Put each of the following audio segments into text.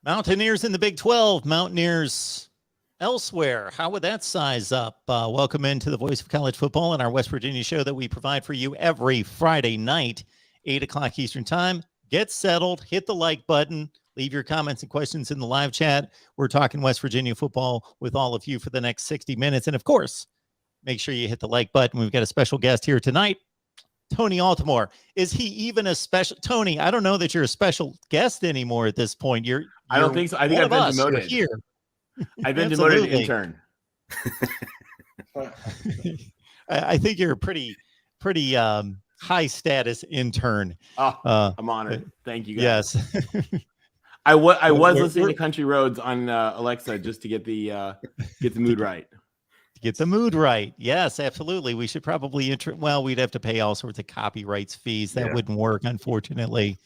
Mountaineers in the Big 12, Mountaineers elsewhere. How would that size up? Welcome into the Voice of College Football and our West Virginia show that we provide for you every Friday night, 8 o'clock Eastern Time. Get settled, hit the like button, leave your comments and questions in the live chat. We're talking West Virginia football with all of you for the next 60 minutes. And of course, make sure you hit the like button. We've got a special guest here tonight, Tony Altimore. Is he even a special? Tony, I don't know that you're a special guest anymore at this point. I don't think so. I think I've been demoted. Here. I've been demoted to intern. I think you're a pretty high status intern. I'm honored. Thank you guys. Yes. I was listening to Country Roads on Alexa just to get the mood right. Get the mood right. Yes, absolutely. We should probably we'd have to pay all sorts of copyrights fees. That wouldn't work, unfortunately.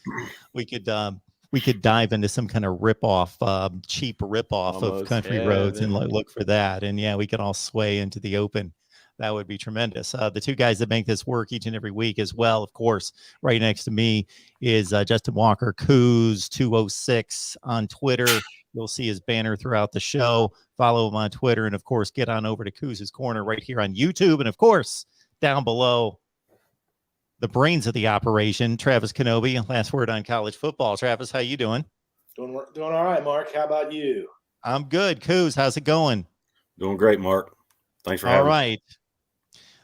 We could dive into some kind of ripoff, cheap ripoff of Country Roads and look for that. And we could all sway into the open. That would be tremendous. The two guys that make this work each and every week as well, of course, right next to me is Justin Walker, Coos 206 on Twitter. You'll see his banner throughout the show. Follow him on Twitter. And, of course, get on over to Coos' Corner right here on YouTube. And, of course, down below, the brains of the operation, Travis Kenobi. Last word on college football. Travis, how you doing? Doing all right, Mark. How about you? I'm good. Coos, how's it going? Doing great, Mark. Thanks for having me. All right.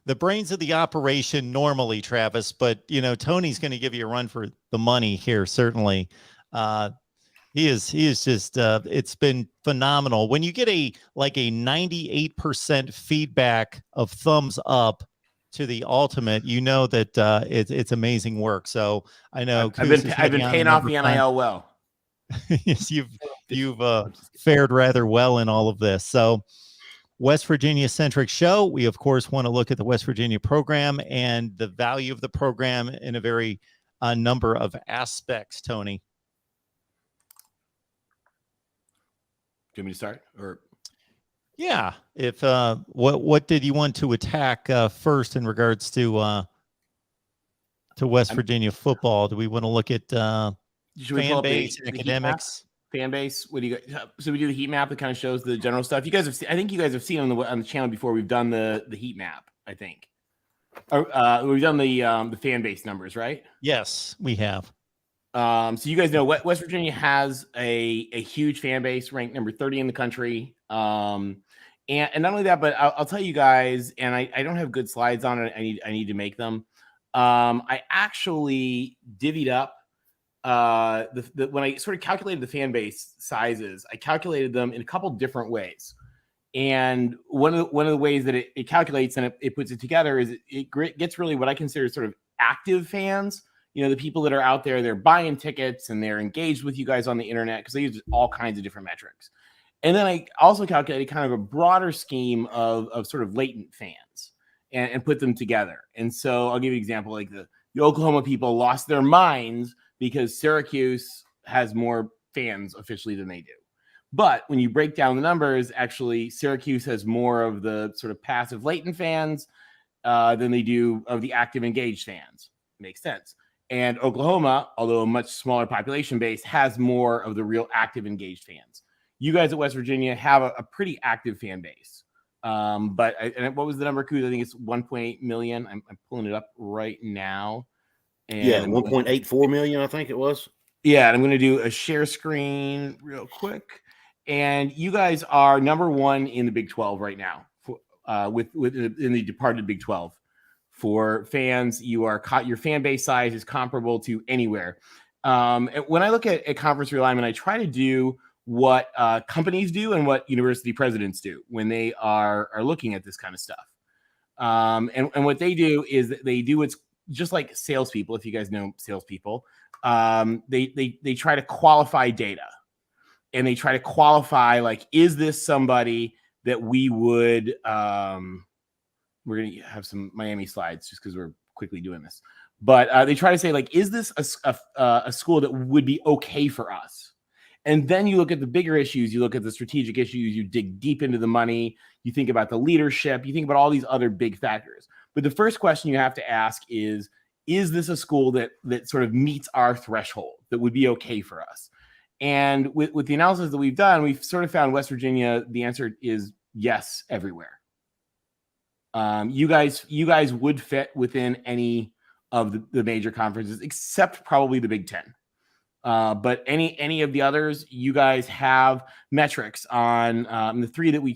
The brains of the operation normally, Travis, but, Tony's going to give you a run for the money here, certainly. He is just, it's been phenomenal. When you get a 98% feedback of thumbs up to the ultimate, you know that it's amazing work. So I know I've been paying off the NIL well. Yes, you've fared rather well in all of this. So West Virginia centric show. We of course want to look at the West Virginia program and the value of the program in a very number of aspects. Tony. Do you want me to start? Or yeah, if what did you want to attack first in regards to West Virginia football? Do we want to look at fan base, academics? Fan base. What do you got? So we do the heat map that kind of shows the general stuff. You guys have I think you guys have seen on the channel before. We've done the heat map, I think. We've done the fan base numbers, right? Yes, we have. So you guys know West Virginia has a huge fan base, ranked number 30 in the country. And not only that, but I'll tell you guys, and I don't have good slides on it. I need to make them. I actually divvied up when I sort of calculated the fan base sizes. I calculated them in a couple different ways. And one of the ways that it calculates and it puts it together is it gets really what I consider sort of active fans. The people that are out there, they're buying tickets and they're engaged with you guys on the internet because they use all kinds of different metrics. And then I also calculated kind of a broader scheme of sort of latent fans and put them together. And so I'll give you an example, like the Oklahoma people lost their minds because Syracuse has more fans officially than they do. But when you break down the numbers, actually Syracuse has more of the sort of passive latent fans than they do of the active engaged fans. Makes sense. And Oklahoma, although a much smaller population base, has more of the real active engaged fans. You guys at West Virginia have a pretty active fan base. And what was the number, Coos? I think it's 1.8 million. I'm pulling it up right now. And 1.84 million, I think it was. Yeah, and I'm going to do a share screen real quick. And you guys are number one in the Big 12 right now, in the departed Big 12. For fans, your fan base size is comparable to anywhere. And when I look at conference realignment, I try to do what companies do and what university presidents do when they are looking at this kind of stuff. And what they do is that they do what's just like salespeople. If you guys know salespeople, they try to qualify data, and they try to qualify is this somebody that we would. We're going to have some Miami slides just because we're quickly doing this. But they try to say, is this a school that would be okay for us? And then you look at the bigger issues. You look at the strategic issues. You dig deep into the money. You think about the leadership. You think about all these other big factors. But the first question you have to ask is this a school that sort of meets our threshold, that would be okay for us? And with the analysis that we've done, we've sort of found West Virginia, the answer is yes everywhere. You guys would fit within any of the major conferences, except probably the Big Ten. But any of the others, you guys have metrics on the three that we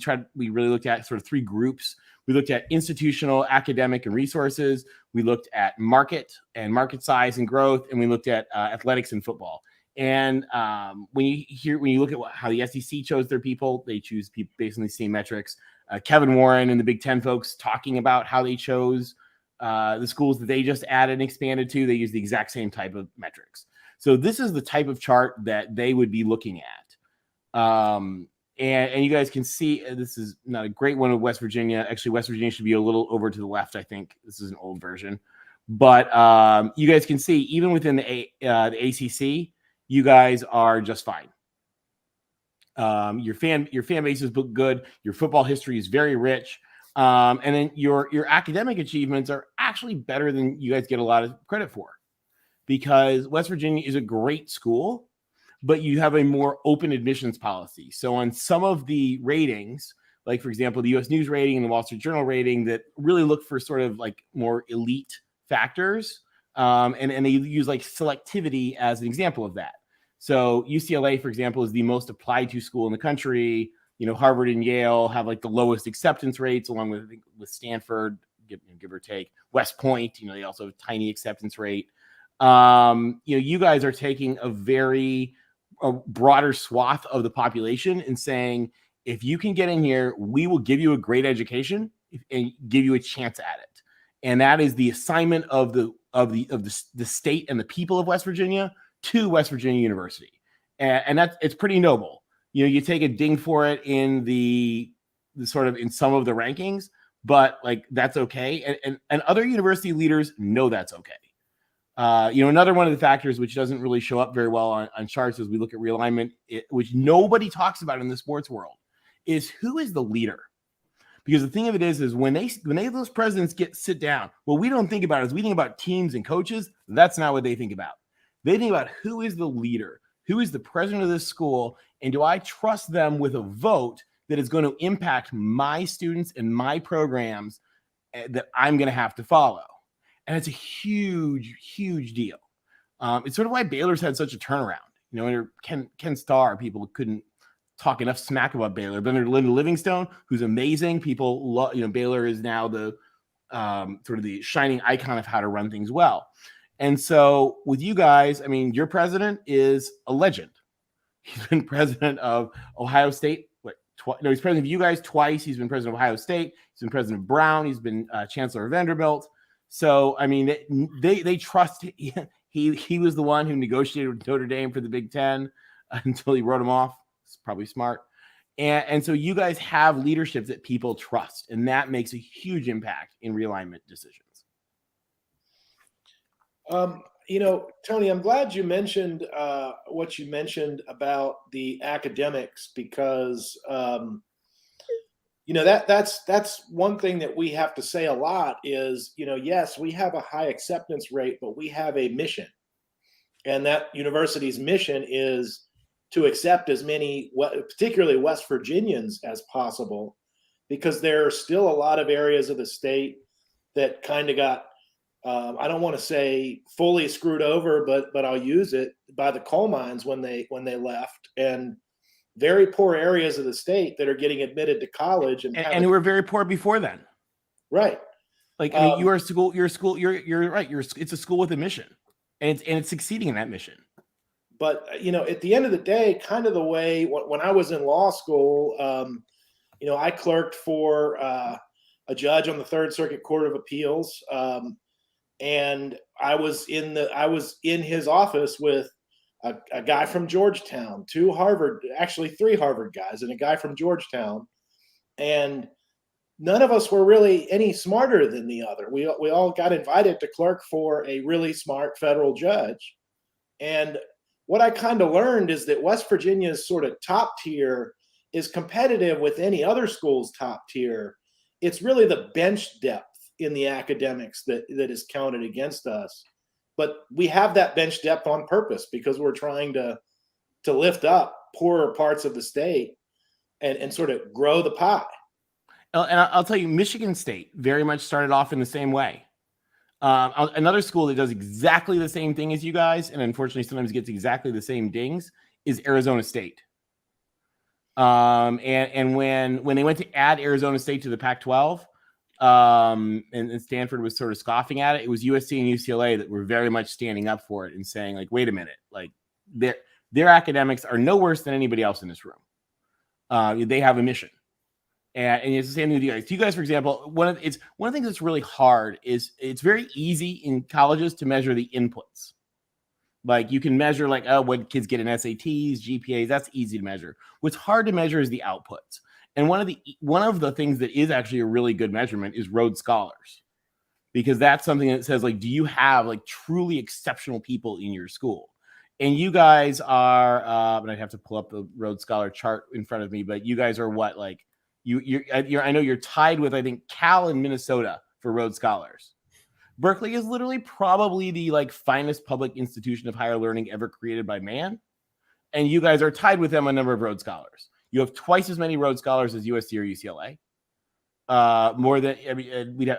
really looked at, sort of three groups. We looked at institutional, academic, and resources. We looked at market and market size and growth, and we looked at athletics and football. And when you look at how the SEC chose their people, they choose people based on the same metrics. Kevin Warren and the Big Ten folks talking about how they chose the schools that they just added and expanded to, they use the exact same type of metrics. So this is the type of chart that they would be looking at. And you guys can see this is not a great one of West Virginia. Actually, West Virginia should be a little over to the left, I think. This is an old version. But you guys can see, even within the ACC, you guys are just fine. Your fan base is good. Your football history is very rich. And then your academic achievements are actually better than you guys get a lot of credit for, because West Virginia is a great school, but you have a more open admissions policy. So on some of the ratings, like for example, the US News rating and the Wall Street Journal rating, that really look for sort of like more elite factors, and they use like selectivity as an example of that. So UCLA, for example, is the most applied to school in the country. Harvard and Yale have like the lowest acceptance rates, along with Stanford, give or take. West Point, they also have a tiny acceptance rate. You guys are taking a broader swath of the population and saying, if you can get in here, we will give you a great education and give you a chance at it. And that is the assignment of the state and the people of West Virginia to West Virginia University. And it's pretty noble. You take a ding for it in the sort of in some of the rankings, but like that's okay. And other university leaders know that's okay. Another one of the factors which doesn't really show up very well on charts as we look at realignment, which nobody talks about in the sports world, is who is the leader. Because the thing of it is when those presidents sit down, what we don't think about is we think about teams and coaches. That's not what they think about. They think about who is the leader, who is the president of this school, and do I trust them with a vote that is going to impact my students and my programs that I'm going to have to follow. And it's a huge, huge deal. It's sort of why Baylor's had such a turnaround. Under Ken Starr, people couldn't talk enough smack about Baylor. But under Linda Livingstone, who's amazing, people love. Baylor is now the sort of the shining icon of how to run things well. And so with you guys, your president is a legend. He's been president of Ohio State. He's president of you guys twice. He's been president of Ohio State. He's been president of Brown. He's been chancellor of Vanderbilt. So, they trust he was the one who negotiated with Notre Dame for the Big Ten until he wrote him off. It's probably smart. And so you guys have leadership that people trust, and that makes a huge impact in realignment decisions. Tony, I'm glad you mentioned what you mentioned about the academics, because that's one thing that we have to say a lot is, yes, we have a high acceptance rate, but we have a mission. And that university's mission is to accept as many, particularly West Virginians, as possible, because there are still a lot of areas of the state that kind of got, I don't want to say fully screwed over, but I'll use it, by the coal mines when they left, and very poor areas of the state that are getting admitted to college and who were very poor before then. Right. Like, you're a school, you're right. It's a school with a mission, and it's succeeding in that mission. But, at the end of the day, kind of the way when I was in law school, I clerked for a judge on the Third Circuit Court of Appeals. And I was in his office with a guy from Georgetown, three Harvard guys, and a guy from Georgetown. And none of us were really any smarter than the other. We all got invited to clerk for a really smart federal judge. And what I kind of learned is that West Virginia's sort of top tier is competitive with any other school's top tier. It's really the bench depth in the academics that is counted against us. But we have that bench depth on purpose because we're trying to to lift up poorer parts of the state and sort of grow the pie. And I'll tell you, Michigan State very much started off in the same way. Another school that does exactly the same thing as you guys, and unfortunately sometimes gets exactly the same dings, is Arizona State. And when they went to add Arizona State to the Pac-12, and Stanford was sort of scoffing at it, it was USC and UCLA that were very much standing up for it and saying, like, wait a minute, like their academics are no worse than anybody else in this room. They have a mission. And it's the same thing with you guys. You guys, for example, one of the things that's really hard is it's very easy in colleges to measure the inputs. Like you can measure like, oh, what kids get in SATs, GPAs, that's easy to measure. What's hard to measure is the outputs. And one of the things that is actually a really good measurement is Rhodes Scholars, because that's something that says, like, do you have like truly exceptional people in your school? And you guys are, and I'd have to pull up the Rhodes Scholar chart in front of me, but you guys are what, like, you're I know you're tied with, I think, Cal and Minnesota for Rhodes Scholars. Berkeley is literally probably the like finest public institution of higher learning ever created by man. And you guys are tied with them on a number of Rhodes Scholars. You have twice as many Rhodes Scholars as USC or UCLA. More than, I mean, we'd have,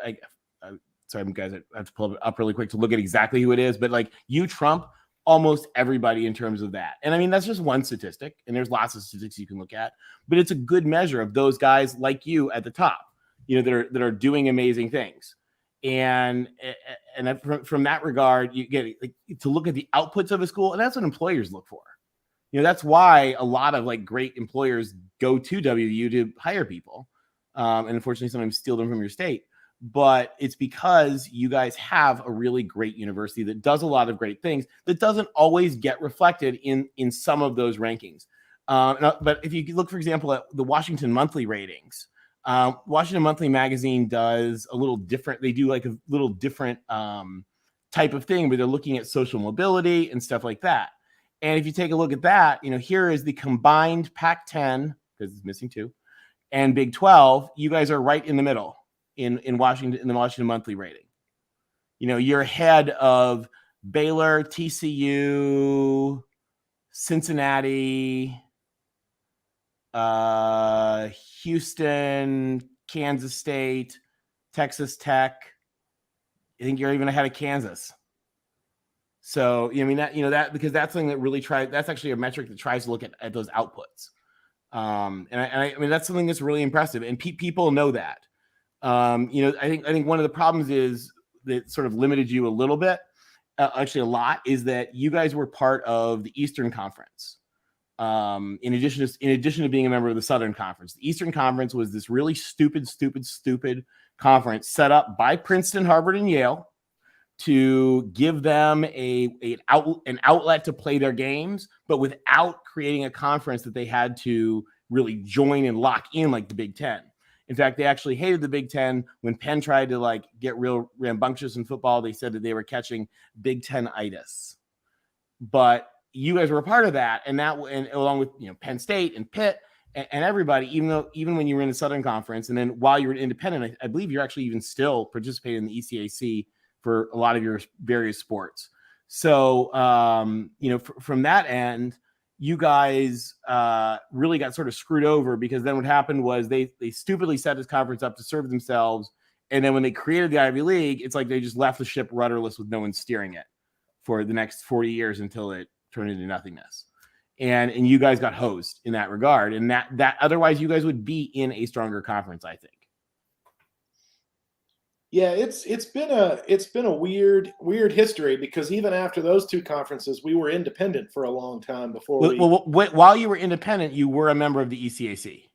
sorry, guys, I have to pull it up really quick to look at exactly who it is, but like you trump almost everybody in terms of that. And I mean, that's just one statistic, and there's lots of statistics you can look at, but it's a good measure of those guys like you at the top, you know, that are doing amazing things. And from that regard, you get like, to look at the outputs of a school, and that's what employers look for. You know, that's why a lot of like great employers go to WVU to hire people, and unfortunately sometimes steal them from your state. But it's because you guys have a really great university that does a lot of great things that doesn't always get reflected in some of those rankings. But if you look, for example, at the Washington Monthly ratings, Washington Monthly magazine does a little different. They do like a little different type of thing where they're looking at social mobility and stuff like that. And if you take a look at that, you know, here is the combined Pac-10, because it's missing 2, and Big 12. You guys are right in the middle. In Washington, in the Washington Monthly rating. You know, you're ahead of Baylor, TCU, Cincinnati, Houston, Kansas State, Texas Tech. I think you're even ahead of Kansas. So, I mean, that, you know, that, because that's something that really that's actually a metric that tries to look at those outputs. And I mean, that's something that's really impressive, and people know that. You know, I think one of the problems is that sort of limited you a little bit, actually a lot, is that you guys were part of the Eastern Conference. In addition to being a member of the Southern Conference, the Eastern Conference was this really stupid conference set up by Princeton, Harvard, and Yale to give them an outlet to play their games, but without creating a conference that they had to really join and lock in like the Big Ten. In fact, they actually hated the Big Ten. When Penn tried to like get real rambunctious in football, they said that they were catching Big Ten-itis. But you guys were a part of that, and along with, you know, Penn State and Pitt and everybody, even when you were in the Southern Conference, and then while you were independent, I believe you're actually even still participating in the ECAC for a lot of your various sports. So, you know, from that end, you guys really got sort of screwed over, because then what happened was they stupidly set this conference up to serve themselves. And then when they created the Ivy League, it's like they just left the ship rudderless with no one steering it for the next 40 years until it turned into nothingness. And you guys got hosed in that regard. And that otherwise you guys would be in a stronger conference, I think. Yeah, it's been a weird history, because even after those 2 conferences, we were independent for a long time before while you were independent, you were a member of the ECAC.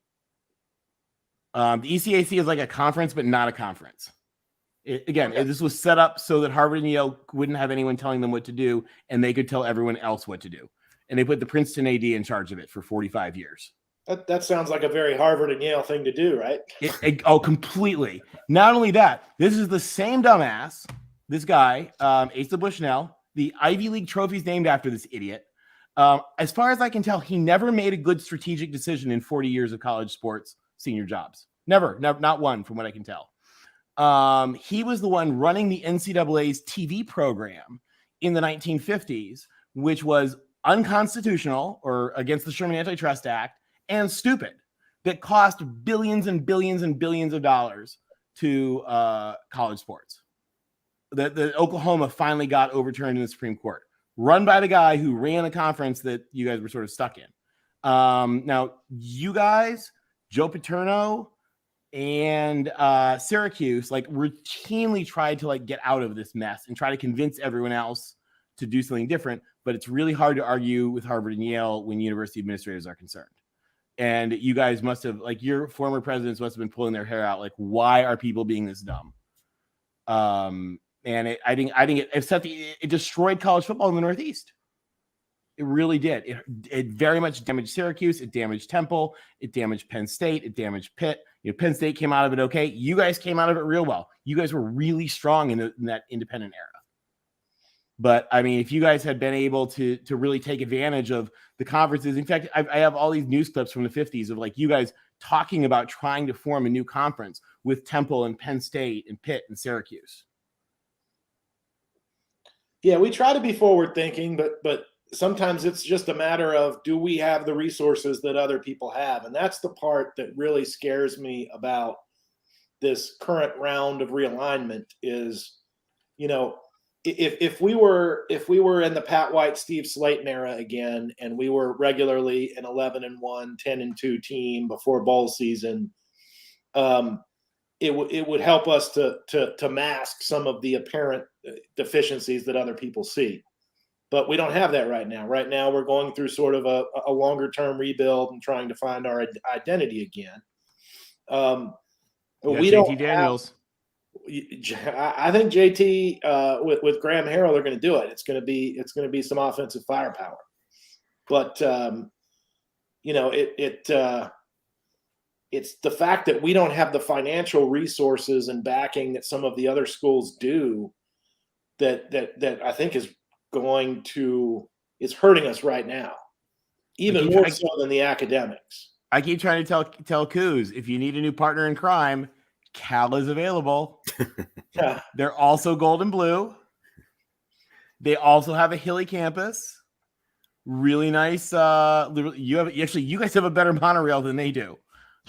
The ECAC is like a conference, but not a conference. This was set up so that Harvard and Yale wouldn't have anyone telling them what to do, and they could tell everyone else what to do. And they put the Princeton AD in charge of it for 45 years. That sounds like a very Harvard and Yale thing to do, right? Completely. Not only that, this is the same dumbass, this guy, Asa Bushnell, the Ivy League trophy is named after this idiot. As far as I can tell, he never made a good strategic decision in 40 years of college sports senior jobs. Never, not one, from what I can tell. He was the one running the NCAA's TV program in the 1950s, which was unconstitutional or against the Sherman Antitrust Act and stupid that cost billions and billions and billions of dollars to college sports. That Oklahoma finally got overturned in the Supreme Court, run by the guy who ran a conference that you guys were sort of stuck in. Now, you guys, Joe Paterno and Syracuse, like routinely tried to like get out of this mess and try to convince everyone else to do something different. But it's really hard to argue with Harvard and Yale when university administrators are concerned. And you guys must have, like, your former presidents must have been pulling their hair out. Like, why are people being this dumb? And I think it destroyed college football in the Northeast. It really did. It very much damaged Syracuse. It damaged Temple. It damaged Penn State. It damaged Pitt. Penn State came out of it okay. You guys came out of it real well. You guys were really strong in that independent era. But I mean, if you guys had been able to really take advantage of the conferences, in fact, I have all these news clips from the 50s of like you guys talking about trying to form a new conference with Temple and Penn State and Pitt and Syracuse. Yeah, we try to be forward thinking, but sometimes it's just a matter of, do we have the resources that other people have? And that's the part that really scares me about this current round of realignment is, if we were in the Pat White, Steve Slayton era again, and we were regularly an 11-1, 10-2 team before bowl season, it would help us to mask some of the apparent deficiencies that other people see. But we don't have that right now. Right now, we're going through sort of a longer term rebuild and trying to find our identity again. We don't. Daniels. I think JT with Graham Harrell, they're going to do it. It's going to be some offensive firepower, but it's the fact that we don't have the financial resources and backing that some of the other schools do that I think is hurting us right now, even more so than the academics. I keep trying to tell Coos, if you need a new partner in crime, Cal is available. Yeah. They're also gold and blue. They also have a hilly campus. Really nice. You guys have a better monorail than they do.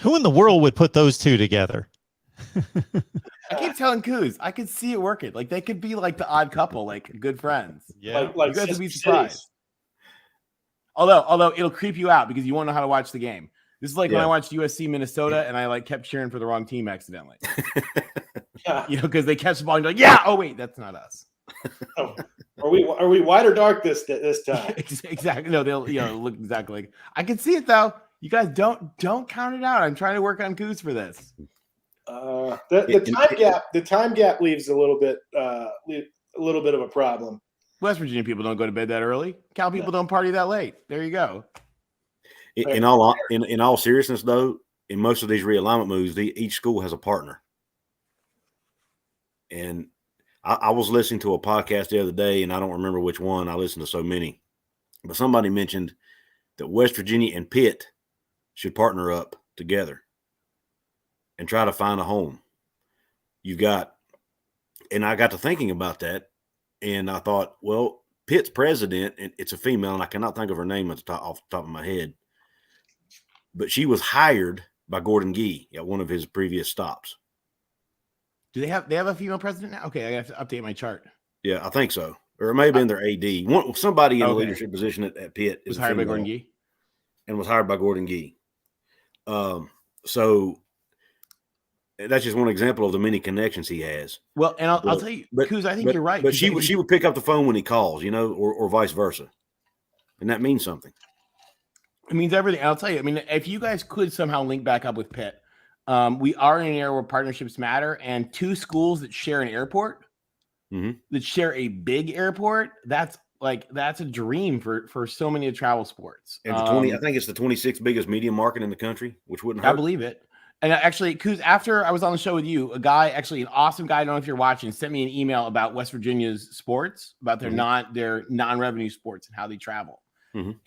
Who in the world would put those two together? I keep telling Coos, I could see it working. Like they could be like the odd couple, like good friends. Yeah, you guys would be surprised. Although it'll creep you out because you won't know how to watch the game. This is like when I watched USC Minnesota and I like kept cheering for the wrong team accidentally. Because they catch the ball and you're like, yeah, oh wait, that's not us. Oh, are we white or dark this time? Exactly. No, they'll look exactly like. I can see it though. You guys don't count it out. I'm trying to work on Coos for this. The time gap leaves a little bit of a problem. West Virginia people don't go to bed that early. Cal people don't party that late. There you go. In all seriousness, though, in most of these realignment moves, each school has a partner. And I was listening to a podcast the other day, and I don't remember which one. I listened to so many, but somebody mentioned that West Virginia and Pitt should partner up together and try to find a home. And I got to thinking about that, and I thought, well, Pitt's president, and it's a female, and I cannot think of her name off the top of my head, but she was hired by Gordon Gee at one of his previous stops. Do they have a female president now? Okay, I have to update my chart. Yeah, I think so. Or it may have been their AD. Somebody in a leadership position at Pitt was hired by Gordon Gee. And was hired by Gordon Gee. So that's just one example of the many connections he has. Well, and I'll tell you, Coos, I think you're right. But she would pick up the phone when he calls, or vice versa. And that means something. It means everything. I'll tell you, I mean, if you guys could somehow link back up with Pitt, we are in an era where partnerships matter, and two schools that share an airport, that share a big airport, that's a dream for so many travel sports. And I think it's the 26th biggest media market in the country, which wouldn't hurt. I believe it. And actually, Coos, after I was on the show with you, a guy, actually an awesome guy, I don't know if you're watching, sent me an email about West Virginia's sports, about their non-revenue sports and how they travel.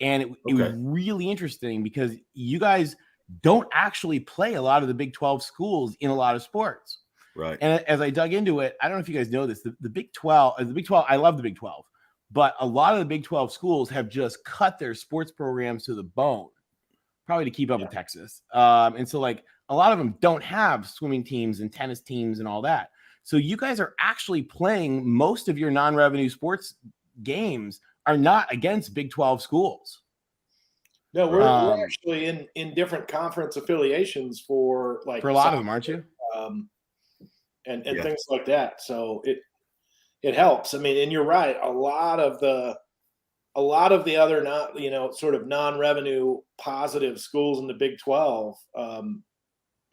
And it was really interesting because you guys don't actually play a lot of the Big 12 schools in a lot of sports. Right. And as I dug into it, I don't know if you guys know this, the Big 12, I love the Big 12, But a lot of the Big 12 schools have just cut their sports programs to the bone, probably to keep up with Texas. And so like a lot of them don't have swimming teams and tennis teams and all that. So you guys are actually playing most of your non-revenue sports games are not against Big 12 schools. No, we're actually in different conference affiliations for a lot of them, aren't you? And things like that. So it helps. I mean, and you're right. A lot of the other sort of non-revenue positive schools in the Big 12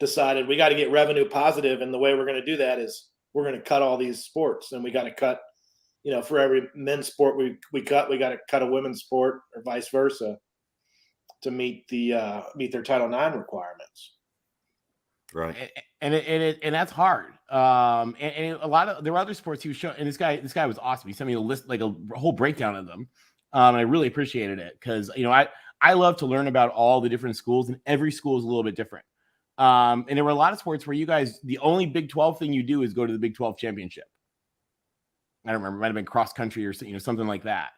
decided we got to get revenue positive, and the way we're going to do that is we're going to cut all these sports, and we got to cut. For every men's sport we got to cut a women's sport, or vice versa, to meet their Title IX requirements. Right. And that's hard. And there were other sports he was showing, and this guy was awesome. He sent me a list, like a whole breakdown of them. And I really appreciated it because, I love to learn about all the different schools, and every school is a little bit different. And there were a lot of sports where you guys, the only Big 12 thing you do is go to the Big 12 championship. I don't remember, it might have been cross country or something like that.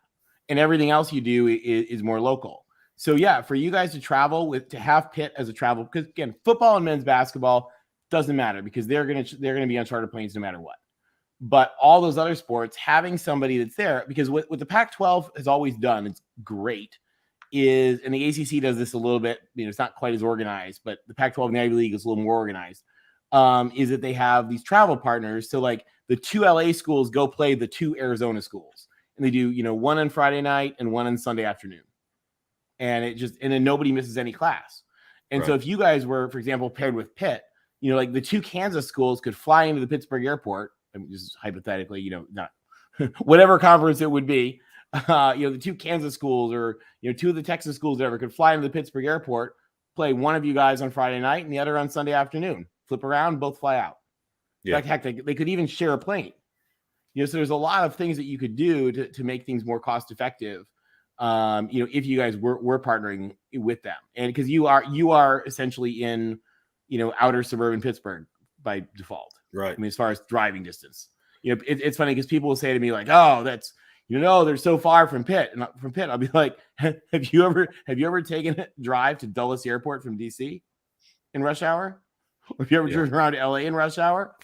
And everything else you do is more local. So yeah, for you guys to travel to have Pitt as a travel, because again, football and men's basketball doesn't matter because they're gonna be on charter planes no matter what. But all those other sports, having somebody that's there, because what the Pac-12 has always done, it's great, and the ACC does this a little bit. It's not quite as organized, but the Pac-12 and the Ivy League is a little more organized. Is that they have these travel partners. So like the 2 LA schools go play the 2 Arizona schools, and they do one on Friday night and one on Sunday afternoon. And then nobody misses any class. And so if you guys were, for example, paired with Pitt, like the 2 Kansas schools could fly into the Pittsburgh airport. I mean, just hypothetically, not whatever conference it would be. The 2 Kansas schools or 2 of the Texas schools, whatever, could fly into the Pittsburgh airport, play one of you guys on Friday night and the other on Sunday afternoon. Flip around, both fly out. Yeah. In fact, heck, they could even share a plane. So there's a lot of things that you could do to make things more cost effective. If you guys were partnering with them, and because you are essentially in, outer suburban Pittsburgh by default, right? I mean, as far as driving distance, it's funny because people will say to me like, "Oh, that's they're so far from Pitt," and from Pitt, I'll be like, "Have you ever taken a drive to Dulles Airport from DC in rush hour? Or if you ever driven around to LA in rush hour,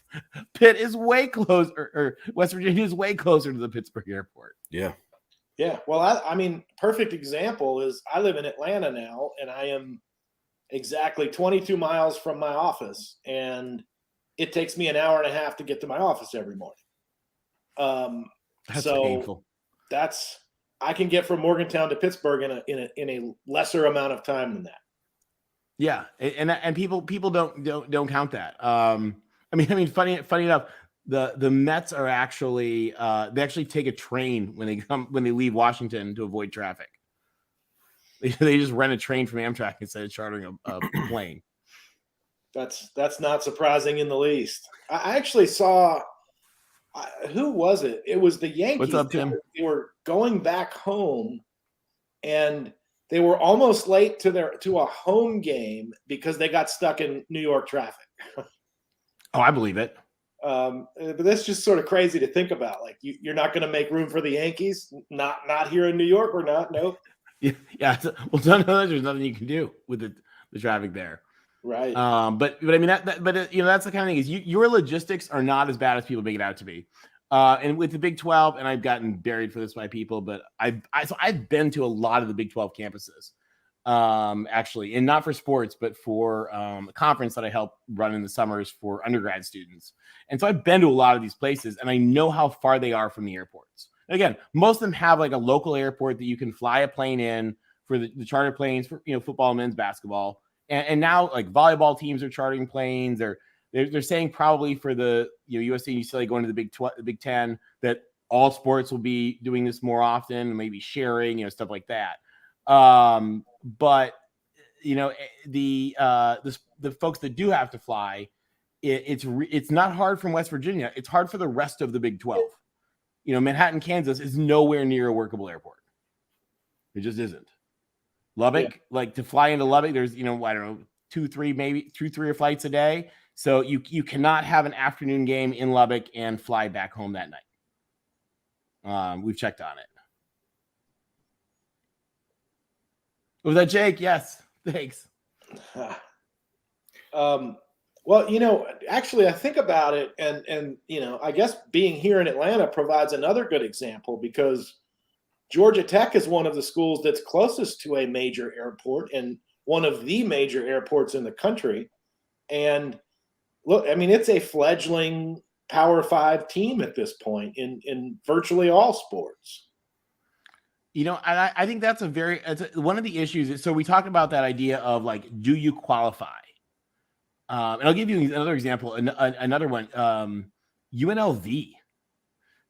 Pitt is way closer, or West Virginia is way closer to the Pittsburgh airport." Yeah. Yeah. Well, I mean, perfect example is I live in Atlanta now, and I am exactly 22 miles from my office, and it takes me an hour and a half to get to my office every morning. That's painful. I can get from Morgantown to Pittsburgh in a lesser amount of time than that. Yeah, and people don't count that. I mean, funny enough, the Mets are actually they actually take a train when they leave Washington to avoid traffic. They just rent a train from Amtrak instead of chartering a plane. That's not surprising in the least. I actually saw who was it? It was the Yankees. What's up, Tim? They were going back home, and they were almost late to a home game because they got stuck in New York traffic. Oh, I believe it. But that's just sort of crazy to think about. Like you're not going to make room for the Yankees, not here in New York, or not. Nope. Yeah. Well, there's nothing you can do with the traffic there. Right. But I mean that's the kind of thing is your logistics are not as bad as people make it out to be. And with the Big 12, and I've gotten buried for this by people, but I've been to a lot of the Big 12 campuses, actually, and not for sports, but for a conference that I help run in the summers for undergrad students. And so I've been to a lot of these places, and I know how far they are from the airports. And again, most of them have like a local airport that you can fly a plane in for the charter planes for football and men's basketball. And now like volleyball teams are chartering planes. They're saying probably for the USC and UCLA going to the Big 10 that all sports will be doing this more often, maybe sharing, stuff like that. But the folks that do have to fly, it's not hard from West Virginia. It's hard for the rest of the Big 12. Manhattan, Kansas is nowhere near a workable airport. It just isn't. Lubbock, like to fly into Lubbock, there's, I don't know, 2-3 flights a day. So you cannot have an afternoon game in Lubbock and fly back home that night. We've checked on it. Was that Jake? Yes. Thanks. Well, actually, I think about it, and I guess being here in Atlanta provides another good example, because Georgia Tech is one of the schools that's closest to a major airport and one of the major airports in the country. And look, I mean, it's a fledgling Power 5 team at this point in virtually all sports. I think that's one of the issues. So we talked about that idea of like, do you qualify? And I'll give you another example, another one, UNLV.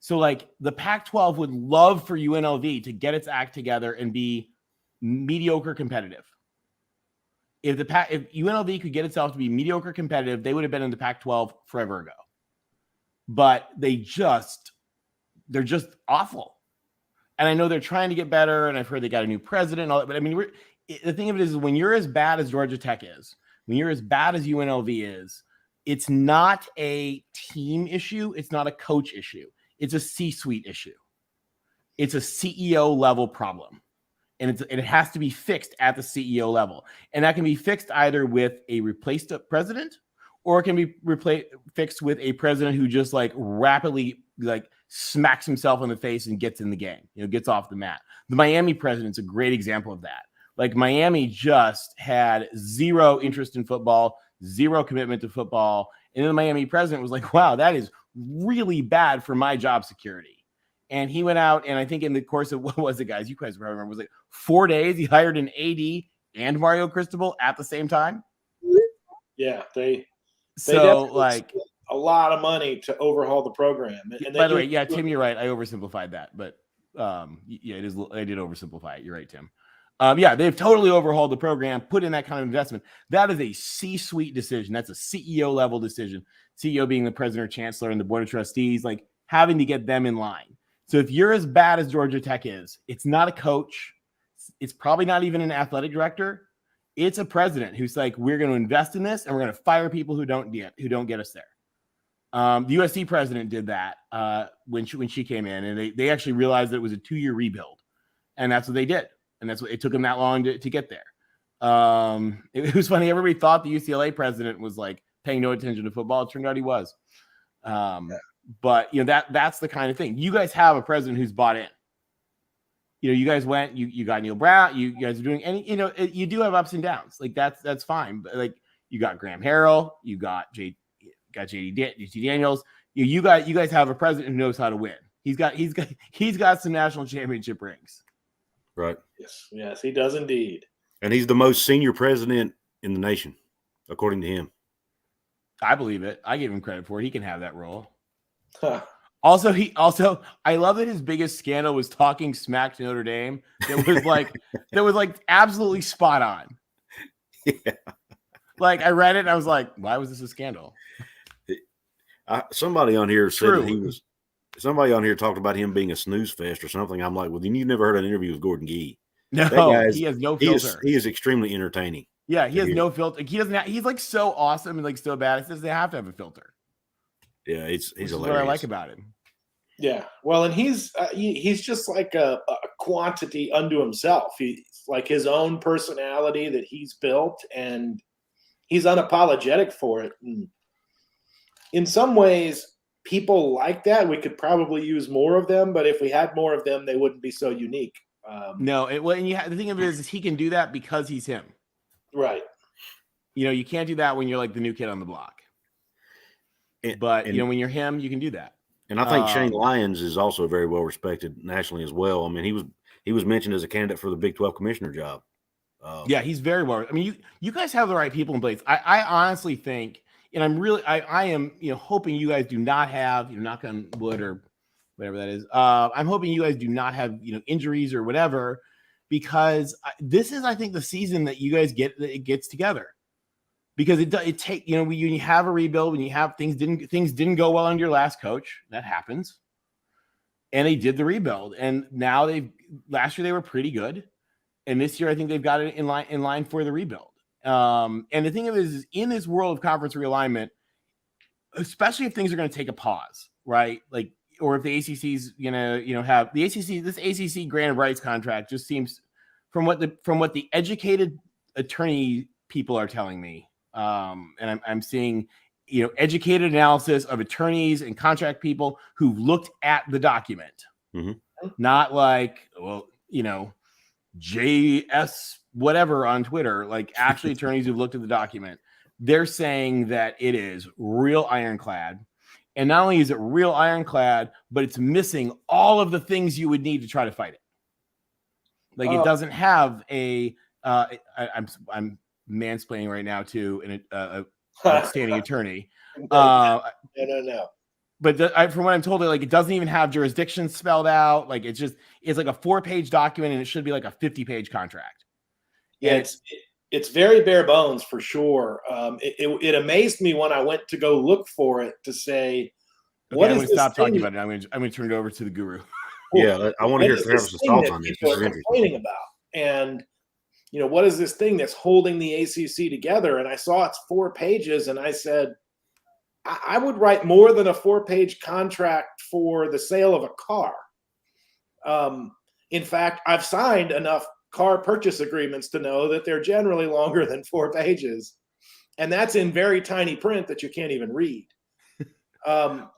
So like the Pac-12 would love for UNLV to get its act together and be mediocre competitive. If UNLV could get itself to be mediocre competitive, they would have been in the Pac-12 forever ago. But they're just awful. And I know they're trying to get better, and I've heard they got a new president and all that. But I mean, the thing of it is when you're as bad as Georgia Tech is, when you're as bad as UNLV is, it's not a team issue. It's not a coach issue. It's a C-suite issue. It's a CEO level problem. And it has to be fixed at the CEO level. And that can be fixed either with a replaced president, or it can be fixed with a president who just like rapidly like smacks himself in the face and gets in the game, gets off the mat. The Miami president's a great example of that. Like Miami just had zero interest in football, zero commitment to football. And then the Miami president was like, wow, that is really bad for my job security. And he went out, and I think in the course of, what was it, guys? You guys probably remember, it was like 4 days. He hired an AD and Mario Cristobal at the same time. Yeah, they like a lot of money to overhaul the program. And by the way, yeah, Tim, you're right. I oversimplified that, but yeah, it is. I did oversimplify it. You're right, Tim. Yeah, they've totally overhauled the program, put in that kind of investment. That is a C-suite decision. That's a CEO level decision. CEO being the president or chancellor and the board of trustees, like having to get them in line. So if you're as bad as Georgia Tech is, it's not a coach. It's probably not even an athletic director. It's a president who's like, we're going to invest in this and we're going to fire people who don't get us there. The USC president did that when she came in, and they actually realized that it was a 2-year rebuild, and that's what they did. And that's what it took them that long to get there. It was funny. Everybody thought the UCLA president was like paying no attention to football. It turned out he was. But that's the kind of thing. You guys have a president who's bought in. You guys went. You got Neil Brown. You guys are doing any. You do have ups and downs. Like that's fine. But like you got Graham Harrell. You got JT Daniels. You guys have a president who knows how to win. He's got some national championship rings. Right. Yes, he does indeed. And he's the most senior president in the nation, according to him. I believe it. I give him credit for it. He can have that role. Huh. Also, I love that his biggest scandal was talking smack to Notre Dame. That was like absolutely spot on. Yeah. Like I read it and I was like, why was this a scandal? Somebody on here said that somebody on here talked about him being a snooze fest or something. I'm like, well, then you've never heard an interview with Gordon Gee. No, he has no filter. He is extremely entertaining. Yeah, he has no filter. He doesn't. He's like so awesome and like so bad. It says they have to have a filter. Yeah, he's hilarious. What I like about him. Yeah, well, and he's just like a quantity unto himself. He's like his own personality that he's built, and he's unapologetic for it. And in some ways, people like that. We could probably use more of them, but if we had more of them, they wouldn't be so unique. The thing of it is he can do that because he's him. Right. You can't do that when you're like the new kid on the block. But when you're him, you can do that. And I think Shane Lyons is also very well respected nationally as well. I mean, he was mentioned as a candidate for the Big 12 commissioner job. Yeah, he's very well. I mean, you guys have the right people in place. I honestly think, and I am hoping you guys do not have knock on wood or whatever that is. I'm hoping you guys do not have injuries or whatever, because this is, I think, the season that you guys gets together. Because it take when you have a rebuild, when you have things didn't go well under your last coach, that happens, and they did the rebuild, and now last year they were pretty good, and this year I think they've got it in line for the rebuild. And the thing of it is in this world of conference realignment, especially if things are going to take a pause, right? Like, or if the ACC's have the ACC, this ACC grant of rights contract just seems from what the educated attorney people are telling me, and I'm seeing, educated analysis of attorneys and contract people who've looked at the document, not like, JS whatever on Twitter, like actually attorneys who've looked at the document. They're saying that it is real ironclad. And not only is it real ironclad, but it's missing all of the things you would need to try to fight it. Like it doesn't have I'm mansplaining right now to an outstanding attorney. No. But from what I'm told, like it doesn't even have jurisdiction spelled out. Like it's like a 4-page document, and it should be like a 50-page contract. Yeah, it's very bare bones for sure. It amazed me when I went to go look for it to say, "What is this?" Stop talking about it. I'm going to turn it over to the guru. Yeah, I want to hear Travis's thoughts on this. People are complaining about, and what is this thing that's holding the ACC together? And I saw it's 4 pages, and I said, I would write more than a 4-page contract for the sale of a car. In fact, I've signed enough car purchase agreements to know that they're generally longer than 4 pages. And that's in very tiny print that you can't even read. The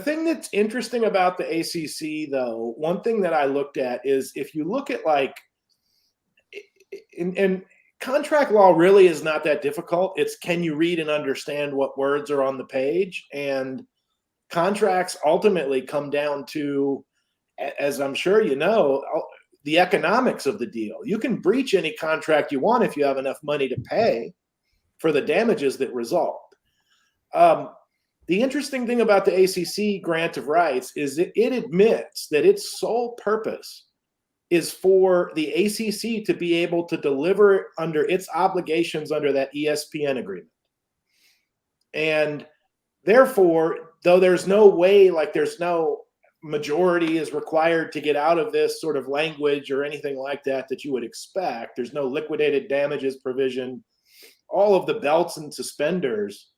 thing that's interesting about the ACC, though, one thing that I looked at is if you look at and contract law really is not that difficult. It's can you read and understand what words are on the page? And contracts ultimately come down to, as I'm sure you know, the economics of the deal. You can breach any contract you want if you have enough money to pay for the damages that result. The interesting thing about the ACC grant of rights is that it admits that its sole purpose is for the ACC to be able to deliver under its obligations under that ESPN agreement. And therefore, though there's no way, like there's no majority is required to get out of this sort of language or anything like that you would expect, there's no liquidated damages provision, all of the belts and suspenders.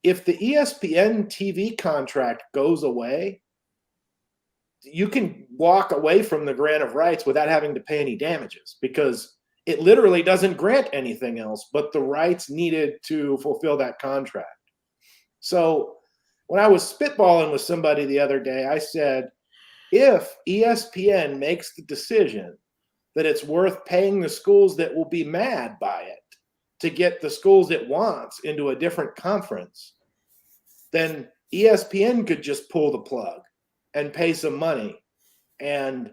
If the ESPN TV contract goes away, you can walk away from the grant of rights without having to pay any damages because it literally doesn't grant anything else but the rights needed to fulfill that contract. So when I was spitballing with somebody the other day, I said, if ESPN makes the decision that it's worth paying the schools that will be mad by it to get the schools it wants into a different conference, then ESPN could just pull the plug and pay some money and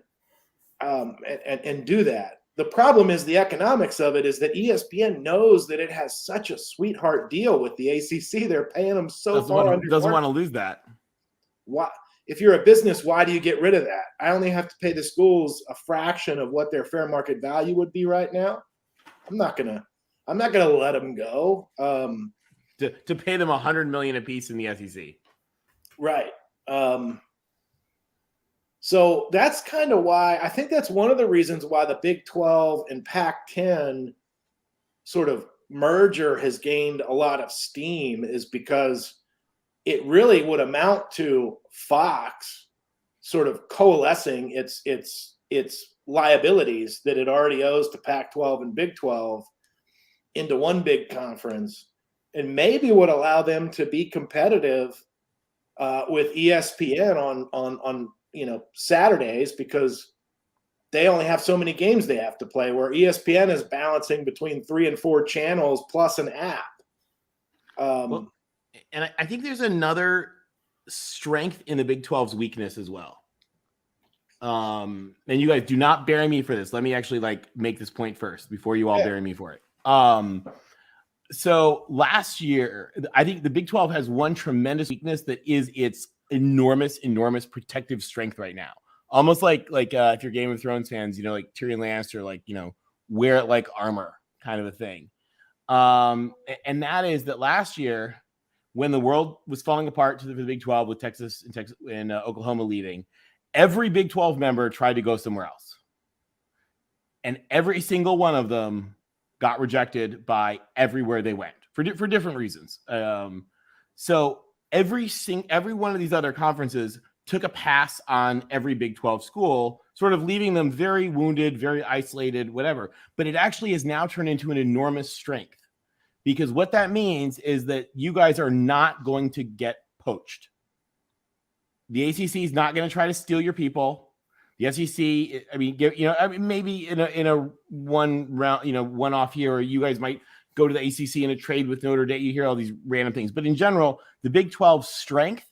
do that. The problem is the economics of it is that ESPN knows that it has such a sweetheart deal with the ACC. They're paying them so far under. Doesn't want to lose that. Why? If you're a business, why do you get rid of that? I only have to pay the schools a fraction of what their fair market value would be right now. I'm not gonna let them go. To pay them $100 million a piece in the SEC. Right. So that's kind of why I think that's one of the reasons why the Big 12 and Pac-10 sort of merger has gained a lot of steam, is because it really would amount to Fox sort of coalescing its liabilities that it already owes to Pac-12 and Big 12 into one big conference, and maybe would allow them to be competitive with ESPN on Saturdays, because they only have so many games they have to play, where ESPN is balancing between 3 and 4 channels plus an app. And I think there's another strength in the Big 12's weakness as well. And you guys do not bury me for this. Let me actually make this point first before you all bury me for it. So last year, I think the Big 12 has one tremendous weakness that is its enormous protective strength right now. Almost like if you're Game of Thrones fans, like Tyrion Lannister, wear it like armor kind of a thing. And that is that last year, when the world was falling apart to the Big 12 with Texas and Oklahoma leading, every Big 12 member tried to go somewhere else. And every single one of them got rejected by everywhere they went for different reasons. So every one of these other conferences took a pass on every Big 12 school, sort of leaving them very wounded, very isolated, whatever. But it actually has now turned into an enormous strength, because what that means is that you guys are not going to get poached. The ACC is not going to try to steal your people. The SEC, I mean, maybe in a one round, one off year, or you guys might go to the ACC in a trade with Notre Dame. You hear all these random things, but in general, the Big 12's strength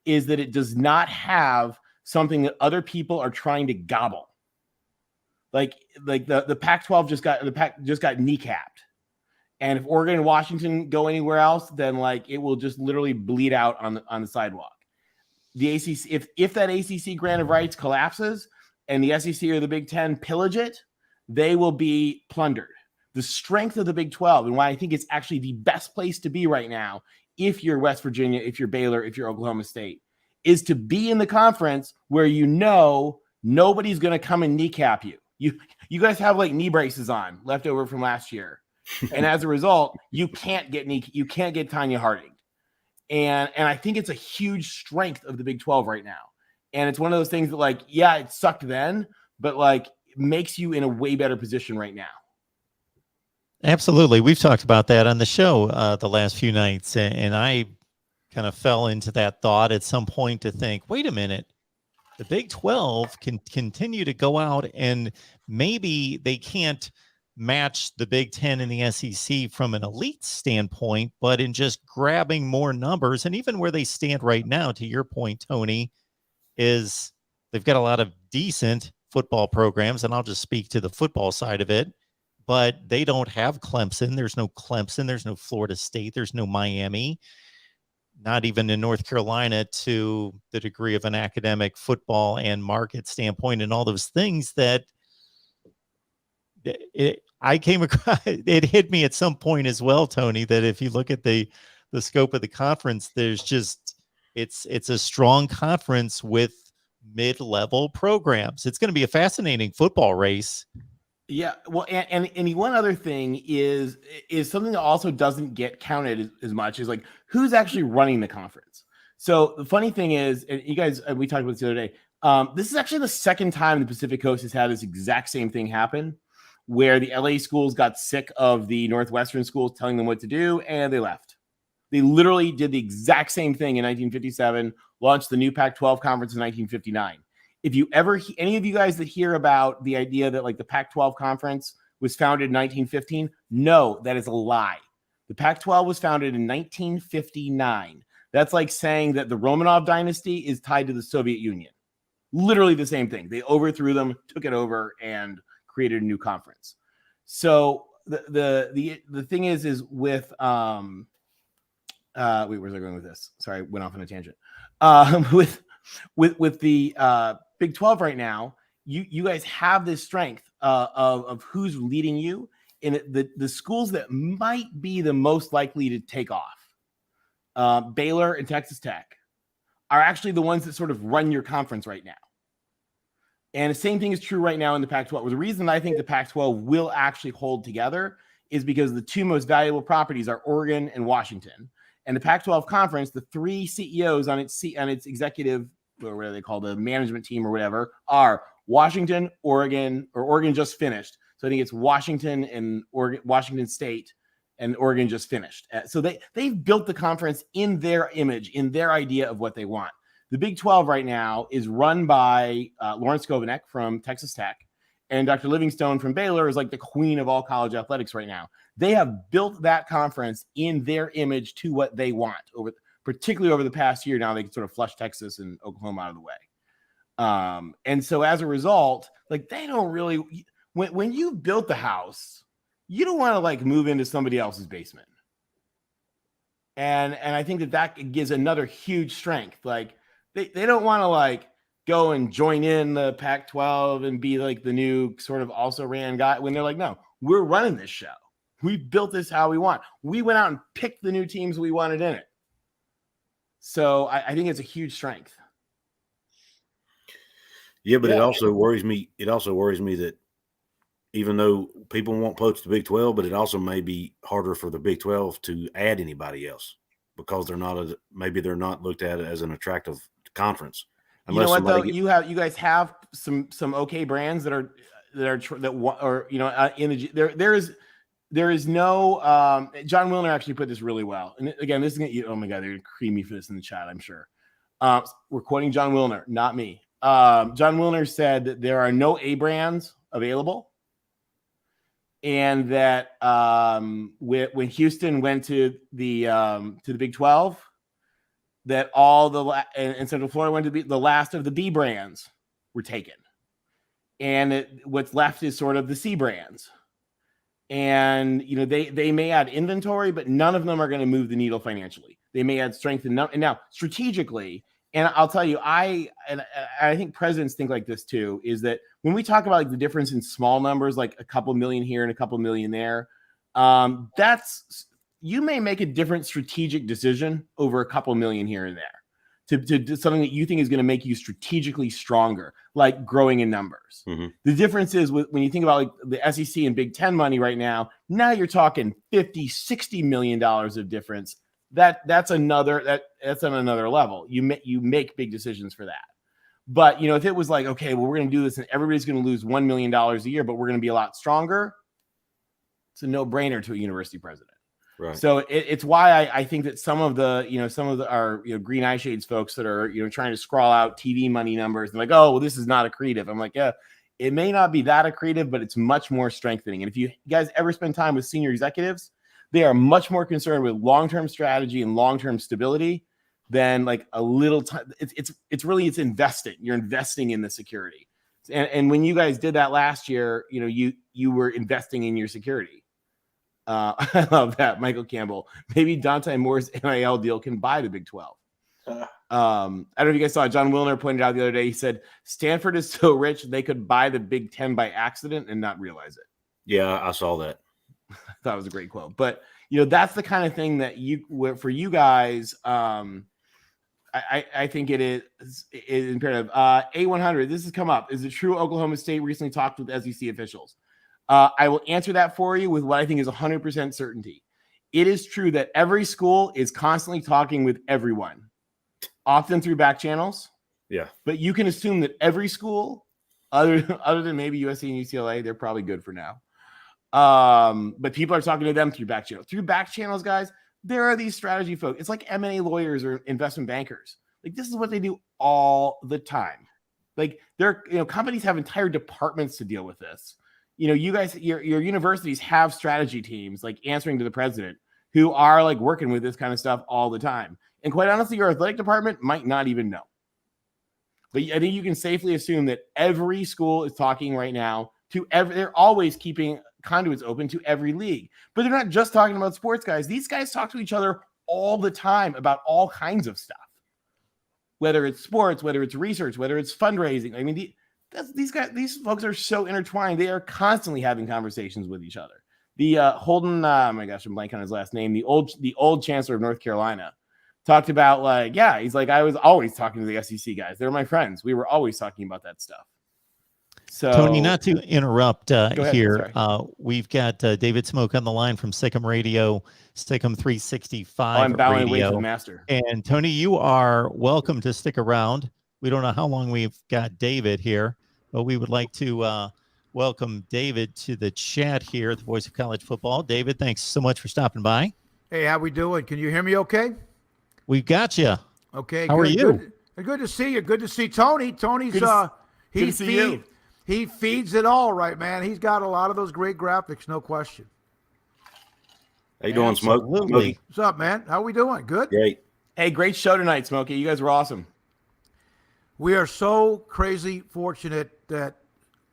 is that it does not have something that other people are trying to gobble. Like the Pac-12 just got kneecapped, and if Oregon and Washington go anywhere else, then like it will just literally bleed out on the sidewalk. The ACC, if that ACC grant of rights collapses and the SEC or the Big Ten pillage it, they will be plundered. The strength of the Big 12, and why I think it's actually the best place to be right now, if you're West Virginia, if you're Baylor, if you're Oklahoma State, is to be in the conference where nobody's going to come and kneecap you. You guys have like knee braces on left over from last year, and as a result, you can't get Tanya Harding. And I think it's a huge strength of the Big 12 right now. And it's one of those things that, like, yeah, it sucked then, but like makes you in a way better position right now. Absolutely. We've talked about that on the show the last few nights. And I kind of fell into that thought at some point to think, wait a minute, the Big 12 can continue to go out, and maybe they can't match the Big 10 and the SEC from an elite standpoint, but in just grabbing more numbers. And even where they stand right now, to your point, Tony, is they've got a lot of decent football programs, and I'll just speak to the football side of it, but they don't have Clemson. There's no Clemson. There's no Florida State. There's no Miami, not even in North Carolina, to the degree of an academic football and market standpoint and all those things that I came across. It hit me at some point as well, Tony, that if you look at the scope of the conference, there's just, it's a strong conference with mid-level programs. It's going to be a fascinating football race. Yeah. Well, and one other thing is something that also doesn't get counted as much is like who's actually running the conference. So the funny thing is, and you guys, we talked about this the other day. This is actually the second time the Pacific Coast has had this exact same thing happen, where the LA schools got sick of the Northwestern schools telling them what to do, and they left. They literally did the exact same thing in 1957, launched the new Pac-12 conference in 1959. If you ever, any of you guys that hear about the idea that like the Pac-12 conference was founded in 1915, no, that is a lie. The Pac-12 was founded in 1959. That's like saying that the Romanov dynasty is tied to the Soviet Union. Literally the same thing. They overthrew them, took it over, and created a new conference. So the thing is with wait, where's I going with this? Sorry, I went off on a tangent. With the Big 12 right now, you guys have this strength of who's leading you, and the schools that might be the most likely to take off, Baylor and Texas Tech, are actually the ones that sort of run your conference right now. And the same thing is true right now in the Pac-12. Well, the reason I think the Pac-12 will actually hold together is because the two most valuable properties are Oregon and Washington. And the Pac-12 conference, the three CEOs on its executive, or whatever they call the management team or whatever, are Washington, Oregon, or Oregon just finished. So I think it's Washington and Oregon, Washington State, and Oregon just finished. So they've built the conference in their image, in their idea of what they want. The Big 12 right now is run by Lawrence Skovanec from Texas Tech, and Dr. Livingstone from Baylor is like the queen of all college athletics right now. They have built that conference in their image to what they want, particularly over the past year. Now they can sort of flush Texas and Oklahoma out of the way. And so as a result, like they don't really, when you built the house, you don't want to like move into somebody else's basement. And I think that gives another huge strength. Like they don't want to like go and join in the Pac-12 and be like the new sort of also ran guy, when they're like, no, we're running this show. We built this how we want. We went out and picked the new teams we wanted in it. So I think it's a huge strength. Yeah, but it also worries me. It also worries me that even though people won't poach the Big 12, but it also may be harder for the Big 12 to add anybody else because maybe they're not looked at as an attractive conference. You know what though? You guys have some okay brands that are there is no John Wilner actually put this really well. And again, this is gonna, oh my God, they're gonna cream me for this in the chat, I'm sure. We're quoting John Wilner, not me. John Wilner said that there are no A brands available, and that when Houston went to the Big 12, that all and Central Florida went to be the last of the B brands were taken, and what's left is sort of the C brands. And they may add inventory, but none of them are going to move the needle financially. They may add strength and now strategically. And I'll tell you, I think presidents think like this too, is that when we talk about like the difference in small numbers, like a couple million here and a couple million there, you may make a different strategic decision over a couple million here and there to do something that you think is going to make you strategically stronger, like growing in numbers. Mm-hmm. The difference is when you think about like the SEC and Big Ten money right now you're talking $50-60 million of difference. That's on another level. You make big decisions for that. But if it was like, okay, well, we're going to do this and everybody's going to lose $1 million a year, but we're going to be a lot stronger, it's a no-brainer to a university president. Right. So it's why I think that some of our green eye shades folks that are trying to scrawl out TV money numbers and like, oh, well, this is not accretive. I'm like, yeah, it may not be that accretive, but it's much more strengthening. And if you guys ever spend time with senior executives, they are much more concerned with long-term strategy and long-term stability than like a little time. It's investing. You're investing in the security. And when you guys did that last year, you were investing in your security. I love that, Michael Campbell. Maybe Dante Moore's NIL deal can buy the Big 12. I don't know if you guys saw it. John Wilner pointed out the other day. He said Stanford is so rich they could buy the Big 10 by accident and not realize it. Yeah, I saw that. I thought it was a great quote. But that's the kind of thing that for you guys. I think it is imperative. A100. This has come up. Is it true Oklahoma State recently talked with SEC officials? I will answer that for you with what I think is 100% certainty. It is true that every school is constantly talking with everyone, often through back channels. Yeah. But you can assume that every school, other than maybe USC and UCLA, they're probably good for now. But people are talking to them through back channels. Through back channels, guys, there are these strategy folks. It's like M&A lawyers or investment bankers. Like this is what they do all the time. Like companies have entire departments to deal with this. You guys, your universities have strategy teams like answering to the president who are like working with this kind of stuff all the time. And quite honestly, your athletic department might not even know. But I think you can safely assume that every school is talking right now they're always keeping conduits open to every league. But they're not just talking about sports, guys. These guys talk to each other all the time about all kinds of stuff. Whether it's sports, whether it's research, whether it's fundraising. I mean, these folks are so intertwined. They are constantly having conversations with each other. The Holden, oh my gosh, I'm blanking on his last name. The old chancellor of North Carolina talked about he's like, I was always talking to the SEC guys. They're my friends. We were always talking about that stuff. So Tony, not to interrupt here, we've got David Smoke on the line from Sikkim Radio, Sikkim 365 I'm bowing Radio. away to the master. And Tony, you are welcome to stick around. We don't know how long we've got David here, but we would like to welcome David to the chat here at the Voice of College Football. David, thanks so much for stopping by. Hey, how we doing? Can you hear me okay? We've got you. Okay. How are you? Good to see you. Good to see Tony. Tony's he feeds it all right, man. He's got a lot of those great graphics, no question. How you doing, Smoke? Absolutely. What's up, man? How we doing? Good? Great. Hey, great show tonight, Smokey. You guys were awesome. We are so crazy fortunate that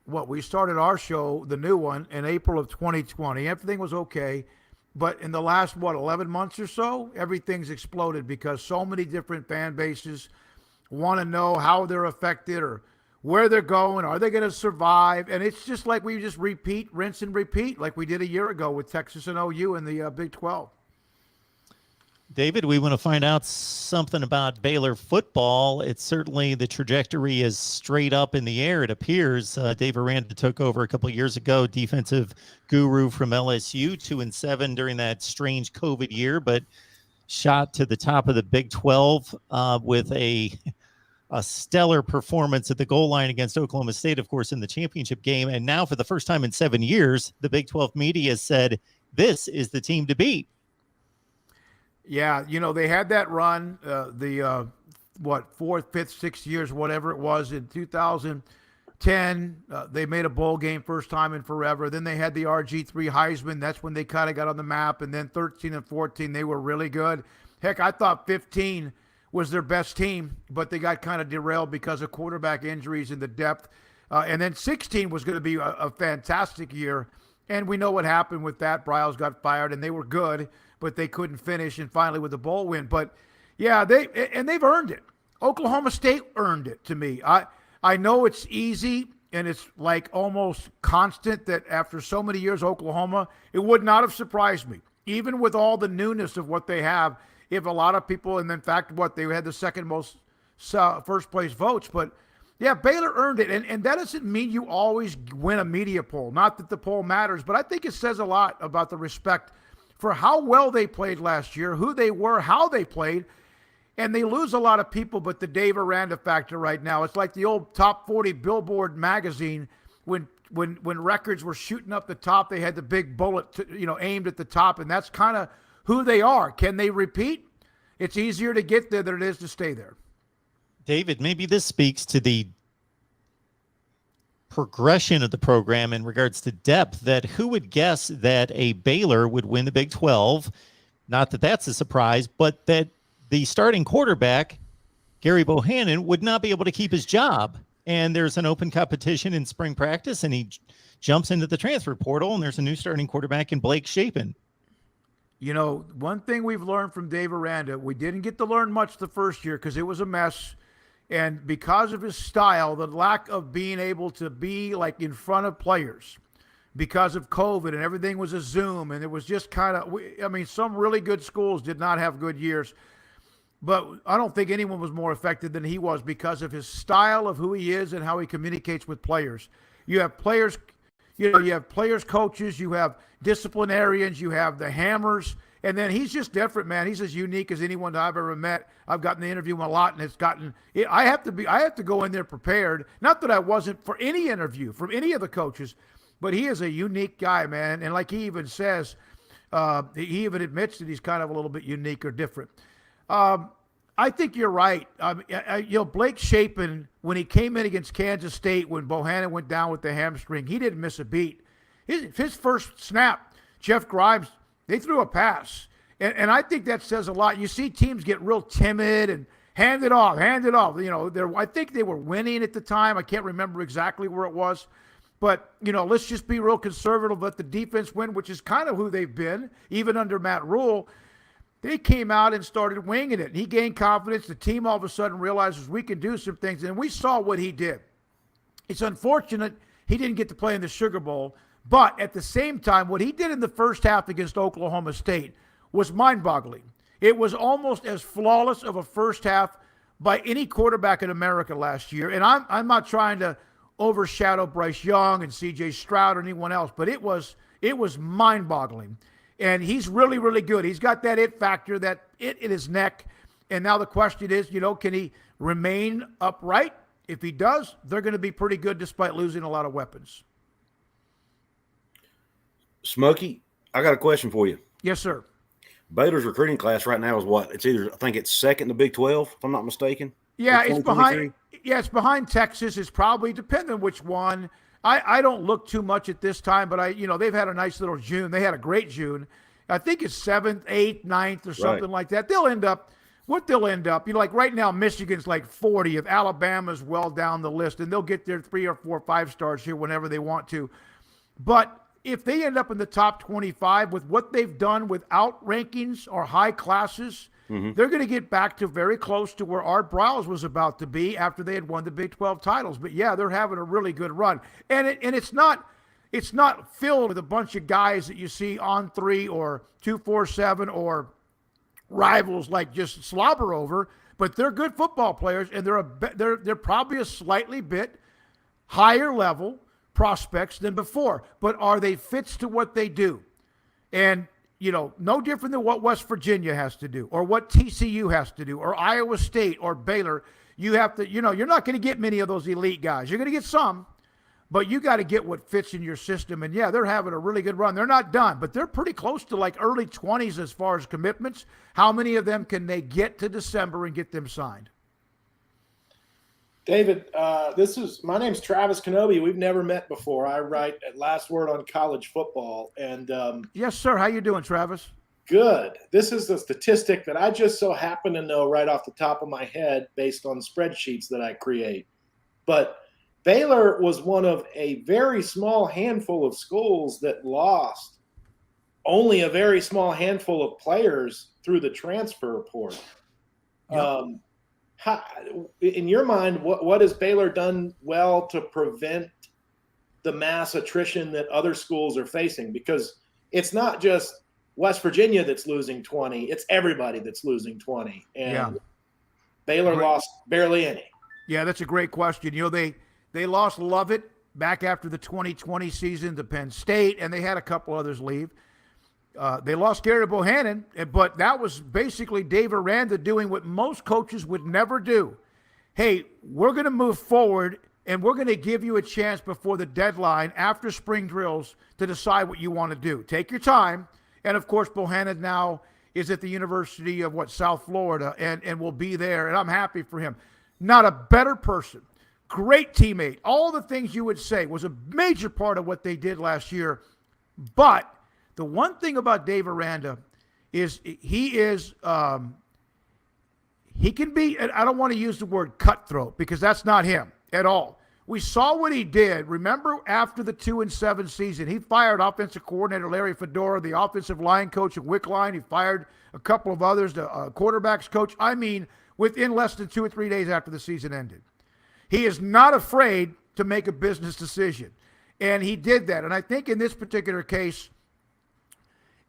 we started our show, the new one, in April of 2020. Everything was okay. But in the last, 11 months or so, everything's exploded because so many different fan bases want to know how they're affected or where they're going. Are they going to survive? And it's just like we just rinse and repeat like we did a year ago with Texas and OU in the Big 12. David, we want to find out something about Baylor football. It's certainly the trajectory is straight up in the air, it appears. Dave Aranda took over a couple of years ago, defensive guru from LSU, 2-7 during that strange COVID year, but shot to the top of the Big 12 with a a stellar performance at the goal line against Oklahoma State, of course, in the championship game. And now for the first time in 7 years, the Big 12 media said, this is the team to beat. Yeah, they had that run, fourth, fifth, 6 years, whatever it was, in 2010. They made a bowl game first time in forever. Then they had the RG3 Heisman. That's when they kind of got on the map. And then 13 and 14, they were really good. Heck, I thought 15 was their best team, but they got kind of derailed because of quarterback injuries and the depth. And then 16 was going to be a fantastic year. And we know what happened with that. Bryles got fired, and they were good, but they couldn't finish, and finally with the bowl win. But, yeah, they've earned it. Oklahoma State earned it to me. I know it's easy, and it's like almost constant that after so many years, Oklahoma, it would not have surprised me, even with all the newness of what they have, if a lot of people, and in fact, they had the second most first place votes. But, yeah, Baylor earned it. And that doesn't mean you always win a media poll. Not that the poll matters, but I think it says a lot about the respect for how well they played last year, who they were, how they played. And they lose a lot of people, but the Dave Aranda factor right now, it's like the old top 40 Billboard magazine when records were shooting up the top, they had the big bullet aimed at the top, and that's kind of who they are. Can they repeat? It's easier to get there than it is to stay there. David, maybe this speaks to the progression of the program in regards to depth, that who would guess that a Baylor would win the Big 12? Not that that's a surprise, but that the starting quarterback, Gary Bohannon, would not be able to keep his job. And there's an open competition in spring practice, and he jumps into the transfer portal, and there's a new starting quarterback in Blake Shapen. One thing we've learned from Dave Aranda, we didn't get to learn much the first year because it was a mess. And because of his style, the lack of being able to be like in front of players because of COVID and everything was a Zoom, and it was just kind of, some really good schools did not have good years. But I don't think anyone was more affected than he was because of his style of who he is and how he communicates with players. You have players, you have players, coaches, you have disciplinarians, you have the hammers, and then he's just different, man. He's as unique as anyone that I've ever met. I've gotten to interview him a lot, and I have to go in there prepared. Not that I wasn't for any interview from any of the coaches, but he is a unique guy, man. And like he even says, he even admits that he's kind of a little bit unique or different. I think you're right. Blake Shapen, when he came in against Kansas State, when Bohannon went down with the hamstring, he didn't miss a beat. His first snap, Jeff Grimes, they threw a pass. And I think that says a lot. You see teams get real timid and hand it off. I think they were winning at the time. I can't remember exactly where it was. But, let's just be real conservative, let the defense win, which is kind of who they've been, even under Matt Rule. They came out and started winging it. He gained confidence. The team all of a sudden realizes we can do some things, and we saw what he did. It's unfortunate he didn't get to play in the Sugar Bowl, but at the same time, what he did in the first half against Oklahoma State was mind-boggling. It was almost as flawless of a first half by any quarterback in America last year, and I'm not trying to overshadow Bryce Young and C.J. Stroud or anyone else, but it was mind-boggling. And he's really, really good. He's got that it factor, that it in his neck. And now the question is, can he remain upright? If he does, they're going to be pretty good despite losing a lot of weapons. Smokey, I got a question for you. Yes, sir. Baylor's recruiting class right now is what? I think it's second in the Big 12, if I'm not mistaken. Yeah, it's behind. Yeah, it's behind Texas. It's probably, depending on which one. I don't look too much at this time, but they've had a nice little June. They had a great June. I think it's 7th, 8th, 9th or something like that. They'll end up, like right now, Michigan's like 40th. Alabama's well down the list, and they'll get their 3 or 4 5 stars here whenever they want to. But if they end up in the top 25 with what they've done without rankings or high classes, they're going to get back to very close to where Art Briles was about to be after they had won the Big 12 titles. But yeah, they're having a really good run, and it's not filled with a bunch of guys that you see on 3 or 247 or rivals like just slobber over. But they're good football players, and they're probably a slightly bit higher level prospects than before. But are they fits to what they do? And no different than what West Virginia has to do or what TCU has to do or Iowa State or Baylor. You have to, you're not going to get many of those elite guys. You're going to get some, but you got to get what fits in your system. And yeah, they're having a really good run. They're not done, but they're pretty close to like early 20s as far as commitments. How many of them can they get to December and get them signed? David, my name's Travis Kenobi. We've never met before. I write at Last Word on College Football. And yes, sir. How you doing, Travis? Good. This is the statistic that I just so happen to know right off the top of my head based on spreadsheets that I create. But Baylor was one of a very small handful of schools that lost only a very small handful of players through the transfer portal. Yep. In your mind, what has Baylor done well to prevent the mass attrition that other schools are facing? Because it's not just West Virginia that's losing 20. It's everybody that's losing 20. And Baylor lost barely any. Yeah, that's a great question. They lost Lovett back after the 2020 season to Penn State, and they had a couple others leave. They lost Gary Bohannon, but that was basically Dave Aranda doing what most coaches would never do. Hey, we're going to move forward, and we're going to give you a chance before the deadline after spring drills to decide what you want to do. Take your time. And, of course, Bohannon now is at the University of South Florida and will be there, and I'm happy for him. Not a better person. Great teammate. All the things you would say was a major part of what they did last year. But the one thing about Dave Aranda is he can be, and I don't want to use the word cutthroat because that's not him at all. We saw what he did. Remember after the 2-7 season, he fired offensive coordinator Larry Fedora, the offensive line coach at Wickline. He fired a couple of others, the quarterbacks coach. I mean, within less than 2 or 3 days after the season ended. He is not afraid to make a business decision. And he did that. And I think in this particular case,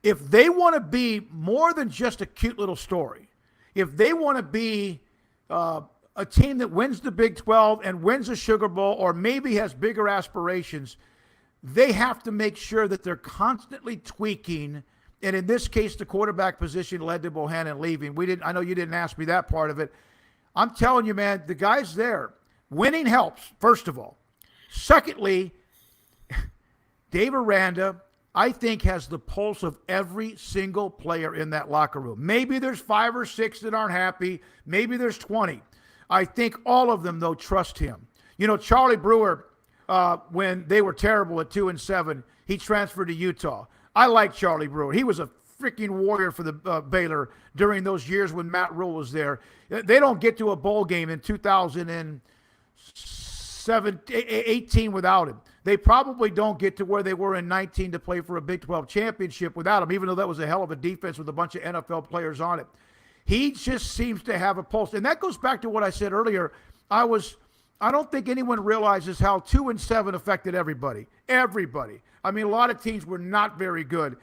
if they want to be more than just a cute little story, if they want to be a team that wins the Big 12 and wins a Sugar Bowl or maybe has bigger aspirations, they have to make sure that they're constantly tweaking. And in this case, the quarterback position led to Bohannon leaving. I know you didn't ask me that part of it. I'm telling you, man, the guy's there. Winning helps, first of all. Secondly, Dave Aranda, I think, has the pulse of every single player in that locker room. Maybe there's 5 or 6 that aren't happy. Maybe there's 20. I think all of them, though, trust him. Charlie Brewer, when they were terrible at 2-7, he transferred to Utah. I like Charlie Brewer. He was a freaking warrior for the Baylor during those years when Matt Rule was there. They don't get to a bowl game in 2018 without him. They probably don't get to where they were in 19 to play for a Big 12 championship without him, even though that was a hell of a defense with a bunch of NFL players on it. He just seems to have a pulse. And that goes back to what I said earlier. I don't think anyone realizes how 2-7 affected everybody. Everybody. I mean, a lot of teams were not very good.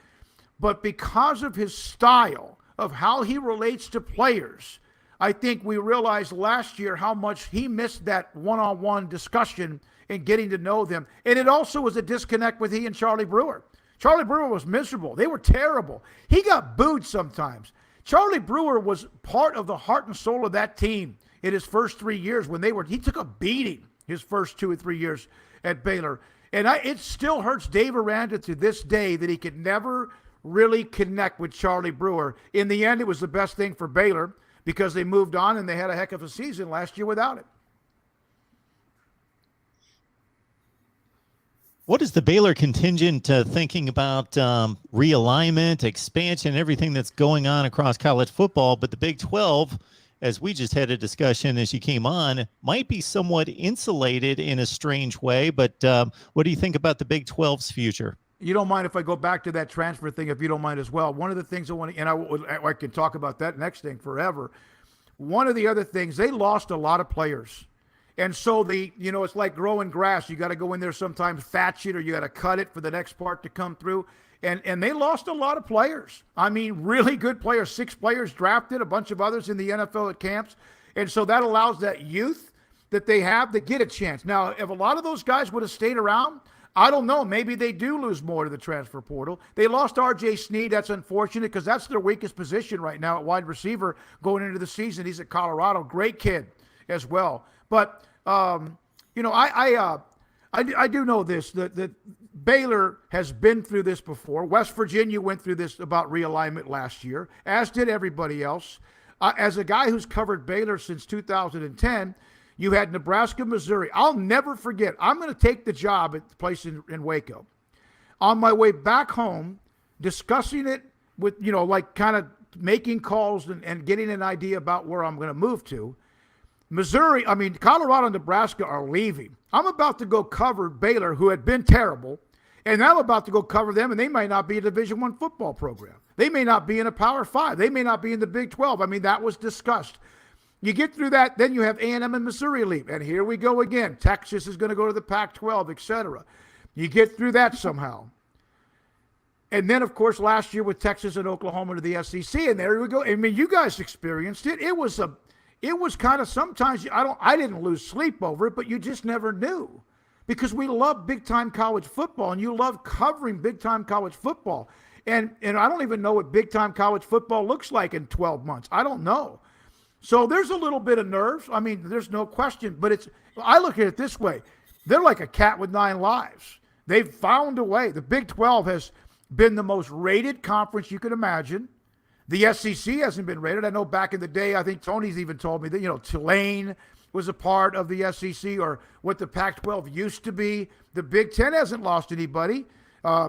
But because of his style of how he relates to players, I think we realized last year how much he missed that one-on-one discussion and getting to know them. And it also was a disconnect with he and Charlie Brewer. Charlie Brewer was miserable. They were terrible. He got booed sometimes. Charlie Brewer was part of the heart and soul of that team in his first 3 years when he took a beating his first 2 or 3 years at Baylor. And it still hurts Dave Aranda to this day that he could never really connect with Charlie Brewer. In the end, it was the best thing for Baylor because they moved on and they had a heck of a season last year without it. What is the Baylor contingent thinking about realignment, expansion, everything that's going on across college football? But the Big 12, as we just had a discussion as you came on, might be somewhat insulated in a strange way. But what do you think about the Big 12's future? You don't mind if I go back to that transfer thing, if you don't mind as well. One of the things I want to, and I can talk about that next thing forever. One of the other things, they lost a lot of players. And so it's like growing grass. You got to go in there sometimes, thatch it, or you got to cut it for the next part to come through. And they lost a lot of players. I mean, really good players. 6 players drafted, a bunch of others in the NFL at camps. And so that allows that youth that they have to get a chance. Now, if a lot of those guys would have stayed around, I don't know. Maybe they do lose more to the transfer portal. They lost R.J. Sneed. That's unfortunate because that's their weakest position right now at wide receiver going into the season. He's at Colorado. Great kid. as well. But you know, I do know this, that Baylor has been through this before. West Virginia went through this about realignment last year, as did everybody else. As a guy who's covered Baylor since 2010, you had Nebraska, Missouri. I'll never forget. I'm going to take the job at the place in Waco. On my way back home, discussing it with, you know, like kind of making calls and getting an idea about where I'm going to move to. Colorado and Nebraska are leaving. I'm about to go cover Baylor, who had been terrible, and I'm about to go cover them, and they might not be a Division I football program. They may not be in a Power 5. They may not be in the Big 12. I mean, that was discussed. You get through that, then you have A&M and Missouri leave, and here we go again. Texas is going to go to the Pac-12, etc. You get through that somehow. And then, of course, last year with Texas and Oklahoma to the SEC, and there we go. I mean, you guys experienced it. It was kind of, sometimes I didn't lose sleep over it, but you just never knew, because we love big time college football, and you love covering big time college football. And I don't even know what big time college football looks like in 12 months. I don't know. So there's a little bit of nerves. I mean, there's no question, but I look at it this way. They're like a cat with 9 lives. They've found a way. The Big 12 has been the most rated conference you could imagine. The SEC hasn't been rated. I know back in the day, I think Tony's even told me that, you know, Tulane was a part of the SEC, or what the Pac-12 used to be. The Big 10 hasn't lost anybody.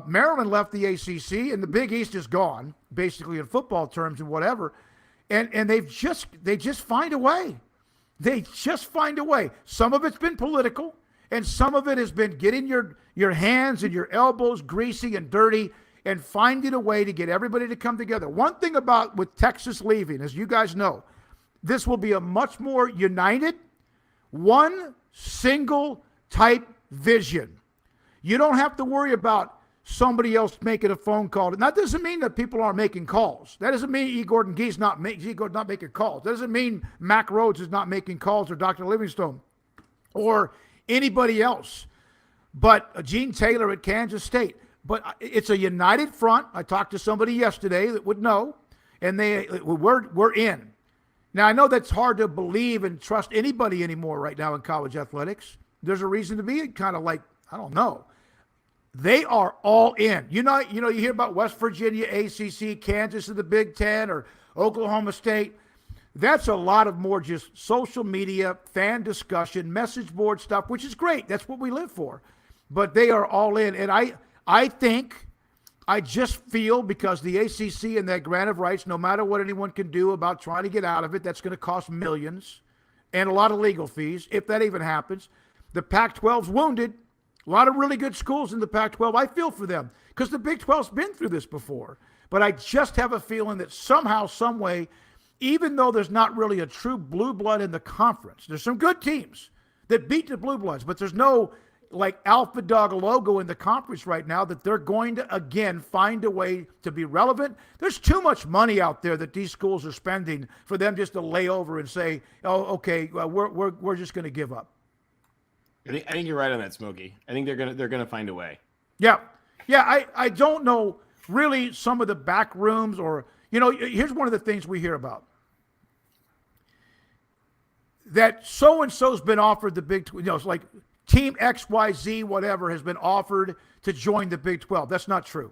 Maryland left the ACC, and the Big East is gone, basically in football terms and whatever. And they just find a way. They just find a way. Some of it's been political, and some of it has been getting your hands and your elbows greasy and dirty and finding a way to get everybody to come together. One thing about with Texas leaving, as you guys know, this will be a much more united, one single type vision. You don't have to worry about somebody else making a phone call. And that doesn't mean that people aren't making calls. That doesn't mean E. Gordon Gee's not making calls. That doesn't mean Mac Rhodes is not making calls, or Dr. Livingstone, or anybody else. But Gene Taylor at Kansas State. But it's a united front. I talked to somebody yesterday that would know, and we're in. Now, I know that's hard to believe and trust anybody anymore right now in college athletics. There's a reason to be kind of like, I don't know. They are all in. You hear about West Virginia, ACC, Kansas in the Big 10, or Oklahoma State. That's a lot of more just social media, fan discussion, message board stuff, which is great. That's what we live for. But they are all in. And I just feel, because the ACC and that grant of rights, no matter what anyone can do about trying to get out of it, that's going to cost millions and a lot of legal fees, if that even happens. The Pac-12's wounded. A lot of really good schools in the Pac-12. I feel for them, because the Big 12's been through this before. But I just have a feeling that somehow, some way, even though there's not really a true blue blood in the conference, there's some good teams that beat the blue bloods, but there's no like alpha dog logo in the conference right now, that they're going to, again, find a way to be relevant. There's too much money out there that these schools are spending for them just to lay over and say, oh, okay, well, we're just going to give up. I think you're right on that, Smokey. I think they're gonna find a way. Yeah. I don't know really some of the back rooms, or here's one of the things we hear about, that so and so's been offered the Big 12. It's like Team XYZ whatever has been offered to join the Big 12. That's not true.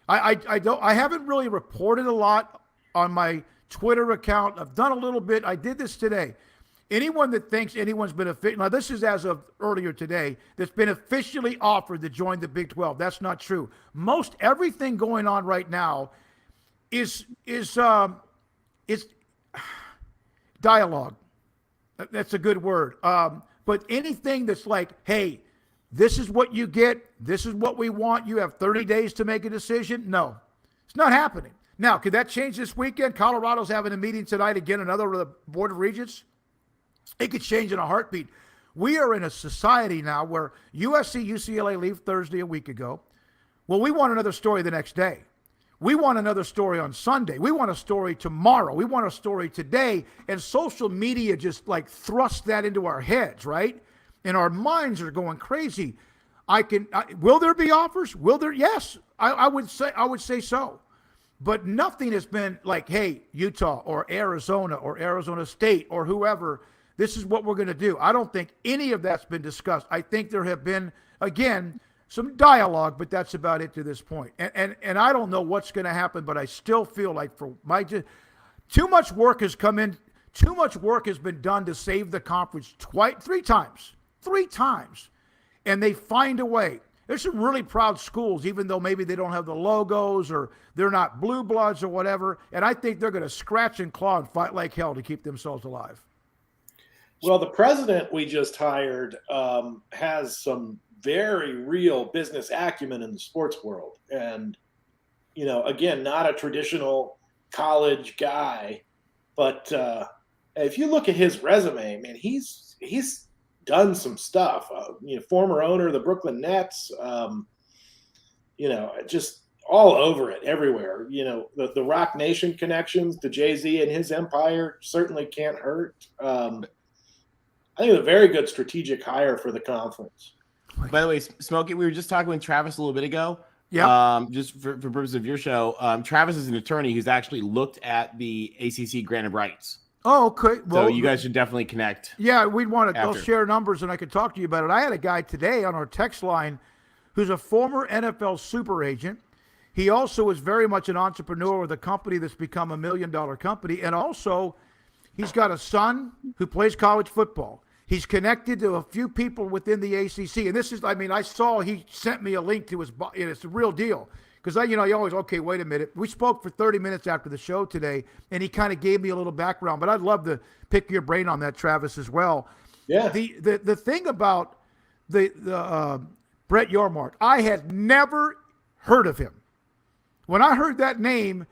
I haven't really reported a lot on my Twitter account. I've done a little bit. I did this today. Anyone that thinks anyone's been now this is as of earlier today, that's been officially offered to join the Big 12. That's not true. Most everything going on right now is dialogue. That's a good word. But anything that's like, hey, this is what you get, this is what we want, you have 30 days to make a decision. No, it's not happening. Now, could that change this weekend? Colorado's having a meeting tonight again, another of the Board of Regents. It could change in a heartbeat. We are in a society now where USC, UCLA leave Thursday a week ago. Well, we want another story the next day. We want another story on Sunday. We want a story tomorrow. We want a story today. And social media just like thrusts that into our heads, right? And our minds are going crazy. Will there be offers? Will there? Yes, I would say so. But nothing has been like, hey, Utah or Arizona State or whoever, this is what we're going to do. I don't think any of that's been discussed. I think there have been, again, some dialogue, but that's about it to this point. And I don't know what's going to happen, but I still feel like too much work has come in. Too much work has been done to save the conference three times, and they find a way. There's some really proud schools, even though maybe they don't have the logos or they're not blue bloods or whatever. And I think they're going to scratch and claw and fight like hell to keep themselves alive. Well, the president we just hired has some very real business acumen in the sports world. And, again, not a traditional college guy, but if you look at his resume, man, he's done some stuff. Former owner of the Brooklyn Nets, just all over it, everywhere. The Rock Nation connections to Jay-Z and his empire certainly can't hurt. I think it's a very good strategic hire for the conference. By the way, Smokey, we were just talking with Travis a little bit ago. Yeah. Just for purposes of your show, Travis is an attorney who's actually looked at the ACC granted rights. Oh, okay. Well, so you guys should definitely connect. Yeah, we'd want to go after. share numbers, and I could talk to you about it. I had a guy today on our text line who's a former NFL super agent. He also is very much an entrepreneur with a company that's become $1 million company, and also he's got a son who plays college football. He's connected to a few people within the ACC, and this is, I saw he sent me a link to his, and it's a real deal. Because, you always, okay, wait a minute. We spoke for 30 minutes after the show today, and he kind of gave me a little background. But I'd love to pick your brain on that, Travis, as well. Yeah. The thing about the Brett Yormark, I had never heard of him. When I heard that name,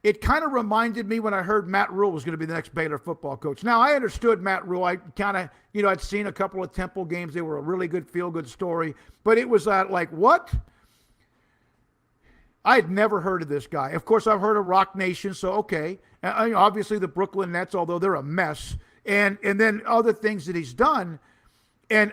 it kind of reminded me when I heard Matt Rule was going to be the next Baylor football coach. Now, I understood Matt Rule. I kind of, I'd seen a couple of Temple games. They were a really good feel-good story. But it was like, what? I had never heard of this guy. Of course, I've heard of Rock Nation, so okay. Obviously, the Brooklyn Nets, although they're a mess, and then other things that he's done. And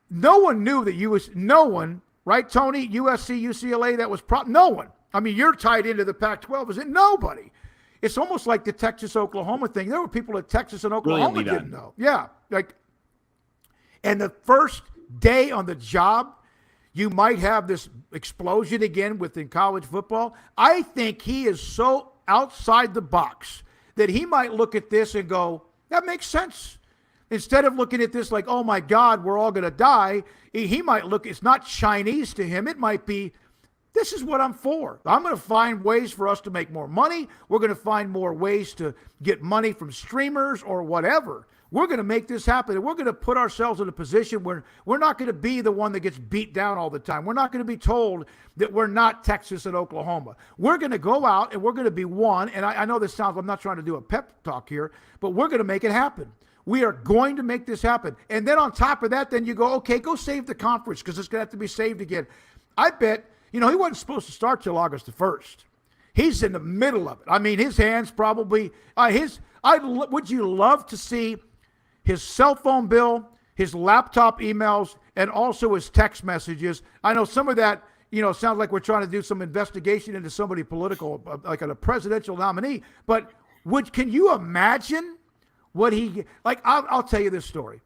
no one knew that no one, right, Tony? USC, UCLA, that was no one. You're tied into the Pac-12. Is it nobody? It's almost like the Texas-Oklahoma thing. There were people at Texas and Oklahoma didn't know. Yeah, and the first day on the job, you might have this explosion again within college football. I think he is so outside the box that he might look at this and go, that makes sense. Instead of looking at this like, oh my God, we're all going to die, he might look, it's not Chinese to him. It might be, this is what I'm for. I'm going to find ways for us to make more money. We're going to find more ways to get money from streamers or whatever. We're going to make this happen, and we're going to put ourselves in a position where we're not going to be the one that gets beat down all the time. We're not going to be told that we're not Texas and Oklahoma. We're going to go out, and we're going to be one, and I know this sounds, I'm not trying to do a pep talk here, but we're going to make it happen. We are going to make this happen. And then on top of that, then you go, okay, go save the conference because it's going to have to be saved again. I bet, he wasn't supposed to start till August the 1st. He's in the middle of it. His hands probably, would you love to see his cell phone bill, his laptop emails, and also his text messages? I know some of that, sounds like we're trying to do some investigation into somebody political, like a presidential nominee. But can you imagine what I'll tell you this story.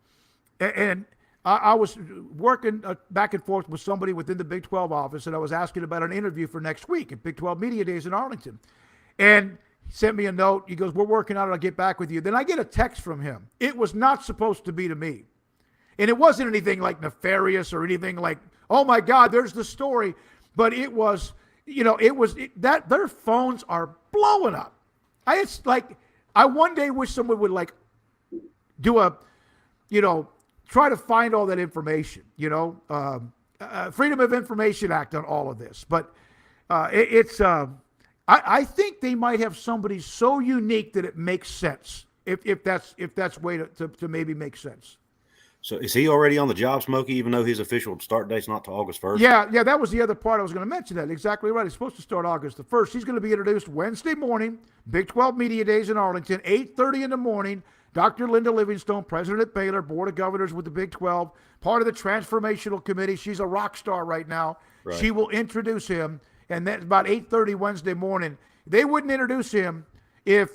And I was working back and forth with somebody within the Big 12 office, and I was asking about an interview for next week at Big 12 Media Days in Arlington. And he sent me a note. He goes, we're working on it. I'll get back with you. Then I get a text from him. It was not supposed to be to me. And it wasn't anything like nefarious or anything like, oh my God, there's the story. But it was, that their phones are blowing up. I one day wish someone would do a, try to find all that information, Freedom of Information Act on all of this. But I think they might have somebody so unique that it makes sense. If that's way to maybe make sense. So is he already on the job, Smokey, even though his official start date's not till August 1st? Yeah, that was the other part I was going to mention. That exactly right. He's supposed to start August the 1st. He's going to be introduced Wednesday morning, Big 12 Media Days in Arlington, 8:30 in the morning. Dr. Linda Livingstone, president at Baylor, board of governors with the Big 12, part of the transformational committee. She's a rock star right now. Right. She will introduce him, and that's about 8:30 Wednesday morning. They wouldn't introduce him if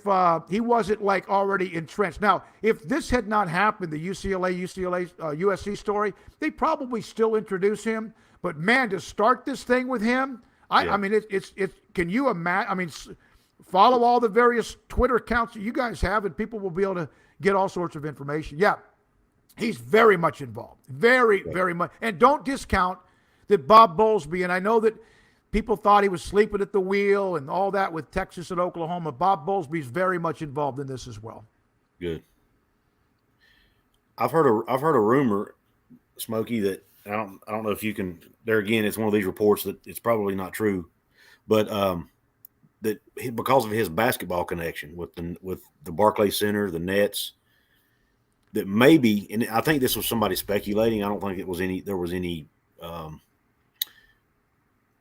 he wasn't like already entrenched. Now, if this had not happened, the USC story, they probably still introduce him. But man, to start this thing with him, I mean, it's. Can you imagine? I mean, follow all the various Twitter accounts that you guys have, and people will be able to get all sorts of information. Yeah, he's very much involved, very much. And don't discount that Bob Bowlesby, and I know that people thought he was sleeping at the wheel and all that with Texas and Oklahoma. Bob Bowlesby's very much involved in this as well. Good. I've heard a rumor, Smokey, that I don't know if you can. There again, it's one of these reports that it's probably not true, but that because of his basketball connection with the Barclays Center, the Nets, that maybe, and I think this was somebody speculating. I don't think there was any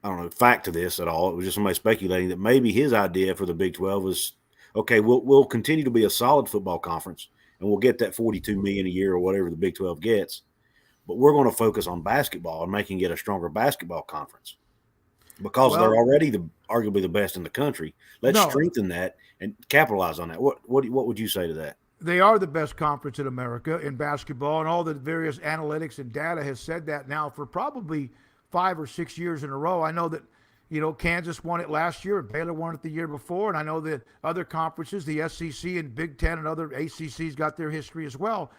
I don't know, fact to this at all. It was just somebody speculating that maybe his idea for the Big 12 was, okay, we'll continue to be a solid football conference, and we'll get that $42 million a year or whatever the Big 12 gets, but we're going to focus on basketball and making it a stronger basketball conference because they're already arguably the best in the country. Let's strengthen that and capitalize on that. What would you say to that? They are the best conference in America in basketball, and all the various analytics and data has said that now for probably 5 or 6 years in a row. I know that, Kansas won it last year and Baylor won it the year before. And I know that other conferences, the SEC and Big Ten and other ACCs got their history as well.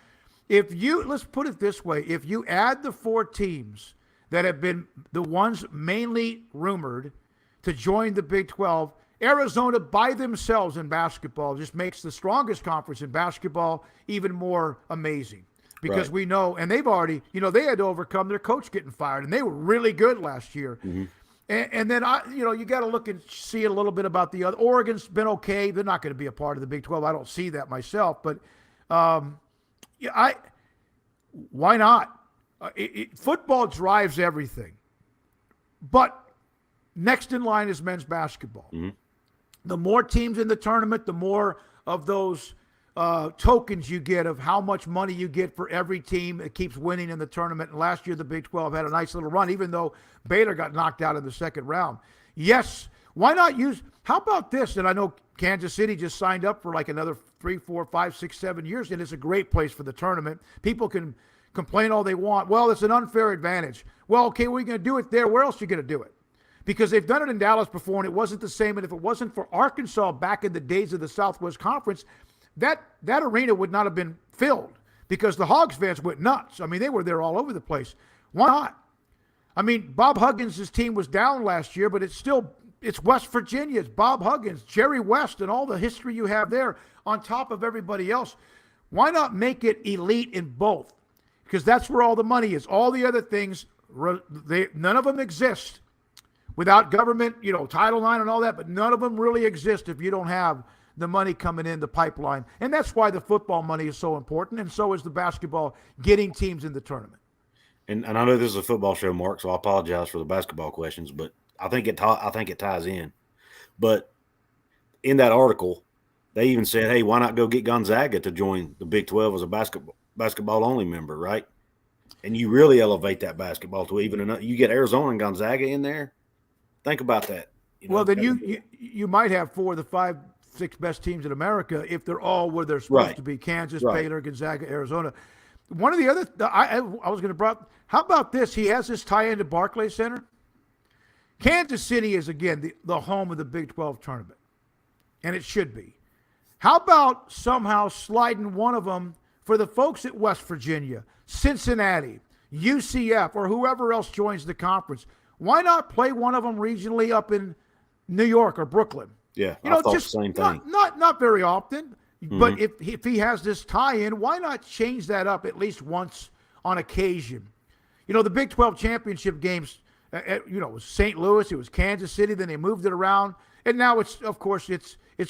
Let's put it this way, if you add the 4 teams that have been the ones mainly rumored to join the Big 12, Arizona by themselves in basketball just makes the strongest conference in basketball even more amazing. Because we know, and they've already, they had to overcome their coach getting fired, and they were really good last year. Mm-hmm. And then, you got to look and see a little bit about the other. Oregon's been okay. They're not going to be a part of the Big 12. I don't see that myself. But why not? Football drives everything. But next in line is men's basketball. Mm-hmm. The more teams in the tournament, the more of those tokens you get of how much money you get for every team that keeps winning in the tournament. And last year, the Big 12 had a nice little run, even though Baylor got knocked out in the second round. Yes, why not how about this? And I know Kansas City just signed up for like another 3, 4, 5, 6, 7 years, and it's a great place for the tournament. People can complain all they want. Well, it's an unfair advantage. Well, okay, we're going to do it there. Where else are you going to do it? Because they've done it in Dallas before, and it wasn't the same. And if it wasn't for Arkansas back in the days of the Southwest Conference, that arena would not have been filled because the Hogs fans went nuts. I mean, they were there all over the place. Why not? I mean, Bob Huggins' team was down last year, but it's West Virginia. It's Bob Huggins, Jerry West, and all the history you have there on top of everybody else. Why not make it elite in both? Because that's where all the money is. All the other things, none of them exist without government, Title IX and all that, but none of them really exist if you don't have the money coming in the pipeline. And that's why the football money is so important, and so is the basketball, getting teams in the tournament. And I know this is a football show, Mark, so I apologize for the basketball questions, but I think it ties in. But in that article, they even said, hey, why not go get Gonzaga to join the Big 12 as a basketball-only member, right? And you really elevate that basketball to even another. You get Arizona and Gonzaga in there. Think about that. Well, then you might have 4 of the 5, 6 best teams in America if they're all where they're supposed to be: Kansas, Baylor, Gonzaga, Arizona. One of the other, I was going to bring up, how about this? He has this tie-in to Barclays Center. Kansas City is, again, the home of the Big 12 tournament, and it should be. How about somehow sliding one of them for the folks at West Virginia, Cincinnati, UCF, or whoever else joins the conference? Why not play one of them regionally up in New York or Brooklyn? Yeah, I thought just the same thing. Not very often, but if he has this tie-in, why not change that up at least once on occasion? The Big 12 championship games, it was St. Louis, it was Kansas City, then they moved it around, and now it's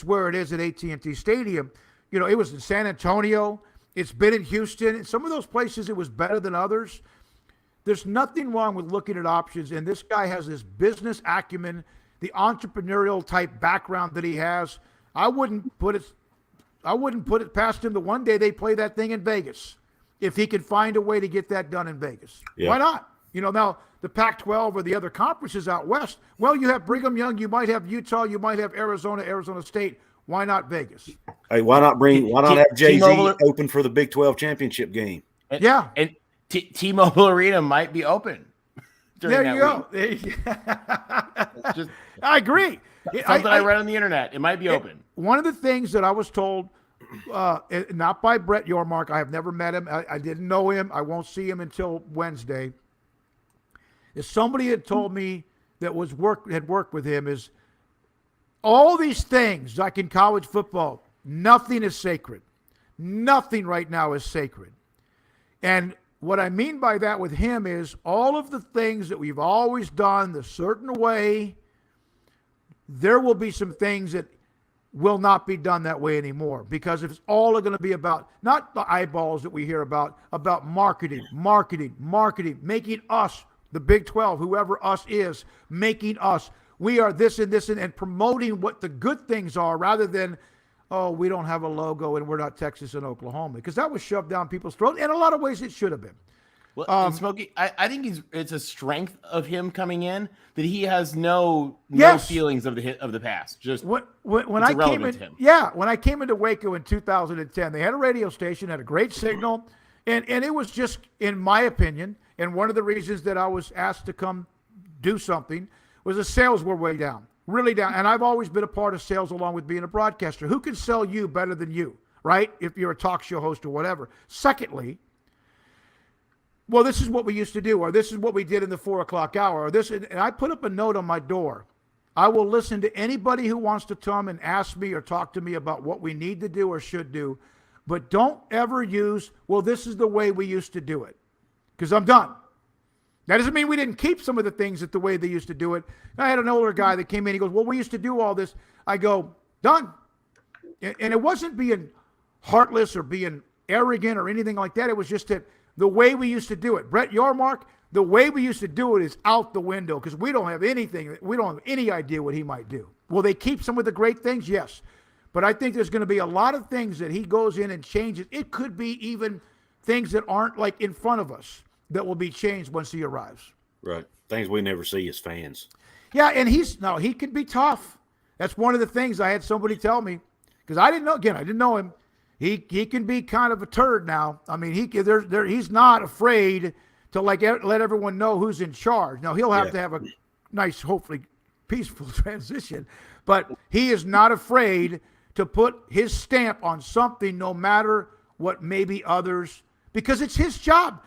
where it is at AT&T Stadium. It was in San Antonio, it's been in Houston. In some of those places, it was better than others. There's nothing wrong with looking at options, and this guy has this business acumen, the entrepreneurial type background that he has. I wouldn't put it past him that one day they play that thing in Vegas if he can find a way to get that done in Vegas. Yeah. Why not? Now the Pac-12 or the other conferences out west, well, you have Brigham Young, you might have Utah, you might have Arizona State. Why not Vegas? Hey, why not have Jay-Z T-Mobile open for the Big 12 championship game? Yeah. And T-Mobile Arena might be open during There you that go. I agree. Something I read on the internet. It might be open. One of the things that I was told, not by Brett Yormark, I have never met him. I didn't know him. I won't see him until Wednesday. Is somebody had told me that had worked with him is all these things like in college football, nothing is sacred. Nothing right now is sacred. And what I mean by that with him is all of the things that we've always done the certain way, there will be some things that will not be done that way anymore, because it's all going to be about not the eyeballs that we hear about marketing, making us, the Big 12, whoever us is, making us, we are this and promoting what the good things are rather than, oh, we don't have a logo and we're not Texas and Oklahoma, because that was shoved down people's throats. In a lot of ways, it should have been. Well, and Smokey, I think it's a strength of him coming in that he has no feelings of the past. Just when I came in, when I came into Waco in 2010, they had a radio station, had a great signal, and it was just, in my opinion, and one of the reasons that I was asked to come do something was the sales were way down, really down. And I've always been a part of sales along with being a broadcaster. Who can sell you better than you, right? If you're a talk show host or whatever. Secondly, well, this is what we used to do, or this is what we did in the 4 o'clock hour, or this, and I put up a note on my door. I will listen to anybody who wants to come and ask me or talk to me about what we need to do or should do, but don't ever use, well, this is the way we used to do it, because I'm done. That doesn't mean we didn't keep some of the things the way they used to do it. I had an older guy that came in, he goes, well, we used to do all this. I go, done. And it wasn't being heartless or being arrogant or anything like that. It was just that the way we used to do it. Brett Yormark, the way we used to do it is out the window, because we don't have anything. We don't have any idea what he might do. Will they keep some of the great things? Yes. But I think there's going to be a lot of things that he goes in and changes. It could be even things that aren't like in front of us that will be changed once he arrives. Right. Things we never see as fans. Yeah, and he can be tough. That's one of the things I had somebody tell me, because I didn't know him. He can be kind of a turd now. I mean, he's not afraid to let everyone know who's in charge. Now, he'll have to have a nice, hopefully peaceful transition, but he is not afraid to put his stamp on something, no matter what maybe others, because it's his job.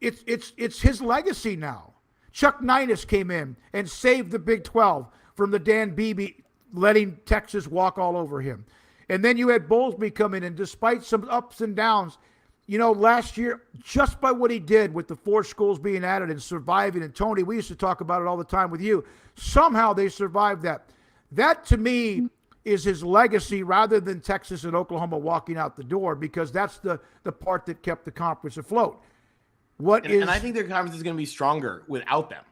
It's his legacy now. Chuck Ninus came in and saved the Big 12 from the Dan Beebe letting Texas walk all over him. And then you had Bowlesby come in, and despite some ups and downs, last year, just by what he did with the 4 schools being added and surviving, and Tony, we used to talk about it all the time with you, somehow they survived that. That, to me, is his legacy rather than Texas and Oklahoma walking out the door, because that's the part that kept the conference afloat. And I think their conference is going to be stronger without them.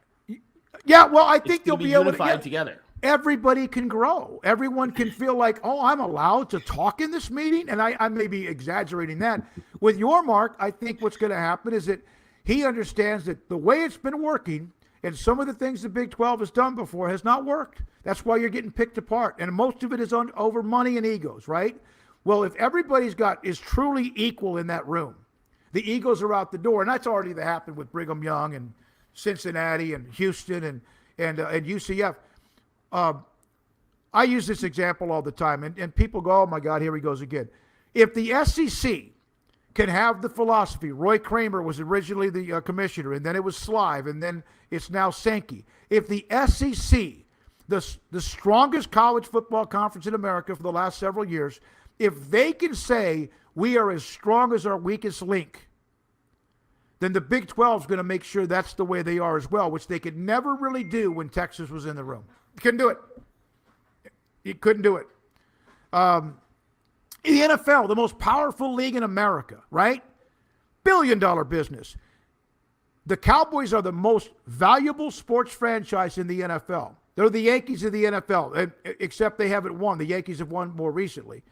Yeah, well, I think they'll be able to unified together. Everybody can grow. Everyone can feel like, oh, I'm allowed to talk in this meeting. And I may be exaggerating that. With Yormark, I think what's going to happen is that he understands that the way it's been working and some of the things the Big 12 has done before has not worked. That's why you're getting picked apart. And most of it is over money and egos, right? Well, if everybody's is truly equal in that room, the egos are out the door. And that's already happened with Brigham Young and Cincinnati and Houston and UCF. I use this example all the time, and people go, oh, my God, here he goes again. If the SEC can have the philosophy, Roy Kramer was originally the commissioner, and then it was Slive, and then it's now Sankey. If the SEC, the strongest college football conference in America for the last several years, if they can say we are as strong as our weakest link, then the Big 12 is going to make sure that's the way they are as well, which they could never really do when Texas was in the room. Couldn't do it. You couldn't do it. The NFL, the most powerful league in America, right? $billion business. The Cowboys are the most valuable sports franchise in the NFL. They're the Yankees of the NFL, except they haven't won. The Yankees have won more recently.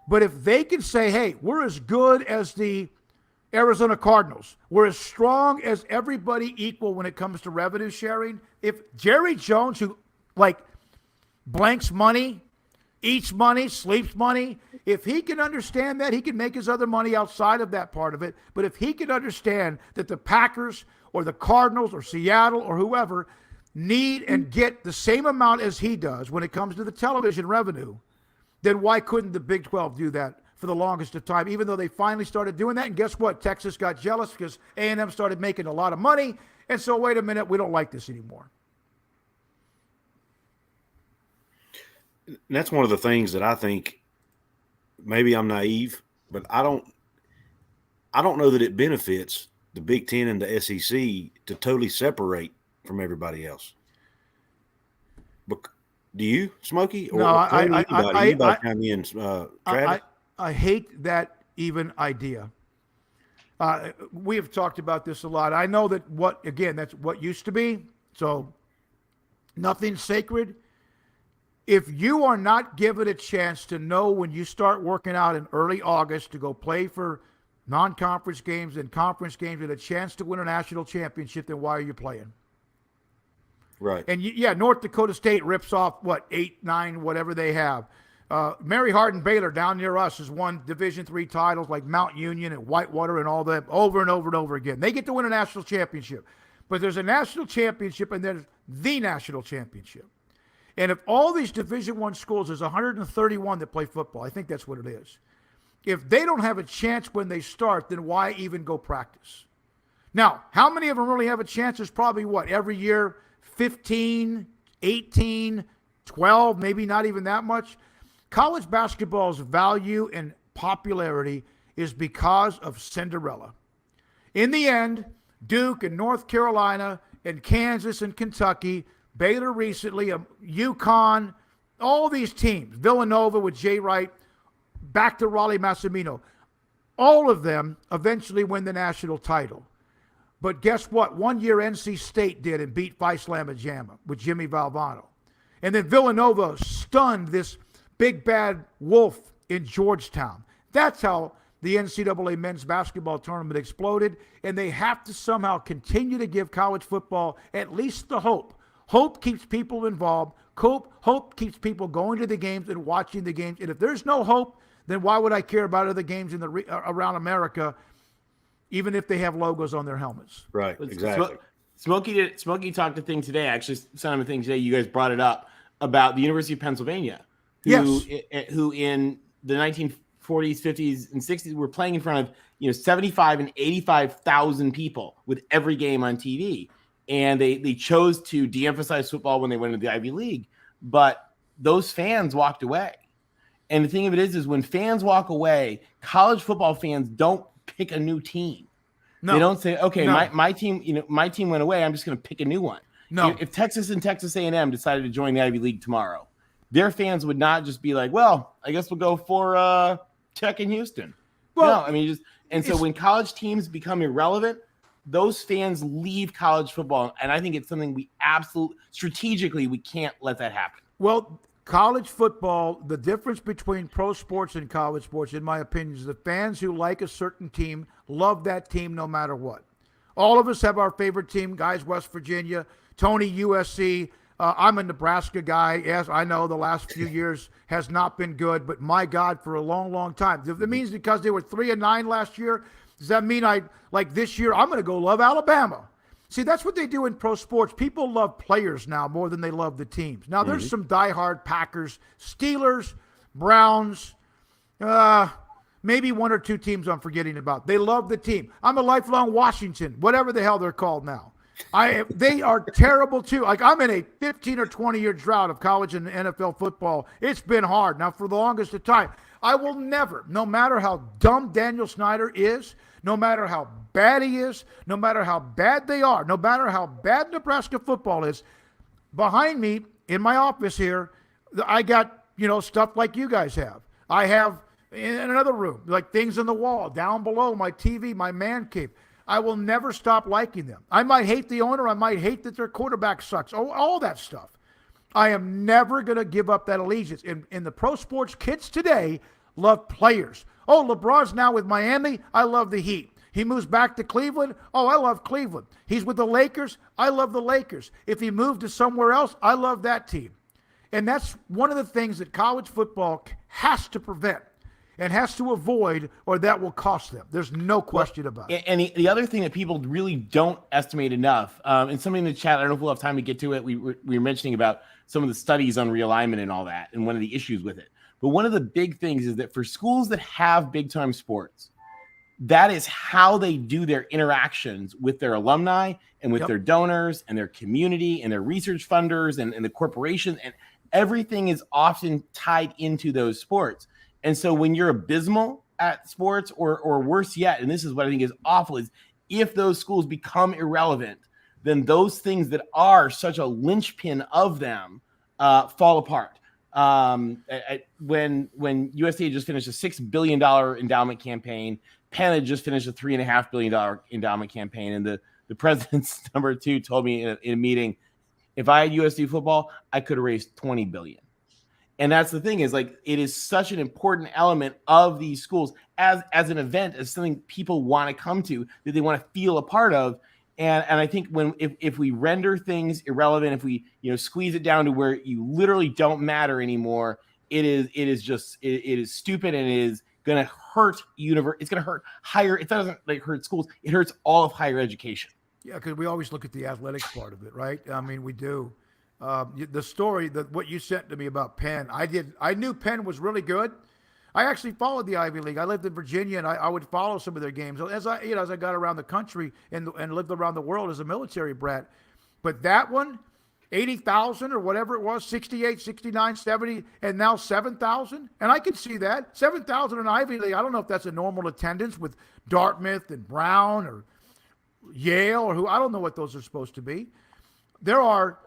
But if they can say, hey, we're as good as the Arizona Cardinals, we're as strong as everybody equal when it comes to revenue sharing. If Jerry Jones, who blanks money eats money, sleeps money. If he can understand that, he can make his other money outside of that part of it. But if he can understand that the Packers or the Cardinals or Seattle or whoever need and get the same amount as he does when it comes to the television revenue, then why couldn't the Big 12 do that for the longest of time, even though they finally started doing that? And guess what? Texas got jealous because A&M started making a lot of money. And so, wait a minute, we don't like this anymore. And that's one of the things that I think, maybe I'm naive, but I don't know that it benefits the Big Ten and the SEC to totally separate from everybody else. But do you, Smokey? Or No, anybody chime in, Travis? I hate that even idea. We have talked about this a lot. I know that that's what used to be. So nothing's sacred. If you are not given a chance to know when you start working out in early August to go play for non-conference games and conference games and a chance to win a national championship, then why are you playing? Right. And North Dakota State rips off 8, 9, whatever they have. Mary Hardin Baylor down near us has won Division III titles like Mount Union and Whitewater and all that over and over and over again. They get to win a national championship. But there's a national championship and there's the national championship. And if all these Division I schools, there's 131 that play football. I think that's what it is. If they don't have a chance when they start, then why even go practice? Now, how many of them really have a chance? There's probably every year, 15, 18, 12, maybe not even that much. College basketball's value and popularity is because of Cinderella. In the end, Duke and North Carolina and Kansas and Kentucky, Baylor recently, UConn, all these teams, Villanova with Jay Wright, back to Raleigh Massimino, all of them eventually win the national title. But guess what? 1 year NC State did and beat Phi Slamma Jamma with Jimmy Valvano. And then Villanova stunned this big bad wolf in Georgetown. That's how the NCAA men's basketball tournament exploded, and they have to somehow continue to give college football at least the hope. Hope keeps people involved. Hope keeps people going to the games and watching the games. And if there's no hope, then why would I care about other games around America, even if they have logos on their helmets? Right, exactly. Smokey talked a thing today, actually sent him a thing today, you guys brought it up, about the University of Pennsylvania, who in the 1940s, 50s, and 60s were playing in front of 75 and 85,000 people with every game on TV. And they chose to de-emphasize football when they went into the Ivy League. But those fans walked away. And the thing of it is when fans walk away, college football fans don't pick a new team. No. They don't say, okay, no. my team went away, I'm just going to pick a new one. No. If Texas and Texas A&M decided to join the Ivy League tomorrow, their fans would not just be like, well, I guess we'll go for Tech in Houston. Well, no, I mean, so when college teams become irrelevant, those fans leave college football. And I think it's something strategically, we can't let that happen. Well, college football, the difference between pro sports and college sports, in my opinion, is the fans who like a certain team love that team no matter what. All of us have our favorite team, guys, West Virginia, Tony, USC. I'm a Nebraska guy. Yes, I know the last few years has not been good, but my God, for a long, long time. That means because they were 3-9 last year, does that mean this year, I'm going to go love Alabama? See, that's what they do in pro sports. People love players now more than they love the teams. Now, there's some diehard Packers, Steelers, Browns, maybe one or two teams I'm forgetting about. They love the team. I'm a lifelong Washington, whatever the hell they're called now. They are terrible too. Like, I'm in a 15 or 20-year drought of college and NFL football. It's been hard. Now, for the longest of time, I will never, no matter how dumb Daniel Snyder is, no matter how bad he is, no matter how bad they are, no matter how bad Nebraska football is, behind me in my office here, I got, stuff like you guys have. I have in another room, like things on the wall, down below, my TV, my man cave. I will never stop liking them. I might hate the owner. I might hate that their quarterback sucks. All that stuff. I am never going to give up that allegiance. In the pro sports, kids today love players. Oh, LeBron's now with Miami. I love the Heat. He moves back to Cleveland. Oh, I love Cleveland. He's with the Lakers. I love the Lakers. If he moved to somewhere else, I love that team. And that's one of the things that college football has to prevent and has to avoid, or that will cost them. There's no question about it. And the other thing that people really don't estimate enough, and somebody in the chat, I don't know if we'll have time to get to it. We were mentioning about some of the studies on realignment and all that, and one of the issues with it. But one of the big things is that for schools that have big time sports, that is how they do their interactions with their alumni and with their donors and their community and their research funders and the corporations, and everything is often tied into those sports. And so when you're abysmal at sports, or worse yet, and this is what I think is awful, is if those schools become irrelevant, then those things that are such a linchpin of them fall apart. When USA just finished a $6 billion endowment campaign, Penn had just finished a $3.5 billion endowment campaign, and the president's number 2 told me in a meeting, if I had USD football, I could have raised $20 billion. And that's the thing, is like, it is such an important element of these schools as an event, as something people want to come to, that they want to feel a part of. And I think if we render things irrelevant, if we squeeze it down to where you literally don't matter anymore, it is stupid, and it is going to hurt It's going to hurt higher. It doesn't hurt schools. It hurts all of higher education. Yeah, because we always look at the athletics part of it, right? I mean, we do. The story what you sent to me about Penn, I knew Penn was really good. I actually followed the Ivy League. I lived in Virginia, and I would follow some of their games as I got around the country and lived around the world as a military brat. But that one, 80,000 or whatever it was, 68, 69, 70, and now 7,000. And I can see that. 7,000 in Ivy League. I don't know if that's a normal attendance with Dartmouth and Brown or Yale or who. I don't know what those are supposed to be. There are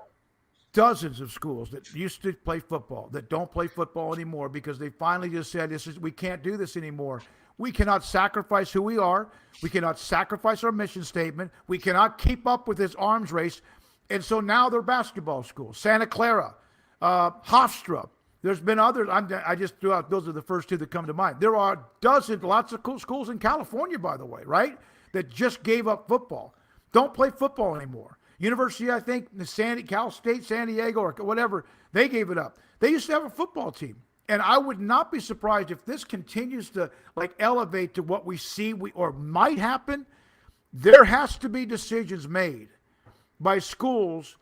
dozens of schools that used to play football that don't play football anymore because they finally just said, we can't do this anymore. We cannot sacrifice who we are. We cannot sacrifice our mission statement. We cannot keep up with this arms race. And so now they're basketball schools. Santa Clara, Hofstra. There's been others. I just threw out, those are the first 2 that come to mind. There are lots of cool schools in California, by the way, right, that just gave up football. Don't play football anymore. University, I think, Cal State, San Diego, or whatever, they gave it up. They used to have a football team. And I would not be surprised if this continues to elevate to what we see or might happen. There has to be decisions made by schools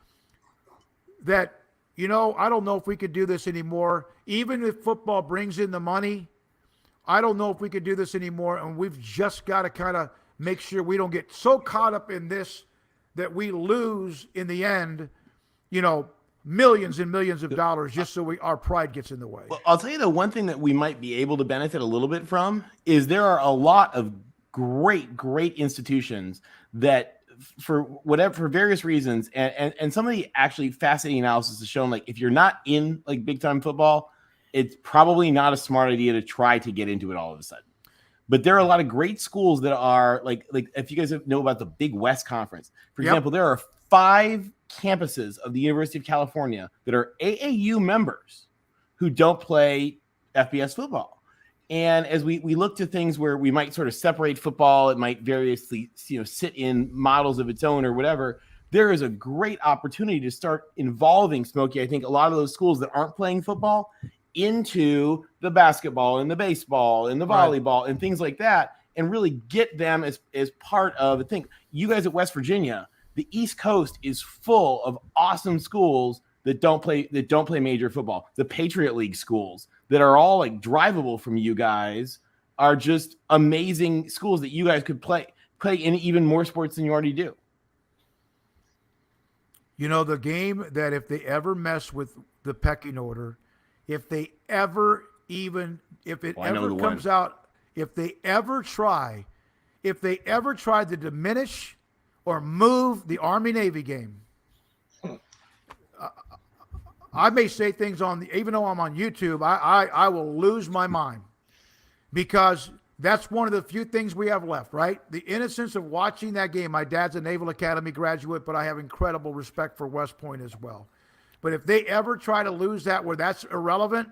that, I don't know if we could do this anymore. Even if football brings in the money, I don't know if we could do this anymore. And we've just got to kind of make sure we don't get so caught up in this that we lose in the end, millions and millions of dollars just so our pride gets in the way. Well, I'll tell you the one thing that we might be able to benefit a little bit from is there are a lot of great institutions that for various reasons, and some of the actually fascinating analysis has shown, if you're not in big time football, it's probably not a smart idea to try to get into it all of a sudden. But there are a lot of great schools that are like if you guys know about the Big West Conference, for example, there are 5 campuses of the University of California that are AAU members who don't play FBS football. And as we look to things where we might sort of separate football, it might variously sit in models of its own or whatever. There is a great opportunity to start involving, Smokey, I think, a lot of those schools that aren't playing football into the basketball and the baseball and the volleyball and things like that, and really get them as part of the thing. You guys at West Virginia, the East Coast is full of awesome schools that don't play major football. The Patriot League schools that are all drivable from you guys are just amazing schools that you guys could play in even more sports than you already do. The game that if they ever mess with the pecking order, if they ever try to diminish or move the Army-Navy game, I may say things even though I'm on YouTube, I will lose my mind, because that's one of the few things we have left, right? The innocence of watching that game. My dad's a Naval Academy graduate, but I have incredible respect for West Point as well. But if they ever try to lose that where that's irrelevant,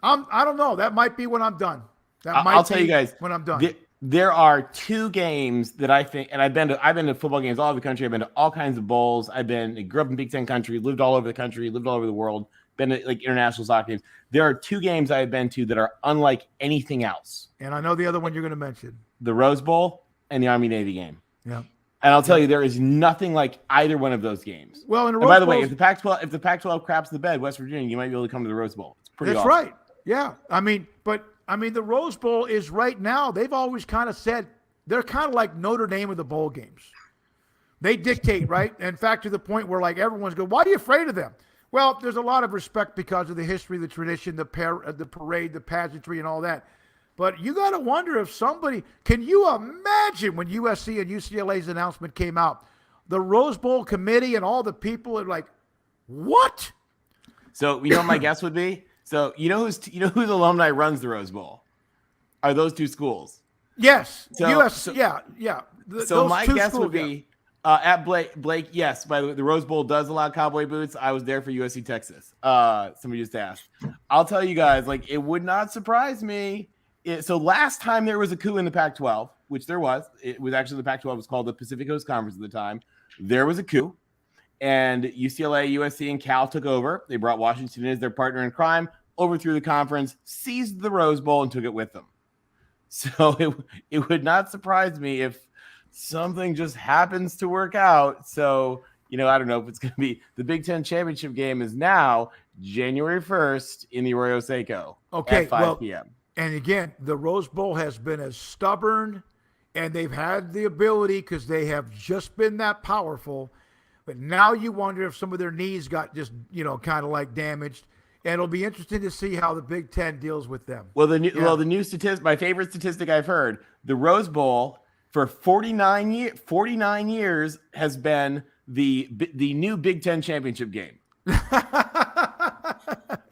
I don't know. That might be when I'm done. I'll tell you guys when I'm done. There are two games that I think, and I've been to football games all over the country. I've been to all kinds of bowls. I grew up in Big Ten country, lived all over the country, lived all over the world, been to like international soccer games. There are two games I've been to that are unlike anything else. And I know the other one you're going to mention. The Rose Bowl and the Army-Navy game. Yeah. And I'll tell you, there is nothing like either one of those games. Well, in the and by the way, if the Pac-12 craps the bed, West Virginia, you might be able to come to the Rose Bowl. It's pretty That's awesome. right. Yeah. I mean, the Rose Bowl is right now. They've always kind of said they're kind of like Notre Dame of the bowl games. They dictate, right? In fact, to the point where like everyone's going, why are you afraid of them? Well, there's a lot of respect because of the history, the tradition, the parade, the pageantry, and all that. But you got to wonder if somebody – can you imagine when USC and UCLA's announcement came out, the Rose Bowl committee and all the people are like, what? So you know what my guess would be? So you know whose alumni runs the Rose Bowl? Are those two schools? Yes. So yeah. So my guess would be at Blake. Yes. By the way, the Rose Bowl does allow cowboy boots. I was there for USC Texas. Somebody just asked. I'll tell you guys, like it would not surprise me. So last time there was a coup in the Pac-12, which there was. It was actually the Pac-12 was called the Pacific Coast Conference at the time. There was a coup, and UCLA, USC, and Cal took over. They brought Washington in as their partner in crime, overthrew the conference, seized the Rose Bowl, and took it with them. So it would not surprise me if something just happens to work out. So, I don't know if it's going to be the Big Ten championship game is now January 1st in the Arroyo Seco at 5 p.m. And again, the Rose Bowl has been as stubborn, and they've had the ability because they have just been that powerful. But now you wonder if some of their knees got just, kind of like damaged. And it'll be interesting to see how the Big Ten deals with them. Well, the new statistic, my favorite statistic I've heard, the Rose Bowl for 49 years has been the new Big Ten championship game.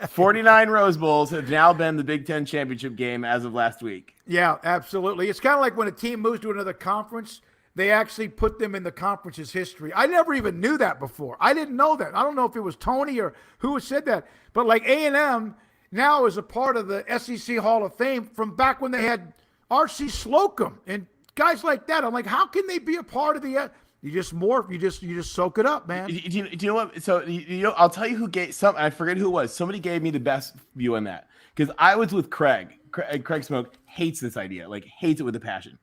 49 Rose Bowls have now been the Big Ten championship game as of last week. Yeah, absolutely. It's kind of like when a team moves to another conference, they actually put them in the conference's history. I never even knew that before. I didn't know that. I don't know if it was Tony or who said that. But like A&M now is a part of the SEC Hall of Fame from back when they had R.C. Slocum and guys like that. I'm like, how can they be a part of the you just morph, you just soak it up, man. Do you know what? So I'll tell you who gave some. I forget who it was. Somebody gave me the best view on that because I was with Craig. Craig Smoke hates this idea, like hates it with a passion,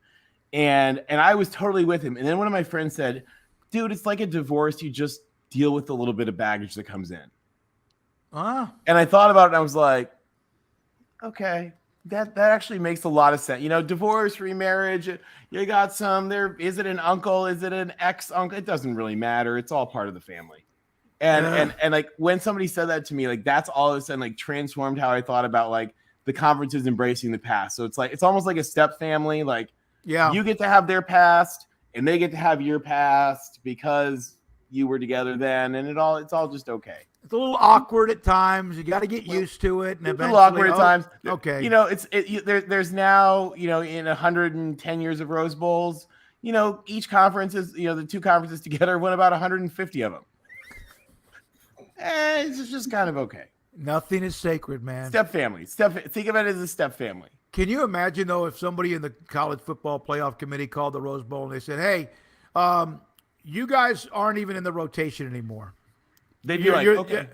and I was totally with him. And then one of my friends said, "Dude, it's like a divorce. You just deal with a little bit of baggage that comes in." And I thought about it, and I was like, "Okay." That actually makes a lot of sense. Divorce, remarriage, you got some there. Is it an uncle? Is it an ex-uncle? It doesn't really matter. It's all part of the family. And like when somebody said that to me, like that's all of a sudden like transformed how I thought about like the conferences embracing the past. So it's almost like a step family. Like you get to have their past and they get to have your past because you were together then, and it's all just okay. It's a little awkward at times. You got to get used to it, and it's a little awkward at times. Okay, there's now in 110 years of Rose Bowls, each conference is the two conferences together won about 150 of them. It's just kind of okay. Nothing is sacred, man. Step family. Think of it as a step family. Can you imagine though if somebody in the college football playoff committee called the Rose Bowl and they said, "Hey, you guys aren't even in the rotation anymore." They'd be like, okay.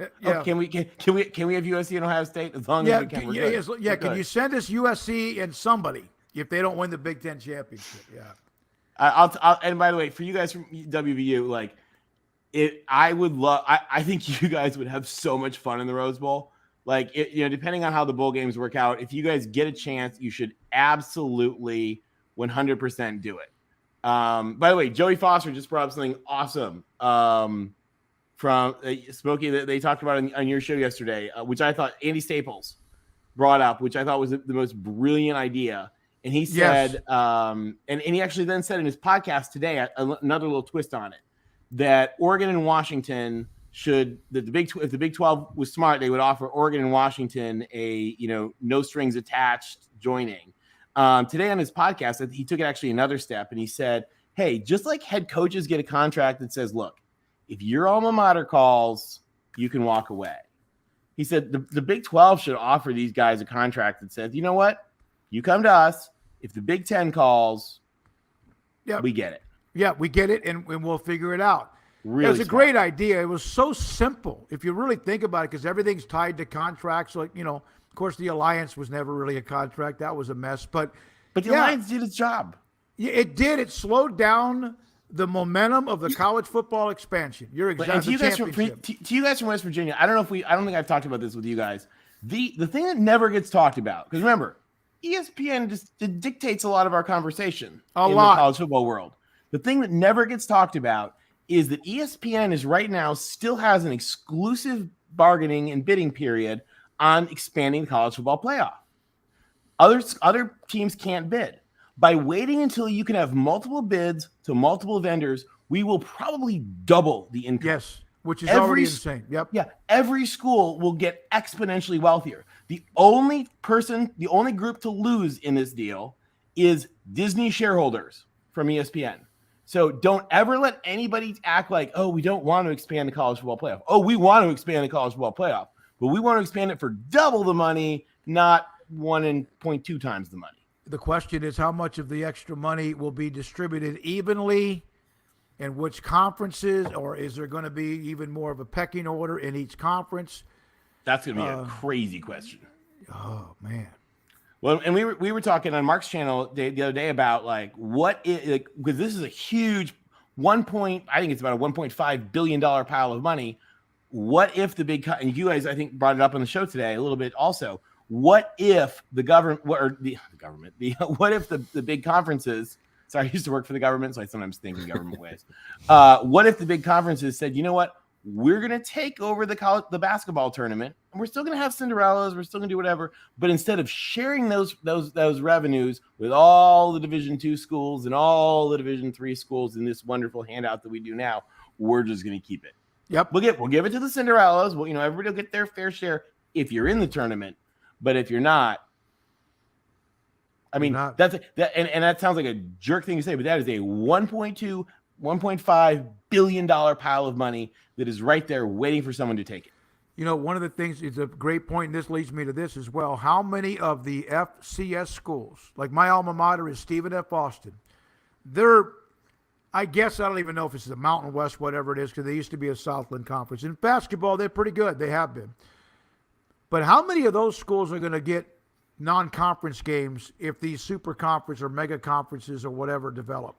Yeah. Oh, can we have USC and Ohio State as long as we can? Can you send us USC and somebody if they don't win the Big Ten championship? Yeah. I'll and by the way, for you guys from WVU, like I think you guys would have so much fun in the Rose Bowl. Like depending on how the bowl games work out, if you guys get a chance, you should absolutely 100% do it. By the way, Joey Foster just brought up something awesome. From Smokey that they talked about on your show yesterday, which I thought Andy Staples brought up, which I thought was the most brilliant idea. And he said, and he actually then said in his podcast today, another little twist on it, that Oregon and Washington if the Big 12 was smart, they would offer Oregon and Washington a, no strings attached joining. Today on his podcast, he took it actually another step and he said, hey, just like head coaches get a contract that says, look, if your alma mater calls, you can walk away. He said the Big 12 should offer these guys a contract that says, you know what? You come to us, If the Big Ten calls, Yeah, we get it. Yeah, we get it, and we'll figure it out. Really it was a smart. great idea. It was so simple if you really think about it, because everything's tied to contracts. Like, of course, the Alliance was never really a contract. That was a mess. But the Alliance did its job. Yeah, it did. It slowed down the momentum of the college football expansion. You're exactly. And to you guys from West Virginia, I don't think I've talked about this with you guys. The thing that never gets talked about, because remember, ESPN just dictates a lot of our conversation in the college football world. The thing that never gets talked about is that ESPN is right now still has an exclusive bargaining and bidding period on expanding the college football playoff. Other teams can't bid. By waiting until you can have multiple bids to multiple vendors, we will probably double the income. Yes, which is already insane. Yep. Yeah, every school will get exponentially wealthier. The only group to lose in this deal is Disney shareholders from ESPN. So don't ever let anybody act like, oh, we don't want to expand the college football playoff. Oh, we want to expand the college football playoff, but we want to expand it for double the money, not 1.2 times the money. The question is, how much of the extra money will be distributed evenly, and which conferences, or is there going to be even more of a pecking order in each conference? That's going to be a crazy question. Oh, man. Well, and we were talking on Mark's channel the other day about because this is a huge I think it's about a $1.5 billion pile of money. What if and you guys, I think, brought it up on the show today a little bit also. What if the government, what if the big conferences, sorry, I used to work for the government, so I sometimes think in government ways. What if the big conferences said, you know what, we're going to take over the basketball tournament, and we're still going to have Cinderellas, we're still going to do whatever, but instead of sharing those revenues with all the Division II schools and all the Division III schools in this wonderful handout that we do now, we're just going to keep it. Yep. We'll give it to the Cinderellas. Well, everybody will get their fair share if you're in the tournament. But if you're not, I mean, that sounds like a jerk thing to say, but that is a $1.5 billion pile of money that is right there waiting for someone to take it. One of the things is a great point, and this leads me to this as well. How many of the FCS schools, like my alma mater is Stephen F. Austin, I guess I don't even know if it's the Mountain West, whatever it is, because they used to be a Southland Conference. In basketball, they're pretty good. They have been. But how many of those schools are going to get non-conference games if these super conference or mega conferences or whatever develop?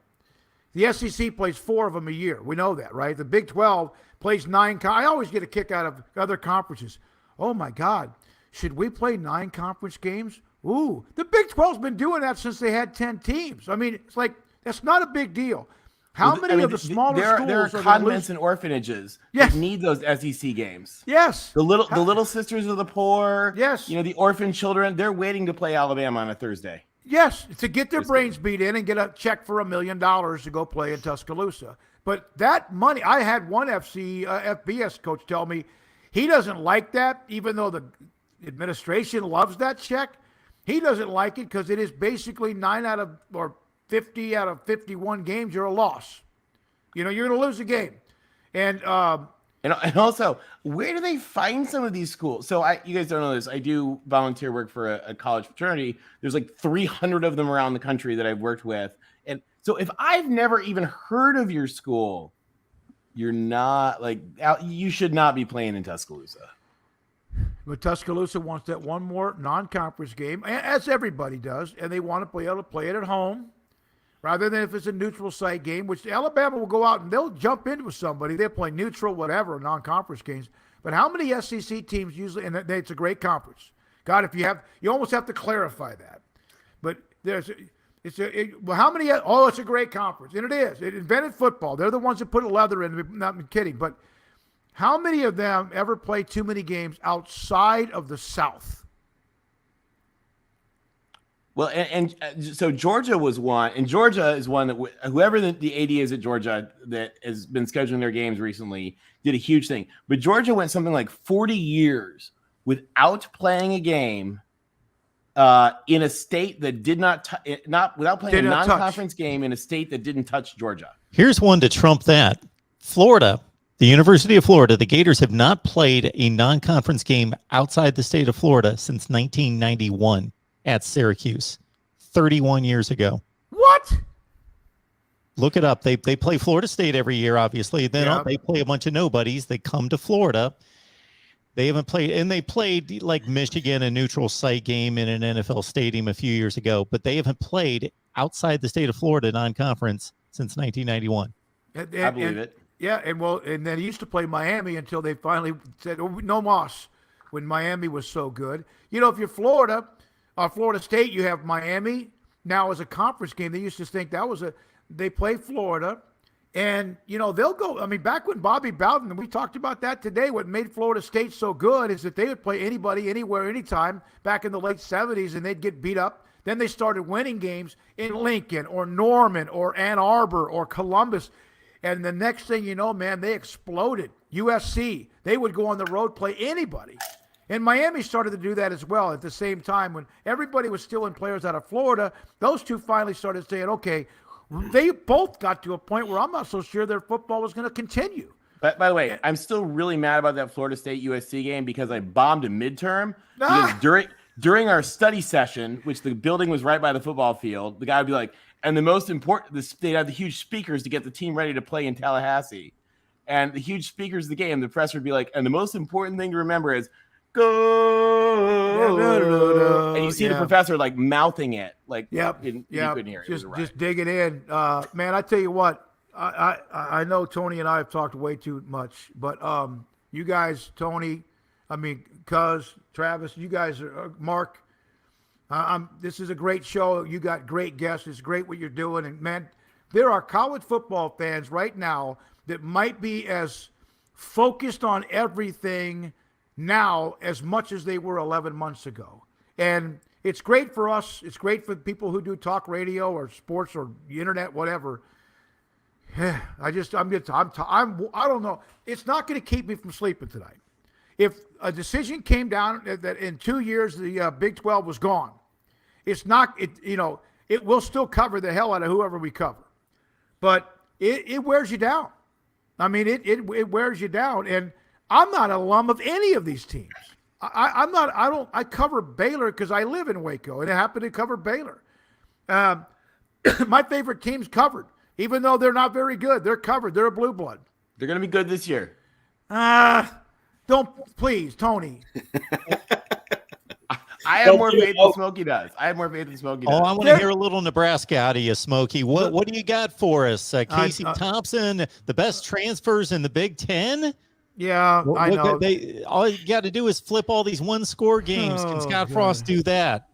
The SEC plays 4 of them a year. We know that, right? The Big 12 plays 9. I always get a kick out of other conferences. Oh, my God. Should we play 9 conference games? Ooh, the Big 12's been doing that since they had 10 teams. I mean, it's like, that's not a big deal. How many of the smaller schools there are convents and orphanages that need those SEC games? Yes. The little sisters of the poor. Yes. The orphan children, they're waiting to play Alabama on a Thursday. Yes, to get their brains beat in and get a check for $1 million to go play in Tuscaloosa. But that money, I had one FBS coach tell me he doesn't like that, even though the administration loves that check. He doesn't like it because it is basically 50 out of 51 games, you're a loss. You're going to lose a game. And also, where do they find some of these schools? So you guys don't know this. I do volunteer work for a college fraternity. There's like 300 of them around the country that I've worked with. And so if I've never even heard of your school, you're not you should not be playing in Tuscaloosa. But Tuscaloosa wants that one more non-conference game, as everybody does, and they want to be able to play it at home. Rather than if it's a neutral site game, which Alabama will go out and they'll jump into somebody. They'll play neutral, whatever, non-conference games. But how many SEC teams usually, and it's a great conference. God, you almost have to clarify that. But how many, it's a great conference. And it is. It invented football. They're the ones that put leather in, I'm not kidding. But how many of them ever play too many games outside of the South? Well, and so Georgia was one, and Georgia is one that whoever the AD is at Georgia that has been scheduling their games recently did a huge thing. But Georgia went something like 40 years without playing a game in a state that did not without playing a non-conference game in a state that didn't touch Georgia. Here's one to trump that. Florida, the University of Florida, the Gators have not played a non-conference game outside the state of Florida since 1991. At Syracuse. 31 years ago. What? Look it up. They play Florida State every year, obviously. Then they play a bunch of nobodies. They come to Florida. They haven't played, and they played like Michigan, a neutral site game in an NFL stadium a few years ago, but they haven't played outside the state of Florida non-conference since 1991. I believe it. Yeah, and then he used to play Miami until they finally said, oh, no mas, when Miami was so good. You know, if you're Florida State, you have Miami. Now as a conference game, they used to think they play Florida. And, you know, they'll go. I mean, back when Bobby Bowden, and we talked about that today, what made Florida State so good is that they would play anybody, anywhere, anytime back in the late 70s, and they'd get beat up. Then they started winning games in Lincoln or Norman or Ann Arbor or Columbus. And the next thing you know, man, they exploded. USC, they would go on the road, play anybody. And Miami started to do that as well at the same time. When everybody was stealing players out of Florida, those two finally started saying, okay, they both got to a point where I'm not so sure their football was going to continue. But by the way, I'm still really mad about that Florida State USC game because I bombed a midterm. Because during our study session, which the building was right by the football field, the guy would be like, and the most important, they'd have the huge speakers to get the team ready to play in Tallahassee. And the huge speakers of the game, the press would be like, and the most important thing to remember is go. And you see the professor like mouthing it, like you couldn't hear it. Just digging in, man. I tell you what, I know Tony and I have talked way too much, but you guys, Tony, Cuz, Travis, you guys are Mark. This is a great show. You got great guests. It's great what you're doing, and man, there are college football fans right now that might be as focused on everything now as much as they were 11 months ago. And it's great for us. It's great for people who do talk radio or sports or the internet, whatever. I don't know. It's not going to keep me from sleeping tonight. If a decision came down that in 2 years the Big 12 was gone, it will still cover the hell out of whoever we cover. But it wears you down. It wears you down. And I'm not an alum of any of these teams. I cover Baylor because I live in Waco, and I happen to cover Baylor. My favorite team's covered. Even though they're not very good, they're covered. They're a blue blood. They're going to be good this year. Don't, please, Tony. I have more faith than Smokey does. I want to hear a little Nebraska out of you, Smokey. What do you got for us? Casey Thompson, the best transfers in the Big Ten? Yeah, I know. All you got to do is flip all these one-score games. Can Scott Frost do that?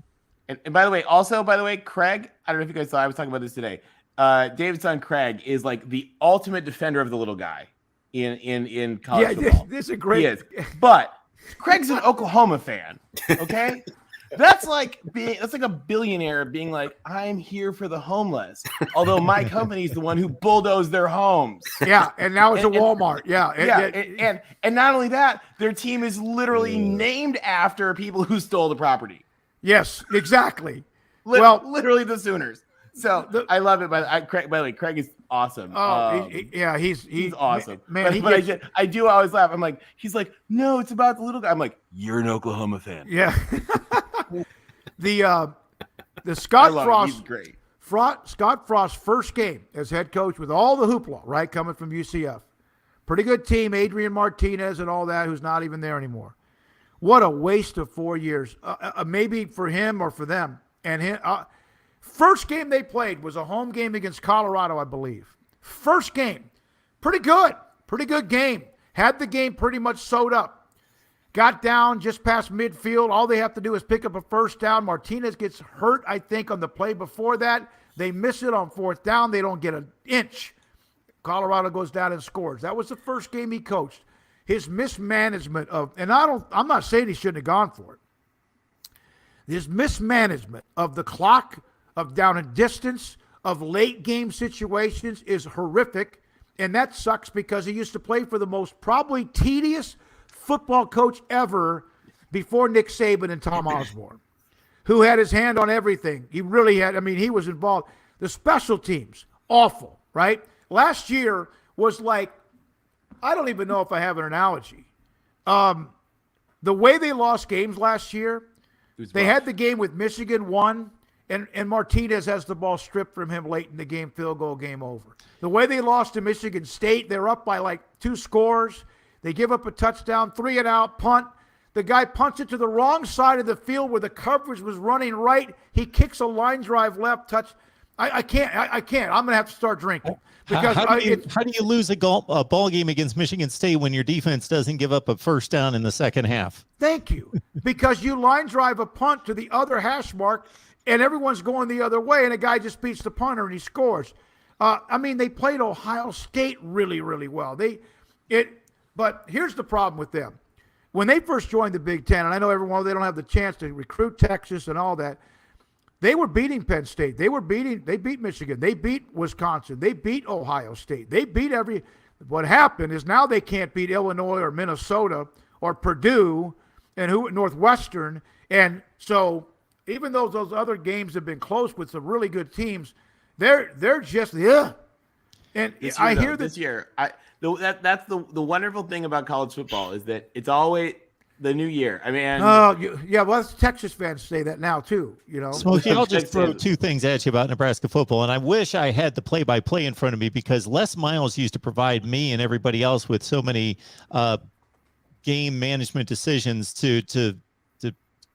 And by the way, Craig, I don't know if you guys saw, I was talking about this today. David's son Craig is like the ultimate defender of the little guy in college football. This is a great. He is. But Craig's an Oklahoma fan. Okay, that's like a billionaire being like, I'm here for the homeless. Although my company's the one who bulldozed their homes. Yeah, and now it's a Walmart. And not only that, their team is literally named after people who stole the property. Yes, exactly. Literally the Sooners. So I love it. By the way, Craig is awesome. He's awesome. Man, I do always laugh. I'm like, he's like, no, it's about the little guy. I'm like, you're an Oklahoma fan. Yeah. the Scott Frost. He's great. Scott Frost's first game as head coach with all the hoopla, right, coming from UCF. Pretty good team, Adrian Martinez and all that, who's not even there anymore. What a waste of 4 years. Maybe for him or for them. And him. First game they played was a home game against Colorado, I believe. First game. Pretty good game. Had the game pretty much sewed up. Got down just past midfield. All they have to do is pick up a first down. Martinez gets hurt, I think, on the play before that. They miss it on fourth down. They don't get an inch. Colorado goes down and scores. That was the first game he coached. His mismanagement I'm not saying he shouldn't have gone for it. His mismanagement of the clock, of down and distance, of late game situations is horrific. And that sucks because he used to play for the most probably tedious football coach ever before Nick Saban and Tom Osborne, who had his hand on everything. He really had. He was involved. The special teams, awful, right? Last year was like, I don't even know if I have an analogy. The way they lost games last year, they had the game with Michigan won, and Martinez has the ball stripped from him late in the game, field goal, game over. The way they lost to Michigan State, they're up by like 2 scores. They give up a touchdown, 3 and out, punt. The guy punts it to the wrong side of the field where the coverage was running right. He kicks a line drive left, touch. I can't. I'm going to have to start drinking. Because how do you lose a ball game against Michigan State when your defense doesn't give up a first down in the second half? Thank you. Because you line drive a punt to the other hash mark, and everyone's going the other way, and a guy just beats the punter and he scores. They played Ohio State really, really well. But here's the problem with them. When they first joined the Big Ten, and I know everyone, they don't have the chance to recruit Texas and all that, they were beating Penn State. They beat Michigan. They beat Wisconsin. They beat Ohio State. They beat what happened is now they can't beat Illinois or Minnesota or Purdue and Northwestern. And so even though those other games have been close with some really good teams, they're just, yeah. And I hear this year, that's the wonderful thing about college football is that it's always the new year. I mean, well, Texas fans say that now too. Smokey, I'll just throw 2 things at you about Nebraska football, and I wish I had the play-by-play in front of me because Les Miles used to provide me and everybody else with so many game management decisions to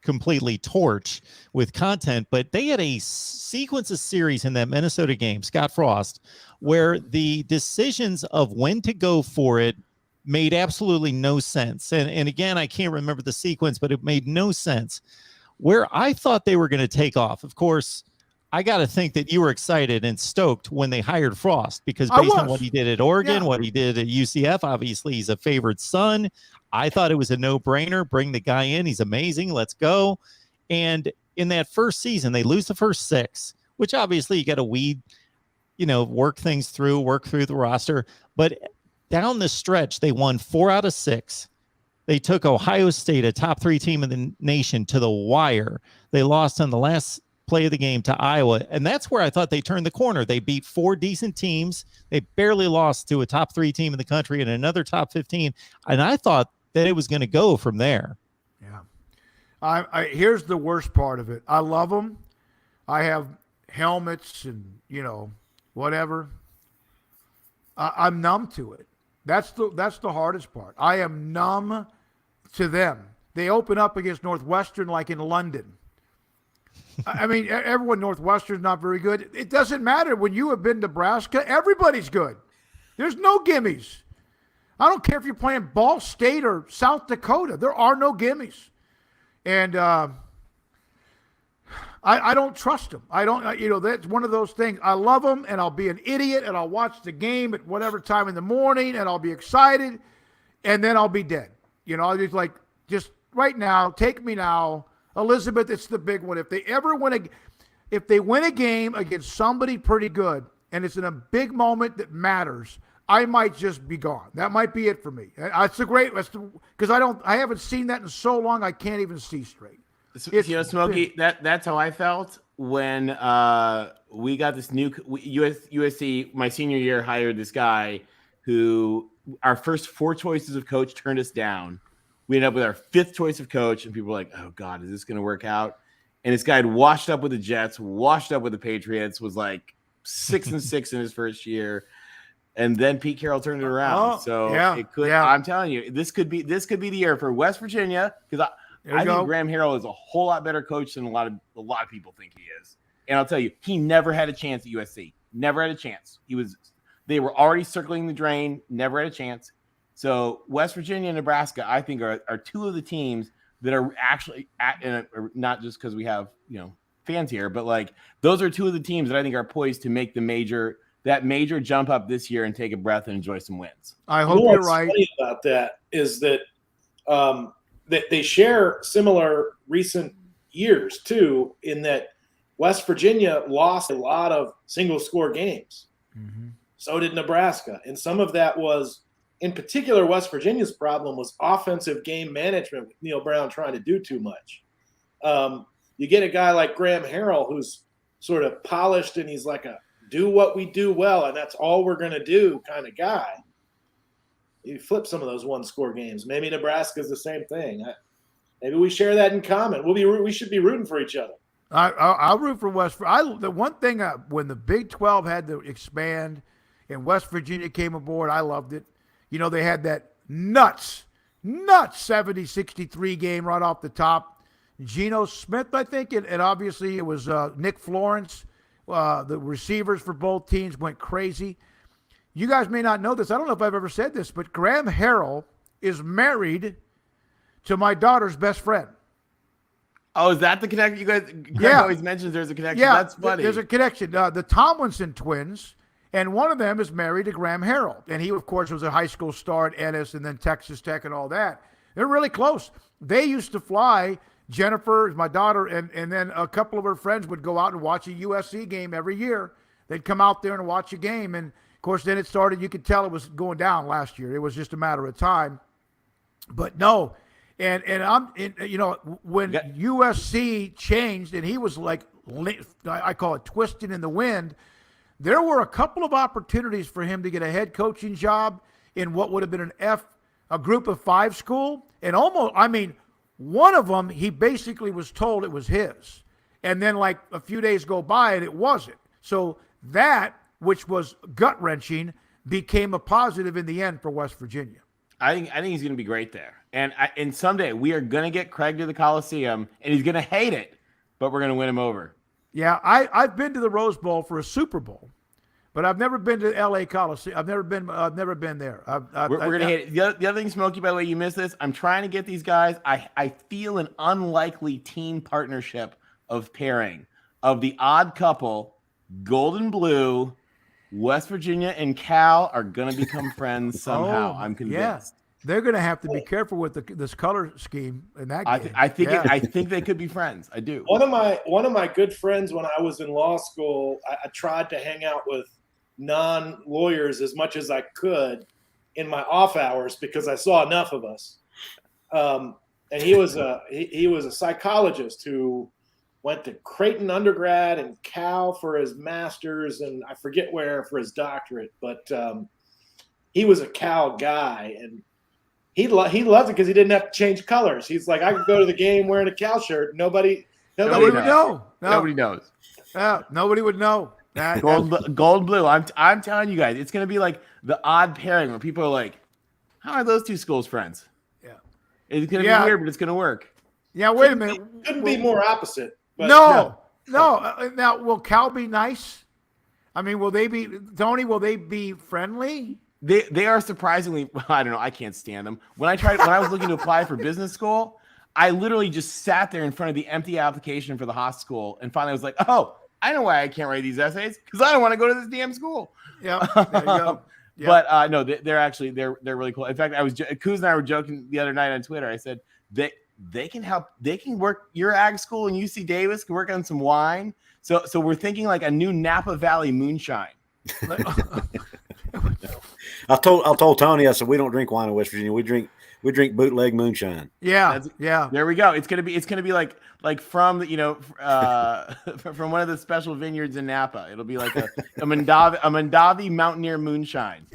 completely torch with content. But they had a sequence of series in that Minnesota game, Scott Frost, where the decisions of when to go for it made absolutely no sense. And again, I can't remember the sequence, but it made no sense. Where I thought they were going to take off, of course, I got to think that you were excited and stoked when they hired Frost because based on what he did at Oregon, what he did at UCF, obviously he's a favorite son. I thought it was a no-brainer. Bring the guy in. He's amazing. Let's go. And in that first season, they lose the first 6, which obviously you got to weed, work things through, work through the roster. But down the stretch, they won 4 out of 6. They took Ohio State, a top 3 team in the nation, to the wire. They lost on the last play of the game to Iowa. And that's where I thought they turned the corner. They beat 4 decent teams. They barely lost to a top 3 team in the country and another top 15. And I thought that it was going to go from there. Yeah. Here's the worst part of it. I love them. I have helmets and, whatever. I'm numb to it. That's the hardest part. I am numb to them. They open up against Northwestern like in London. I mean, everyone Northwestern's not very good. It doesn't matter. When you have been Nebraska, everybody's good. There's no gimmies. I don't care if you're playing Ball State or South Dakota. There are no gimmies. And I don't trust them. I don't, that's one of those things. I love them, and I'll be an idiot, and I'll watch the game at whatever time in the morning, and I'll be excited, and then I'll be dead. I'll just right now, take me now. Elizabeth, it's the big one. If they win a game against somebody pretty good, and it's in a big moment that matters, I might just be gone. That might be it for me. Because I haven't seen that in so long, I can't even see straight. Smokey, that's how I felt when we got this new USC. My senior year hired this guy who our first 4 choices of coach turned us down. We ended up with our 5th choice of coach, and people were like, "Oh God, is this going to work out?" And this guy had washed up with the Jets, washed up with the Patriots, was like 6-6 in his first year, and then Pete Carroll turned it around. It could. Yeah. I'm telling you, this could be the year for West Virginia because I think Graham Harrell is a whole lot better coach than a lot of people think he is. And I'll tell you, he never had a chance at USC. Never had a chance. They were already circling the drain. Never had a chance. So West Virginia and Nebraska, I think, are 2 of the teams that are actually not just because we have fans here, but those are 2 of the teams that I think are poised to make that major jump up this year and take a breath and enjoy some wins. I hope you're right. What's funny about that is that that they share similar recent years too, in that West Virginia lost a lot of single score games. Mm-hmm. So did Nebraska, and some of that was. In particular, West Virginia's problem was offensive game management with Neil Brown trying to do too much. You get a guy like Graham Harrell who's sort of polished and he's like a do what we do well and that's all we're going to do kind of guy. You flip some of those 1-score games. Maybe Nebraska's the same thing. Maybe we share that in common. We should be rooting for each other. I'll root for West. The one thing when the Big 12 had to expand and West Virginia came aboard, I loved it. You know, they had that nuts 70-63 game right off the top. Geno Smith, I think, and obviously it was Nick Florence. The receivers for both teams went crazy. You guys may not know this. I don't know if I've ever said this, but Graham Harrell is married to my daughter's best friend. Oh, is that the connection? You guys always mentions there's a connection. Yeah, That's funny. There's a connection. The Tomlinson twins, and one of them is married to Graham Harrell. And he, of course, was a high school star at Ennis and then Texas Tech and all that. They're really close. They used to fly. Jennifer, my daughter, and then a couple of her friends would go out and watch a USC game every year. They'd come out there and watch a game. And, of course, then it started. You could tell it was going down last year. It was just a matter of time. But, no. And when USC changed and he was like, I call it twisting in the wind, there were a couple of opportunities for him to get a head coaching job in what would have been a group of 5 school. And one of them, he basically was told it was his. And then like a few days go by and it wasn't. So that, which was gut-wrenching, became a positive in the end for West Virginia. I think he's going to be great there. And someday we are going to get Craig to the Coliseum, and he's going to hate it, but we're going to win him over. Yeah, I've been to the Rose Bowl for a Super Bowl, but I've never been to L.A. Coliseum. I've never been there. We're going to hate it. The other thing, Smokey, by the way, you missed this. I'm trying to get these guys. I feel an unlikely team partnership of pairing of the odd couple, Golden Blue, West Virginia and Cal are going to become friends somehow. I'm convinced. Yeah. They're going to have to be careful with this color scheme in that game. I think they could be friends. I do. One of my good friends when I was in law school, I tried to hang out with non-lawyers as much as I could in my off hours because I saw enough of us. And he was a psychologist who went to Creighton undergrad and Cal for his master's, and I forget where for his doctorate. But he was a Cal guy, and he loved it because he didn't have to change colors. He's like, I could go to the game wearing a Cal shirt. Nobody would know. No. Nobody knows. Yeah, nobody would know. Gold blue. I'm telling you guys, it's going to be like the odd pairing where people are like, how are those two schools friends? Yeah. It's going to be weird, but it's going to work. Yeah, wait a minute. Couldn't be more opposite. But no. Now, will Cal be nice? I mean, will they be friendly? They are surprisingly, I don't know, I can't stand them. When I was looking to apply for business school, I literally just sat there in front of the empty application for the Haas school and finally was like, oh, I know why I can't write these essays because I don't want to go to this damn school. Yeah, there you go. Yep. But no, they're really cool. In fact, Kuz and I were joking the other night on Twitter. I said they can help. They can work. Your ag school and UC Davis can work on some wine. So we're thinking like a new Napa Valley moonshine. I told Tony, I said we don't drink wine in West Virginia. We drink bootleg moonshine. Yeah, There we go. It's gonna be like from from one of the special vineyards in Napa. It'll be like a Mondavi Mountaineer moonshine.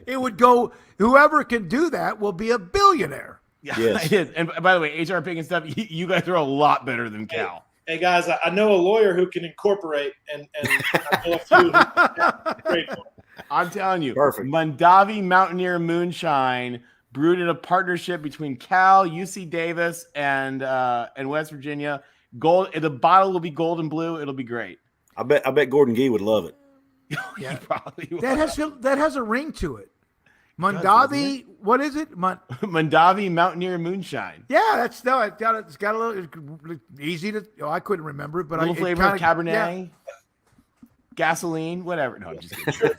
It would go. Whoever can do that will be a billionaire. Yeah, yes. It is. And by the way, HR Pig and stuff, you guys are a lot better than Cal. Hey guys, I know a lawyer who can incorporate, and I know a few. Great. I'm telling you, perfect. Mondavi Mountaineer moonshine brewed in a partnership between Cal, UC Davis, and West Virginia. The bottle will be golden blue. It'll be great. I bet Gordon Gee would love it. Yeah, probably would. That has a ring to it. Mondavi, what is it? Mondavi Mountaineer moonshine. Yeah, it's got a little easy to. I couldn't remember it, but a little flavor of Cabernet. Yeah. Gasoline, whatever. No, I'm just kidding.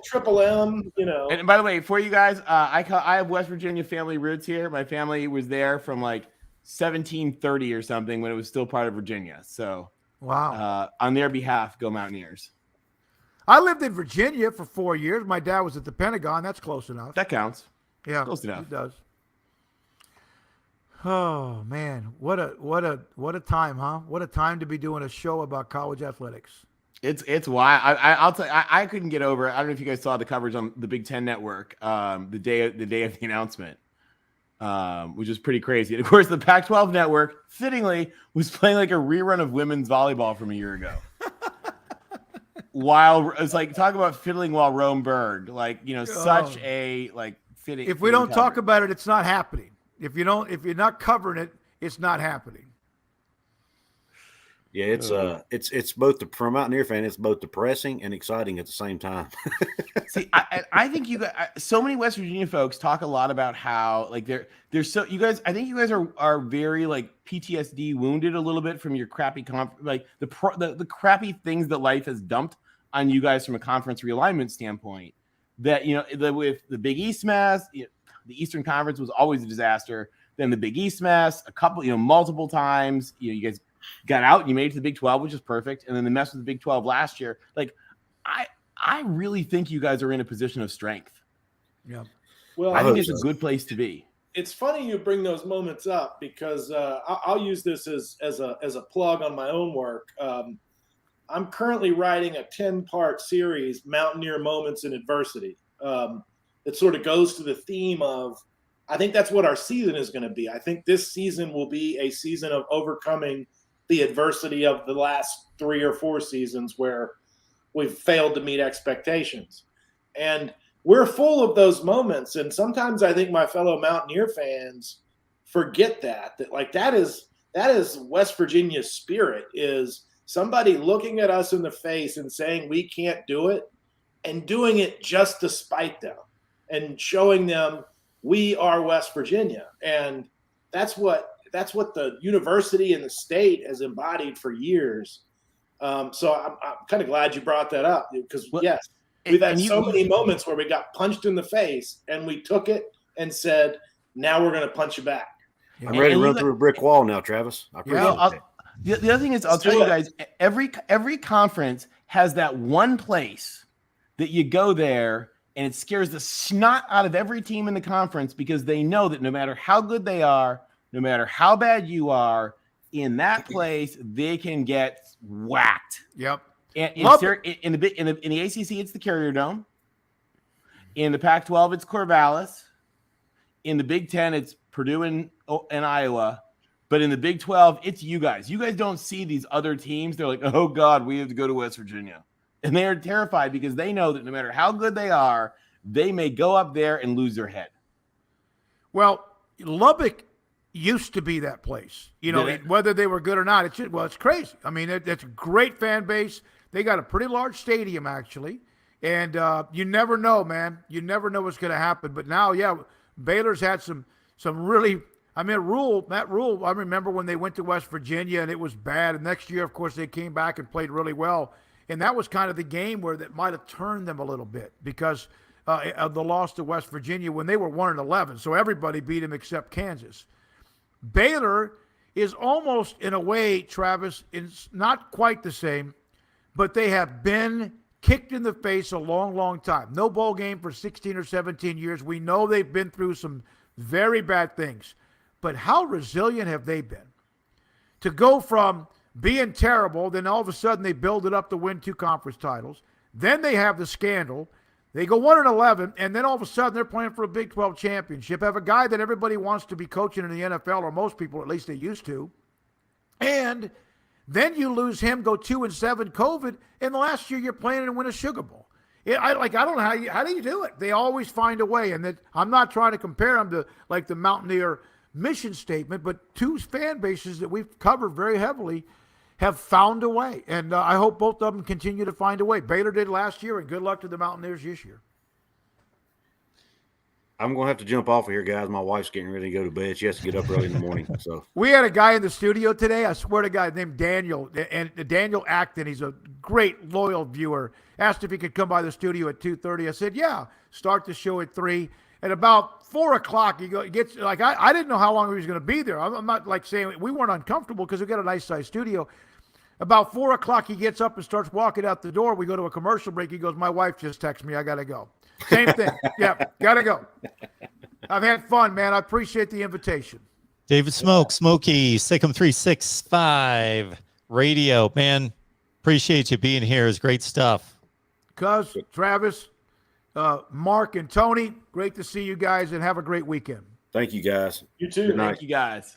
Triple M, And by the way, for you guys, I have West Virginia family roots here. My family was there from like 1730 or something when it was still part of Virginia. So, wow. On their behalf, go Mountaineers. I lived in Virginia for 4 years. My dad was at the Pentagon. That's close enough. That counts. Yeah, close enough. It does. Oh man, what a time, huh? What a time to be doing a show about college athletics. It's why I'll tell you, I couldn't get over it. I don't know if you guys saw the coverage on the Big Ten Network the day of the announcement. which is pretty crazy. And of course, the Pac-12 network, fittingly, was playing like a rerun of women's volleyball from a year ago. While it's like, talk about fiddling while Rome burned, like, such a like fitting. If we don't talk about it, it's not happening. If you're not covering it, it's not happening. Yeah, it's both from a Mountaineer fan, it's both depressing and exciting at the same time. See, I think you guys, so many West Virginia folks talk a lot about how like they're so, you guys, I think you guys are very like PTSD wounded a little bit from your crappy like the crappy things that life has dumped on you guys from a conference realignment standpoint. That with the Big East mess, the Eastern Conference was always a disaster. Then the Big East mess, a couple, multiple times, you guys got out, you made it to the Big 12, which is perfect. And then the mess with the Big 12 last year. Like, I really think you guys are in a position of strength. Yeah. Well, I think it's a good place to be. It's funny you bring those moments up because I'll use this as a plug on my own work. I'm currently writing a 10-part series, Mountaineer Moments in Adversity. That sort of goes to the theme of, I think that's what our season is going to be. I think this season will be a season of overcoming the adversity of the last 3 or 4 seasons where we've failed to meet expectations. And we're full of those moments. And sometimes I think my fellow Mountaineer fans forget that like that is West Virginia's spirit, is somebody looking at us in the face and saying we can't do it and doing it just despite them and showing them we are West Virginia. And that's what the university and the state has embodied for years. So I'm kind of glad you brought that up because, yes, we've had so many moments where we got punched in the face and we took it and said, now we're going to punch you back. I'm ready to run through a brick wall now, Travis. I appreciate that. The other thing is, I'll tell you guys, every conference has that one place that you go there and it scares the snot out of every team in the conference because they know that no matter how good they are, no matter how bad you are, in that place, they can get whacked. Yep. And in the ACC, it's the Carrier Dome. In the Pac-12, it's Corvallis. In the Big Ten, it's Purdue and Iowa. But in the Big 12, it's you guys. You guys don't see these other teams. They're like, oh, God, we have to go to West Virginia. And they're terrified because they know that no matter how good they are, they may go up there and lose their head. Well, Lubbock used to be that place. Whether they were good or not, it's crazy. I mean, it's a great fan base. They got a pretty large stadium, actually. And you never know, man. You never know what's going to happen. But now, Baylor's had some really – Matt Rule, I remember when they went to West Virginia and it was bad. And next year, of course, they came back and played really well. And that was kind of the game where that might have turned them a little bit because of the loss to West Virginia when they were 1-11. So everybody beat them except Kansas. Baylor is almost, in a way, Travis, it's not quite the same, but they have been kicked in the face a long, long time. No bowl game for 16 or 17 years. We know they've been through some very bad things. But how resilient have they been? To go from being terrible, then all of a sudden they build it up to win 2 conference titles. Then they have the scandal. They go 1-11, and then all of a sudden they're playing for a Big 12 championship. Have a guy that everybody wants to be coaching in the NFL, or most people, at least they used to. And then you lose him, go 2-7 COVID, and the last year you're playing and win a Sugar Bowl. I don't know how do you do it? They always find a way. And I'm not trying to compare them to like the Mountaineer mission statement, but 2 fan bases that we've covered very heavily have found a way. And I hope both of them continue to find a way. Baylor did last year, and good luck to the Mountaineers this year. I'm going to have to jump off of here, guys. My wife's getting ready to go to bed. She has to get up early in the morning. So we had a guy in the studio today, I swear to God, named Daniel, and Daniel Acton. He's a great, loyal viewer. Asked if he could come by the studio at 2:30. I said, yeah, start the show at 3. At about 4 o'clock, he gets like, I didn't know how long he was going to be there. I'm not like saying we weren't uncomfortable because we got a nice sized studio. About 4 o'clock, he gets up and starts walking out the door. We go to a commercial break. He goes, my wife just texted me. I got to go. Same thing. Yeah, got to go. I've had fun, man. I appreciate the invitation. David Smokey, Sikkim 365 Radio. Man, appreciate you being here. It's great stuff. Travis, Mark, and Tony, great to see you guys, and have a great weekend. Thank you, guys. You too. Good night. Thank you guys.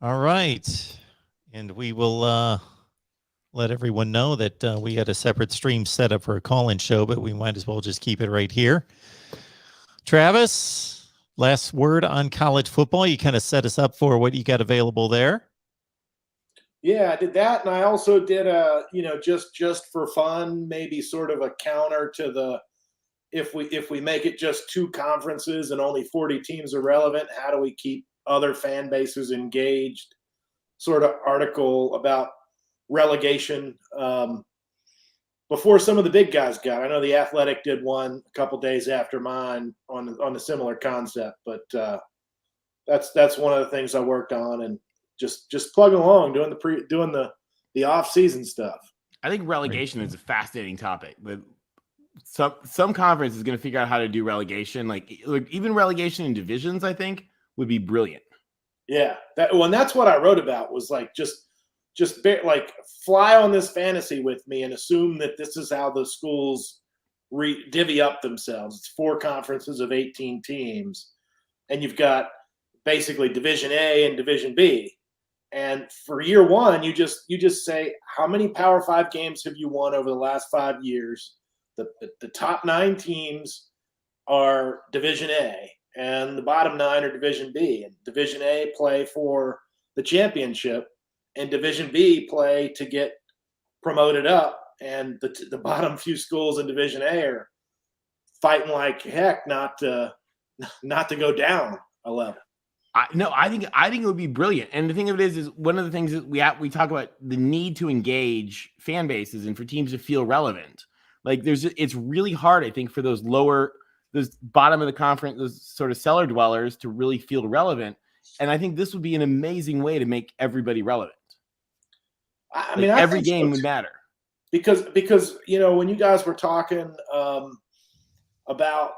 All right. And we will let everyone know that we had a separate stream set up for a call-in show, but we might as well just keep it right here. Travis, last word on college football. You kind of set us up for what you got available there. Yeah, I did that, and I also did a, just for fun, maybe sort of a counter to the if we make it just 2 conferences and only 40 teams are relevant, how do we keep other fan bases engaged? Sort of article about relegation before some of the big guys got. I know the Athletic did one a couple days after mine on a similar concept, but that's one of the things I worked on, and just plugging along, doing the off season stuff. I think relegation is a fascinating topic, but some conference is going to figure out how to do relegation. Like even relegation in divisions, I think would be brilliant. Yeah, and that's what I wrote about, was like just like fly on this fantasy with me and assume that this is how the schools divvy up themselves. It's 4 conferences of 18 teams, and you've got basically Division A and Division B. And for year 1, you just say, how many Power 5 games have you won over the last 5 years? The top 9 teams are Division A, and the bottom 9 are Division B. And Division A play for the championship, and Division B play to get promoted up. And the bottom few schools in Division A are fighting like heck not to go down a level. I think it would be brilliant. And the thing of it is one of the things that we talk about, the need to engage fan bases and for teams to feel relevant. Like it's really hard, I think, for those bottom of the conference, those sort of cellar dwellers to really feel relevant. And I think this would be an amazing way to make everybody relevant. I mean, every game would matter. Because when you guys were talking about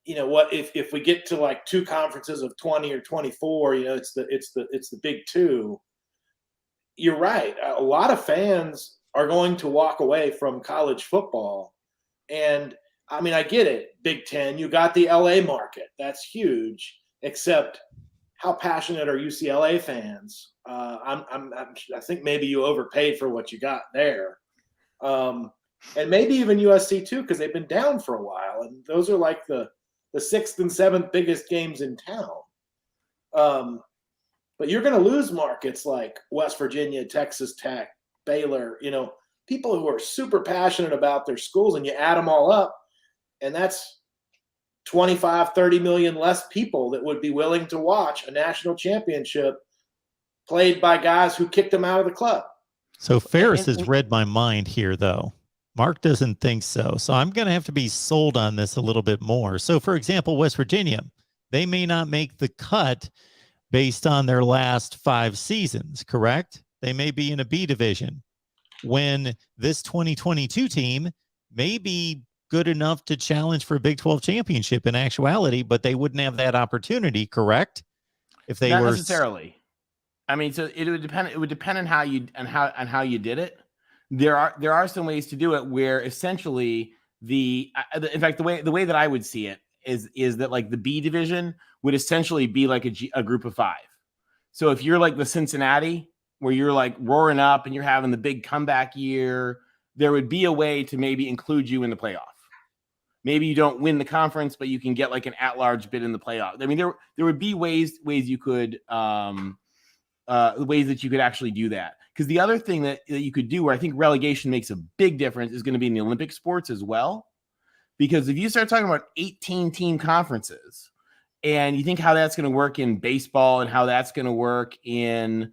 what if we get to like 2 conferences of 20 or 24, it's the big 2. You're right. A lot of fans are going to walk away from college football, and I mean, I get it. Big 10, you got the LA market. That's huge. Except, how passionate are UCLA fans? I think maybe you overpaid for what you got there, and maybe even USC too, because they've been down for a while, and those are like the 6th and 7th biggest games in town. But you're going to lose markets like West Virginia, Texas Tech, Baylor. People who are super passionate about their schools, and you add them all up, and that's 25, 30 million less people that would be willing to watch a national championship played by guys who kicked them out of the club. So Ferris has read my mind here, though. Mark doesn't think so. So I'm going to have to be sold on this a little bit more. So, for example, West Virginia, they may not make the cut based on their last 5 seasons, correct? They may be in a B division, when this 2022 team may be good enough to challenge for a Big 12 championship in actuality, but they wouldn't have that opportunity, correct? If they Not were necessarily. I mean, so it would depend. It would depend on how you did it. There are some ways to do it where essentially in fact, the way that I would see it is that like the B division would essentially be like a group of 5. So if you're like the Cincinnati, where you're like roaring up and you're having the big comeback year, there would be a way to maybe include you in the playoff. Maybe you don't win the conference, but you can get like an at-large bid in the playoff. I mean, there would be ways you could ways that you could actually do that. Because the other thing that you could do, where I think relegation makes a big difference, is going to be in the Olympic sports as well. Because if you start talking about 18-team conferences, and you think how that's going to work in baseball and how that's going to work in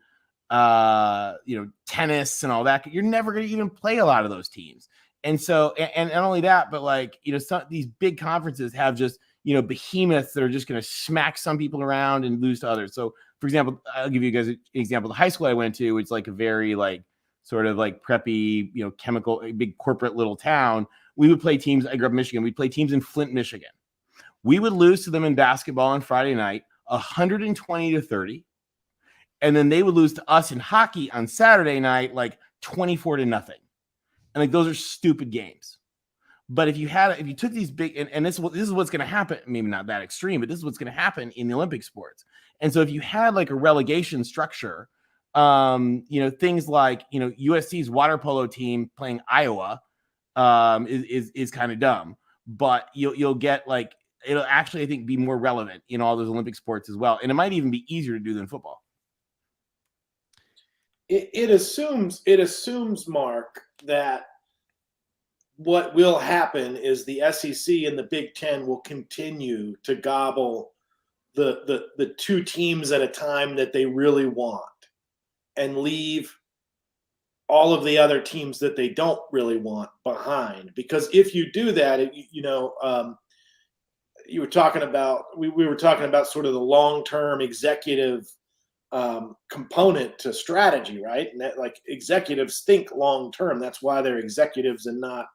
tennis and all that, you're never going to even play a lot of those teams. And so, and not only that, but like, these big conferences have just, behemoths that are just going to smack some people around and lose to others. So, for example, I'll give you guys an example. The high school I went to, it's like a very like sort of like preppy, chemical, big corporate little town. We would play teams. I grew up in Michigan. We'd play teams in Flint, Michigan. We would lose to them in basketball on Friday night, 120-30. And then they would lose to us in hockey on Saturday night, like 24-0. And like, those are stupid games. But if you took these big, and this is what's going to happen, maybe not that extreme, but this is what's going to happen in the Olympic sports. And so if you had like a relegation structure, things like, USC's water polo team playing Iowa is kind of dumb, but you'll get like, it'll actually, I think, be more relevant in all those Olympic sports as well. And it might even be easier to do than football. It assumes, Mark, that what will happen is the SEC and the Big Ten will continue to gobble the two teams at a time that they really want and leave all of the other teams that they don't really want behind. Because if you do that, you were talking about, we were talking about sort of the long-term executive component to strategy, right? And that, like, executives think long-term. That's why they're executives and not,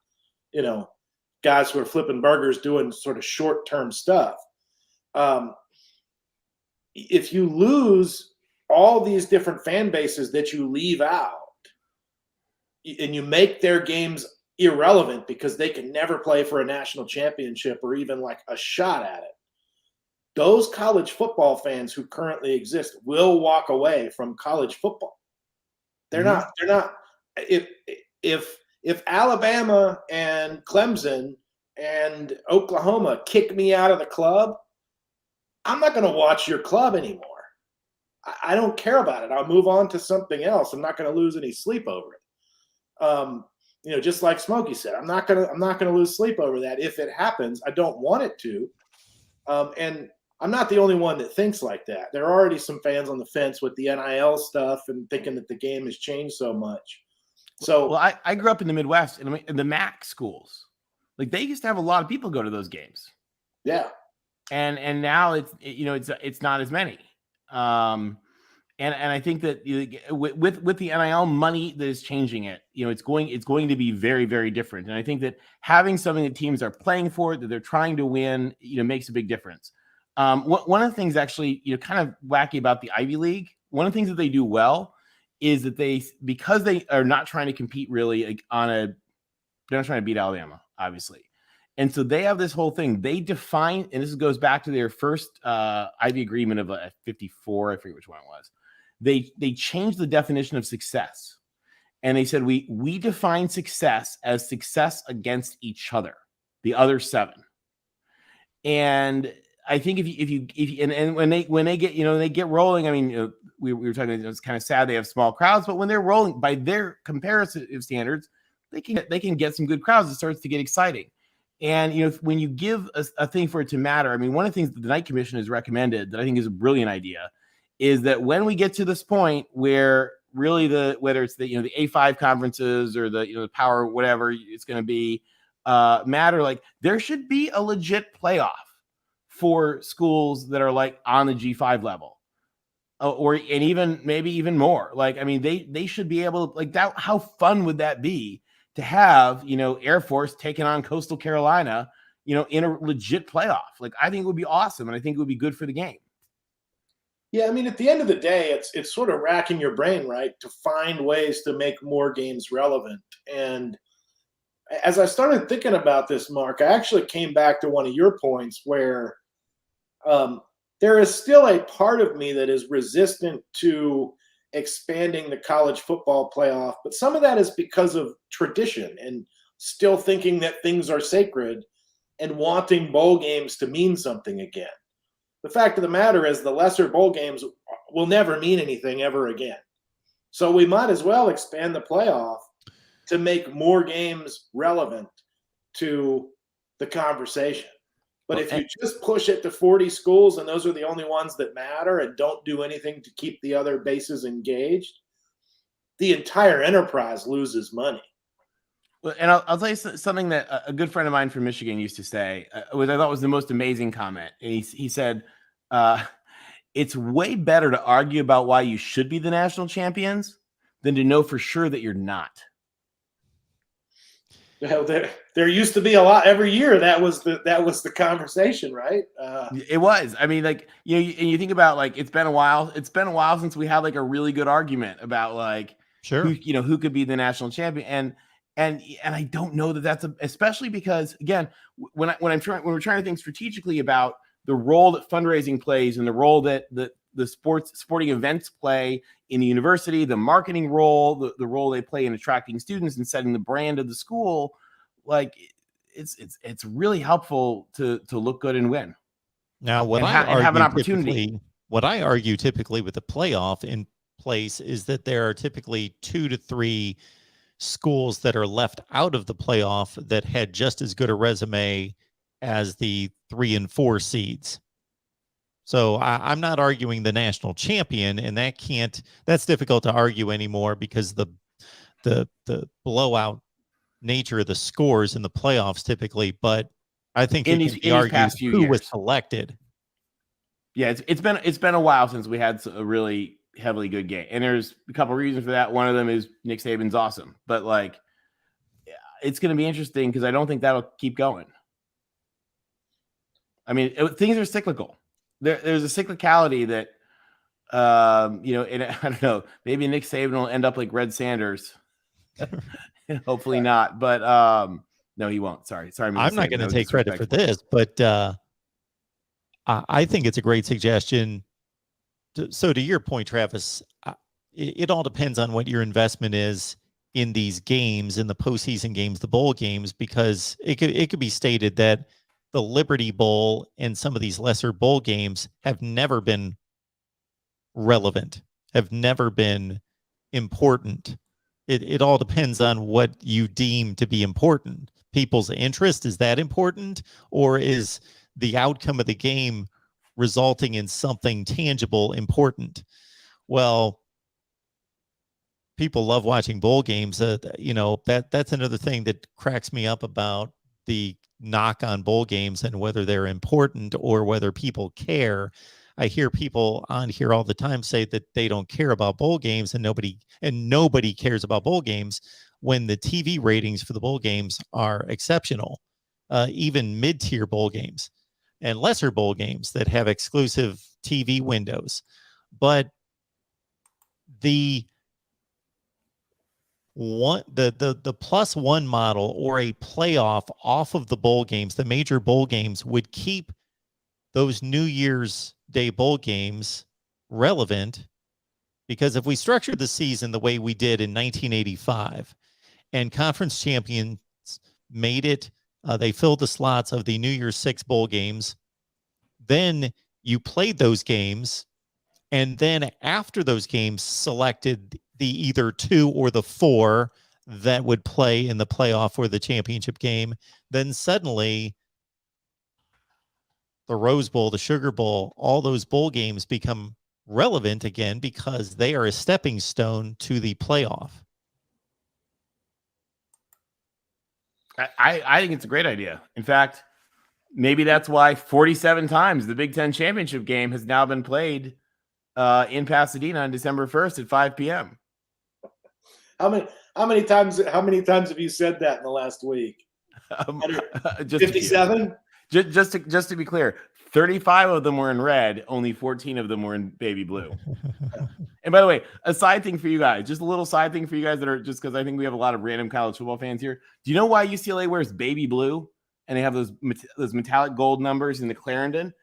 guys who are flipping burgers doing sort of short-term stuff. If you lose all these different fan bases that you leave out and you make their games irrelevant because they can never play for a national championship or even like a shot at it, those college football fans who currently exist will walk away from college football. They're not. If Alabama and Clemson and Oklahoma kick me out of the club, I'm not going to watch your club anymore. I don't care about it. I'll move on to something else. I'm not going to lose any sleep over it. Just like Smokey said, I'm not going to lose sleep over that. If it happens, I don't want it to. And I'm not the only one that thinks like that. There are already some fans on the fence with the NIL stuff and thinking that the game has changed so much. So, well, I grew up in the Midwest in the MAC schools. Like, they used to have a lot of people go to those games. Yeah. And now it's not as many. And I think that with the NIL money that is changing it, it's going to be very, very different. And I think that having something that teams are playing for, that they're trying to win, makes a big difference. One of the things actually, kind of wacky about the Ivy League, one of the things that they do well is that because they are not trying to compete really they're not trying to beat Alabama, obviously. And so they have this whole thing. They define, and this goes back to their first Ivy agreement of 54. I forget which one it was. They changed the definition of success, and they said we define success as success against each other, the other seven. And I think if you and when they get they get rolling, I mean, we were talking. It's kind of sad they have small crowds, but when they're rolling by their comparative standards, they can get some good crowds. It starts to get exciting. And, when you give a thing for it to matter, I mean, one of the things that the Knight Commission has recommended that I think is a brilliant idea is that when we get to this point where really whether it's the A5 conferences or the power, whatever it's going to be, matter, like, there should be a legit playoff for schools that are like on the G5 level and even more. Like, I mean, they should be able to, like, that. How fun would that be? To have, Air Force taking on Coastal Carolina, in a legit playoff. Like, I think it would be awesome, and I think it would be good for the game. Yeah, I mean, at the end of the day, it's sort of racking your brain, right, to find ways to make more games relevant. And as I started thinking about this, Mark, I actually came back to one of your points where there is still a part of me that is resistant to expanding the college football playoff, but some of that is because of tradition and still thinking that things are sacred and wanting bowl games to mean something again. The fact of the matter is the lesser bowl games will never mean anything ever again. So we might as well expand the playoff to make more games relevant to the conversation. But if you just push it to 40 schools and those are the only ones that matter and don't do anything to keep the other bases engaged, the entire enterprise loses money. Well, and I'll tell you something that a good friend of mine from Michigan used to say, which I thought was the most amazing comment. And he said, it's way better to argue about why you should be the national champions than to know for sure that you're not. Well, there used to be a lot every year. That was the conversation, right? It was. I mean, like, and you think about, like, it's been a while. It's been a while since we had like a really good argument about, like, sure, who could be the national champion. And I don't know that that's especially because, again, when we're trying to think strategically about the role that fundraising plays and the role that the sporting events play in the university, the marketing role, the role they play in attracting students and setting the brand of the school, like it's really helpful to look good and win. Now, what and I have an argue opportunity. typically, what I argue typically with the playoff in place is that there are typically 2 to 3 schools that are left out of the playoff that had just as good a resume as the 3 and 4 seeds. So I'm not arguing the national champion, and that's difficult to argue anymore because the blowout nature of the scores in the playoffs typically, but I think in it these, can be in these argued past few who years. was selected. Yeah, it's been a while since we had a really heavily good game, and there's a couple of reasons for that. One of them is Nick Saban's awesome, but like, it's going to be interesting because I don't think that'll keep going. I mean, things are cyclical. There's a cyclicality that, and I don't know, maybe Nick Saban will end up like Red Sanders. Hopefully not, but no, he won't. Sorry. I'm not going to take credit for this, but I think it's a great suggestion. So to your point, Travis, it all depends on what your investment is in these games, in the postseason games, the bowl games, because it could be stated that the Liberty Bowl and some of these lesser bowl games have never been relevant, have never been important. It all depends on what you deem to be important. People's interest, is that important? Or is the outcome of the game resulting in something tangible important? Well, people love watching bowl games. That's another thing that cracks me up about the knock on bowl games and whether they're important or whether people care. I hear people on here all the time say that they don't care about bowl games, and nobody cares about bowl games when the TV ratings for the bowl games are exceptional. Even mid-tier bowl games and lesser bowl games that have exclusive TV windows. But the +1 model or a playoff off of the bowl games, the major bowl games, would keep those New Year's Day bowl games relevant, because if we structured the season the way we did in 1985 and conference champions made it, they filled the slots of the New Year's 6 bowl games, then you played those games, and then after those games selected the either 2 or the 4 that would play in the playoff or the championship game, then suddenly the Rose Bowl, the Sugar Bowl, all those bowl games become relevant again because they are a stepping stone to the playoff. I think it's a great idea. In fact, maybe that's why 47 times the Big Ten championship game has now been played in Pasadena on December 1st at 5 p.m. How many times have you said that in the last week? 57? Just to be clear, 35 of them were in red, only 14 of them were in baby blue. And by the way, a side thing for you guys, just a little side thing for you guys that are, just because I think we have a lot of random college football fans here. Do you know why UCLA wears baby blue and they have those metallic gold numbers in the Clarendon?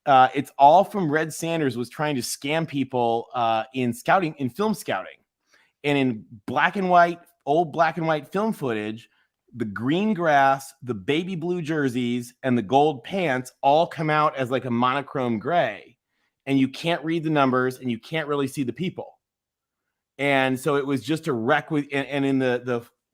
It's all from Red Sanders was trying to scam people in film scouting. And in old black and white film footage, the green grass, the baby blue jerseys, and the gold pants all come out as like a monochrome gray. And you can't read the numbers and you can't really see the people. And so it was just a wreck with, and in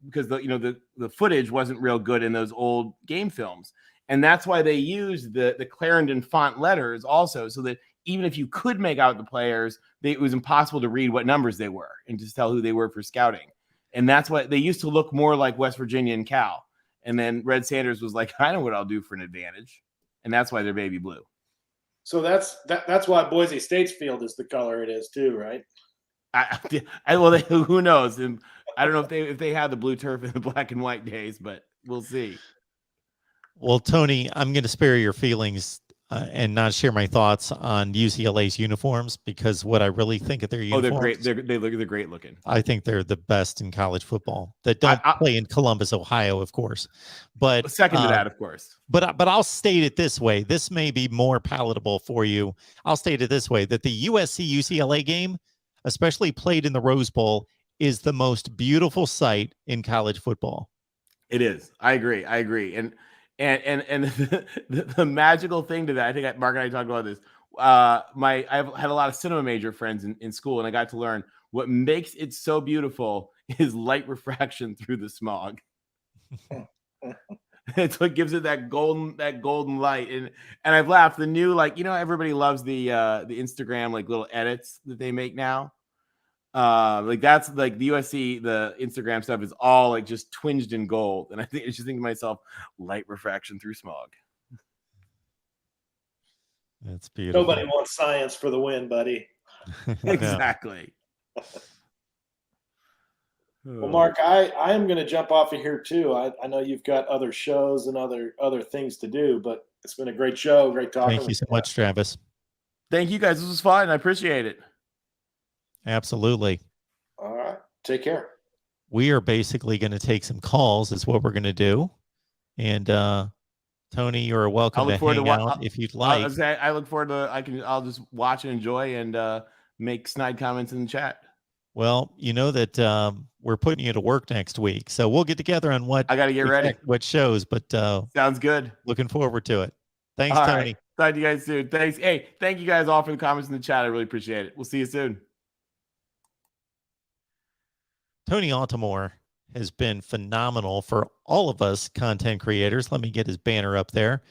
because the footage wasn't real good in those old game films. And that's why they used the Clarendon font letters also, so that even if you could make out the players, it was impossible to read what numbers they were and just tell who they were for scouting. And that's why they used to look more like West Virginia and Cal. And then Red Sanders was like, I know what I'll do for an advantage. And that's why they're baby blue. So that's why Boise State's field is the color it is too, right? Who knows? And I don't know if they had the blue turf in the black and white days, but we'll see. Well, Tony, I'm going to spare your feelings and not share my thoughts on UCLA's uniforms, because what I really think of their uniforms, they're great. They're great looking. I think they're the best in college football that don't play in Columbus, Ohio, of course. But second to that, of course. But I'll state it this way. This may be more palatable for you. I'll state it this way, that the USC UCLA game, especially played in the Rose Bowl, is the most beautiful sight in college football. It is. I agree. And the magical thing to that, I think Mark and I talked about this. I've had a lot of cinema major friends in school, and I got to learn what makes it so beautiful is light refraction through the smog. It's what gives it that golden light. And I've laughed. The new, everybody loves the Instagram little edits that they make now. That's the USC, the Instagram stuff is all just twinged in gold. And I just think to myself, light refraction through smog. That's beautiful. Nobody wants science for the win, buddy. Exactly. Well, Mark, I am going to jump off of here too. I know you've got other shows and other things to do, but it's been a great show. Great talking. Thank you so much, Travis. Thank you, guys. This was fun. I appreciate it. Absolutely. All right. Take care. We are basically going to take some calls is what we're going to do. And Tony, you're welcome to hang out if you'd like. I look forward to I'll just watch and enjoy and make snide comments in the chat. Well, you know that we're putting you to work next week. So we'll get together on what I got to get ready. What shows, but sounds good. Looking forward to it. Thanks, all Tony. Right. Talk to you guys soon. Thanks. Hey, thank you guys all for the comments in the chat. I really appreciate it. We'll see you soon. Tony Altimore has been phenomenal for all of us content creators. Let me get his banner up there.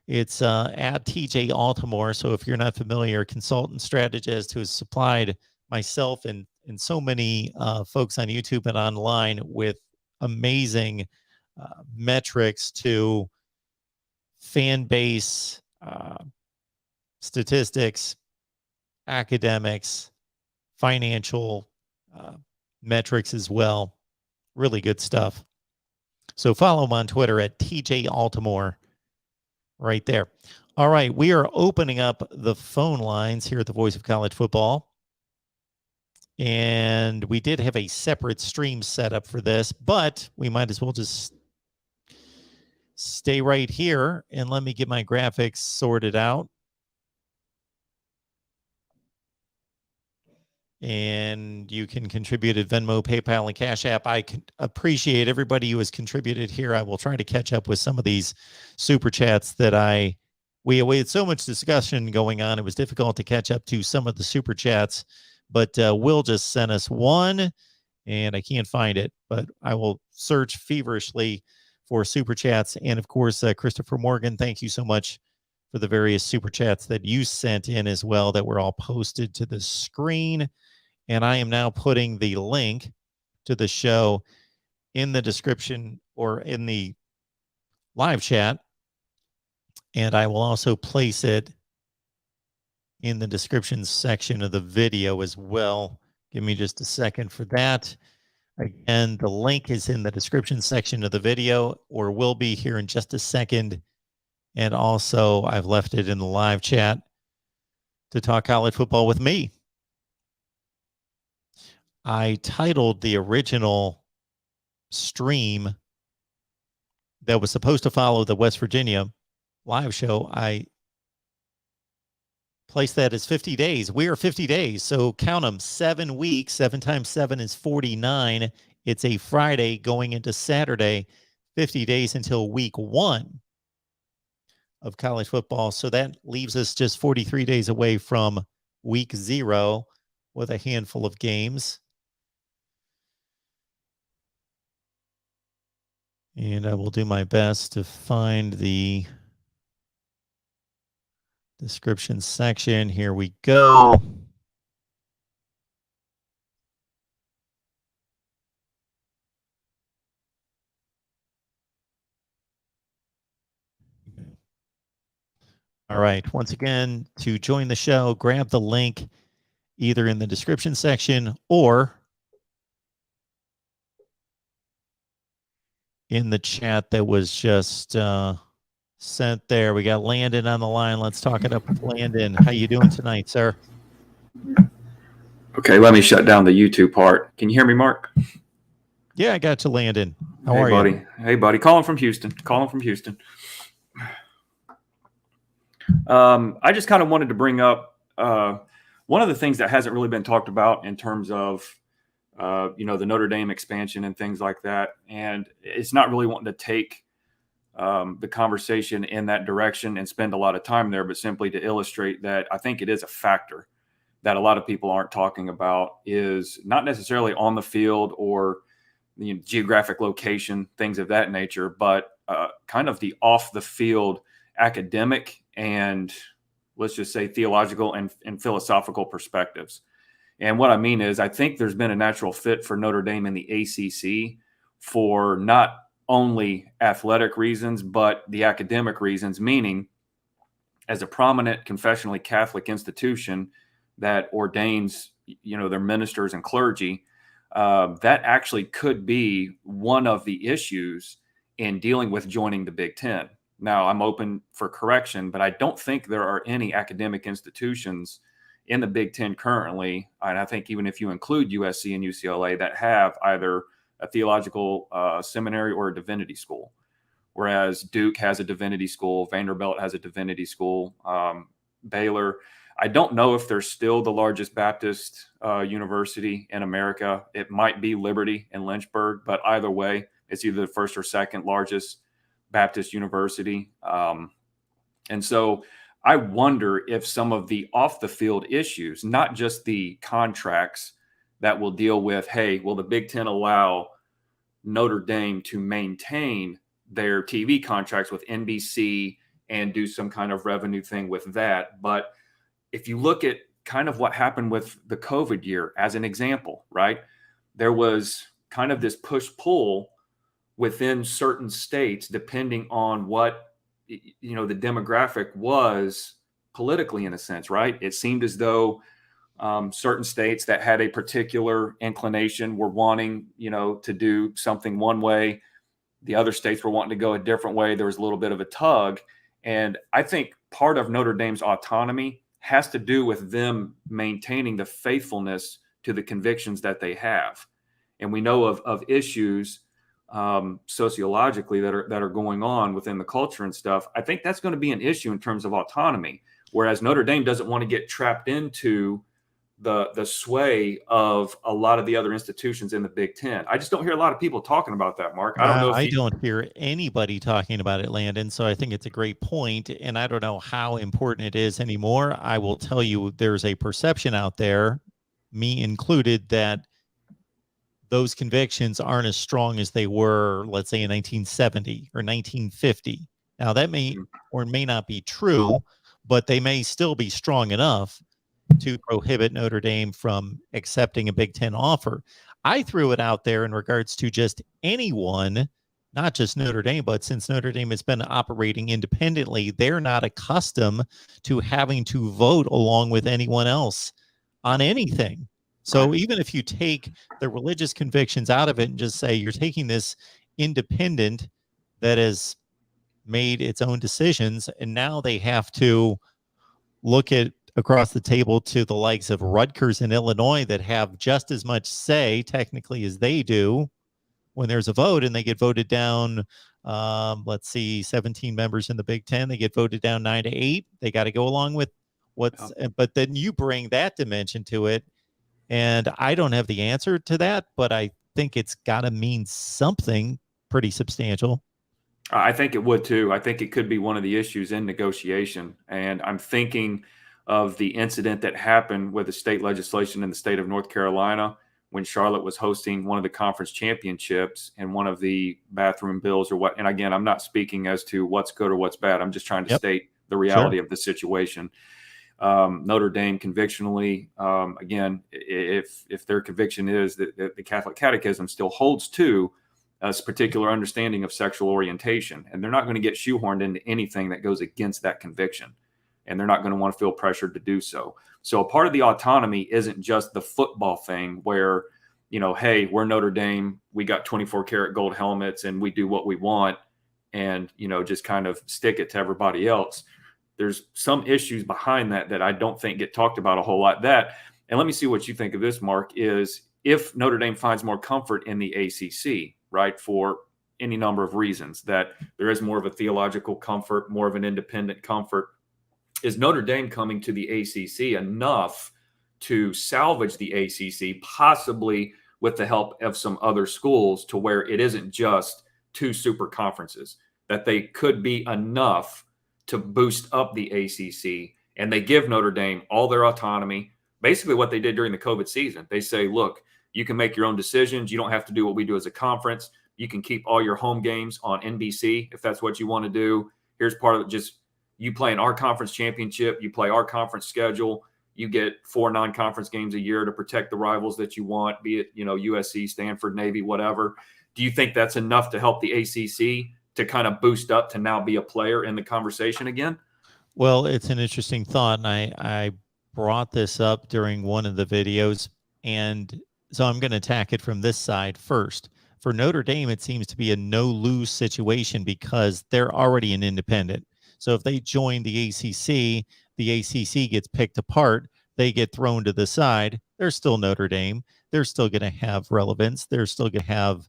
It's at TJ Altimore. So if you're not familiar, consultant strategist who has supplied myself and so many folks on YouTube and online with amazing metrics to fan base, statistics, academics, financial metrics as well. Really good stuff. So follow him on Twitter at TJ Altimore right there. All right, we are opening up the phone lines here at the Voice of College Football. And we did have a separate stream set up for this, but we might as well just stay right here and let me get my graphics sorted out. And you can contribute at Venmo, PayPal, and Cash App. I can appreciate everybody who has contributed here. I will try to catch up with some of these super chats that we had so much discussion going on. It was difficult to catch up to some of the super chats, but Will just sent us one, and I can't find it. But I will search feverishly for super chats. And of course, Christopher Morgan, thank you so much for the various super chats that you sent in as well that were all posted to the screen. And I am now putting the link to the show in the description or in the live chat. And I will also place it in the description section of the video as well. Give me just a second for that. Again, the link is in the description section of the video, or will be here in just a second. And also, I've left it in the live chat to talk college football with me. I titled the original stream that was supposed to follow the West Virginia live show. I placed that as 50 days. We are 50 days. So count them, 7 weeks. 7 times 7 is 49. It's a Friday going into Saturday, 50 days until week 1 of college football. So that leaves us just 43 days away from week 0 with a handful of games. And I will do my best to find the description section. Here we go. All right. Once again, to join the show, grab the link either in the description section or in the chat that was just sent there. We got Landon on the line. Let's talk it up with Landon. How you doing tonight, sir? Okay, let me shut down the YouTube part. Can you hear me, Mark? Yeah, I got you, Landon. How Hey, are buddy. you? Hey, buddy. Calling from Houston. I just kind of wanted to bring up one of the things that hasn't really been talked about in terms of, the Notre Dame expansion and things like that. And it's not really wanting to take the conversation in that direction and spend a lot of time there, but simply to illustrate that I think it is a factor that a lot of people aren't talking about, is not necessarily on the field or geographic location, things of that nature, but kind of the off the field academic and, let's just say, theological and philosophical perspectives. And what I mean is, I think there's been a natural fit for Notre Dame in the ACC for not only athletic reasons, but the academic reasons, meaning as a prominent confessionally Catholic institution that ordains, their ministers and clergy, that actually could be one of the issues in dealing with joining the Big Ten. Now, I'm open for correction, but I don't think there are any academic institutions in the Big Ten currently, and I think even if you include USC and UCLA, that have either a theological seminary or a divinity school. Whereas Duke has a divinity school, Vanderbilt has a divinity school, Baylor. I don't know if they're still the largest Baptist university in America. It might be Liberty in Lynchburg, but either way, it's either the first or second largest Baptist university. And so I wonder if some of the off the field issues, not just the contracts that will deal with, hey, will the Big Ten allow Notre Dame to maintain their TV contracts with NBC and do some kind of revenue thing with that? But if you look at kind of what happened with the COVID year as an example, right? There was kind of this push-pull within certain states, depending on what, the demographic was politically, in a sense, right? It seemed as though certain states that had a particular inclination were wanting, to do something one way. The other states were wanting to go a different way. There was a little bit of a tug. And I think part of Notre Dame's autonomy has to do with them maintaining the faithfulness to the convictions that they have. And we know of issues sociologically that are going on within the culture and stuff. I think that's going to be an issue in terms of autonomy, whereas Notre Dame doesn't want to get trapped into the sway of a lot of the other institutions in the Big Ten. I just don't hear a lot of people talking about that, Mark. I don't know if I don't hear anybody talking about it, Landon. So I think it's a great point, and I don't know how important it is anymore. I will tell you, there's a perception out there, me included, that those convictions aren't as strong as they were, let's say, in 1970 or 1950. Now, that may or may not be true, but they may still be strong enough to prohibit Notre Dame from accepting a Big Ten offer. I threw it out there in regards to just anyone, not just Notre Dame, but since Notre Dame has been operating independently, they're not accustomed to having to vote along with anyone else on anything. So even if you take the religious convictions out of it and just say you're taking this independent that has made its own decisions, and now they have to look at across the table to the likes of Rutgers and Illinois that have just as much say technically as they do when there's a vote, and they get voted down. Let's see, 17 members in the Big Ten, they get voted down 9-8. They got to go along with what's, but then you bring that dimension to it. And I don't have the answer to that, but I think it's got to mean something pretty substantial. I think it would too. I think it could be one of the issues in negotiation. And I'm thinking of the incident that happened with the state legislation in the state of North Carolina when Charlotte was hosting one of the conference championships, and one of the bathroom bills or what. And again, I'm not speaking as to what's good or what's bad. I'm just trying to state the reality of the situation. Notre Dame convictionally, again, if their conviction is that the Catholic Catechism still holds to a particular understanding of sexual orientation, and they're not going to get shoehorned into anything that goes against that conviction, and they're not going to want to feel pressured to do so. So a part of the autonomy isn't just the football thing where, hey, we're Notre Dame, we got 24 karat gold helmets and we do what we want. and, just kind of stick it to everybody else. There's some issues behind that I don't think get talked about a whole lot. And let me see what you think of this, Mark, is if Notre Dame finds more comfort in the ACC, right, for any number of reasons, that there is more of a theological comfort, more of an independent comfort, is Notre Dame coming to the ACC enough to salvage the ACC, possibly with the help of some other schools, to where it isn't just 2 super conferences, that they could be enough to boost up the ACC, and they give Notre Dame all their autonomy. Basically what they did during the COVID season. They say, look, you can make your own decisions. You don't have to do what we do as a conference. You can keep all your home games on NBC if that's what you want to do. Here's part of it. Just you play in our conference championship. You play our conference schedule. You get 4 non-conference games a year to protect the rivals that you want, be it, USC, Stanford, Navy, whatever. Do you think that's enough to help the ACC to kind of boost up to now be a player in the conversation again? Well, it's an interesting thought, and I brought this up during one of the videos, and so I'm going to attack it from this side first. For Notre Dame, it seems to be a no-lose situation because they're already an independent. So if they join the ACC gets picked apart, they get thrown to the side. They're still Notre Dame. They're still going to have relevance. They're still going to have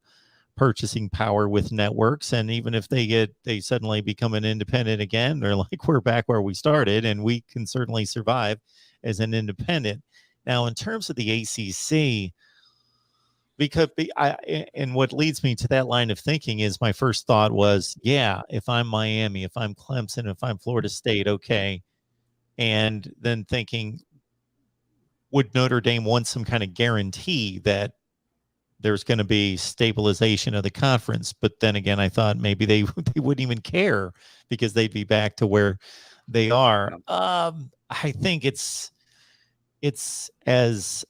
purchasing power with networks. And even if they suddenly become an independent again, they're like, we're back where we started, and we can certainly survive as an independent. Now, in terms of the ACC, and what leads me to that line of thinking is my first thought was, yeah, if I'm Miami, if I'm Clemson, if I'm Florida State, okay. And then thinking, would Notre Dame want some kind of guarantee that there's going to be stabilization of the conference? But then again, I thought maybe they wouldn't even care because they'd be back to where they are. I think it's as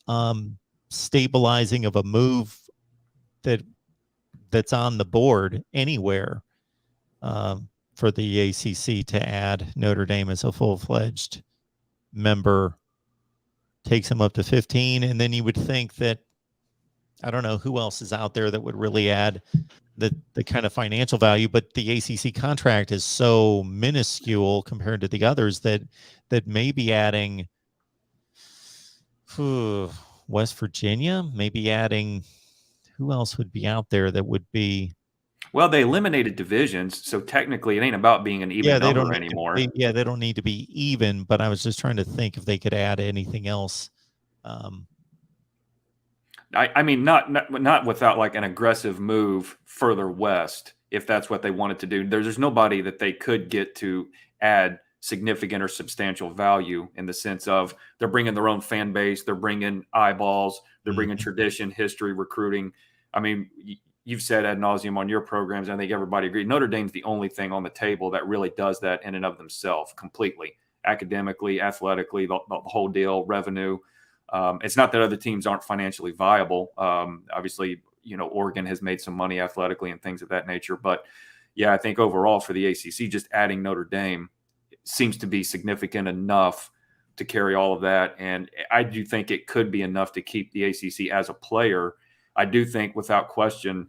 stabilizing of a move that's on the board anywhere for the ACC to add Notre Dame as a full-fledged member. Takes them up to 15, and then you would think that, I don't know who else is out there that would really add the kind of financial value, but the ACC contract is so minuscule compared to the others that maybe adding West Virginia, maybe adding, who else would be out there that would be? Well, they eliminated divisions, so technically it ain't about being an even number anymore. They don't need to be even, but I was just trying to think if they could add anything else. I mean, not without like an aggressive move further west, if that's what they wanted to do. There's nobody that they could get to add significant or substantial value in the sense of they're bringing their own fan base, they're bringing eyeballs, they're bringing tradition, history, recruiting. I mean, you've said ad nauseum on your programs, and I think everybody agrees, Notre Dame's the only thing on the table that really does that in and of themselves completely, academically, athletically, the whole deal, revenue. It's not that other teams aren't financially viable. Obviously, Oregon has made some money athletically and things of that nature. But, yeah, I think overall for the ACC, just adding Notre Dame seems to be significant enough to carry all of that. And I do think it could be enough to keep the ACC as a player. I do think, without question,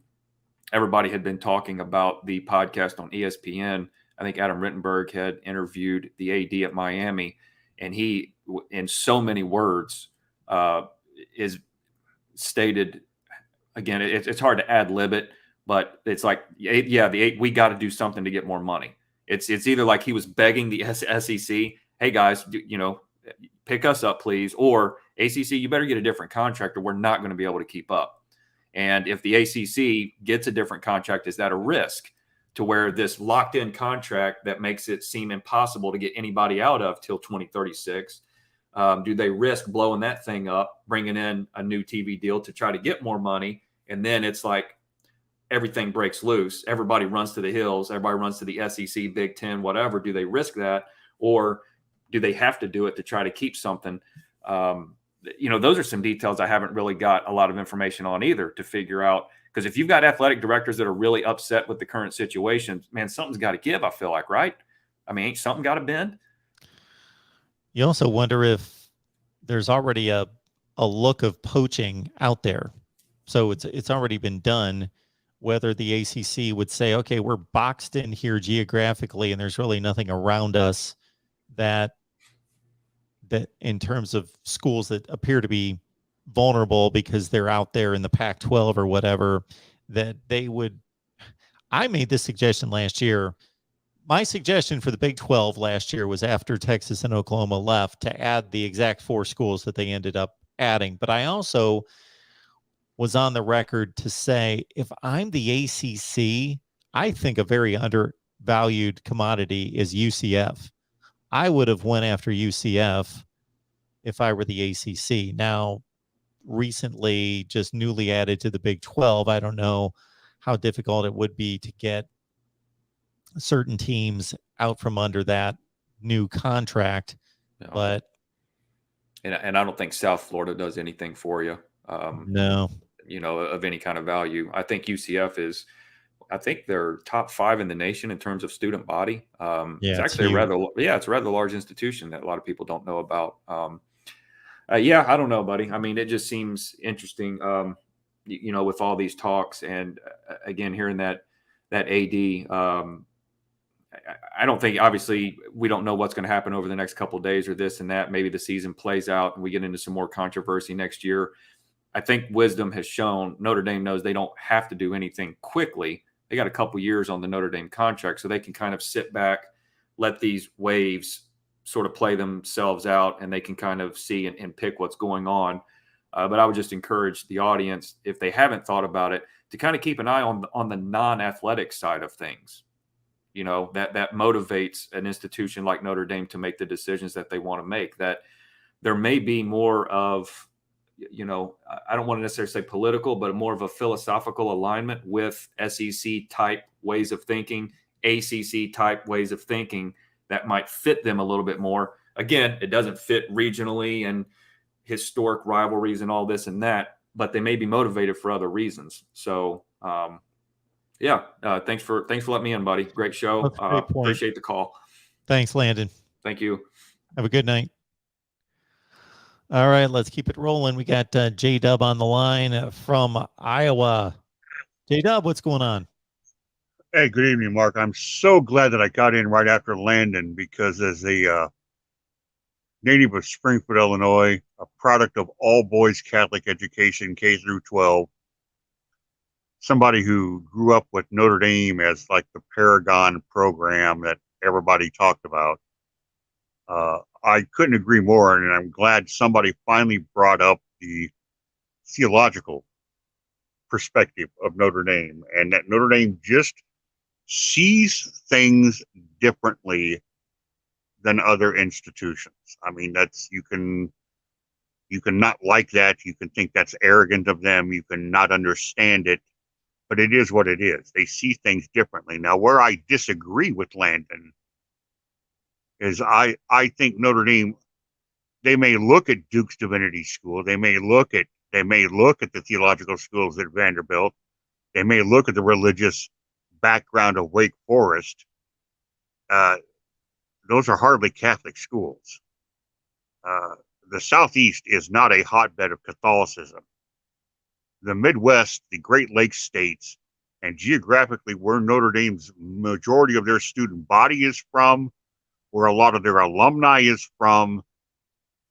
everybody had been talking about the podcast on ESPN. I think Adam Rittenberg had interviewed the AD at Miami, and he, in so many words, is stated, again, it's hard to ad-lib it, but it's like, we got to do something to get more money. It's either like he was begging the SEC, hey guys, pick us up, please, or ACC, you better get a different contract or we're not going to be able to keep up. And if the ACC gets a different contract, is that a risk to where this locked-in contract that makes it seem impossible to get anybody out of till 2036? Do they risk blowing that thing up, bringing in a new TV deal to try to get more money? And then it's like everything breaks loose. Everybody runs to the hills. Everybody runs to the SEC, Big Ten, whatever. Do they risk that? Or do they have to do it to try to keep something? Those are some details I haven't really got a lot of information on either to figure out. Because if you've got athletic directors that are really upset with the current situation, man, something's got to give, I feel like, right? I mean, ain't something got to bend? You also wonder if there's already a look of poaching out there. So it's already been done whether the ACC would say, okay, we're boxed in here geographically, and there's really nothing around us that in terms of schools that appear to be vulnerable because they're out there in the Pac-12 or whatever, that they would. I made this suggestion last year. My suggestion for the Big 12 last year was, after Texas and Oklahoma left, to add the exact 4 schools that they ended up adding. But I also was on the record to say, if I'm the ACC, I think a very undervalued commodity is UCF. I would have went after UCF if I were the ACC. Now, recently, just newly added to the Big 12, I don't know how difficult it would be to get certain teams out from under that new contract. No. But and I don't think South Florida does anything for you. No, of any kind of value. I think UCF is, I think they're top 5 in the nation in terms of student body. It's actually it's a rather large institution that a lot of people don't know about. I don't know, buddy. I mean, it just seems interesting, with all these talks, and again, hearing that AD, I don't think, obviously, we don't know what's going to happen over the next couple of days or this and that. Maybe the season plays out and we get into some more controversy next year. I think wisdom has shown Notre Dame knows they don't have to do anything quickly. They got a couple years on the Notre Dame contract, so they can kind of sit back, let these waves sort of play themselves out, and they can kind of see and pick what's going on. But I would just encourage the audience, if they haven't thought about it, to kind of keep an eye on the non-athletic side of things. That motivates an institution like Notre Dame to make the decisions that they want to make, that there may be more of, I don't want to necessarily say political, but more of a philosophical alignment with SEC type ways of thinking, ACC type ways of thinking that might fit them a little bit more. Again, it doesn't fit regionally and historic rivalries and all this and that, but they may be motivated for other reasons. So, thanks for letting me in, buddy. Great show. Appreciate the call. Thanks, Landon. Thank you. Have a good night. All right, let's keep it rolling. We got J-Dub on the line from Iowa. J-Dub, what's going on? Hey, good evening, Mark. I'm so glad that I got in right after Landon, because as a native of Springfield, Illinois, a product of all boys Catholic education, K through 12, somebody who grew up with Notre Dame as like the paragon program that everybody talked about, I couldn't agree more, and I'm glad somebody finally brought up the theological perspective of Notre Dame, and that Notre Dame just sees things differently than other institutions. I mean, you can not like that. You can think that's arrogant of them. You can not understand it, but it is what it is. They see things differently. Now, where I disagree with Landon is I think Notre Dame, they may look at Duke's Divinity School, they may look at the theological schools at Vanderbilt, they may look at the religious background of Wake Forest. Those are hardly Catholic schools. The Southeast is not a hotbed of Catholicism. The Midwest, the Great Lakes states, and geographically where Notre Dame's majority of their student body is from, where a lot of their alumni is from,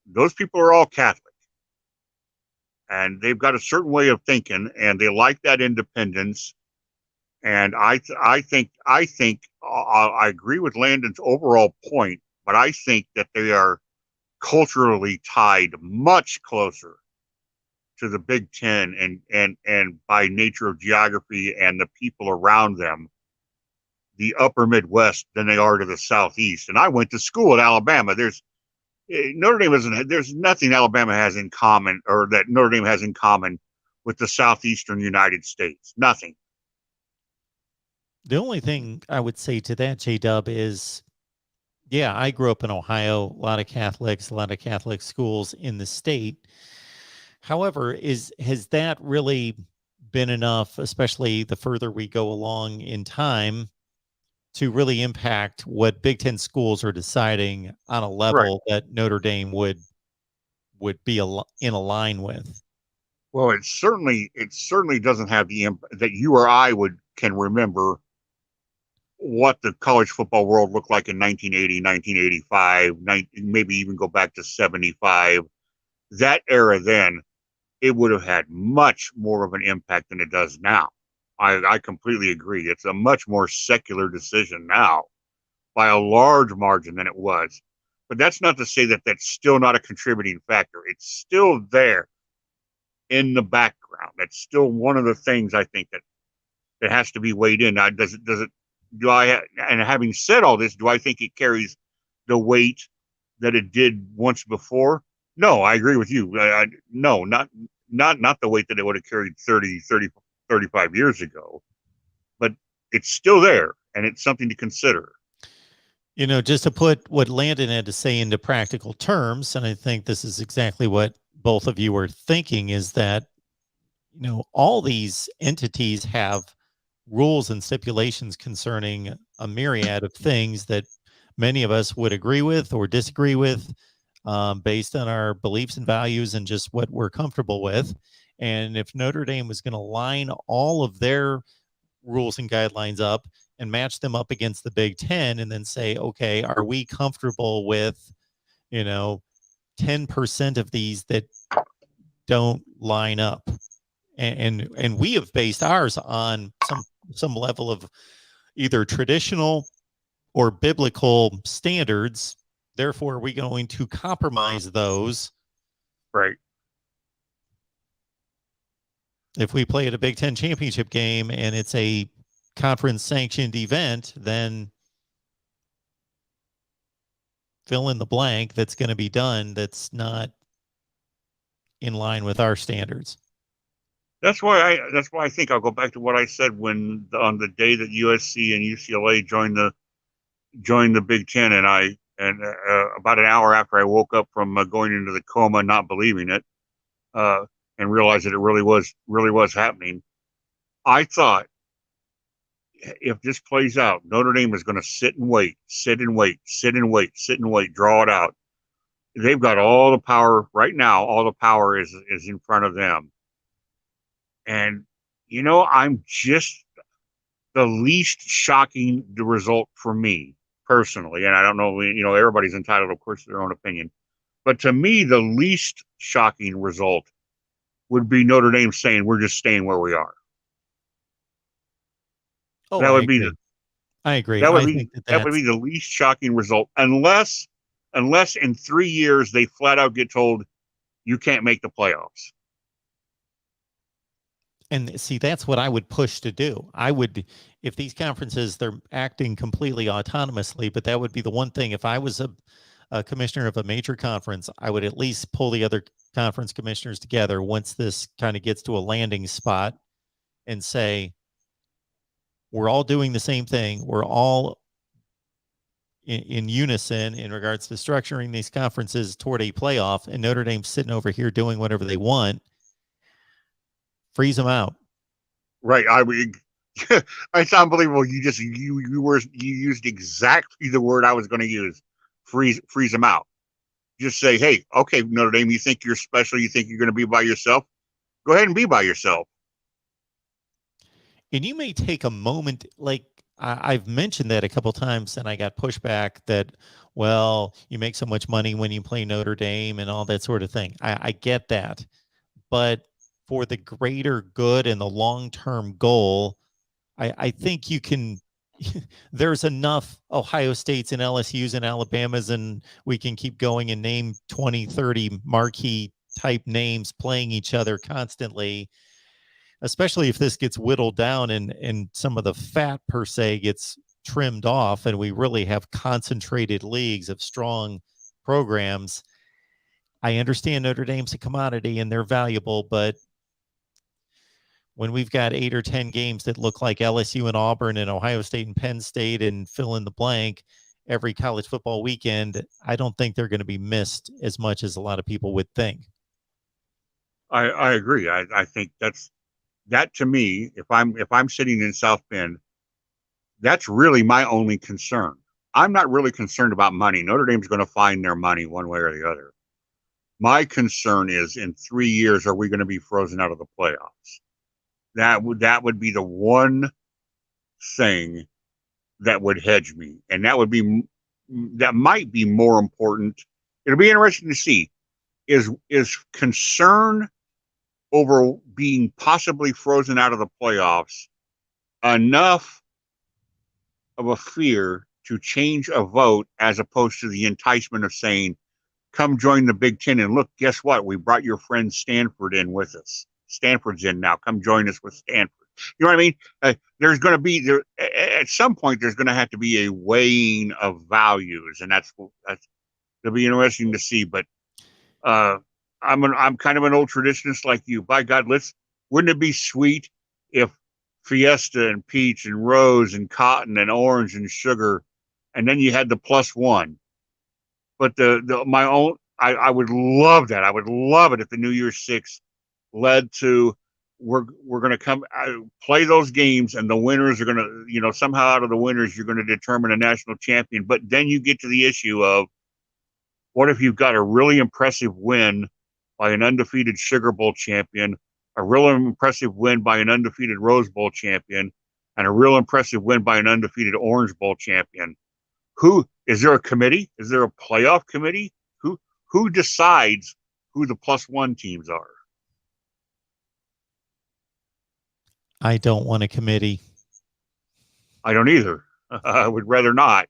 those people are all Catholic. And they've got a certain way of thinking, and they like that independence. And I agree with Landon's overall point, but I think that they are culturally tied much closer to the Big Ten and by nature of geography and the people around them, the upper Midwest, than they are to the Southeast. And I went to school at Alabama. There's nothing Alabama has in common, or that Notre Dame has in common, with the Southeastern United States. Nothing. The only thing I would say to that, J-Dub, is, I grew up in Ohio, a lot of Catholics, a lot of Catholic schools in the state. However, has that really been enough, especially the further we go along in time, to really impact what Big Ten schools are deciding on a level that Notre Dame would be in a line with? Well, it certainly doesn't have the that you or I can remember what the college football world looked like in 1980, 1985, maybe even go back to 75. That era then, it would have had much more of an impact than it does now. I completely agree. It's a much more secular decision now by a large margin than it was. But that's not to say that that's still not a contributing factor. It's still there in the background. That's still one of the things I think that has to be weighed in. Now, and having said all this, do I think it carries the weight that it did once before? No, I agree with you. No, not the weight that it would have carried 35 years ago, but it's still there, and it's something to consider. You know, just to put what Landon had to say into practical terms, and I think this is exactly what both of you were thinking, is that, you know, all these entities have rules and stipulations concerning a myriad of things that many of us would agree with or disagree with, based on our beliefs and values and just what we're comfortable with. And if Notre Dame was going to line all of their rules and guidelines up and match them up against the Big Ten and then say, okay, are we comfortable with, you know, 10% of these that don't line up? And we have based ours on some level of either traditional or biblical standards. Therefore, are we going to compromise those? Right. If we play at a Big Ten championship game and it's a conference sanctioned event, then fill in the blank that's going to be done that's not in line with our standards. That's why I think I'll go back to what I said on the day that USC and UCLA joined the Big Ten, and about an hour after I woke up from going into the coma, not believing it, and realized that it really was happening. I thought, if this plays out, Notre Dame is going to sit and wait, draw it out. They've got all the power right now. All the power is in front of them. And, you know, I'm just the least shocking the result for me personally. And I don't know, you know, everybody's entitled, of course, to their own opinion. But to me, the least shocking result would be Notre Dame saying, we're just staying where we are. Oh, that would be I agree. That would I be think that would be the least shocking result, unless in 3 years they flat out get told you can't make the playoffs. And see, that's what I would push to do. I would, if these conferences, they're acting completely autonomously, but that would be the one thing. If I was a commissioner of a major conference, I would at least pull the other conference commissioners together once this kind of gets to a landing spot and say, we're all doing the same thing. We're all in unison in regards to structuring these conferences toward a playoff, and Notre Dame's sitting over here doing whatever they want. Freeze them out. Right. It's unbelievable. You used exactly the word I was going to use. Freeze them out. Just say, hey, okay, Notre Dame, you think you're special? You think you're going to be by yourself? Go ahead and be by yourself. And you may take a moment, like I've mentioned that a couple of times, and I got pushback that, well, you make so much money when you play Notre Dame and all that sort of thing. I get that. But for the greater good and the long-term goal, I think you can, there's enough Ohio States and LSUs and Alabamas, and we can keep going and name 20, 30 marquee type names playing each other constantly, especially if this gets whittled down and some of the fat per se gets trimmed off and we really have concentrated leagues of strong programs. I understand Notre Dame's a commodity and they're valuable, but when we've got 8 or 10 games that look like LSU and Auburn and Ohio State and Penn State and fill in the blank every college football weekend, I don't think they're going to be missed as much as a lot of people would think. I agree. I think that to me, if I'm sitting in South Bend, that's really my only concern. I'm not really concerned about money. Notre Dame's going to find their money one way or the other. My concern is in 3 years, are we going to be frozen out of the playoffs? That would be the one thing that would hedge me, and that might be more important. It'll be interesting to see is concern over being possibly frozen out of the playoffs enough of a fear to change a vote as opposed to the enticement of saying, come join the Big Ten, and look, guess what? We brought your friend Stanford in with us. Stanford's in now. Come join us with Stanford. You know what I mean? There's going to be at some point. There's going to have to be a weighing of values, and that's it'll be interesting to see. But I'm kind of an old traditionalist like you. By God, wouldn't it be sweet if Fiesta and Peach and Rose and Cotton and Orange and Sugar, and then you had the +1. But I would love that. I would love it if the New Year's Six led to we're going to come play those games, and the winners are going to, somehow out of the winners you're going to determine a national champion. But then you get to the issue of what if you've got a really impressive win by an undefeated Sugar Bowl champion, a real impressive win by an undefeated Rose Bowl champion, and a real impressive win by an undefeated Orange Bowl champion. Who is there a committee? Is there a playoff committee? Who decides who the +1 teams are? I don't want a committee. I don't either. I would rather not.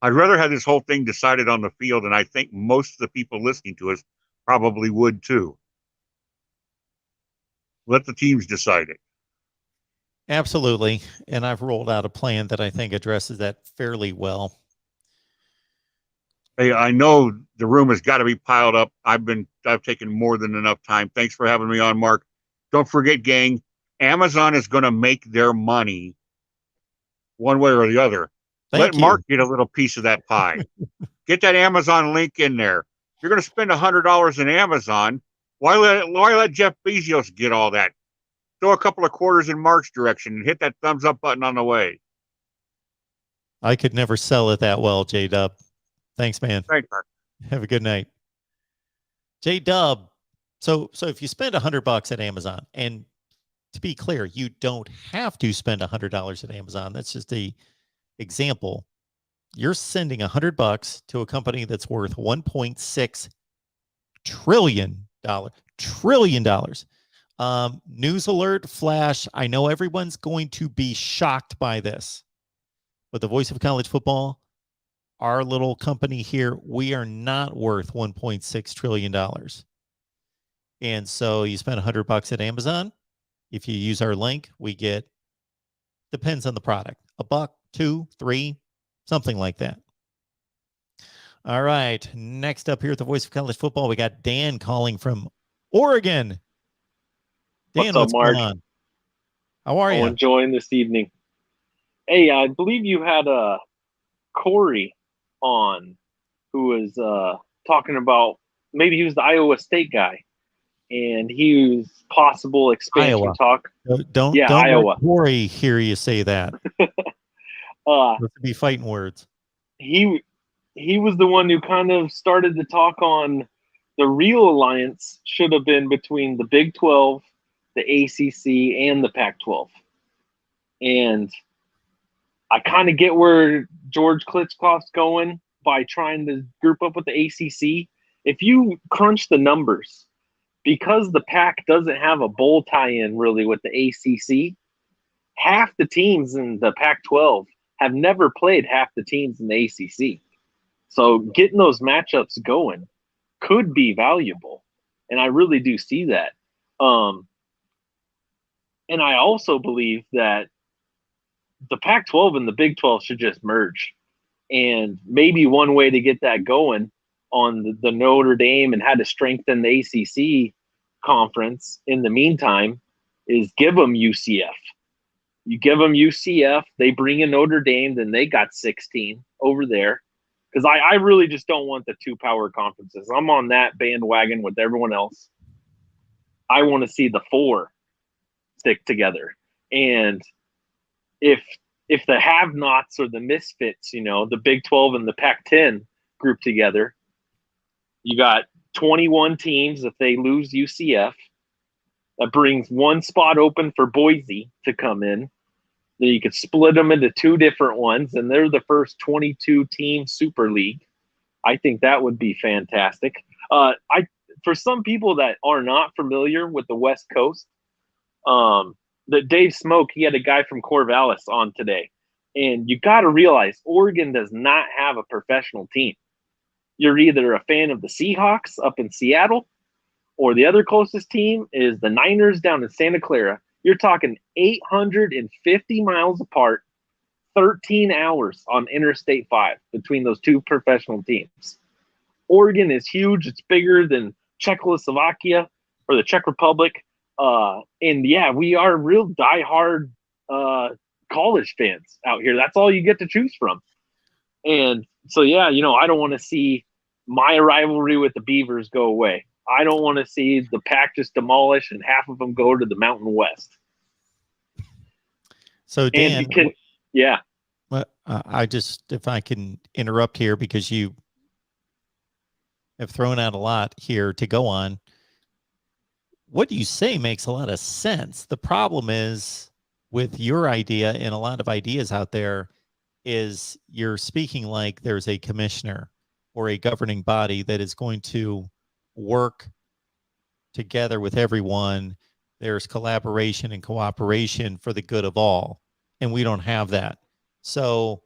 I'd rather have this whole thing decided on the field, and I think most of the people listening to us probably would too. Let the teams decide it. Absolutely. And I've rolled out a plan that I think addresses that fairly well. Hey, I know the room has got to be piled up. I've taken more than enough time. Thanks for having me on, Mark. Don't forget, gang, Amazon is going to make their money one way or the other. Let Mark get a little piece of that pie. Get that Amazon link in there. You're going to spend $100 in Amazon. Why let Jeff Bezos get all that? Throw a couple of quarters in Mark's direction and hit that thumbs up button on the way. I could never sell it that well, J-Dub. Thanks, man. Thanks, Mark. Have a good night. J-Dub. So if you spend $100 at Amazon, and to be clear, you don't have to spend $100 at Amazon. That's just the example. You're sending $100 to a company that's worth $1.6 trillion. News alert, flash. I know everyone's going to be shocked by this, but the voice of college football, our little company here, we are not worth $1.6 trillion. And so you spend $100 at Amazon. If you use our link, we get, depends on the product, $1, $2, $3, something like that. All right. Next up here at the Voice of College Football, we got Dan calling from Oregon. Dan, what's going on? How are you? Enjoying this evening. Hey, I believe you had Corey on, who was talking about, maybe he was the Iowa State guy, and he was possible expansion Iowa. talk. Don't Iowa. let Corey hear you say that. Let's be fighting words. He was the one who kind of started to talk on the real alliance should have been between the Big 12, the ACC, and the Pac-12. And I kind of get where George Klitschko's going by trying to group up with the ACC. If you crunch the numbers, because the Pac doesn't have a bowl tie-in really with the ACC, half the teams in the Pac-12 have never played half the teams in the ACC. So getting those matchups going could be valuable. And I really do see that. And I also believe that the Pac-12 and the Big 12 should just merge. And maybe one way to get that going on the Notre Dame and how to strengthen the ACC conference in the meantime is give them UCF. You give them UCF, they bring in Notre Dame, then they got 16 over there. Because I really just don't want the two power conferences. I'm on that bandwagon with everyone else. I want to see the four stick together. And if the have-nots or the misfits, the Big 12 and the Pac-10 group together, You got 21 teams if they lose UCF. That brings one spot open for Boise to come in. Then you could split them into two different ones, and they're the first 22-team Super League. I think that would be fantastic. For some people that are not familiar with the West Coast, the Dave Smoke, he had a guy from Corvallis on today, and you got to realize Oregon does not have a professional team. You're either a fan of the Seahawks up in Seattle, or the other closest team is the Niners down in Santa Clara. You're talking 850 miles apart, 13 hours on Interstate 5 between those two professional teams. Oregon is huge. It's bigger than Czechoslovakia or the Czech Republic. And yeah, we are real diehard college fans out here. That's all you get to choose from. And so, yeah, I don't want to see my rivalry with the Beavers go away. I don't want to see the Pac just demolish and half of them go to the Mountain West. So, Dan, yeah. If I can interrupt here, because you have thrown out a lot here to go on. What you say makes a lot of sense. The problem is with your idea and a lot of ideas out there is you're speaking like there's a commissioner or a governing body that is going to work together with everyone. There's collaboration and cooperation for the good of all. And we don't have that. So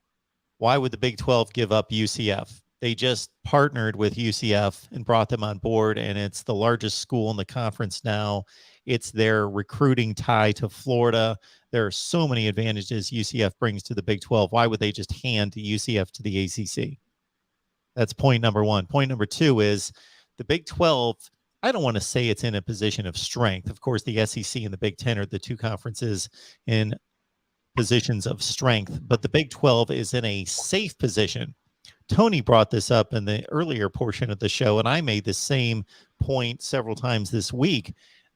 why would the Big 12 give up UCF? They just partnered with UCF and brought them on board, and it's the largest school in the conference now. It's their recruiting tie to Florida. There are so many advantages UCF brings to the Big 12. Why would they just hand UCF to the ACC? That's point number one. Point number two is the Big 12, I don't want to say it's in a position of strength. Of course, the SEC and the Big 10 are the two conferences in positions of strength, but the Big 12 is in a safe position. Tony brought this up in the earlier portion of the show, and I made the same point several times this week,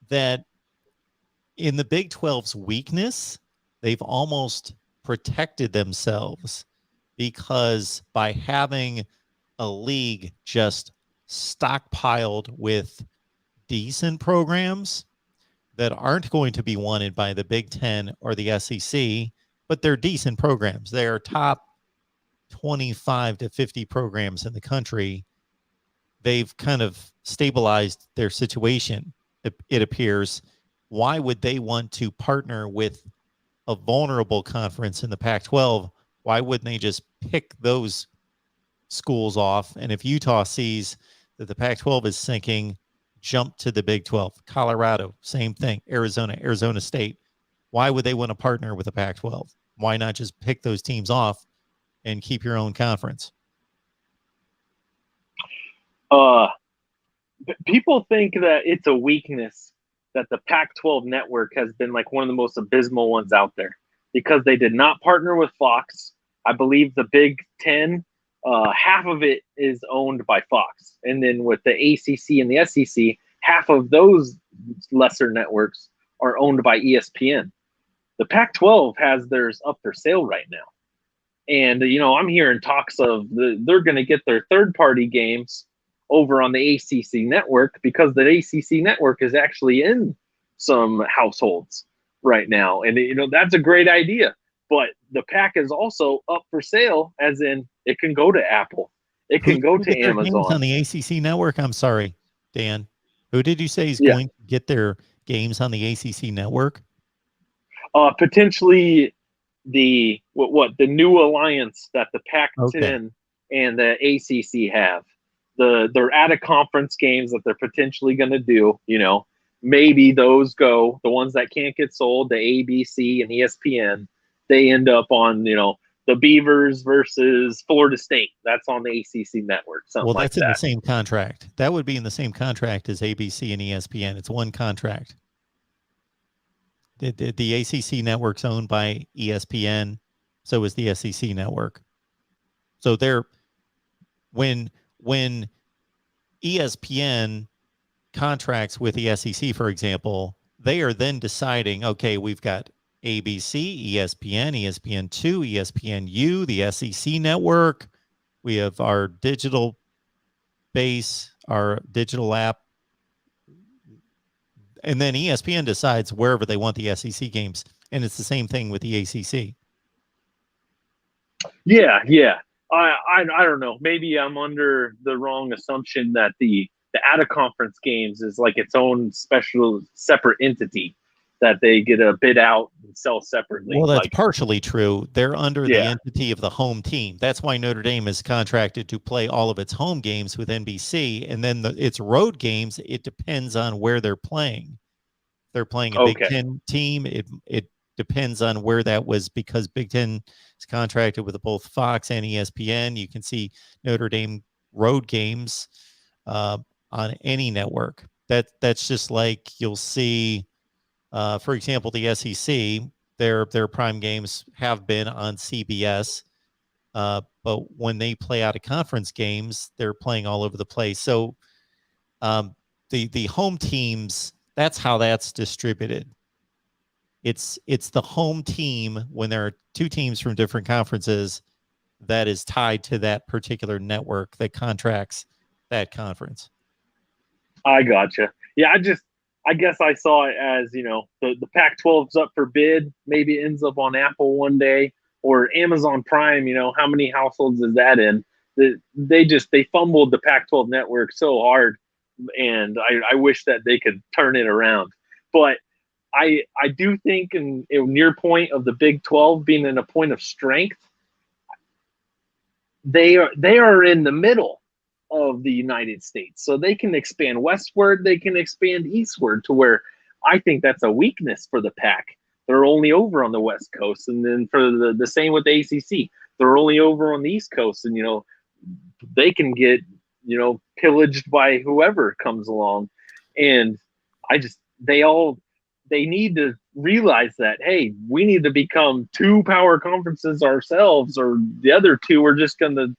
that in the Big 12's weakness, they've almost protected themselves, because by having a league just stockpiled with decent programs that aren't going to be wanted by the Big 10 or the SEC, but they're decent programs. They are top 25 to 50 programs in the country. They've kind of stabilized their situation, it appears. Why would they want to partner with a vulnerable conference in the Pac-12? Why wouldn't they just pick those schools off? And if Utah sees that the Pac-12 is sinking, jump to the Big 12. Colorado, same thing. Arizona State. Why would they want to partner with the Pac-12? Why not just pick those teams off and keep your own conference? People think that it's a weakness that the Pac-12 network has been like one of the most abysmal ones out there, because they did not partner with Fox. I believe the Big 10, half of it is owned by Fox. And then with the ACC and the SEC, half of those lesser networks are owned by ESPN. The Pac-12 has theirs up for sale right now. And, I'm hearing talks of they're going to get their third-party games over on the ACC network, because the ACC network is actually in some households right now. And, that's a great idea. But the Pac is also up for sale, as in it can go to Apple. It can go to Amazon. On the ACC network? I'm sorry, Dan. Who did you say is going to get their games on the ACC network? Potentially the new alliance that the Pac-10 and the ACC have. They're at a conference games that they're potentially going to do. Maybe those go, the ones that can't get sold, the ABC and ESPN, they end up on the Beavers versus Florida State. That's on the ACC network. Well, that's in the same contract. That would be in the same contract as ABC and ESPN. It's one contract. The ACC network's owned by ESPN, so is the SEC network. So when ESPN contracts with the SEC, for example, they are then deciding, okay, we've got ABC, ESPN, ESPN2, ESPNU, the SEC network. We have our digital base, our digital app, and then ESPN decides wherever they want the SEC games, and it's the same thing with the ACC. Yeah. I don't know. Maybe I'm under the wrong assumption that the out of conference games is like its own special separate entity that they get a bid out and sell separately. Well, that's like, partially true. They're under the Yeah. entity of the home team. That's why Notre Dame is contracted to play all of its home games with NBC, and then its road games, it depends on where they're playing. If they're playing a Big Okay. Ten team, it depends on where that was, because Big Ten is contracted with both Fox and ESPN. You can see Notre Dame road games on any network. That's just like you'll see, for example, the SEC. Their prime games have been on CBS, but when they play out of conference games, they're playing all over the place. So the home teams, that's how that's distributed. It's the home team, when there are two teams from different conferences, that is tied to that particular network that contracts that conference. I gotcha. Yeah, I guess I saw it as, the Pac-12's up for bid. Maybe it ends up on Apple one day, or Amazon Prime. How many households is that in? They fumbled the Pac-12 network so hard, and I wish that they could turn it around. But I do think, in your point of the Big 12 being in a point of strength, they are in the middle of the United States, so they can expand westward, they can expand eastward, to where I think that's a weakness for the Pac. They're only over on the West Coast, and then for the same with the ACC, they're only over on the East Coast, and they can get pillaged by whoever comes along. And they need to realize that, hey, we need to become two power conferences ourselves, or the other two are just going to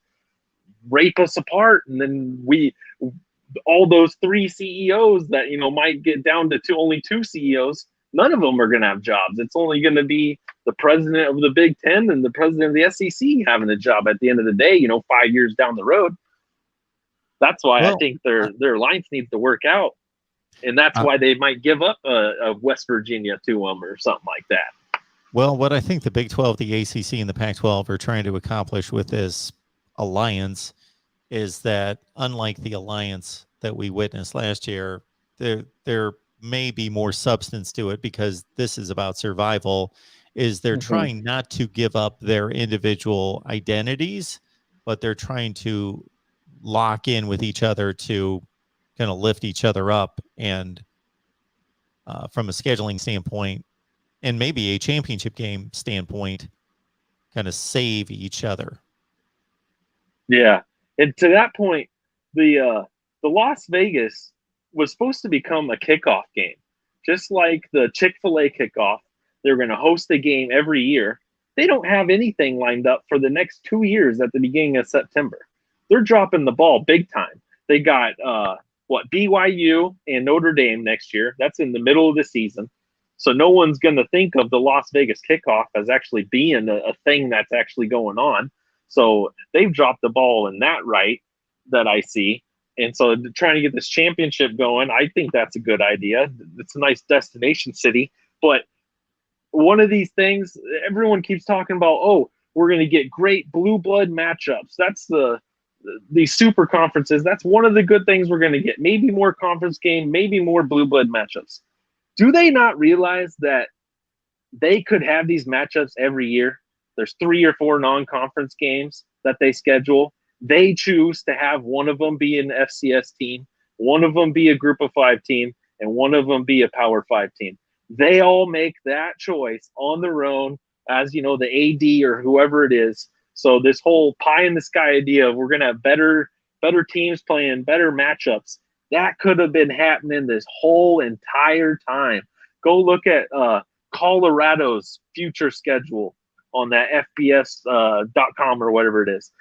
rape us apart. And then all those three CEOs that, might get down to only two CEOs, none of them are going to have jobs. It's only going to be the president of the Big Ten and the president of the SEC having a job at the end of the day, 5 years down the road. That's why I think their alliance needs to work out. And that's why they might give up a West Virginia to them or something like that. Well, what I think the Big 12, the ACC, and the Pac-12 are trying to accomplish with this alliance is that, unlike the alliance that we witnessed last year, there may be more substance to it, because this is about survival. Is they're trying not to give up their individual identities, but they're trying to lock in with each other to kind of lift each other up, and from a scheduling standpoint, and maybe a championship game standpoint, kind of save each other. Yeah. And to that point, the Las Vegas was supposed to become a kickoff game, just like the Chick-fil-A kickoff. They're going to host a game every year. They don't have anything lined up for the next 2 years at the beginning of September. They're dropping the ball big time. They got BYU and Notre Dame next year. That's in the middle of the season. So no one's going to think of the Las Vegas kickoff as actually being a thing that's actually going on. So they've dropped the ball in that, right, that I see. And so trying to get this championship going, I think that's a good idea. It's a nice destination city. But one of these things, everyone keeps talking about, oh, we're going to get great blue blood matchups. That's these super conferences. That's one of the good things we're going to get. Maybe more conference game, maybe more blue blood matchups. Do they not realize that they could have these matchups every year? There's 3 or 4 non-conference games that they schedule. They choose to have one of them be an FCS team, one of them be a Group of 5 team, and one of them be a Power 5 team. They all make that choice on their own, as the AD or whoever it is. So this whole pie in the sky idea of we're going to have better teams playing better matchups, that could have been happening this whole entire time. Go look at Colorado's future schedule on that FBS.com or whatever it is.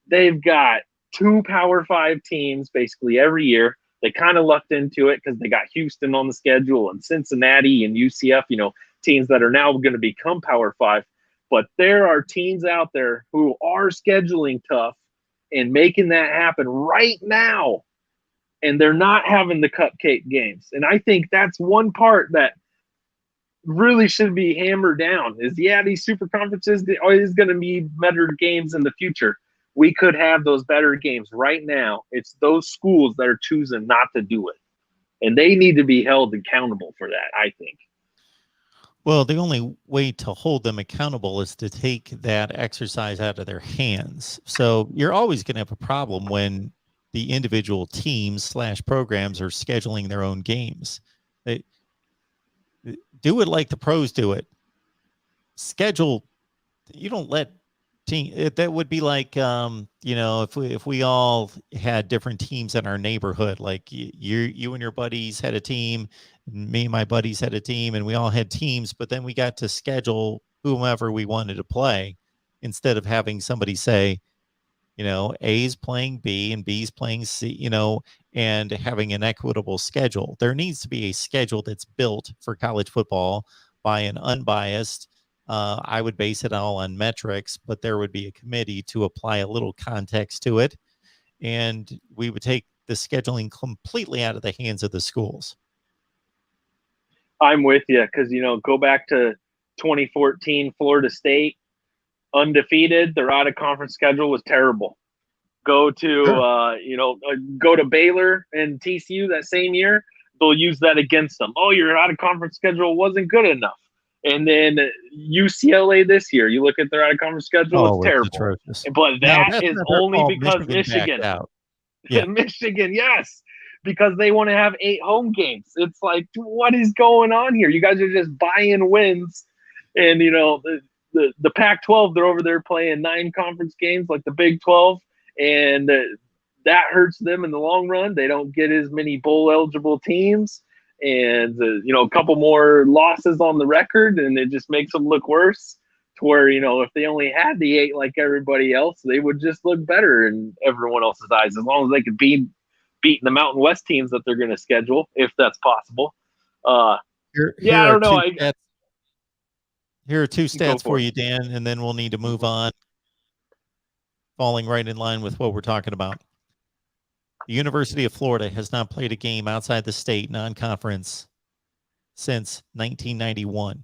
They've got 2 Power 5 teams basically every year. They kind of lucked into it because they got Houston on the schedule and Cincinnati and UCF, teams that are now going to become Power 5. But there are teams out there who are scheduling tough and making that happen right now and they're not having the cupcake games. And I think that's one part that really should be hammered down is, these super conferences are always going to be better games in the future. We could have those better games right now. It's those schools that are choosing not to do it. And they need to be held accountable for that, I think. Well, the only way to hold them accountable is to take that exercise out of their hands. So you're always going to have a problem when the individual teams / programs are scheduling their own games. They do it like the pros do it. Schedule. You don't let team. That would be like, if we all had different teams in our neighborhood, like you and your buddies had a team, and me and my buddies had a team, and we all had teams, but then we got to schedule whomever we wanted to play instead of having somebody say, A's playing B and B's playing C, and having an equitable schedule. There needs to be a schedule that's built for college football by an unbiased. I would base it all on metrics, but there would be a committee to apply a little context to it. And we would take the scheduling completely out of the hands of the schools. I'm with you because, go back to 2014 Florida State, undefeated. Their out-of-conference schedule was terrible. Go to, go to Baylor and TCU that same year. They'll use that against them. Oh, your out-of-conference schedule wasn't good enough. And then UCLA this year, you look at their out-of-conference schedule, it's terrible. Atrocious. But that is only because Michigan. Yeah. Michigan, yes. Because they want to have 8 home games. It's like, what is going on here? You guys are just buying wins. And, the Pac-12, they're over there playing 9 conference games like the Big 12. And that hurts them in the long run. They don't get as many bowl-eligible teams. And, a couple more losses on the record, and it just makes them look worse to where, if they only had the 8 like everybody else, they would just look better in everyone else's eyes as long as they could beating the Mountain West teams that they're going to schedule, if that's possible. I don't know. Here are 2 stats for you, Dan, and then we'll need to move on, falling right in line with what we're talking about. The University of Florida has not played a game outside the state, non-conference, since 1991.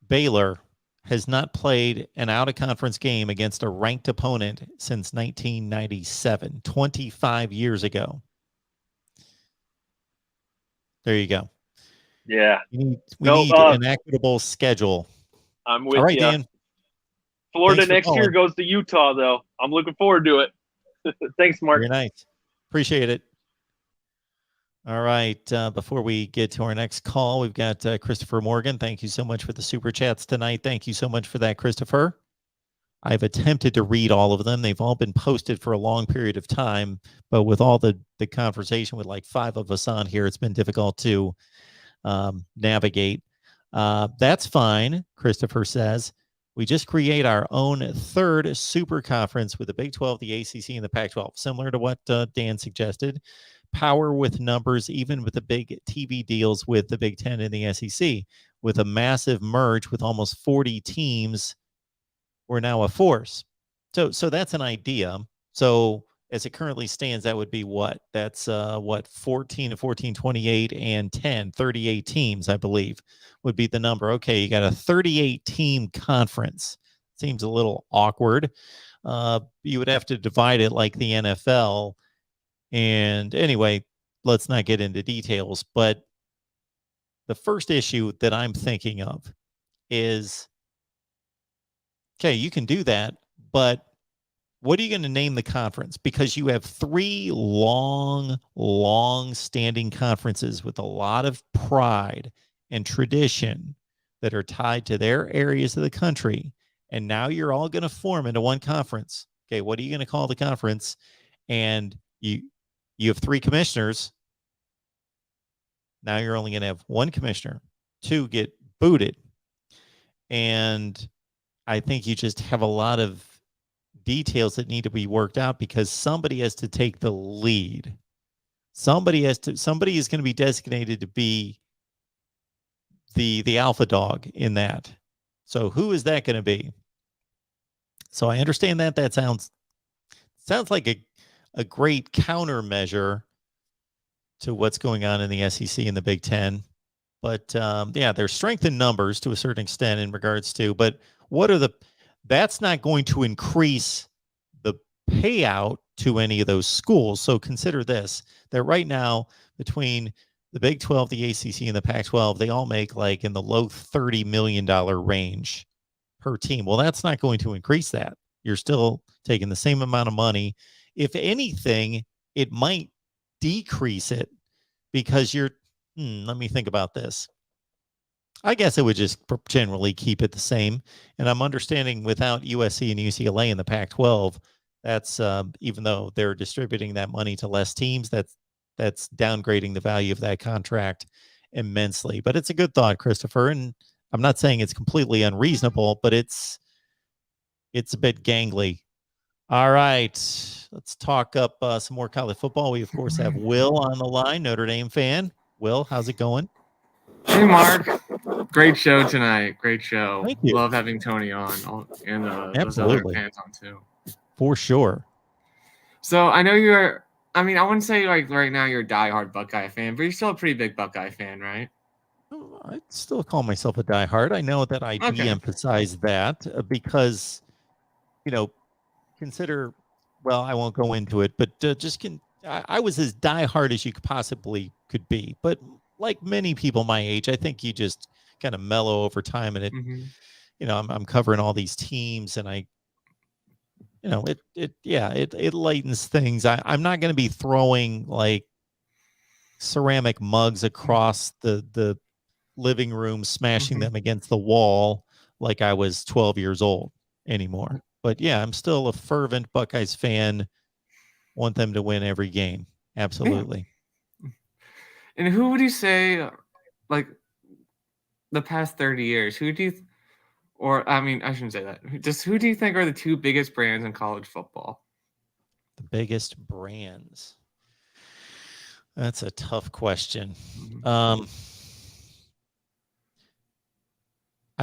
Baylor has not played an out-of-conference game against a ranked opponent since 1997, 25 years ago. There you go. Yeah. We need an equitable schedule. I'm with you. All right, you. Dan. Florida next year goes to Utah, though. I'm looking forward to it. Thanks, Mark. Very nice. Appreciate it. All right. Before we get to our next call, we've got Christopher Morgan. Thank you so much for the super chats tonight. Thank you so much for that, Christopher. I've attempted to read all of them. They've all been posted for a long period of time, but with all the conversation with like 5 of us on here, it's been difficult to navigate. That's fine, Christopher says. We just create our own 3rd super conference with the Big 12, the ACC, and the Pac-12, similar to what Dan suggested. Power with numbers, even with the big TV deals with the Big 10 and the SEC. With a massive merge with almost 40 teams, we're now a force. So that's an idea. So as it currently stands, that would be what? That's 14 to 14, 28, and 10, 38 teams, I believe, would be the number. Okay, you got a 38-team conference. Seems a little awkward. You would have to divide it like the NFL. And anyway, let's not get into details. But the first issue that I'm thinking of is, okay, you can do that, but what are you going to name the conference? Because you have 3 long-standing conferences with a lot of pride and tradition that are tied to their areas of the country. And now you're all going to form into one conference. Okay, what are you going to call the conference? And you have 3 commissioners. Now you're only going to have 1 commissioner. 2 get booted. And I think you just have a lot of details that need to be worked out because somebody has to take the lead. Somebody is going to be designated to be the alpha dog in that. So who is that going to be? So I understand that sounds like a great countermeasure to what's going on in the SEC and the Big Ten. But yeah, there's strength in numbers to a certain extent in regards to, but that's not going to increase the payout to any of those schools. So consider this, that right now between the Big 12, the ACC, and the Pac-12, they all make like in the low $30 million range per team. Well, that's not going to increase that. You're still taking the same amount of money. If anything, it might decrease it because let me think about this. I guess it would just generally keep it the same. And I'm understanding without USC and UCLA in the Pac-12, that's even though they're distributing that money to less teams, that's downgrading the value of that contract immensely. But it's a good thought, Christopher. And I'm not saying it's completely unreasonable, but it's a bit gangly. All right, let's talk up some more college football. We, of course, have Will on the line, Notre Dame fan. Will, how's it going? Hey, Mark. Great show tonight. Great show. Thank you. Love having Tony on and those other fans on, too. For sure. So I know I wouldn't say like right now you're a diehard Buckeye fan, but you're still a pretty big Buckeye fan, right? I'd still call myself a diehard. I know that I de-emphasize that because, consider, well, I won't go into it, but I was as diehard as you possibly could be. But like many people my age, I think you just kind of mellow over time, and I'm covering all these teams, and it lightens things. I'm not going to be throwing like ceramic mugs across the living room, smashing them against the wall like I was 12 years old anymore. But yeah, I'm still a fervent Buckeyes fan. Want them to win every game. Absolutely. Yeah. And who would you say, like, the past 30 years, I shouldn't say that. Just who do you think are the two biggest brands in college football? The biggest brands? That's a tough question. I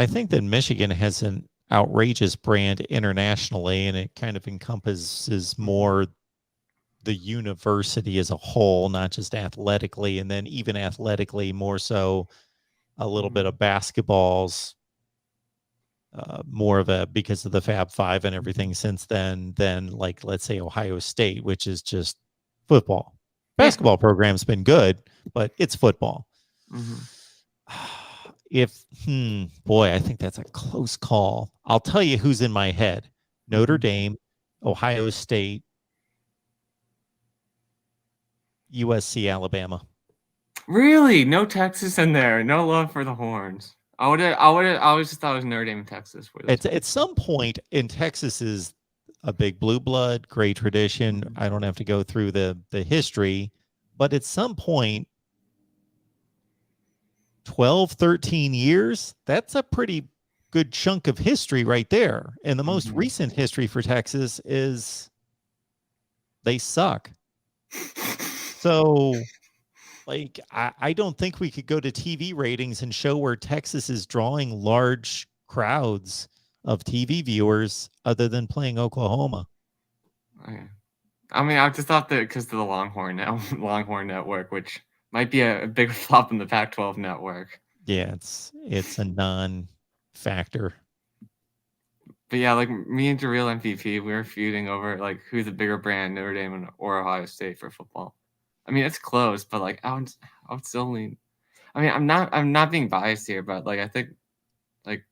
think that Michigan has an outrageous brand internationally, and it kind of encompasses more the university as a whole, not just athletically, and then even athletically more so a little bit of basketballs, more of a, because of the Fab Five and everything since then, than like, let's say Ohio State, which is just football. Basketball program's been good, but it's football. Boy, I think that's a close call. I'll tell you who's in my head: Notre Dame, Ohio State, USC, Alabama. Really? No Texas in there. No love for the Horns. I always just thought it was Notre Dame and Texas. At some point in Texas is a big blue blood, great tradition. I don't have to go through the history, but at some point, 12, 13 years, that's a pretty good chunk of history right there. And the most recent history for Texas is they suck. So, like, I don't think we could go to TV ratings and show where Texas is drawing large crowds of TV viewers other than playing Oklahoma. Okay. I mean, I just thought that because of the Longhorn Network, which might be a big flop in the Pac-12 network. Yeah, it's a non-factor. But yeah, like me and Real MVP, we were feuding over like who's a bigger brand, Notre Dame or Ohio State for football. I mean, it's close, but like I would still lean. I mean, I'm not being biased here, but like I think like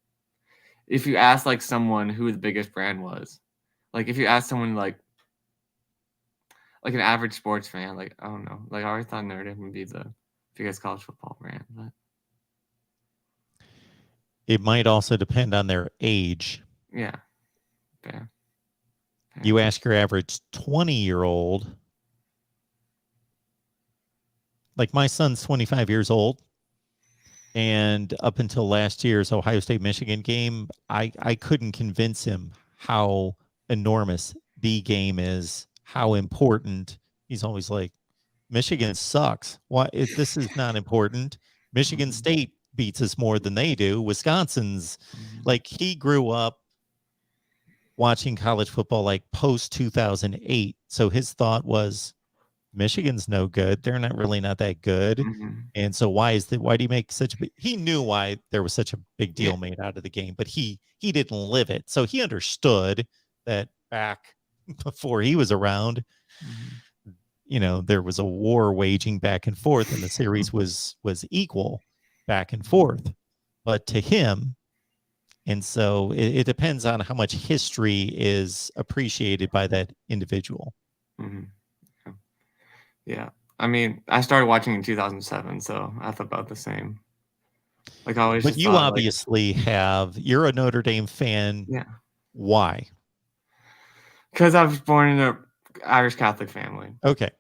if you ask like someone who the biggest brand was, like if you ask someone like an average sports fan, like I don't know, like I always thought Notre Dame would be the biggest college football brand, but it might also depend on their age. Yeah. Fair. You ask your average 20-year-old, like my son's 25 years old, and up until last year's Ohio State-Michigan game, I couldn't convince him how enormous the game is, how important. He's always like, Michigan sucks. Why? This is not important. Michigan State beats us more than they do. Wisconsin's, like, he grew up watching college football like post 2008. So his thought was, Michigan's no good. They're not that good. Mhm. And so why do you make such a big, he knew why there was such a big deal Yeah. made out of the game, but he didn't live it. So he understood that back before he was around, Mhm. there was a war waging back and forth, and the series was equal back and forth. But to him, and so it depends on how much history is appreciated by that individual. Mhm. Yeah. I mean, I started watching in 2007, so I thought about the same. Like I always But just you thought, like, obviously you're a Notre Dame fan. yeah, Why? because I was born in an Irish Catholic family. Okay.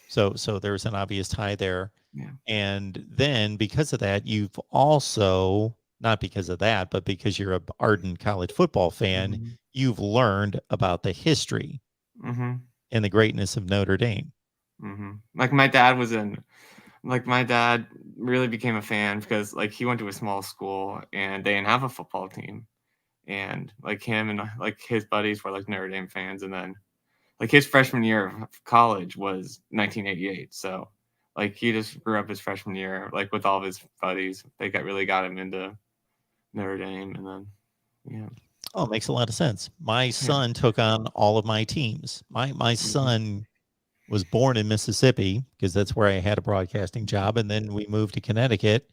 So there's an obvious tie there. Yeah. And then because of that, you've also, not because of that, but because you're an ardent college football fan, Mhm. you've learned about the history Mhm. and the greatness of Notre Dame. Mhm. Like my dad really became a fan because like he went to a small school and they didn't have a football team. And like him and like his buddies were like Notre Dame fans, and then like his freshman year of college was 1988. So like he just grew up his freshman year like with all of his buddies. They got him into Notre Dame, and then yeah. Oh, it makes a lot of sense. My son took on all of my teams. My son was born in Mississippi because that's where I had a broadcasting job, and then we moved to Connecticut,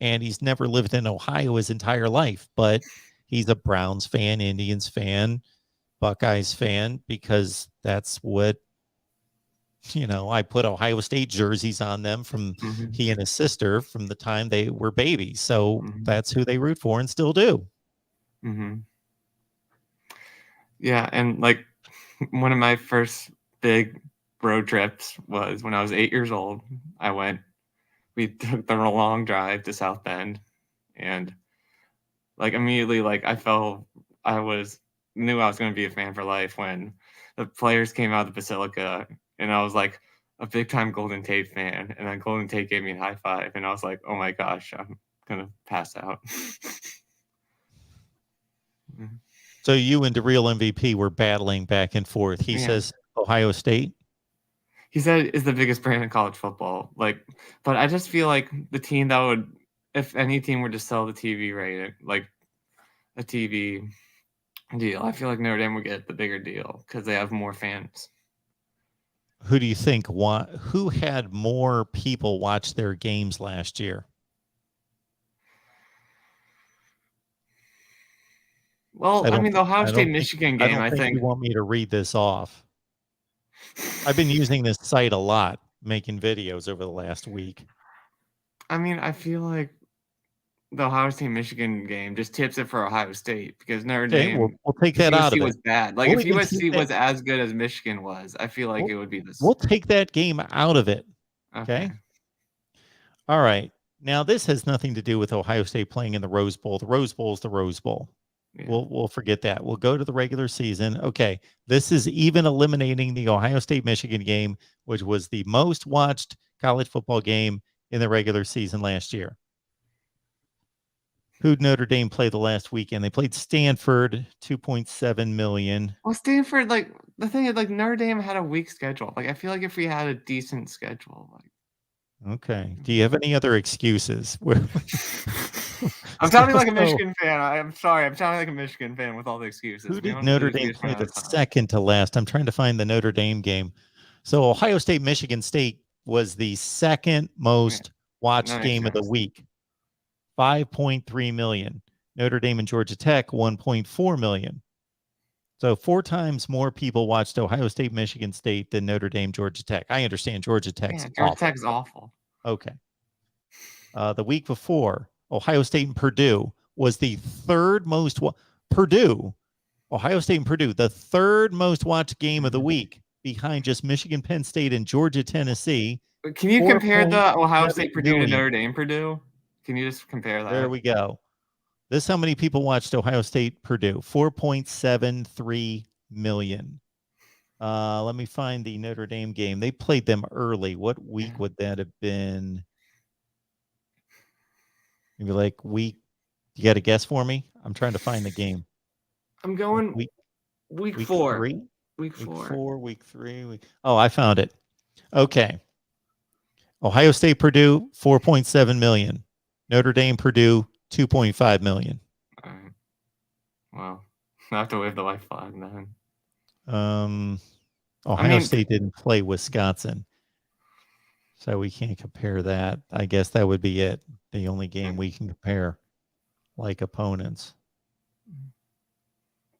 and he's never lived in Ohio his entire life, but he's a Browns fan, Indians fan, Buckeyes fan, because that's what I put Ohio State jerseys on them from Mhm. he and his sister from the time they were babies. So Mhm. that's who they root for and still do. Mhm. Yeah, and like one of my first big road trips was when I was 8 years old. We took the long drive to South Bend, and like immediately, like knew I was going to be a fan for life when the players came out of the Basilica, and I was like a big time Golden Tate fan, and then Golden Tate gave me a high five, and I was like, oh my gosh, I'm gonna pass out. So you and the real MVP were battling back and forth. He Yeah. says Ohio State. He said is the biggest brand in college football. Like, but I just feel like the team that would, if any team were to sell the TV rating, like a TV deal, I feel like Notre Dame would get the bigger deal because they have more fans. Who do you think who had more people watch their games last year? Well, I mean, the Ohio State think Michigan game, I think. you want me to read this off. I've been using this site a lot, making videos over the last week. I mean, I feel like the Ohio State Michigan game just tips it for Ohio State because Notre Dame. We'll take that out of USC it. was bad. Like We'll if even USC was as good as Michigan was, I feel like it would be this. We'll take that game out of it. Okay. All right. Now this has nothing to do with Ohio State playing in the Rose Bowl. The Rose Bowl is the Rose Bowl. Yeah. We'll forget that. We'll go to the regular season. Okay. This is even eliminating the Ohio State Michigan game, which was the most watched college football game in the regular season last year. Who'd Notre Dame play the last weekend? They played Stanford, 2.7 million. Well, Stanford, like the thing is, like Notre Dame had a weak schedule. Like I feel like if we had a decent schedule, like. Okay. Do you have any other excuses? I'm sounding like a Michigan fan. I'm sorry. I'm sounding like a Michigan fan with all the excuses. Who did Notre Dame play the second to last? I'm trying to find the Notre Dame game. So Ohio State, Michigan State was the second most watched game of the week. 5.3 million. Notre Dame and Georgia Tech, 1.4 million. So 4 times more people watched Ohio State, Michigan State than Notre Dame, Georgia Tech. I understand Georgia Tech's awful. Georgia Tech's awful. Okay. The week before, Ohio State and Purdue was the third most Ohio State and Purdue, the third most watched game of the week behind just Michigan, Penn State, and Georgia, Tennessee. Can you compare the Ohio State Purdue to Notre Dame Purdue? Can you just compare that? There we go. This is how many people watched Ohio State Purdue. 4.73 million. Let me find the Notre Dame game. They played them early. What week would that have been? Maybe like week. You got a guess for me? I'm trying to find the game. I'm going Week 4. 3? Week Week 4. 4, week 3. Oh, I found it. Okay. Ohio State, Purdue, 4.7 million. Notre Dame, Purdue, 2.5 million. All right. Well, I have to wave the white flag then. Ohio State didn't play Wisconsin, so we can't compare that. I guess that would be it. The only game we can compare like opponents.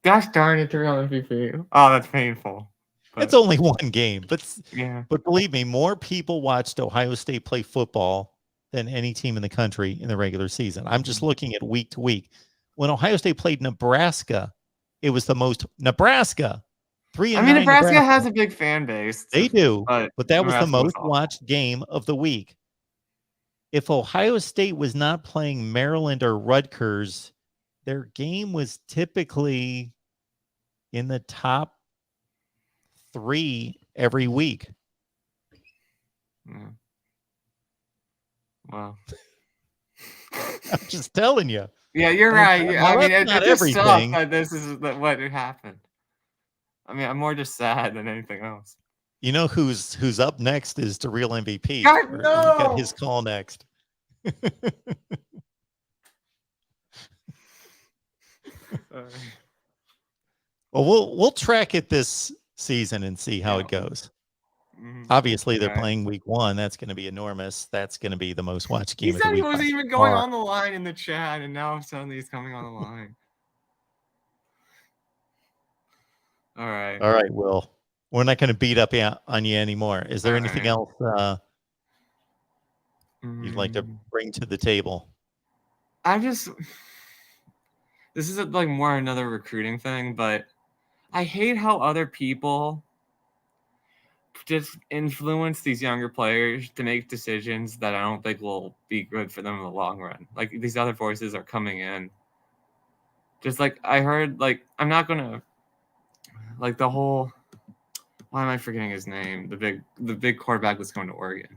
Gosh darn it, real MVP. Oh, that's painful. But, It's only one game, but yeah. But believe me, more people watched Ohio State play football than any team in the country in the regular season. I'm just looking at week to week. When Ohio State played Nebraska, it was the most Nebraska. 3-9 Nebraska has a big fan base. They do, but that was the Nebraska was most awful. watched game of the week. If Ohio State was not playing Maryland or Rutgers, their game was typically in the top 3 every week. Yeah. Wow. I'm just telling you. Yeah, you're right. Well, I mean, that's it not just sucks everything. that this is what happened. I mean, I'm more just sad than anything else. You know who's up next is the real MVP. God, He no! got his call next. Well, we'll track it this season and see how it goes. Obviously, they're playing week 1. That's going to be enormous. That's going to be the most watched game He of the said week. he wasn't even going on the line in the chat, and now suddenly he's coming on the line. All right, Will. We're not going to beat up on you anymore. Is there anything else you'd like to bring to the table? This is like more another recruiting thing, but I hate how other people just influence these younger players to make decisions that I don't think will be good for them in the long run. Like, these other voices are coming in. Just like I heard, like, I'm not gonna like the whole. Why am I forgetting his name? The big quarterback that's going to Oregon.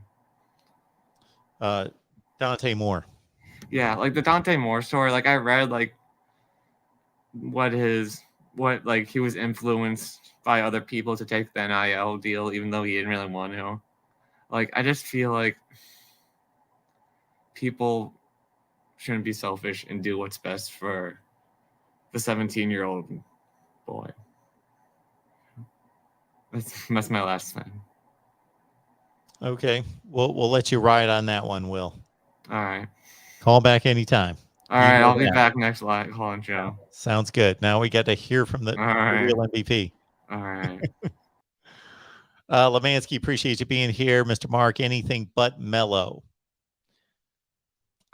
Dante Moore. Yeah, like the Dante Moore story. Like, I read like what he was influenced by other people to take the NIL deal, even though he didn't really want to. Like, I just feel like people shouldn't be selfish and do what's best for the 17-year-old boy. That's my last thing. Okay, we'll let you ride on that one, Will. All right. Call back anytime. All right, I'll be back next call-in show. Sounds good. Now we got to hear from the real MVP. All right. Lemansky, appreciate you being here. Mr. Mark, anything but mellow.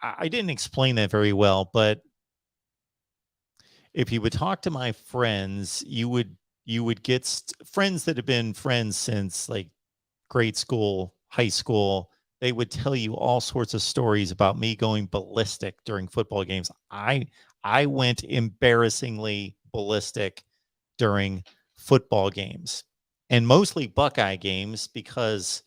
I didn't explain that very well, but if you would talk to my friends, you would get friends that have been friends since like grade school, high school. They would tell you all sorts of stories about me going ballistic during football games. I went embarrassingly ballistic during football games, and mostly Buckeye games, because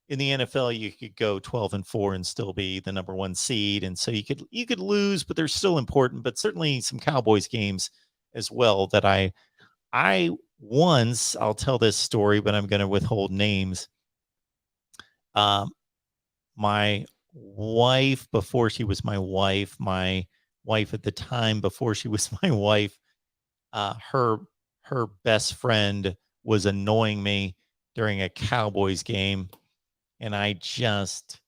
in the NFL you could go 12-4 and still be the number 1 seed, and so you could lose, but they're still important. But certainly some Cowboys games as well that I once, I'll tell this story, but I'm going to withhold names. My wife, before she was my wife at the time, before she was my wife, her best friend was annoying me during a Cowboys game. And I just,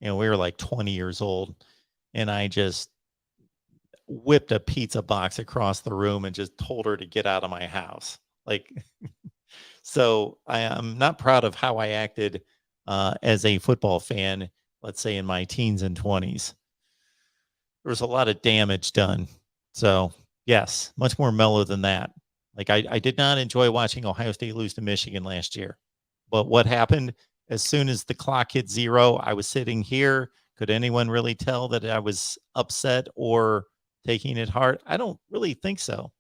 we were like 20 years old, and I just whipped a pizza box across the room and just told her to get out of my house. Like, so I'm not proud of how I acted as a football fan, let's say in my teens and 20s. There was a lot of damage done. So yes, much more mellow than that. Like, I did not enjoy watching Ohio State lose to Michigan last year. But what happened? As soon as the clock hit 0, I was sitting here. Could anyone really tell that I was upset or taking it hard? I don't really think so.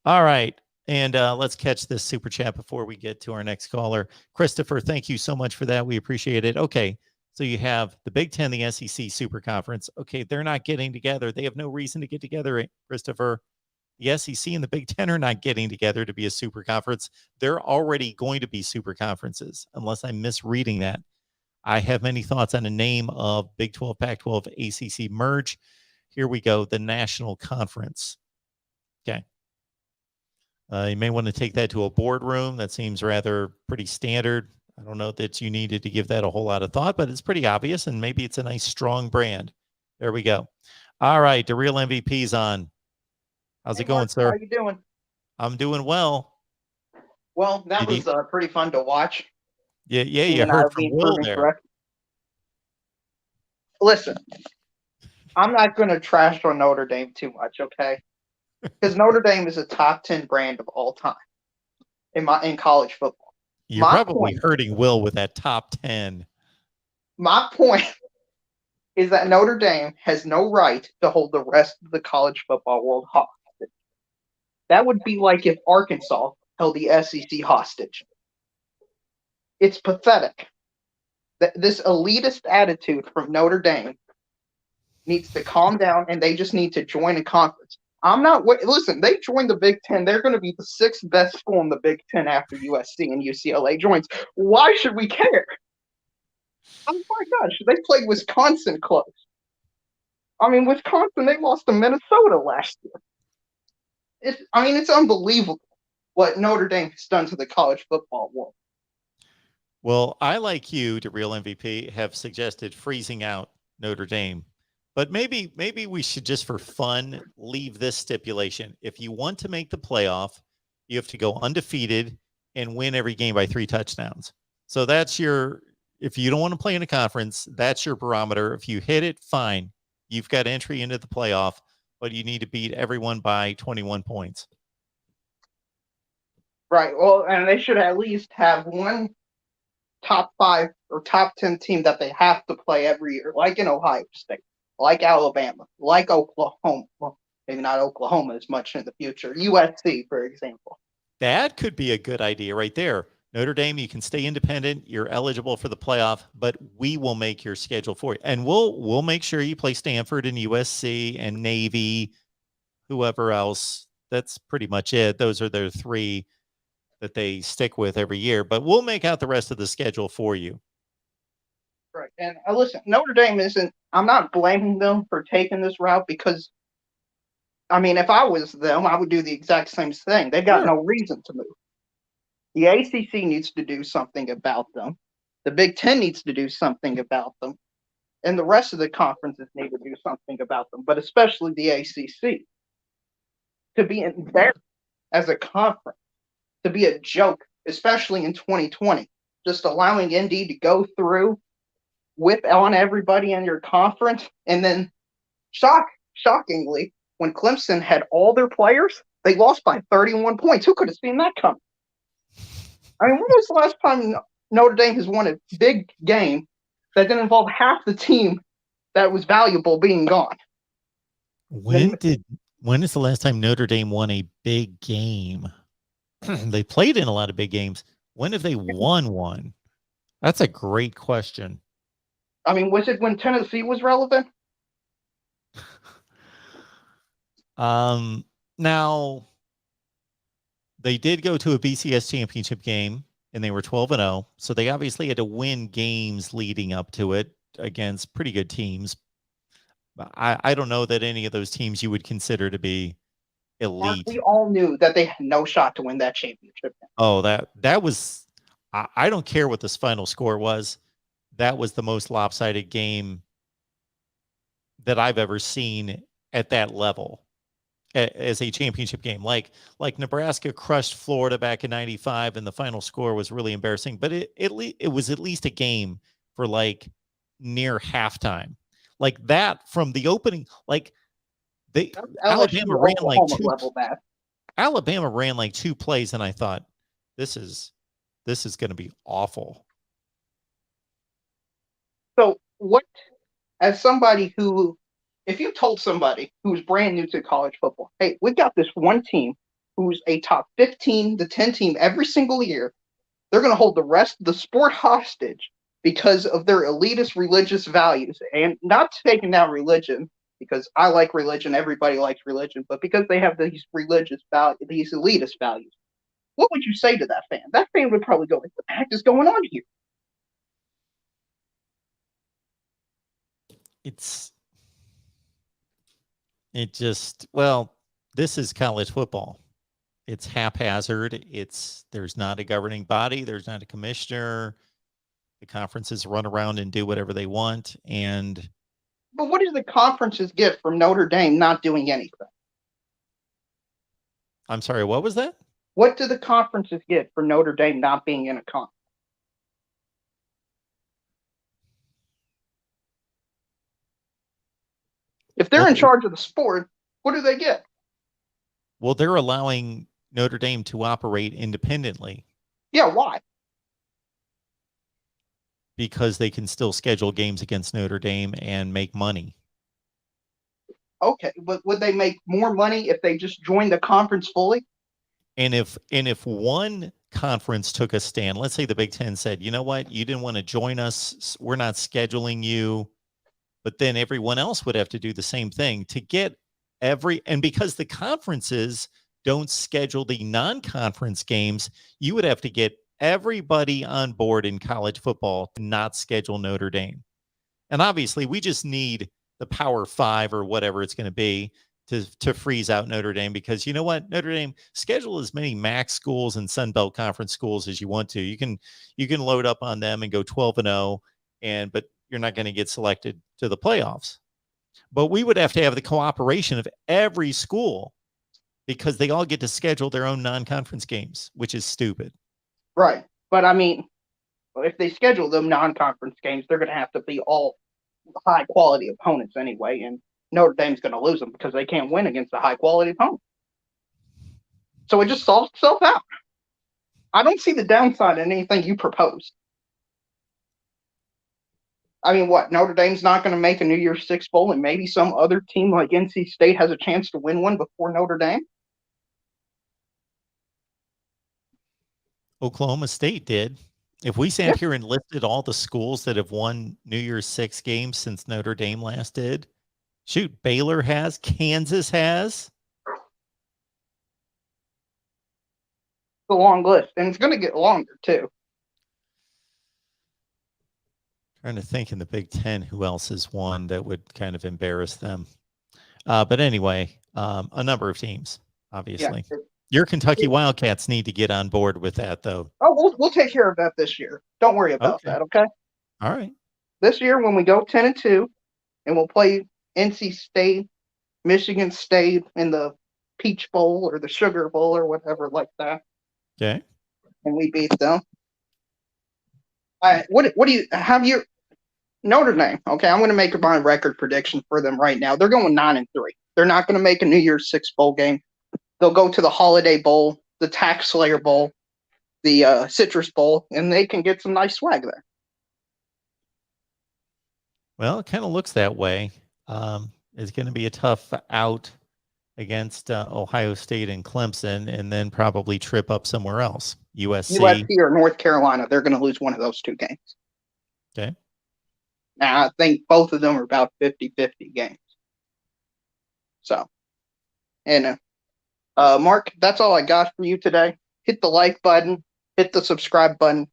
All right. And let's catch this super chat before we get to our next caller. Christopher, thank you so much for that. We appreciate it. Okay. So you have the Big Ten, the SEC Super Conference. Okay. They're not getting together. They have no reason to get together, Christopher. The SEC and the Big Ten are not getting together to be a super conference. They're already going to be super conferences, unless I'm misreading that. I have many thoughts on a name of Big 12, Pac-12, ACC merge. Here we go, the National Conference. Okay. You may want to take that to a boardroom. That seems rather pretty standard. I don't know that you needed to give that a whole lot of thought, but it's pretty obvious, and maybe it's a nice, strong brand. There we go. All right, the real MVP's on. How's it going, Mark, sir? how you doing? I'm doing well. Well, that was pretty fun to watch. Yeah, you heard from Will there. Correct. Listen, I'm not going to trash on Notre Dame too much, okay? Because Notre Dame is a top 10 brand of all time in college football. You're probably hurting Will with that top 10. My point is that Notre Dame has no right to hold the rest of the college football world hostage. That would be like if Arkansas held the SEC hostage. It's pathetic. This elitist attitude from Notre Dame needs to calm down, and they just need to join a conference. Listen, they joined the Big Ten. They're going to be the 6th best school in the Big Ten after USC and UCLA joins. Why should we care? Oh my gosh, they played Wisconsin close. I mean, Wisconsin, they lost to Minnesota last year. It's unbelievable what Notre Dame has done to the college football world. Well, I, like you, the real MVP, have suggested freezing out Notre Dame. But maybe we should, just for fun, leave this stipulation. If you want to make the playoff, you have to go undefeated and win every game by 3 touchdowns. So that's if you don't want to play in a conference, that's your barometer. If you hit it, fine. You've got entry into the playoff, but you need to beat everyone by 21 points. Right. Well, and they should at least have one top 5 or top 10 team that they have to play every year, like in Ohio State, like Alabama, like Oklahoma. Well, maybe not Oklahoma as much in the future. USC, for example. That could be a good idea right there. Notre Dame, you can stay independent. You're eligible for the playoff, but we will make your schedule for you. And we'll make sure you play Stanford and USC and Navy, whoever else. That's pretty much it. Those are their 3 that they stick with every year, but we'll make out the rest of the schedule for you. Right. And listen, Notre Dame I'm not blaming them for taking this route because, if I was them, I would do the exact same thing. They've got no reason to move. The ACC needs to do something about them. The Big Ten needs to do something about them. And the rest of the conferences need to do something about them, but especially the ACC. To be in there as a conference, to be a joke, especially in 2020, just allowing ND to go through, whip on everybody in your conference, and then shockingly, when Clemson had all their players, they lost by 31 points. Who could have seen that coming? When was the last time Notre Dame has won a big game that didn't involve half the team that was valuable being gone? When is the last time Notre Dame won a big game? They played in a lot of big games. When have they won one? That's a great question. Was it when Tennessee was relevant? Now, they did go to a BCS championship game, and they were 12-0. So they obviously had to win games leading up to it against pretty good teams. I don't know that any of those teams you would consider to be elite. Mark, we all knew that they had no shot to win that championship. Oh, that was, I don't care what this final score was. That was the most lopsided game that I've ever seen at that level as a championship game. Like Nebraska crushed Florida back in '95, and the final score was really embarrassing. But it was at least a game for like near halftime. Like that from the opening, Alabama ran like 2 plays, and I thought, this is going to be awful. So what, as somebody who, if you told somebody who's brand new to college football, hey, we've got this one team who's a top 15 to 10 team every single year, they're going to hold the rest of the sport hostage because of their elitist religious values, and not taking down religion, because I like religion, everybody likes religion, but because they have these religious values, these elitist values, what would you say to that fan? That fan would probably go, what the heck is going on here? Well, this is college football. It's haphazard. There's not a governing body. There's not a commissioner. The conferences run around and do whatever they want. But what does the conferences get from Notre Dame not doing anything? I'm sorry, what was that? What do the conferences get for Notre Dame not being in a conference? If they're in charge of the sport, what do they get? Well, they're allowing Notre Dame to operate independently. Yeah, why? Because they can still schedule games against Notre Dame and make money. Okay, but would they make more money if they just joined the conference fully? And if one conference took a stand, let's say the Big Ten said, you know what, you didn't want to join us, we're not scheduling you, but then everyone else would have to do the same thing to get and because the conferences don't schedule the non-conference games, you would have to get everybody on board in college football to not schedule Notre Dame. And obviously we just need the Power Five or whatever it's going to be to freeze out Notre Dame, because you know what, Notre Dame, schedule as many MAC schools and Sun Belt Conference schools as you want to. You can load up on them and go 12-0, but you're not going to get selected to the playoffs. But we would have to have the cooperation of every school because they all get to schedule their own non-conference games, which is stupid. Right. But I mean, if they schedule them non-conference games, they're going to have to be all high quality opponents anyway. And Notre Dame's going to lose them because they can't win against a high quality opponent. So it just solves itself out. I don't see the downside in anything you propose. I mean, what? Notre Dame's not going to make a New Year's Six bowl, and maybe some other team like NC State has a chance to win one before Notre Dame? Oklahoma State did. If we sat here and listed all the schools that have won New Year's Six games since Notre Dame last did, shoot, Baylor has, Kansas has. It's a long list, and it's going to get longer, too. Trying to think in the Big Ten who else has won that would kind of embarrass them. But anyway, a number of teams, obviously. Yeah. Your Kentucky Wildcats need to get on board with that, though. Oh, we'll take care of that this year. Don't worry about that, okay? All right. This year, when we go 10-2, and we'll play NC State, Michigan State in the Peach Bowl or the Sugar Bowl or whatever like that. Okay. And we beat them. What do you have your Notre Dame? Okay, I'm going to make my record prediction for them right now. They're going 9-3. They're not going to make a New Year's Six bowl game. They'll go to the Holiday Bowl, the Tax Slayer Bowl, the Citrus Bowl, and they can get some nice swag there. Well, it kind of looks that way. It's going to be a tough out against Ohio State and Clemson, and then probably trip up somewhere else. USC or North Carolina, they're going to lose one of those two games. Okay. Now, I think both of them are about 50-50 games. So, and Mark, that's all I got for you today. Hit the like button, hit the subscribe button,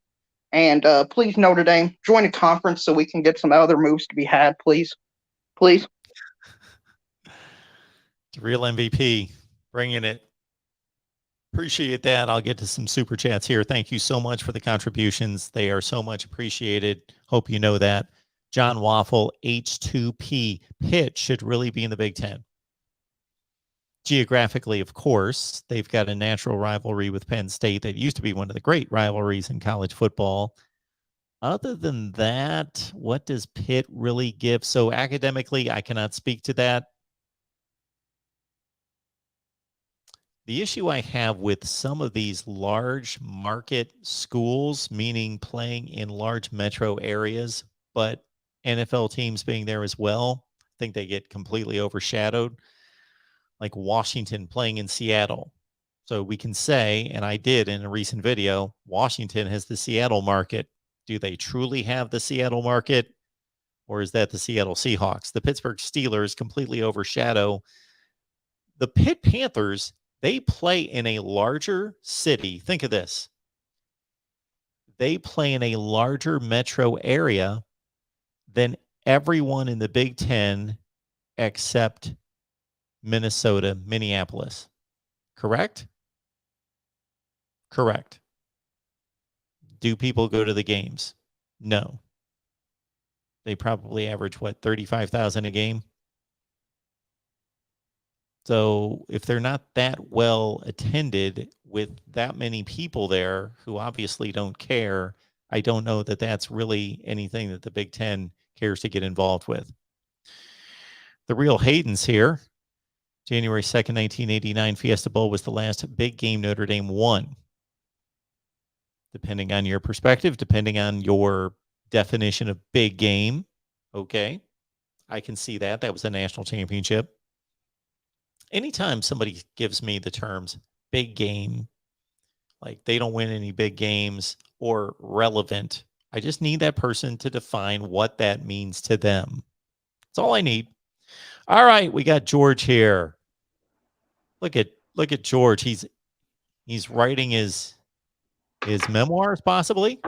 and please, Notre Dame, join a conference so we can get some other moves to be had, please. Please. The real MVP, bringing it. Appreciate that. I'll get to some super chats here. Thank you so much for the contributions. They are so much appreciated. Hope you know that. John Waffle, H2P. Pitt should really be in the Big Ten. Geographically, of course, they've got a natural rivalry with Penn State that used to be one of the great rivalries in college football. Other than that, what does Pitt really give? So academically, I cannot speak to that. The issue I have with some of these large market schools, meaning playing in large metro areas, but NFL teams being there as well, I think they get completely overshadowed. Like Washington playing in Seattle. So we can say, and I did in a recent video, Washington has the Seattle market. Do they truly have the Seattle market? or is that the Seattle Seahawks? The Pittsburgh Steelers completely overshadow the Pitt Panthers. They play in a larger city. Think of this. They play in a larger metro area than everyone in the Big Ten except Minnesota, Minneapolis. Correct? Correct. Do people go to the games? No. They probably average, 35,000 a game? So if they're not that well attended with that many people there who obviously don't care, I don't know that that's really anything that the Big Ten cares to get involved with. The real Hayden's here. January 2nd, 1989 Fiesta Bowl was the last big game Notre Dame won. Depending on your perspective, depending on your definition of big game, okay, I can see that. That was a national championship. Anytime somebody gives me the terms big game, like they don't win any big games, or relevant, I just need that person to define what that means to them. That's all I need. All right, we got George here. Look at George. He's writing his memoirs, possibly.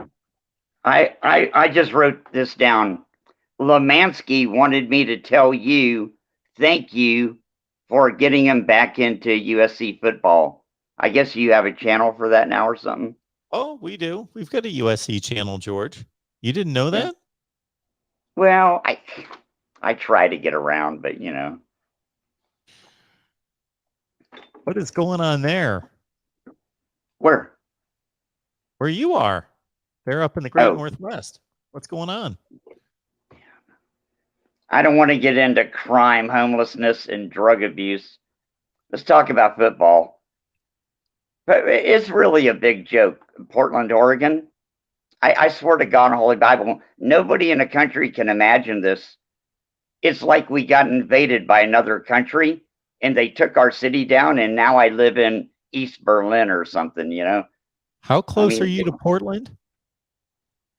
I just wrote this down. Lemansky wanted me to tell you thank you for getting him back into USC football. I guess you have a channel for that now or something. Oh, we do. We've got a USC channel, George. You didn't know that? Well, I try to get around, but you know. What is going on there? Where you are? They're up in the Great Northwest. What's going on? I don't want to get into crime, homelessness, and drug abuse. Let's talk about football. But it's really a big joke. Portland, Oregon. I swear to God and Holy Bible, nobody in the country can imagine this. It's like we got invaded by another country and they took our city down, and now I live in East Berlin or something, you know. How close are you to Portland?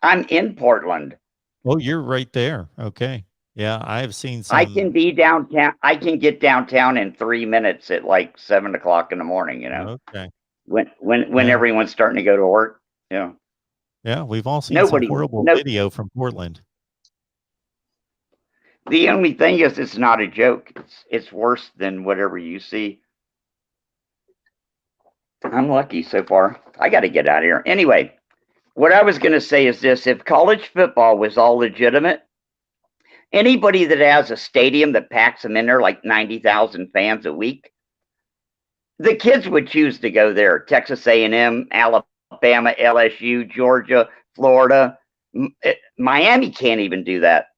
I'm in Portland. Oh, you're right there. Okay. Yeah, I've seen some. I can be downtown. I can get downtown in 3 minutes at like 7 o'clock in the morning, you know. Okay. When everyone's starting to go to work. Yeah. Yeah, we've all seen some horrible video from Portland. The only thing is, it's not a joke. It's worse than whatever you see. I'm lucky so far. I got to get out of here. Anyway, what I was going to say is this. If college football was all legitimate, anybody that has a stadium that packs them in there like 90,000 fans a week, the kids would choose to go there. Texas A&M, Alabama, LSU, Georgia, Florida. Miami can't even do that.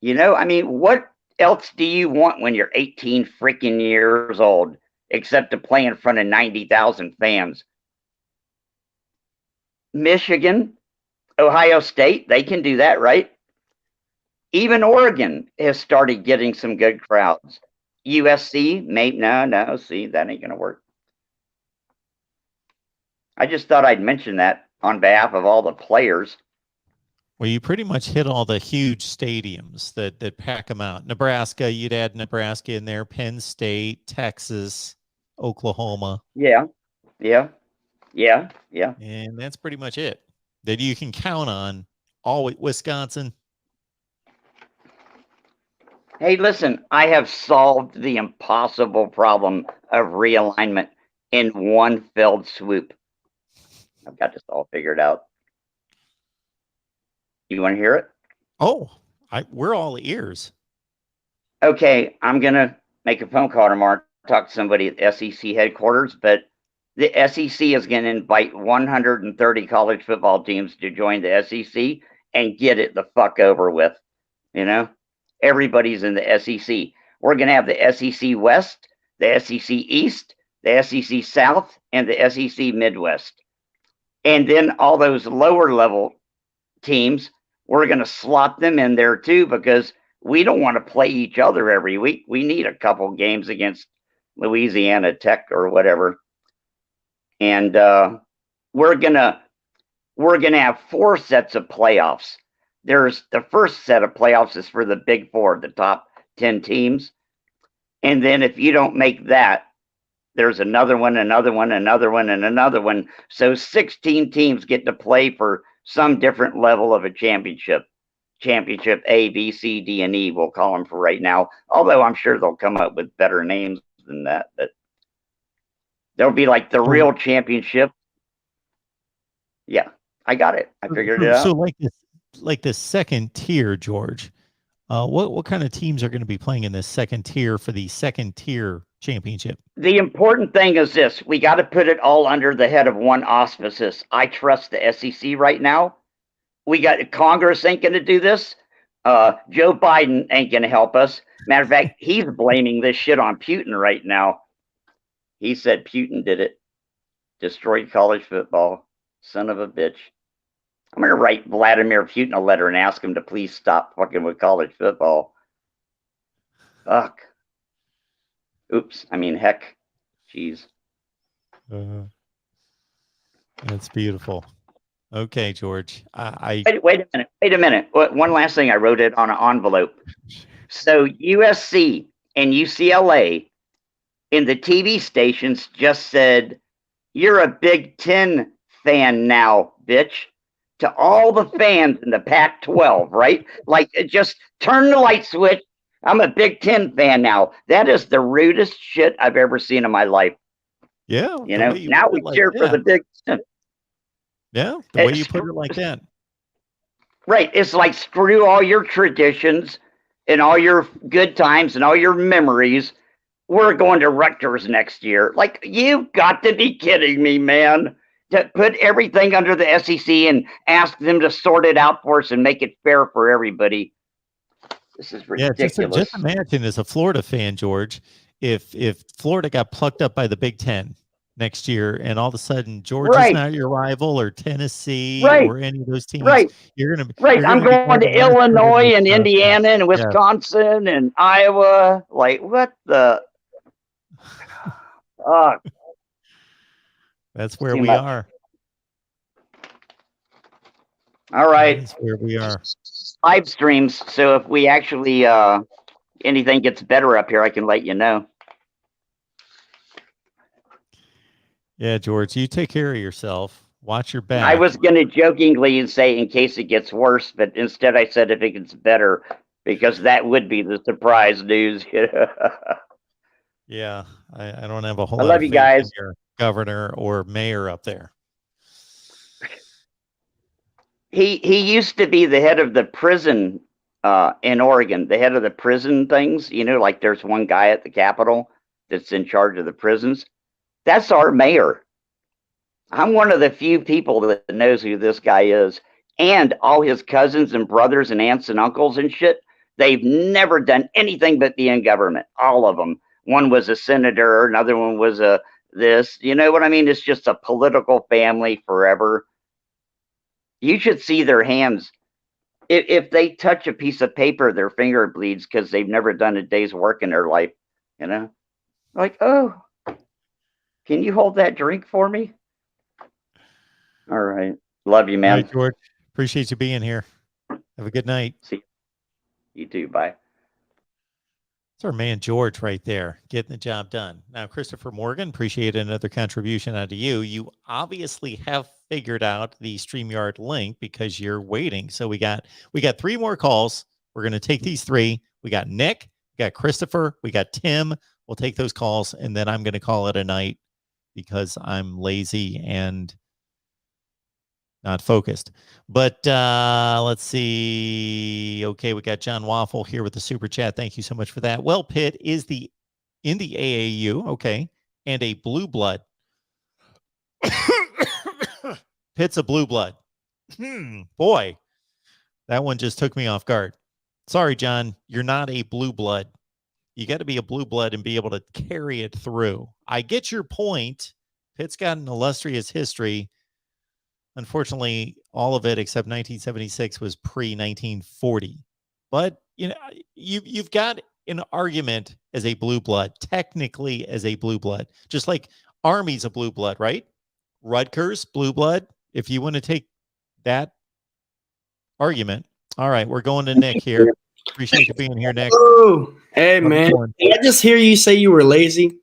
You know, I mean, what else do you want when you're 18 freaking years old except to play in front of 90,000 fans? Michigan, Ohio State, they can do that, right? Even Oregon has started getting some good crowds. USC, maybe, no, see, that ain't going to work. I just thought I'd mention that on behalf of all the players. Well, you pretty much hit all the huge stadiums that pack them out. Nebraska, you'd add Nebraska in there, Penn State, Texas, Oklahoma. Yeah. And that's pretty much it that you can count on. All Wisconsin. Hey, listen, I have solved the impossible problem of realignment in one fell swoop. I've got this all figured out. You want to hear it? Oh, we're all ears. Okay, I'm going to make a phone call tomorrow, talk to somebody at the SEC headquarters, but the SEC is going to invite 130 college football teams to join the SEC and get it the fuck over with. You know, everybody's in the SEC. We're going to have the SEC West, the SEC East, the SEC South, and the SEC Midwest. And then all those lower level teams, we're going to slot them in there too, because we don't want to play each other every week. We need a couple games against Louisiana Tech or whatever. And we're gonna have 4 sets of playoffs. there's the first set of playoffs is for the Big Four, the top 10 teams. And then if you don't make that, there's another one, another one, another one, and another one. So 16 teams get to play for some different level of a championship. Championship A, B, C, D, and E, we'll call them for right now. Although I'm sure they'll come up with better names than that. But there'll be like the real championship. Yeah, I got it. I figured it out. So like this second tier, George, what kind of teams are going to be playing in this second tier for the second tier championship? The important thing is this: we got to put it all under the head of one auspices. I trust the SEC right now. We got Congress ain't going to do this. Joe Biden ain't going to help us. Matter of fact, he's blaming this shit on Putin right now. He said Putin did it. Destroyed college football. Son of a bitch. I'm going to write Vladimir Putin a letter and ask him to please stop fucking with college football. Fuck. Oops. I mean, heck. Jeez. That's beautiful. Okay, George. Wait a minute. One last thing. I wrote it on an envelope. So USC and UCLA in the TV stations just said, "You're a Big Ten fan now, bitch." To all the fans in the Pac-12, right? Like, just turn the light switch. I'm a Big Ten fan now. That is the rudest shit I've ever seen in my life. Yeah. You know, now we cheer for the Big Ten. Yeah, the way you put it like that. Right. It's like, screw all your traditions and all your good times and all your memories. We're going to Rutgers next year. Like, you've got to be kidding me, man. To put everything under the SEC and ask them to sort it out for us and make it fair for everybody. This is ridiculous. Yeah, just imagine as a Florida fan, George, if Florida got plucked up by the Big Ten next year and all of a sudden Georgia's not your rival or Tennessee or any of those teams. You're going to I'm going to Illinois and Indiana and Wisconsin and Iowa. Like, what the? That's where we are. All right. That's where we are. Live streams. So if we actually anything gets better up here, I can let you know. Yeah, George, you take care of yourself. Watch your back. I was going to jokingly say in case it gets worse, but instead I said if it gets better, because that would be the surprise news. Yeah, I don't have a whole I lot love of you faith guys. in your governor or mayor up there. He used to be the head of the prison in Oregon, the head of the prison things. You know, like there's one guy at the Capitol that's in charge of the prisons. That's our mayor. I'm one of the few people that knows who this guy is. And all his cousins and brothers and aunts and uncles and shit, they've never done anything but be in government. All of them. One was a senator, another one was a this. You know what I mean? It's just a political family forever. You should see their hands. If they touch a piece of paper, their finger bleeds because they've never done a day's work in their life. You know? Like, oh, can you hold that drink for me? All right. Love you, man. All right, George. Appreciate you being here. Have a good night. See you. You too. Bye. It's our man George right there, getting the job done. Now, Christopher Morgan, appreciate another contribution out of you. You obviously have figured out the StreamYard link because you're waiting. So we got 3 more calls. We're going to take these 3. We got Nick, we got Christopher, we got Tim. We'll take those calls, and then I'm going to call it a night because I'm lazy and not focused. But let's see. Okay, we got John Waffle here with the super chat. Thank you so much for that. Well, Pitt is in the AAU, okay, and a blue blood. Pitt's a blue blood. Boy, that one just took me off guard. Sorry, John, you're not a blue blood. You got to be a blue blood and be able to carry it through. I get your point. Pitt's got an illustrious history. Unfortunately, all of it except 1976 was pre-1940. But you know, you've got an argument as a blue blood, technically as a blue blood, just like Army's a blue blood, right? Rutgers, blue blood. If you want to take that argument, All right, we're going to Nick here. Appreciate you being here, Nick. Oh, hey How's it man, going? did I just hear you say you were lazy?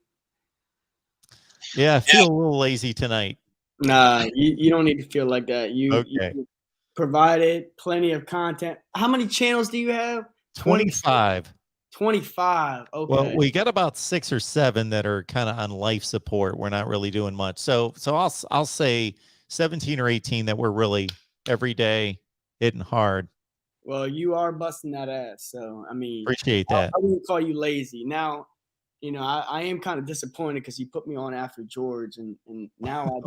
Yeah, I feel a little lazy tonight. Nah, you don't need to feel like that. You Okay. provided plenty of content. How many channels do you have? 25. 25. Okay. Well, we got about 6 or 7 that are kind of on life support. We're not really doing much. So I'll say 17 or 18 that we're really every day hitting hard. Well, you are busting that ass. So, I mean, Appreciate that. I wouldn't call you lazy. Now, I am kind of disappointed because you put me on after George, and now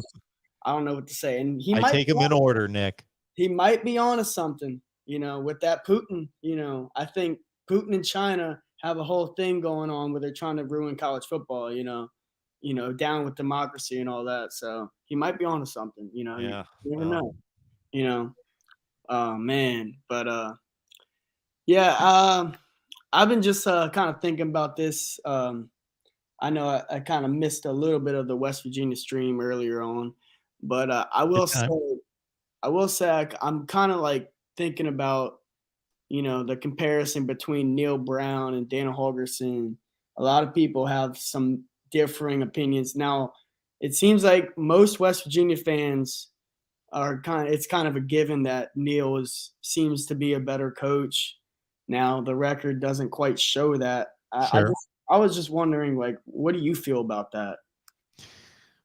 I don't know what to say. And he I might take be them in order, Nick. He might be onto something, with that Putin. I think Putin and China have a whole thing going on where they're trying to ruin college football, down with democracy and all that. So he might be onto something, Yeah. You never know, Oh man. But yeah, I've been just kind of thinking about this. I know I kind of missed a little bit of the West Virginia stream earlier on, but I will say I'm kind of like thinking about, the comparison between Neil Brown and Dana Holgorsen. A lot of people have some differing opinions. Now, it seems like most West Virginia fans it's kind of a given that Neil seems to be a better coach. Now, the record doesn't quite show that. Sure. I was just wondering, like, what do you feel about that?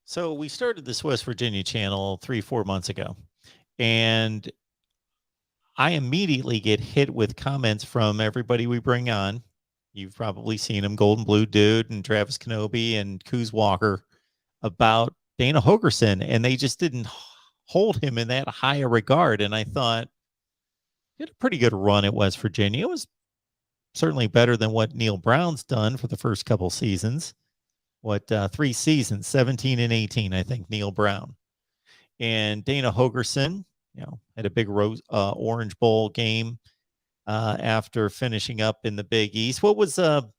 So we started this West Virginia channel 3-4 months ago, and I immediately get hit with comments from everybody we bring on. You've probably seen them, Golden Blue Dude and Travis Kenobi and Coos Walker, about Dana Holgorsen, and they just didn't hold him in that high a regard. And I thought, he had a pretty good run at West Virginia. It was certainly better than what Neil Brown's done for the first couple seasons. 3 seasons, 17 and 18, I think, Neil Brown. And Dana Holgorsen, had a big Orange Bowl game after finishing up in the Big East. What was Dana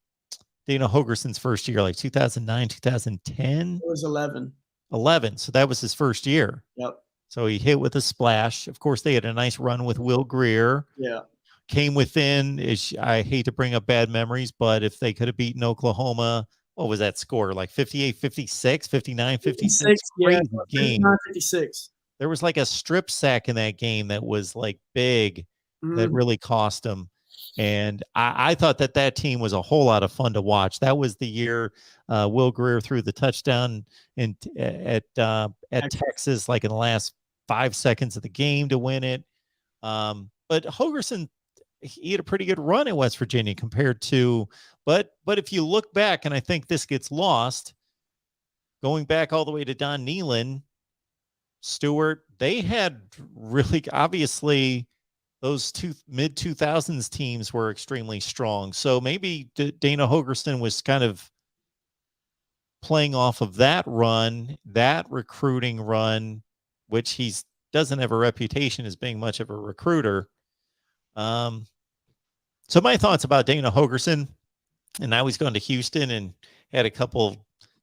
Holgersen's first year, like 2009, 2010? It was 11. 11. So that was his first year. Yep. So he hit with a splash. Of course, they had a nice run with Will Greer. Yeah. Came within, I hate to bring up bad memories, but if they could have beaten Oklahoma, what was that score? Like 58, 56, 59, 56? Yeah, Game. 56. There was like a strip sack in that game that was like big, that really cost them. And I thought that team was a whole lot of fun to watch. That was the year Will Greer threw the touchdown at Texas, like in the last 5 seconds of the game to win it. But Holgorsen, he had a pretty good run at West Virginia compared to, but if you look back, and I think this gets lost, going back all the way to Don Nehlen, Stewart, they had really, obviously, those mid 2000s teams were extremely strong. So maybe Dana Holgorsen was kind of playing off of that run, that recruiting run, which he doesn't have a reputation as being much of a recruiter. So my thoughts about Dana Holgorsen, and now he's gone to Houston and had a couple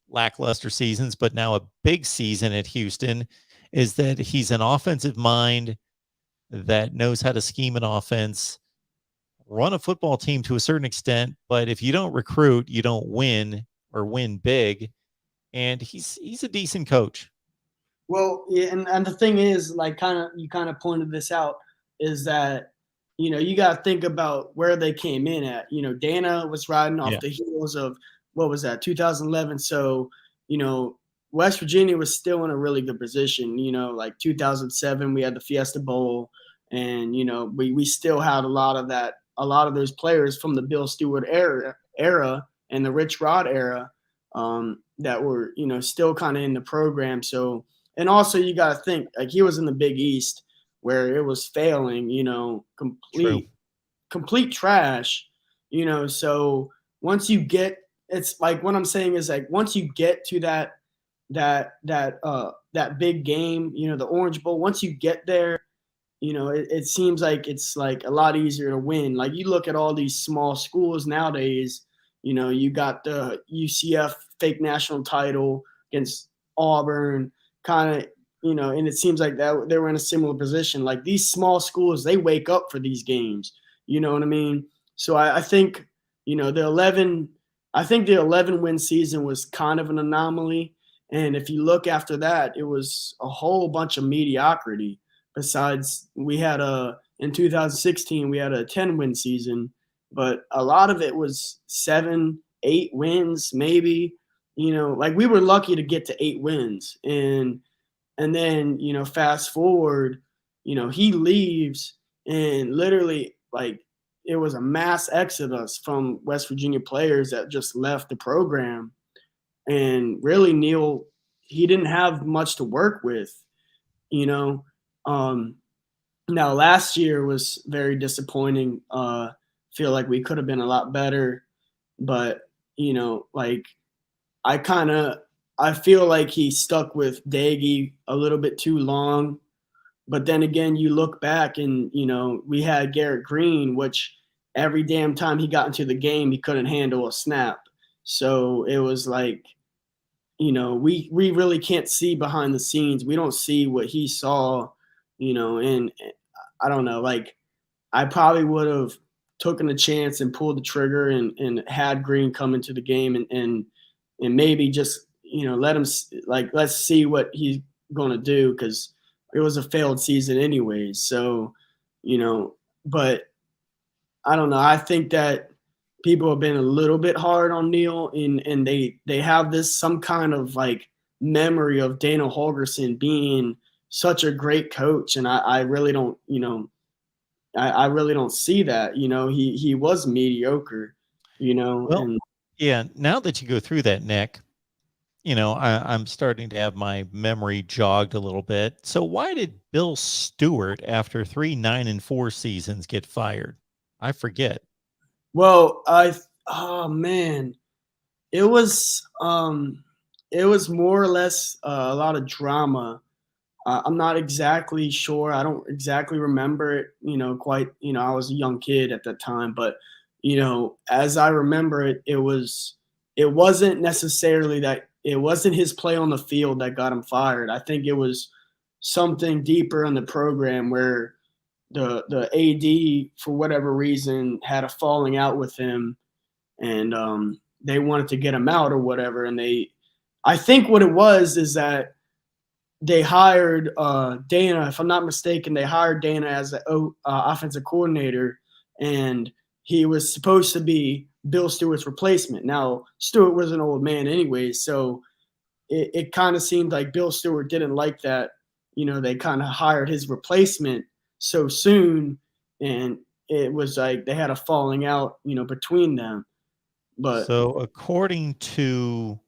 lackluster seasons, but now a big season at Houston, is that he's an offensive mind that knows how to scheme an offense, run a football team to a certain extent, but if you don't recruit, you don't win or win big. And he's a decent coach. Well, yeah, and the thing is, like, you kind of pointed this out, is that, you got to think about where they came in at. Dana was riding off the heels of, what was that, 2011. So, West Virginia was still in a really good position. Like 2007, we had the Fiesta Bowl, and we still had a lot of those players from the Bill Stewart era and the Rich Rod era that were still kind of in the program. So, and also you got to think, like, he was in the Big East where it was failing, complete trash, So once you get, it's like, what I'm saying is, like, once you get to that big game, the Orange Bowl, once you get there, it seems like it's like a lot easier to win. Like, you look at all these small schools nowadays, you got the UCF fake national title against Auburn, kind of, and it seems like that they were in a similar position. Like these small schools, they wake up for these games. You know what I mean? So I think, the 11 win season was kind of an anomaly. And if you look after that, it was a whole bunch of mediocrity. Besides, in 2016, we had a 10 win season, but a lot of it was 7, 8 wins, maybe. Like we were lucky to get to 8 wins. And then, fast forward, he leaves and literally like it was a mass exodus from West Virginia players that just left the program. And really, Neil, he didn't have much to work with, Now, last year was very disappointing. Feel like we could have been a lot better, but like I feel like he stuck with Daggy a little bit too long. But then again, you look back and we had Garrett Green, which every damn time he got into the game, he couldn't handle a snap. So it was like, we really can't see behind the scenes. We don't see what he saw, and I don't know, like I probably would have taken a chance and pulled the trigger and had Green come into the game and maybe just, let him, like, let's see what he's going to do, because it was a failed season anyways. So, but I don't know. I think that people have been a little bit hard on Neil, and they have some kind of like memory of Dana Holgorsen being such a great coach. And I really don't, I really don't see that. He was mediocre, Well, and yeah, now that you go through that, Nick, I'm starting to have my memory jogged a little bit. So why did Bill Stewart, after 3 9-4 seasons, get fired? I forget. well, oh man, it was more or less a lot of drama. I'm not exactly sure. I don't exactly remember it, quite, I was a young kid at that time, but, as I remember it, it wasn't necessarily that it wasn't his play on the field that got him fired. I think it was something deeper in the program where the AD, for whatever reason, had a falling out with him, and they wanted to get him out or whatever. And I think what it was is that they hired Dana, if I'm not mistaken, they hired Dana as the offensive coordinator, and he was supposed to be Bill Stewart's replacement. Now, Stewart was an old man anyway, so it kind of seemed like Bill Stewart didn't like that. They kind of hired his replacement so soon, and it was like they had a falling out, between them. But So according to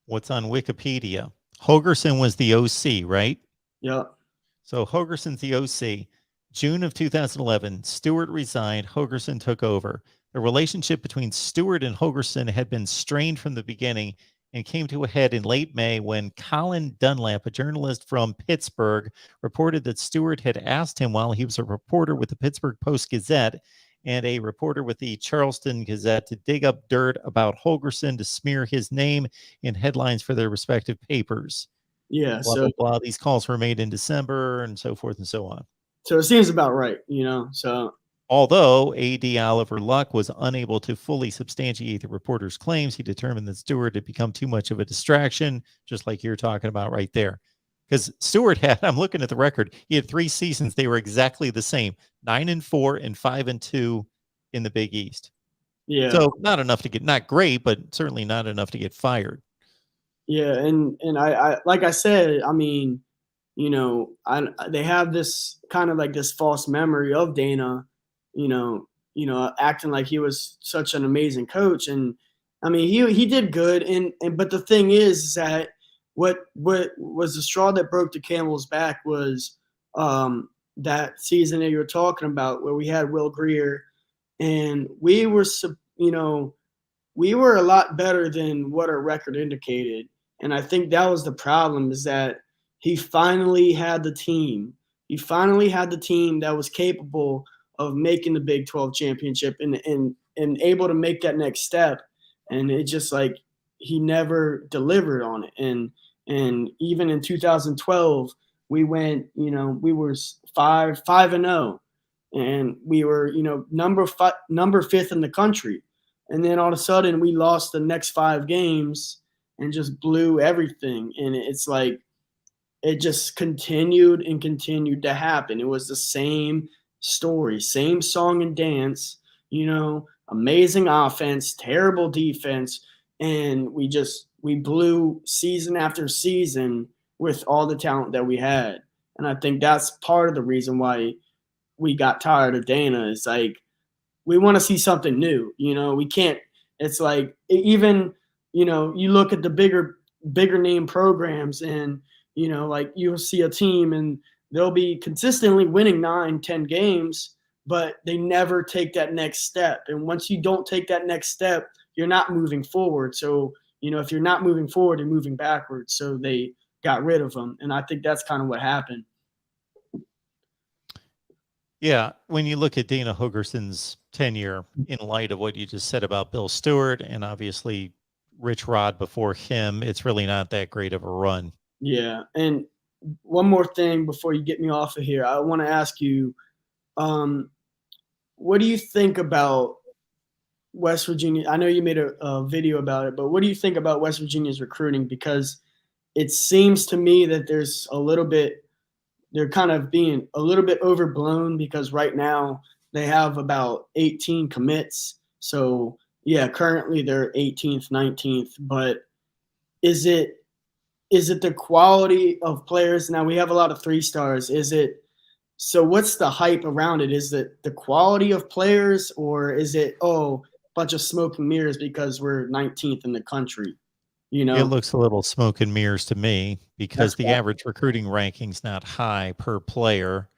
what's on Wikipedia, Holgorsen was the OC, right? yeah, So Holgersen's the OC. June of 2011, Stewart resigned. Holgorsen took over. The relationship between Stewart and Holgorsen had been strained from the beginning and came to a head in late May when Colin Dunlap, a journalist from Pittsburgh, reported that Stewart had asked him while he was a reporter with the Pittsburgh Post-Gazette and a reporter with the Charleston Gazette to dig up dirt about Holgorsen to smear his name in headlines for their respective papers. yeah. Blah, blah, blah. These calls were made in December and so forth and so on. So it seems about right, so. Although AD Oliver Luck was unable to fully substantiate the reporter's claims, he determined that Stewart had become too much of a distraction, just like you're talking about right there. Because Stewart I'm looking at the record, he had 3 seasons. They were exactly the same, 9-4 and 5-2 in the Big East. Yeah. So not enough to get, not great, but certainly not enough to get fired. Yeah. And I like I said, I mean, they have this kind of like this false memory of Dana, acting like he was such an amazing coach. And I mean, he did good. But the thing is that what was the straw that broke the camel's back was that season that you were talking about where we had Will Greer, and we were a lot better than what our record indicated. And I think that was the problem, is that he finally had the team. He finally had the team that was capable of making the Big 12 championship and able to make that next step. And it just like he never delivered on it. And And even in 2012, we went, we were 5-0, and we were, number 5th in the country. And then all of a sudden we lost the next 5 games and just blew everything. And it's like, it just continued and continued to happen. It was the same story, same song and dance, amazing offense, terrible defense. And we blew season after season with all the talent that we had. And I think that's part of the reason why we got tired of Dana. It's like, we want to see something new. We can't, it's like, even, you look at the bigger name programs, and, like, you'll see a team and they'll be consistently winning 9-10 games, but they never take that next step. And once you don't take that next step, you're not moving forward. So, if you're not moving forward, you're moving backwards. So they got rid of them. And I think that's kind of what happened. Yeah, when you look at Dana Hogerson's tenure in light of what you just said about Bill Stewart and obviously Rich Rod before him, it's really not that great of a run. Yeah, and one more thing before you get me off of here, I want to ask you, what do you think about West Virginia? I know you made a video about it, but what do you think about West Virginia's recruiting? Because it seems to me that there's they're kind of being a little bit overblown, because right now they have about 18 commits. So yeah, currently they're 18th, 19th, but is it the quality of players? Now we have a lot of 3-stars. So what's the hype around it? Is it the quality of players, or is it, bunch of smoke and mirrors because we're 19th in the country? It looks a little smoke and mirrors to me, because the average recruiting ranking's not high per player.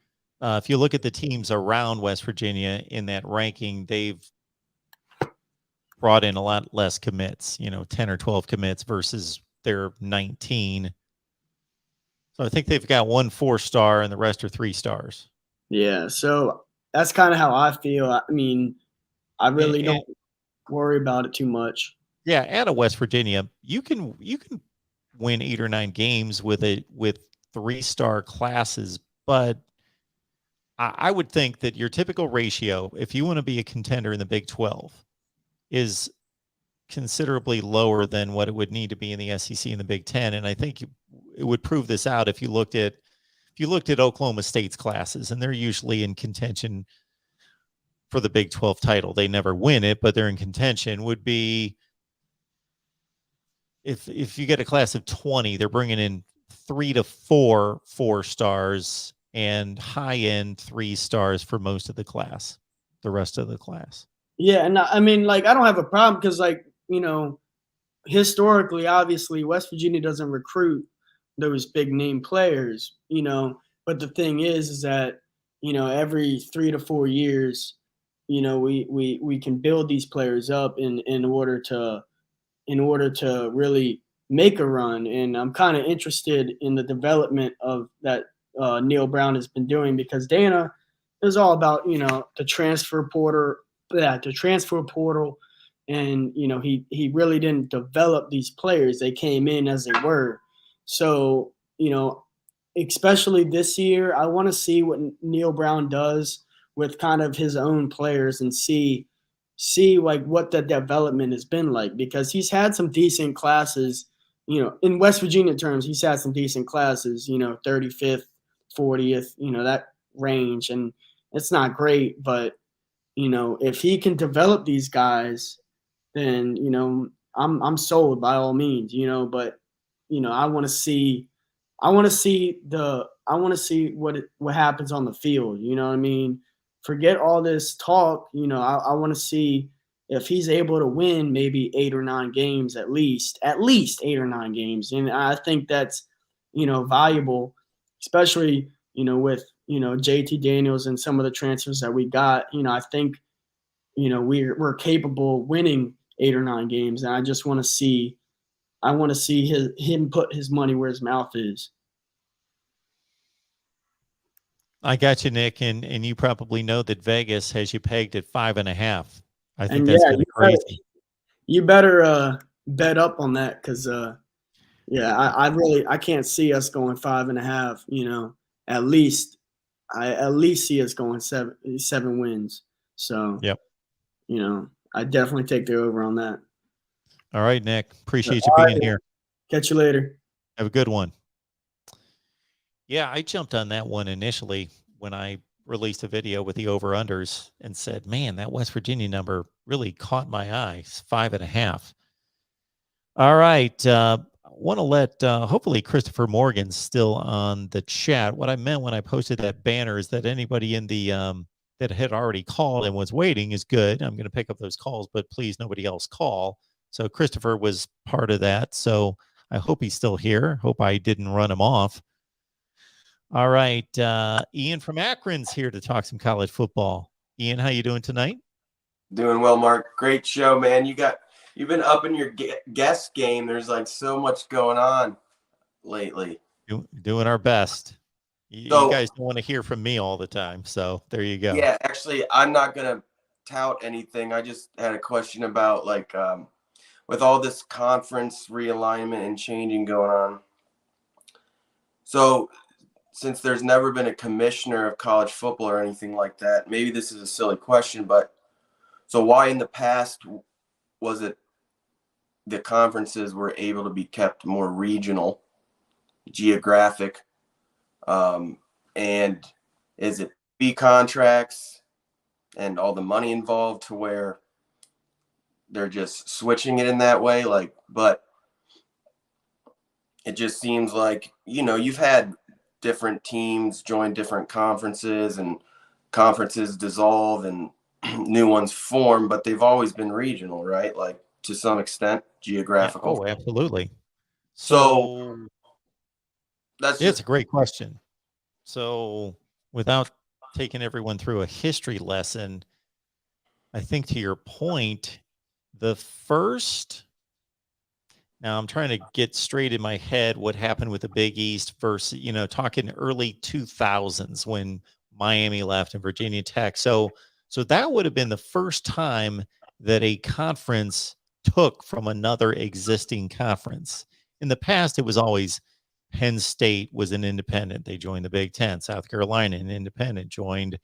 If you look at the teams around West Virginia in that ranking, they've brought in a lot less commits, 10 or 12 commits versus their 19. So I think they've got 1 4-star and the rest are 3-stars. Yeah, so that's kind of how I feel. I mean, I really don't worry about it too much. Yeah, out of West Virginia, you can win 8 or 9 games with 3-star classes, but I would think that your typical ratio, if you want to be a contender in the Big 12, is considerably lower than what it would need to be in the SEC and the Big 10. And I think it would prove this out if you looked at Oklahoma State's classes, and they're usually in contention for the Big 12 title. They never win it, but they're in contention. Would be, if you get a class of 20, they're bringing in 3 to 4 4-stars and high-end 3-stars for most of the class, the rest of the class. Yeah, and I mean, like, I don't have a problem, because, like, historically, obviously, West Virginia doesn't recruit those big name players, but the thing is that, every 3 to 4 years, we can build these players up in order to really make a run. And I'm kind of interested in the development of that Neil Brown has been doing, because Dana is all about, the transfer portal, and he really didn't develop these players. They came in as they were. So, especially this year, I want to see what Neil Brown does with kind of his own players, and see like what the development has been like, because he's had some decent classes, in West Virginia terms, he's had some decent classes, 35th, 40th, that range. And it's not great, but, if he can develop these guys, then, I'm sold by all means, but, I want to see what happens on the field. You know what I mean? Forget all this talk. I want to see if he's able to win maybe 8 or 9 games, at least 8 or 9 games. And I think that's, valuable, especially, with, JT Daniels and some of the transfers that we got. I think, we're capable of winning 8 or 9 games. And I just want to see, him put his money where his mouth is. I got you, Nick, and you probably know that Vegas has you pegged at 5.5. I think that's kind of crazy. You better bet up on that, because Yeah, I can't see us going 5.5. You know, at least I at least see us going seven wins. So, Yep. you know, I definitely take the over on that. All right, Nick. Appreciate you being here. Catch you later. Have a good one. Yeah, I jumped on that one initially when I released a video with the over-unders and said, man, that West Virginia number really caught my eye. It's 5.5. All right. I want to let, hopefully, Christopher Morgan's still on the chat. What I meant when I posted that banner is that anybody in the that had already called and was waiting is good. I'm going to pick up those calls, but please, nobody else call. So Christopher was part of that. So I hope he's still here. Hope I didn't run him off. All right. Ian from Akron's here to talk some college football. Ian, how you doing tonight? Doing well, Mark. Great show, man. You've been up in your guest game. There's like so much going on lately. Doing our best. You guys don't want to hear from me all the time, so there you go. Yeah, actually, I'm not gonna tout anything. I just had a question about with all this conference realignment and changing going on. So, since there's never been a commissioner of college football or anything like that, maybe this is a silly question, but so why in the past was it the conferences were able to be kept more regional, geographic, and is it B contracts and all the money involved to where they're just switching it in that way? But it just seems like, you've had different teams join different conferences and conferences dissolve and new ones form, but they've always been regional, right? Like to some extent, geographical. Oh, absolutely. So it's a great question. So without taking everyone through a history lesson, I think to your point, now I'm trying to get straight in my head what happened with the Big East versus, talking early 2000s when Miami left and Virginia Tech. So that would have been the first time that a conference took from another existing conference. In the past, it was always Penn State was an independent. They joined the Big Ten. South Carolina, an independent, joined.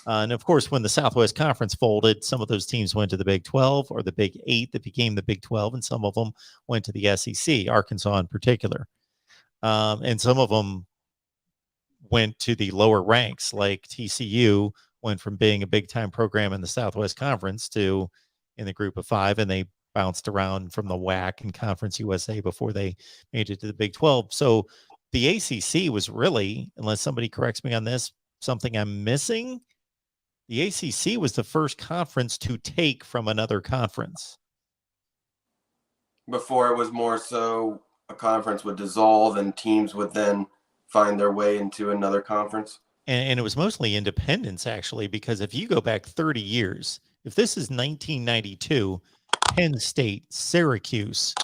And of course, when the Southwest Conference folded, some of those teams went to the Big 12 or the Big 8 that became the Big 12, and some of them went to the SEC, Arkansas in particular. And some of them went to the lower ranks, like TCU went from being a big-time program in the Southwest Conference to in the group of five, and they bounced around from the WAC and Conference USA before they made it to the Big 12. So the ACC was really, unless somebody corrects me on this, something I'm missing, the ACC was the first conference to take from another conference. Before it was more so a conference would dissolve and teams would then find their way into another conference. And it was mostly independents, actually, because if you go back 30 years, if this is 1992, Penn State, Syracuse,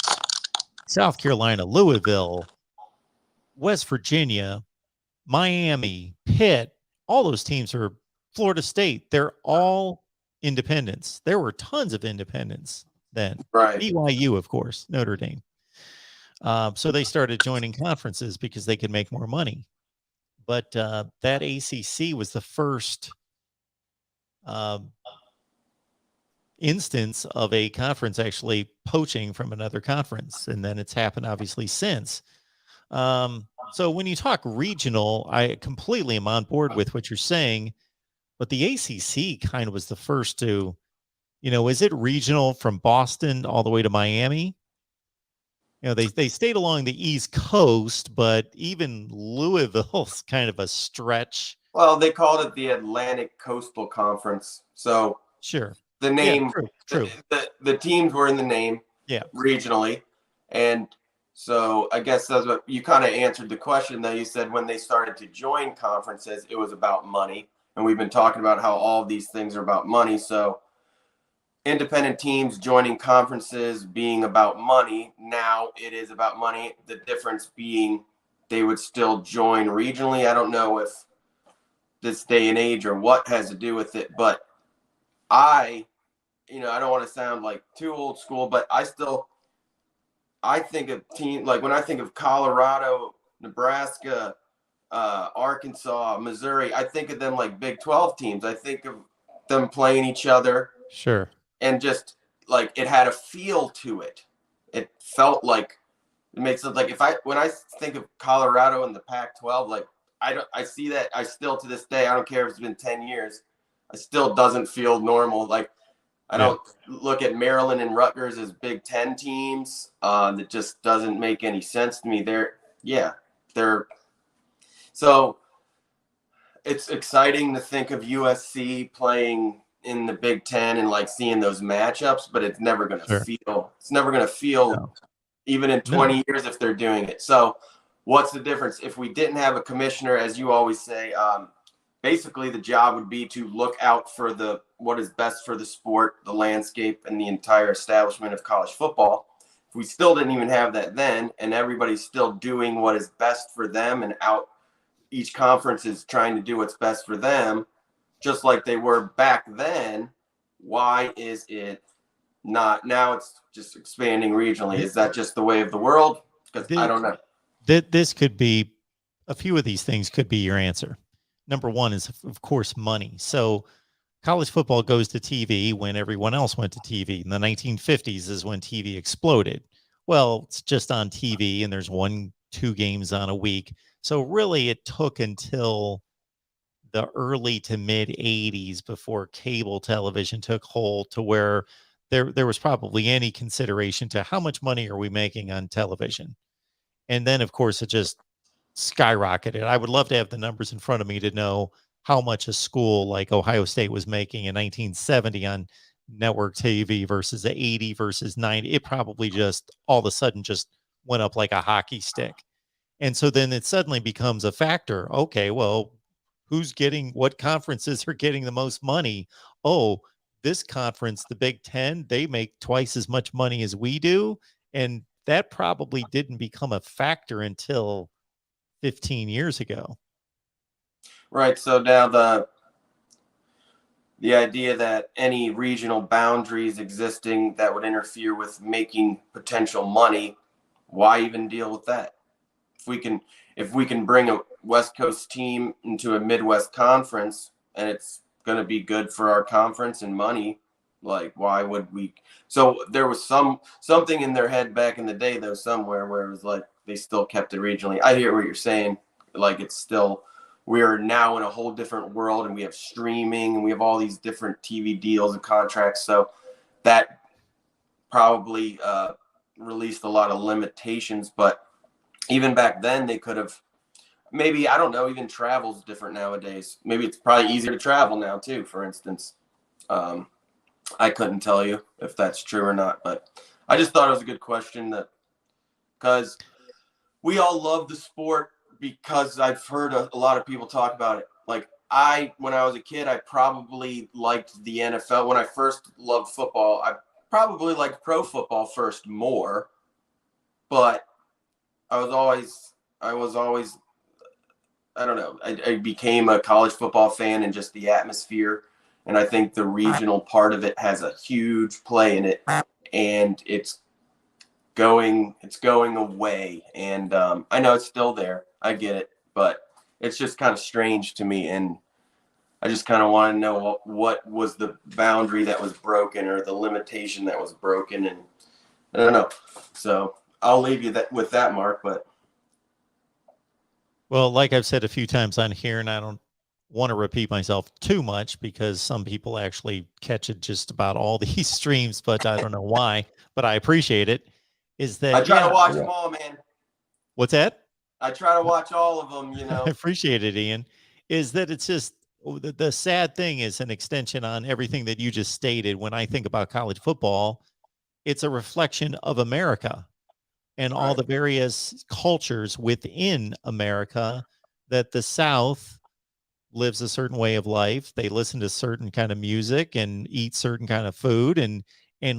South Carolina, Louisville, West Virginia, Miami, Pitt, all those teams are Florida State. They're all independents. There were tons of independents then. Right. BYU, of course, Notre Dame. So they started joining conferences because they could make more money. But that ACC was the first instance of a conference actually poaching from another conference. And then it's happened, obviously, since. So when you talk regional, I completely am on board with what you're saying. But the ACC kind of was the first to, is it regional from Boston all the way to Miami? They stayed along the East Coast, but even Louisville's kind of a stretch. Well, they called it the Atlantic Coastal Conference. So sure, the name, yeah, true. The teams were in the name, regionally, and so I guess that's what you kind of answered the question. Though you said when they started to join conferences, it was about money, and we've been talking about how all of these things are about money. So independent teams joining conferences being about money. Now it is about money. The difference being they would still join regionally. I don't know if this day and age or what has to do with it, but I don't want to sound like too old school, but I think of teams like when I think of Colorado, Nebraska, Arkansas, Missouri, I think of them like Big 12 teams. I think of them playing each other. Sure. And just like it had a feel to it. It felt like it makes it like when I think of Colorado and the Pac-12, like I see that I still to this day, I don't care if it's been 10 years, it still doesn't feel normal. Like I don't look at Maryland and Rutgers as Big 10 teams. That just doesn't make any sense to me. So it's exciting to think of USC playing in the Big 10 and like seeing those matchups, but it's never going to feel even in 20 years if they're doing it. So what's the difference? If we didn't have a commissioner, as you always say, basically the job would be to look out for what is best for the sport, the landscape, and the entire establishment of college football. If we still didn't even have that then, and everybody's still doing what is best for them and each conference is trying to do what's best for them, just like they were back then, why is it not? Now it's just expanding regionally. Is that just the way of the world? Because I don't know. This could be, a few of these things could be your answer. Number one is, of course, money. So college football goes to TV when everyone else went to TV. In the 1950s is when TV exploded. Well, it's just on TV and there's 1-2 games on a week. So really it took until the early to mid 80s before cable television took hold to where there was probably any consideration to how much money are we making on television. And then, of course, it just skyrocketed. I would love to have the numbers in front of me to know how much a school like Ohio State was making in 1970 on network TV versus 80 versus 90. It probably just all of a sudden just went up like a hockey stick. And so then it suddenly becomes a factor. Okay, well, what conferences are getting the most money? Oh, this conference, the Big 10, they make twice as much money as we do. And that probably didn't become a factor until 15 years ago. Right. So now the idea that any regional boundaries existing that would interfere with making potential money, why even deal with that? If we can bring a West Coast team into a Midwest conference and it's going to be good for our conference and money, like why would we? So there was something in their head back in the day though, somewhere where it was like they still kept it regionally. I hear what you're saying. Like we are now in a whole different world and we have streaming and we have all these different TV deals and contracts. So that probably released a lot of limitations, but even back then they could have maybe, I don't know, even travel's different nowadays. Maybe it's probably easier to travel now too, for instance. I couldn't tell you if that's true or not, but I just thought it was a good question because we all love the sport because I've heard a lot of people talk about it. Like when I was a kid, I probably liked the NFL. When I first loved football, I probably liked pro football first more, but I was always, I don't know. I became a college football fan and just the atmosphere. And I think the regional part of it has a huge play in it, and it's going away. And I know it's still there. I get it, but it's just kind of strange to me. And I just kind of want to know what was the boundary that was broken or the limitation that was broken. And I don't know. So I'll leave you with that, Mark. But well, like I've said a few times on here, and I don't want to repeat myself too much because some people actually catch it just about all these streams, but I don't know why, but I appreciate it. Is that I try to watch them all, man. What's that? I try to watch all of them, you know. I appreciate it, Ian. Is that it's just the sad thing is an extension on everything that you just stated. When I think about college football, it's a reflection of America and all the various cultures within America, that the South lives a certain way of life. They listen to certain kind of music and eat certain kind of food and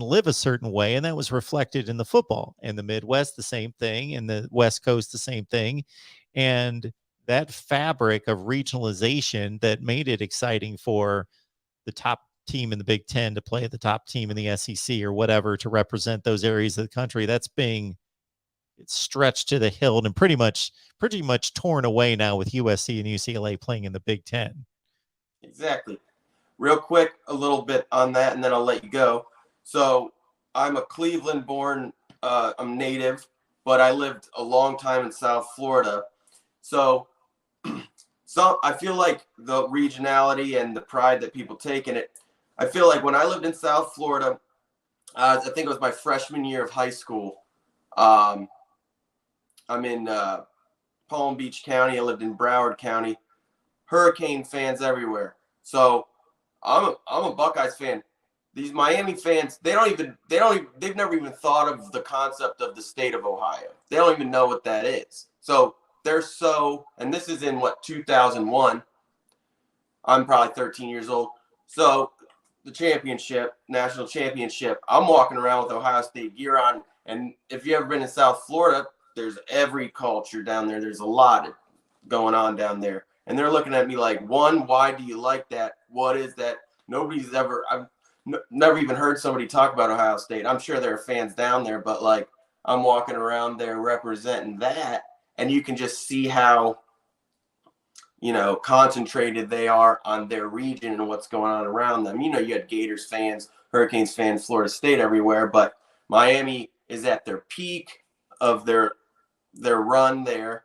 live a certain way. And that was reflected in the football. And the Midwest, the same thing. And the West Coast, the same thing. And that fabric of regionalization that made it exciting for the top team in the Big Ten to play at the top team in the SEC or whatever to represent those areas of the country, that's being it's stretched to the hilt and pretty much torn away now with USC and UCLA playing in the Big Ten. Exactly. Real quick, a little bit on that, and then I'll let you go. So I'm a Cleveland-born, I'm native, but I lived a long time in South Florida. So I feel like the regionality and the pride that people take in it, I feel like when I lived in South Florida, I think it was my freshman year of high school. I'm in Palm Beach County. I lived in Broward County. Hurricane fans everywhere. So I'm a Buckeyes fan. These Miami fans, they've never even thought of the concept of the state of Ohio. They don't even know what that is. So they're and this is in 2001. I'm probably 13 years old. So the national championship, I'm walking around with Ohio State gear on. And if you've ever been in South Florida, there's every culture down there. There's a lot going on down there. And they're looking at me like, one, why do you like that? What is that? I've never even heard somebody talk about Ohio State. I'm sure there are fans down there, but like I'm walking around there representing that. And you can just see how, concentrated they are on their region and what's going on around them. You had Gators fans, Hurricanes fans, Florida State everywhere, but Miami is at their peak of their run there.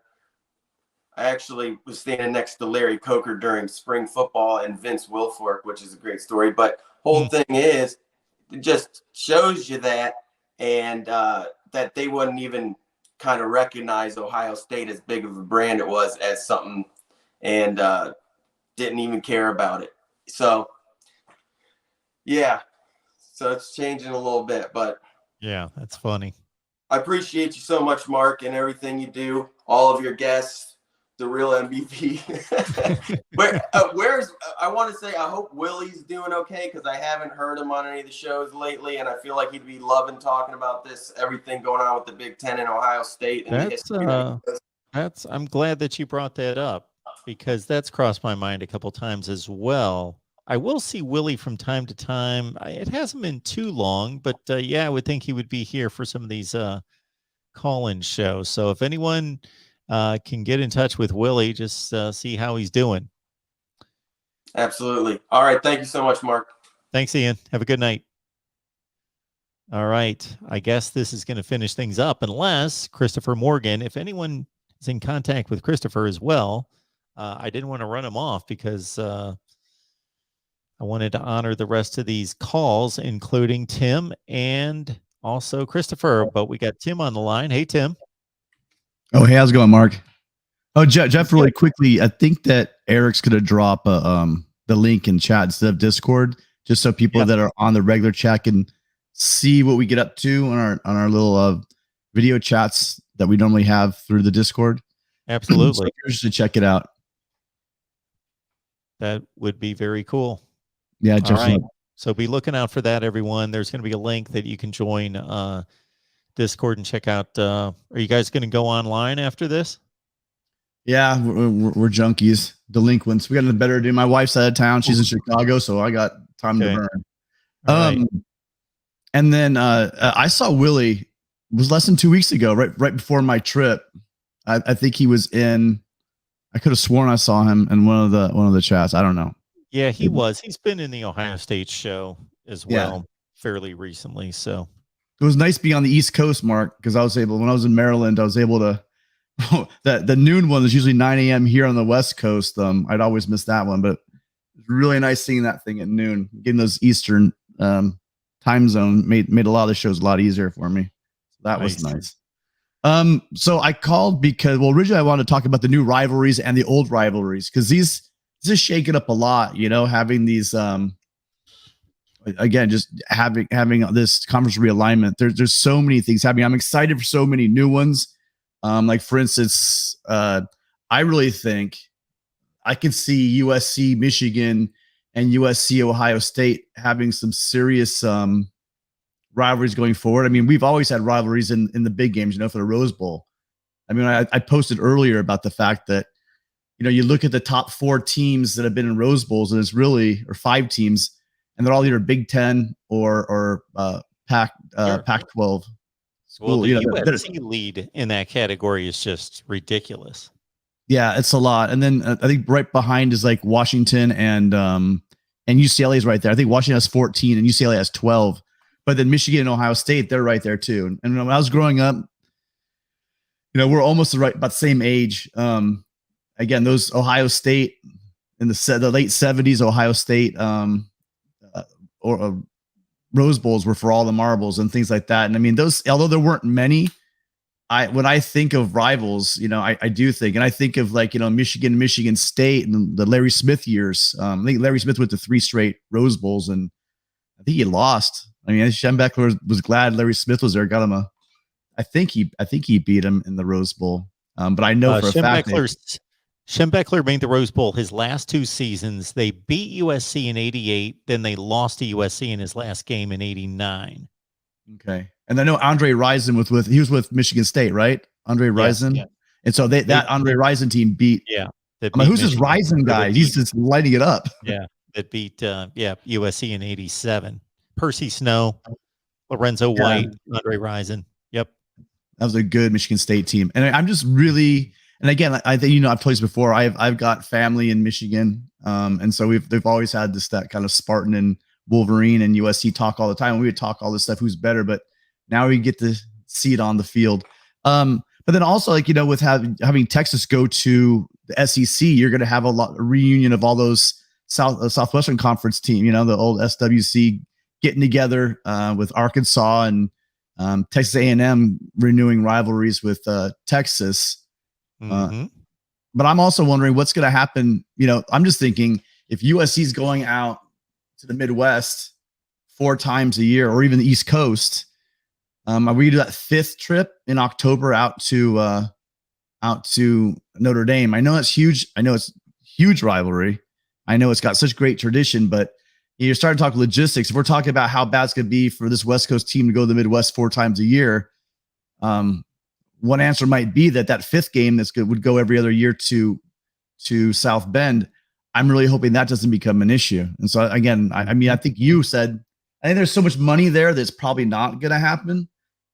I actually was standing next to Larry Coker during spring football and Vince Wilfork, which is a great story. But whole thing is, it just shows you that, and that they wouldn't even kind of recognize Ohio State as big of a brand it was as something, and didn't even care about it. So, yeah. So it's changing a little bit, but yeah, that's funny. I appreciate you so much, Mark, and everything you do, all of your guests, the real MVP. I want to say, I hope Willie's doing okay, because I haven't heard him on any of the shows lately, and I feel like he'd be loving talking about everything going on with the Big Ten and Ohio State. And I'm glad that you brought that up, because that's crossed my mind a couple times as well. I will see Willie from time to time. It hasn't been too long, but yeah, I would think he would be here for some of these call-in shows. So if anyone can get in touch with Willie, just see how he's doing. Absolutely. All right. Thank you so much, Mark. Thanks, Ian. Have a good night. All right. I guess this is going to finish things up, unless Christopher Morgan, if anyone is in contact with Christopher as well, I didn't want to run him off, because I wanted to honor the rest of these calls, including Tim and also Christopher. But we got Tim on the line. Hey, Tim. Oh, hey, how's it going, Mark? Oh, Jeff, really quickly, I think that Eric's going to drop the link in chat instead of Discord, just so people that are on the regular chat can see what we get up to on our little video chats that we normally have through the Discord. Absolutely. So you should check it out. That would be very cool. Yeah, all right. So be looking out for that, everyone. There's going to be a link that you can join Discord and check out. Are you guys going to go online after this? Yeah, we're junkies, delinquents. We got nothing better to do. My wife's out of town. She's in Chicago, so I got time to burn. Right. And then I saw Willie. It was less than 2 weeks ago, right before my trip. I think he was in. I could have sworn I saw him in one of the chats. I don't know. Yeah, he was. He's been in the Ohio State show as well fairly recently. So it was nice being on the East Coast, Mark, because when I was in Maryland, I was able to. The noon one is usually 9 a.m. here on the West Coast. I'd always miss that one, but it's really nice seeing that thing at noon. Getting those Eastern time zone made a lot of the shows a lot easier for me. So that was nice. So I called because, originally I wanted to talk about the new rivalries and the old rivalries, because this is shaking up a lot, having these, again, just having this conference realignment. There's so many things happening. I'm excited for so many new ones. Like for instance, I really think I could see USC, Michigan, and USC, Ohio State having some serious, rivalries going forward. I mean, we've always had rivalries in the big games, for the Rose Bowl. I mean, I posted earlier about the fact that, you look at the top 4 teams that have been in Rose Bowls, and it's really, or 5 teams, and they're all either Big Ten or Pac-12 Well, school. the You know, USC lead in that category is just ridiculous. yeah, it's a lot. And then I think right behind is like Washington and UCLA is right there. I think Washington has 14 and UCLA has 12. But then Michigan and Ohio State, they're right there too. And when I was growing up, we're almost about the same age. Again, those Ohio State in the late 70s, Ohio State or Rose Bowls were for all the marbles and things like that. And I mean, those, although there weren't many, when I think of rivals, I do think, and I think of like, Michigan State and the Larry Smith years. I think Larry Smith went to 3 straight Rose Bowls and I think he lost. I mean, Schembechler was glad Larry Smith was there. Got him I think he beat him in the Rose Bowl. But I know for a fact Schembechler made the Rose Bowl his last 2 seasons. They beat USC in 88. Then they lost to USC in his last game in 89. Okay. And I know Andre Rison he was with Michigan State, right? Andre Rison. Yeah. And so that Andre Rison team beat. Yeah. Who's this Rison guy? He's just lighting it up. Yeah. That beat USC in 87. Percy Snow, Lorenzo White, Andre Rison. Yep. That was a good Michigan State team. And I'm just really, and again, I think, I've told you before, I've got family in Michigan. And so they've always had that kind of Spartan and Wolverine and USC talk all the time. We would talk all this stuff, who's better, but now we get to see it on the field. But then also with having Texas go to the SEC, you're going to have a reunion of all those Southwestern Conference team, the old SWC getting together with Arkansas and Texas A&M renewing rivalries with Texas. Mm-hmm. But I'm also wondering what's going to happen. I'm just thinking if USC is going out to the Midwest 4 times a year, or even the East Coast, are we going to do that 5th trip in October out to Notre Dame? I know it's huge. I know it's huge rivalry. I know it's got such great tradition, but you're starting to talk logistics. If we're talking about how bad it's going to be for this West Coast team to go to the Midwest 4 times a year, one answer might be that 5th game would go every other year to South Bend. I'm really hoping that doesn't become an issue. And so again, I think you said, I think there's so much money there that's probably not going to happen.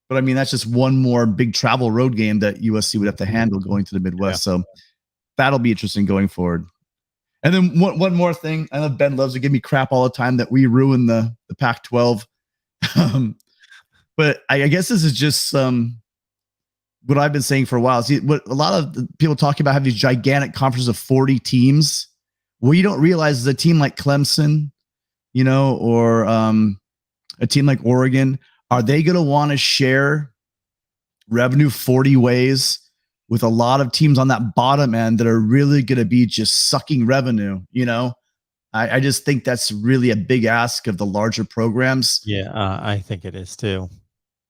But I mean, that's just one more big travel road game that USC would have to handle going to the Midwest. Yeah. So that'll be interesting going forward. And then one more thing. I know Ben loves to give me crap all the time that we ruin the Pac-12. But I guess this is just what I've been saying for a while. See, what a lot of people talking about, have these gigantic conferences of 40 teams. What you don't realize is a team like Clemson, or a team like Oregon, are they going to want to share revenue 40 ways with a lot of teams on that bottom end that are really going to be just sucking revenue? I just think that's really a big ask of the larger programs. Yeah, I think it is too.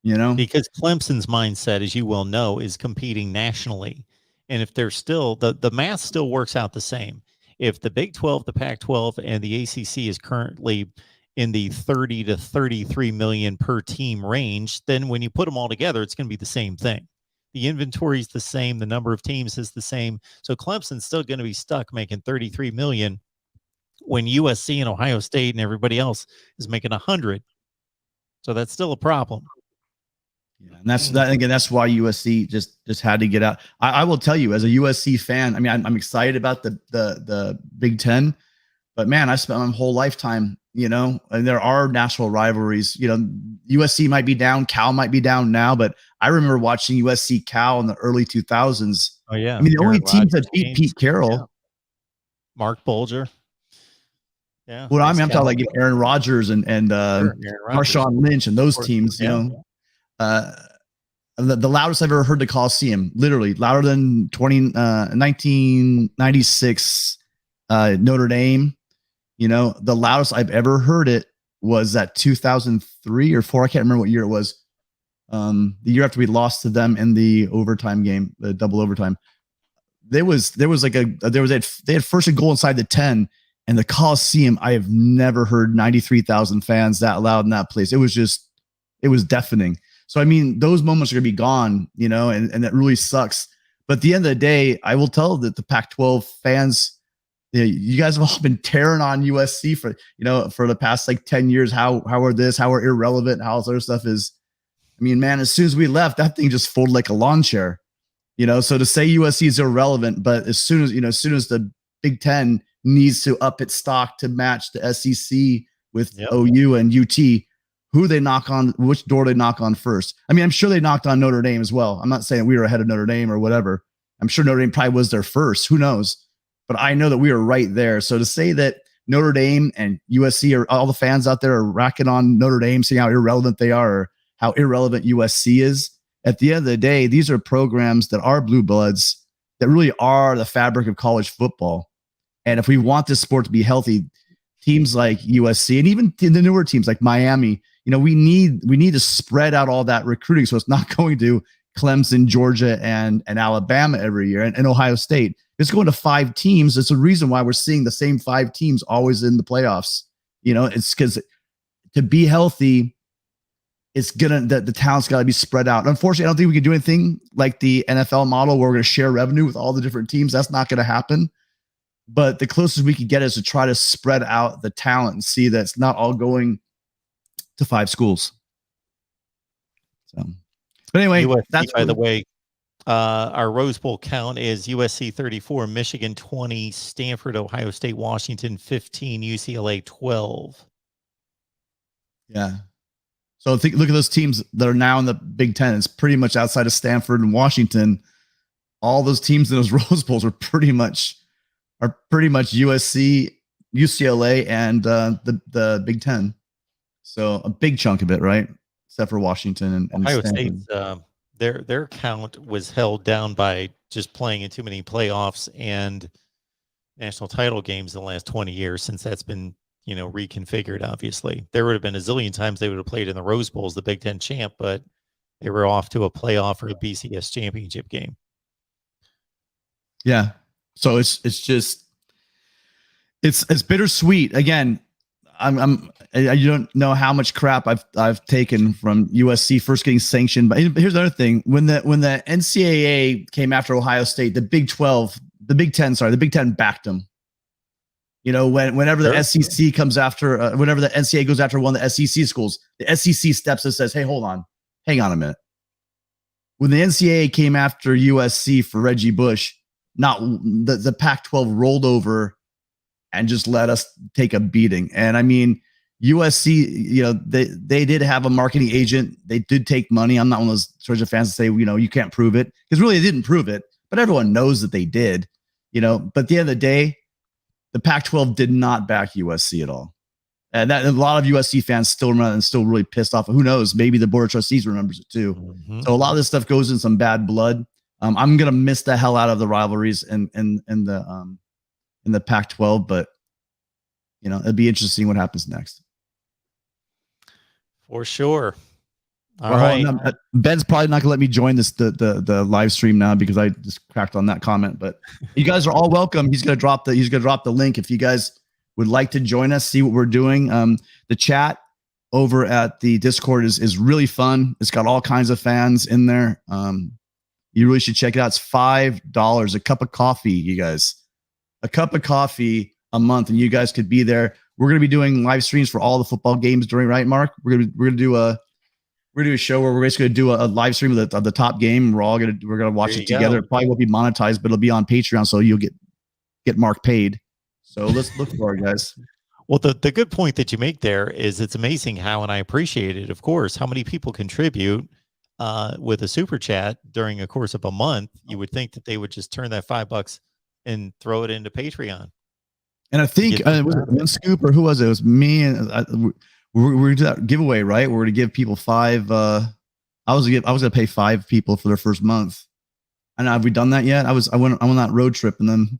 Because Clemson's mindset, as you well know, is competing nationally. And if they're still, the math still works out the same. If the Big 12, the Pac-12, and the ACC is currently in the 30 to 33 million per team range, then when you put them all together, it's going to be the same thing. The inventory is the same. The number of teams is the same. So Clemson's still going to be stuck making 33 million when USC and Ohio State and everybody else is making 100. So that's still a problem. Yeah, and that's why USC just had to get out. I will tell you, as a USC fan, I mean, I'm excited about the Big Ten, but man, I spent my whole lifetime, and there are national rivalries. USC might be down, Cal might be down now, but I remember watching USC Cal in the early 2000s. Oh yeah, I mean, the only teams that beat Pete Carroll, Mark Bulger. Yeah, well, I'm talking like Aaron Rodgers and Marshawn Lynch and those teams, the loudest I've ever heard the Coliseum, literally louder than 1996 Notre Dame. The loudest I've ever heard it was at 2003 or 4. I can't remember what year it was. The year after we lost to them in the overtime game, the double overtime. They had first and goal inside the 10, and the Coliseum. I have never heard 93,000 fans that loud in that place. It was deafening. So, I mean, those moments are going to be gone, and that really sucks. But at the end of the day, I will tell that the Pac-12 fans, you guys have all been tearing on USC for the past 10 years, how are irrelevant, how this other stuff is. I mean, man, as soon as we left, that thing just folded like a lawn chair. So to say USC is irrelevant, but as soon as the Big Ten needs to up its stock to match the SEC with OU and UT, which door they knock on first? I mean, I'm sure they knocked on Notre Dame as well. I'm not saying we were ahead of Notre Dame or whatever. I'm sure Notre Dame probably was their first. Who knows? But I know that we were right there. So to say that Notre Dame and USC, or all the fans out there are racking on Notre Dame, saying how irrelevant they are or how irrelevant USC is, at the end of the day, these are programs that are blue bloods that really are the fabric of college football. And if we want this sport to be healthy, teams like USC and even the newer teams like Miami, we need to spread out all that recruiting so it's not going to Clemson, Georgia, and Alabama every year, and Ohio State. It's going to 5 teams. It's a reason why we're seeing the same 5 teams always in the playoffs. It's because to be healthy, it's the talent's got to be spread out. Unfortunately, I don't think we can do anything like the NFL model where we're going to share revenue with all the different teams. That's not going to happen. But the closest we could get is to try to spread out the talent and see that it's not all going to 5 schools. So, but anyway, USC, that's by the way. Our Rose Bowl count is USC 34, Michigan 20, Stanford, Ohio State, Washington 15, UCLA 12. Yeah. So look at those teams that are now in the Big Ten. It's pretty much outside of Stanford and Washington. All those teams in those Rose Bowls are pretty much USC, UCLA, and the Big Ten. So a big chunk of it, right? Except for Washington and Ohio Stanford. State's their count was held down by just playing in too many playoffs and national title games in the last 20 years since that's been reconfigured. Obviously, there would have been a zillion times they would have played in the Rose Bowl as the Big Ten champ, but they were off to a playoff or a BCS championship game. Yeah, so it's bittersweet. Again, I don't know how much crap I've taken from USC first getting sanctioned, but here's another thing: when the NCAA came after Ohio State, the Big 10 backed them. Whenever the SEC comes after, whenever the NCAA goes after one of the SEC schools, the SEC steps and says, "Hey, hold on, hang on a minute." When the NCAA came after USC for Reggie Bush, not the Pac-12 rolled over and just let us take a beating. And I mean, USC, they did have a marketing agent. They did take money. I'm not one of those Georgia fans to say, you can't prove it, because really they didn't prove it, but everyone knows that they did, but at the end of the day, the Pac-12 did not back USC at all. And that a lot of USC fans still remember and still really pissed off. Who knows? Maybe the Board of Trustees remembers it too. Mm-hmm. So a lot of this stuff goes in some bad blood. I'm going to miss the hell out of the rivalries in the Pac-12, but it'd be interesting what happens next. For sure. All right. Ben's probably not gonna let me join the live stream now because I just cracked on that comment. But you guys are all welcome. He's gonna drop the link if you guys would like to join us, see what we're doing. The chat over at the Discord is really fun. It's got all kinds of fans in there. You really should check it out. It's $5 a cup of coffee, you guys. A cup of coffee a month, and you guys could be there. We're gonna be doing live streams for all the football games during, right, Mark? We're gonna do a show where we're basically going to do a live stream of the top game. We're gonna watch it together. It probably won't be monetized, but it'll be on Patreon, so you'll get Mark paid. So let's look for it, guys. Well, the good point that you make there is it's amazing how, and I appreciate it, of course, how many people contribute with a super chat during a course of a month. You would think that they would just turn that $5 and throw it into Patreon. And I think was it One Scoop or who was it? It was me and we're going to do that giveaway, right? We're going to give people 5. I was going to pay 5 people for their first month. I know. Have we done that yet? I went on that road trip, and then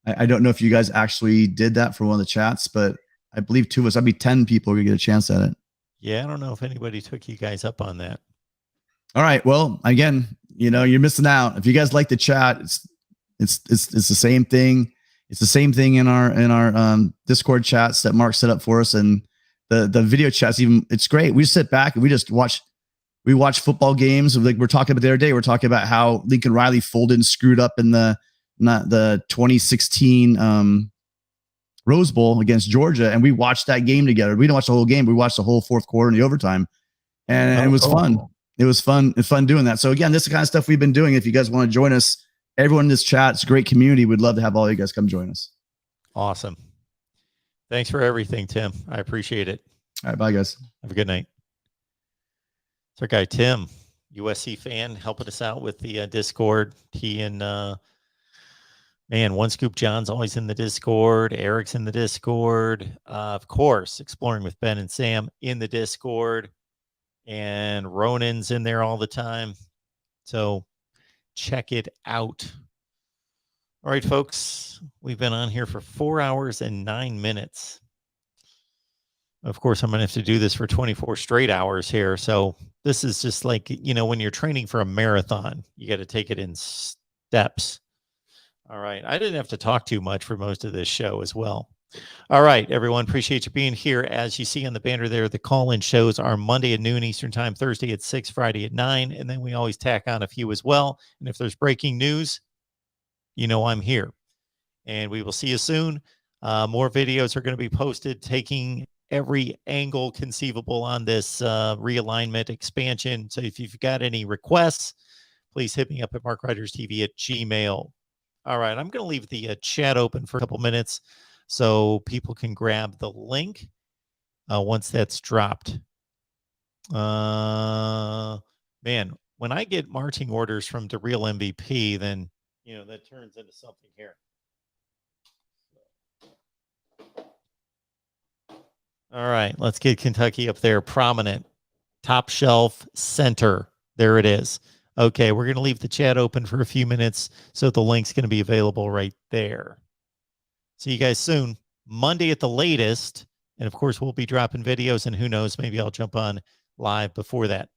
I don't know if you guys actually did that for one of the chats, but I believe 2 of us, that'd be 10 people who get a chance at it. Yeah, I don't know if anybody took you guys up on that. All right. Well, again, you're missing out. If you guys like the chat, it's the same thing. It's the same thing in our Discord chats that Mark set up for us, and the video chats. Even it's great. We sit back and we just watch. We watch football games. Like we're talking about the other day. We're talking about how Lincoln Riley folded and screwed up in the 2016 Rose Bowl against Georgia, and we watched that game together. We didn't watch the whole game. We watched the whole fourth quarter and the overtime, and it was fun. It was fun. It's fun doing that. So again, this is the kind of stuff we've been doing. If you guys want to join us, everyone in this chat, it's a great community. We'd love to have all you guys come join us. Awesome. Thanks for everything, Tim. I appreciate it. All right. Bye, guys. Have a good night. It's our guy, Tim, USC fan, helping us out with the Discord. He and, man, One Scoop John's always in the Discord. Eric's in the Discord. Of course, Exploring with Ben and Sam in the Discord. And Ronan's in there all the time. So check it out. All right, folks, we've been on here for 4 hours and 9 minutes. Of course, I'm going to have to do this for 24 straight hours here. So this is just like, when you're training for a marathon, you got to take it in steps. All right. I didn't have to talk too much for most of this show as well. All right, everyone. Appreciate you being here. As you see on the banner there, the call-in shows are Monday at noon Eastern Time, Thursday at 6, Friday at 9, and then we always tack on a few as well. And if there's breaking news, I'm here. And we will see you soon. More videos are going to be posted, taking every angle conceivable on this realignment expansion. So if you've got any requests, please hit me up at markriderstv@gmail.com. All right, I'm going to leave the chat open for a couple minutes so people can grab the link once that's dropped. Man, when I get marching orders from the real MVP, then, that turns into something here. All right, let's get Kentucky up there. Prominent, top shelf, center. There it is. Okay, we're going to leave the chat open for a few minutes, so the link's going to be available right there. See you guys soon. Monday at the latest. And, of course, we'll be dropping videos, and who knows, maybe I'll jump on live before that.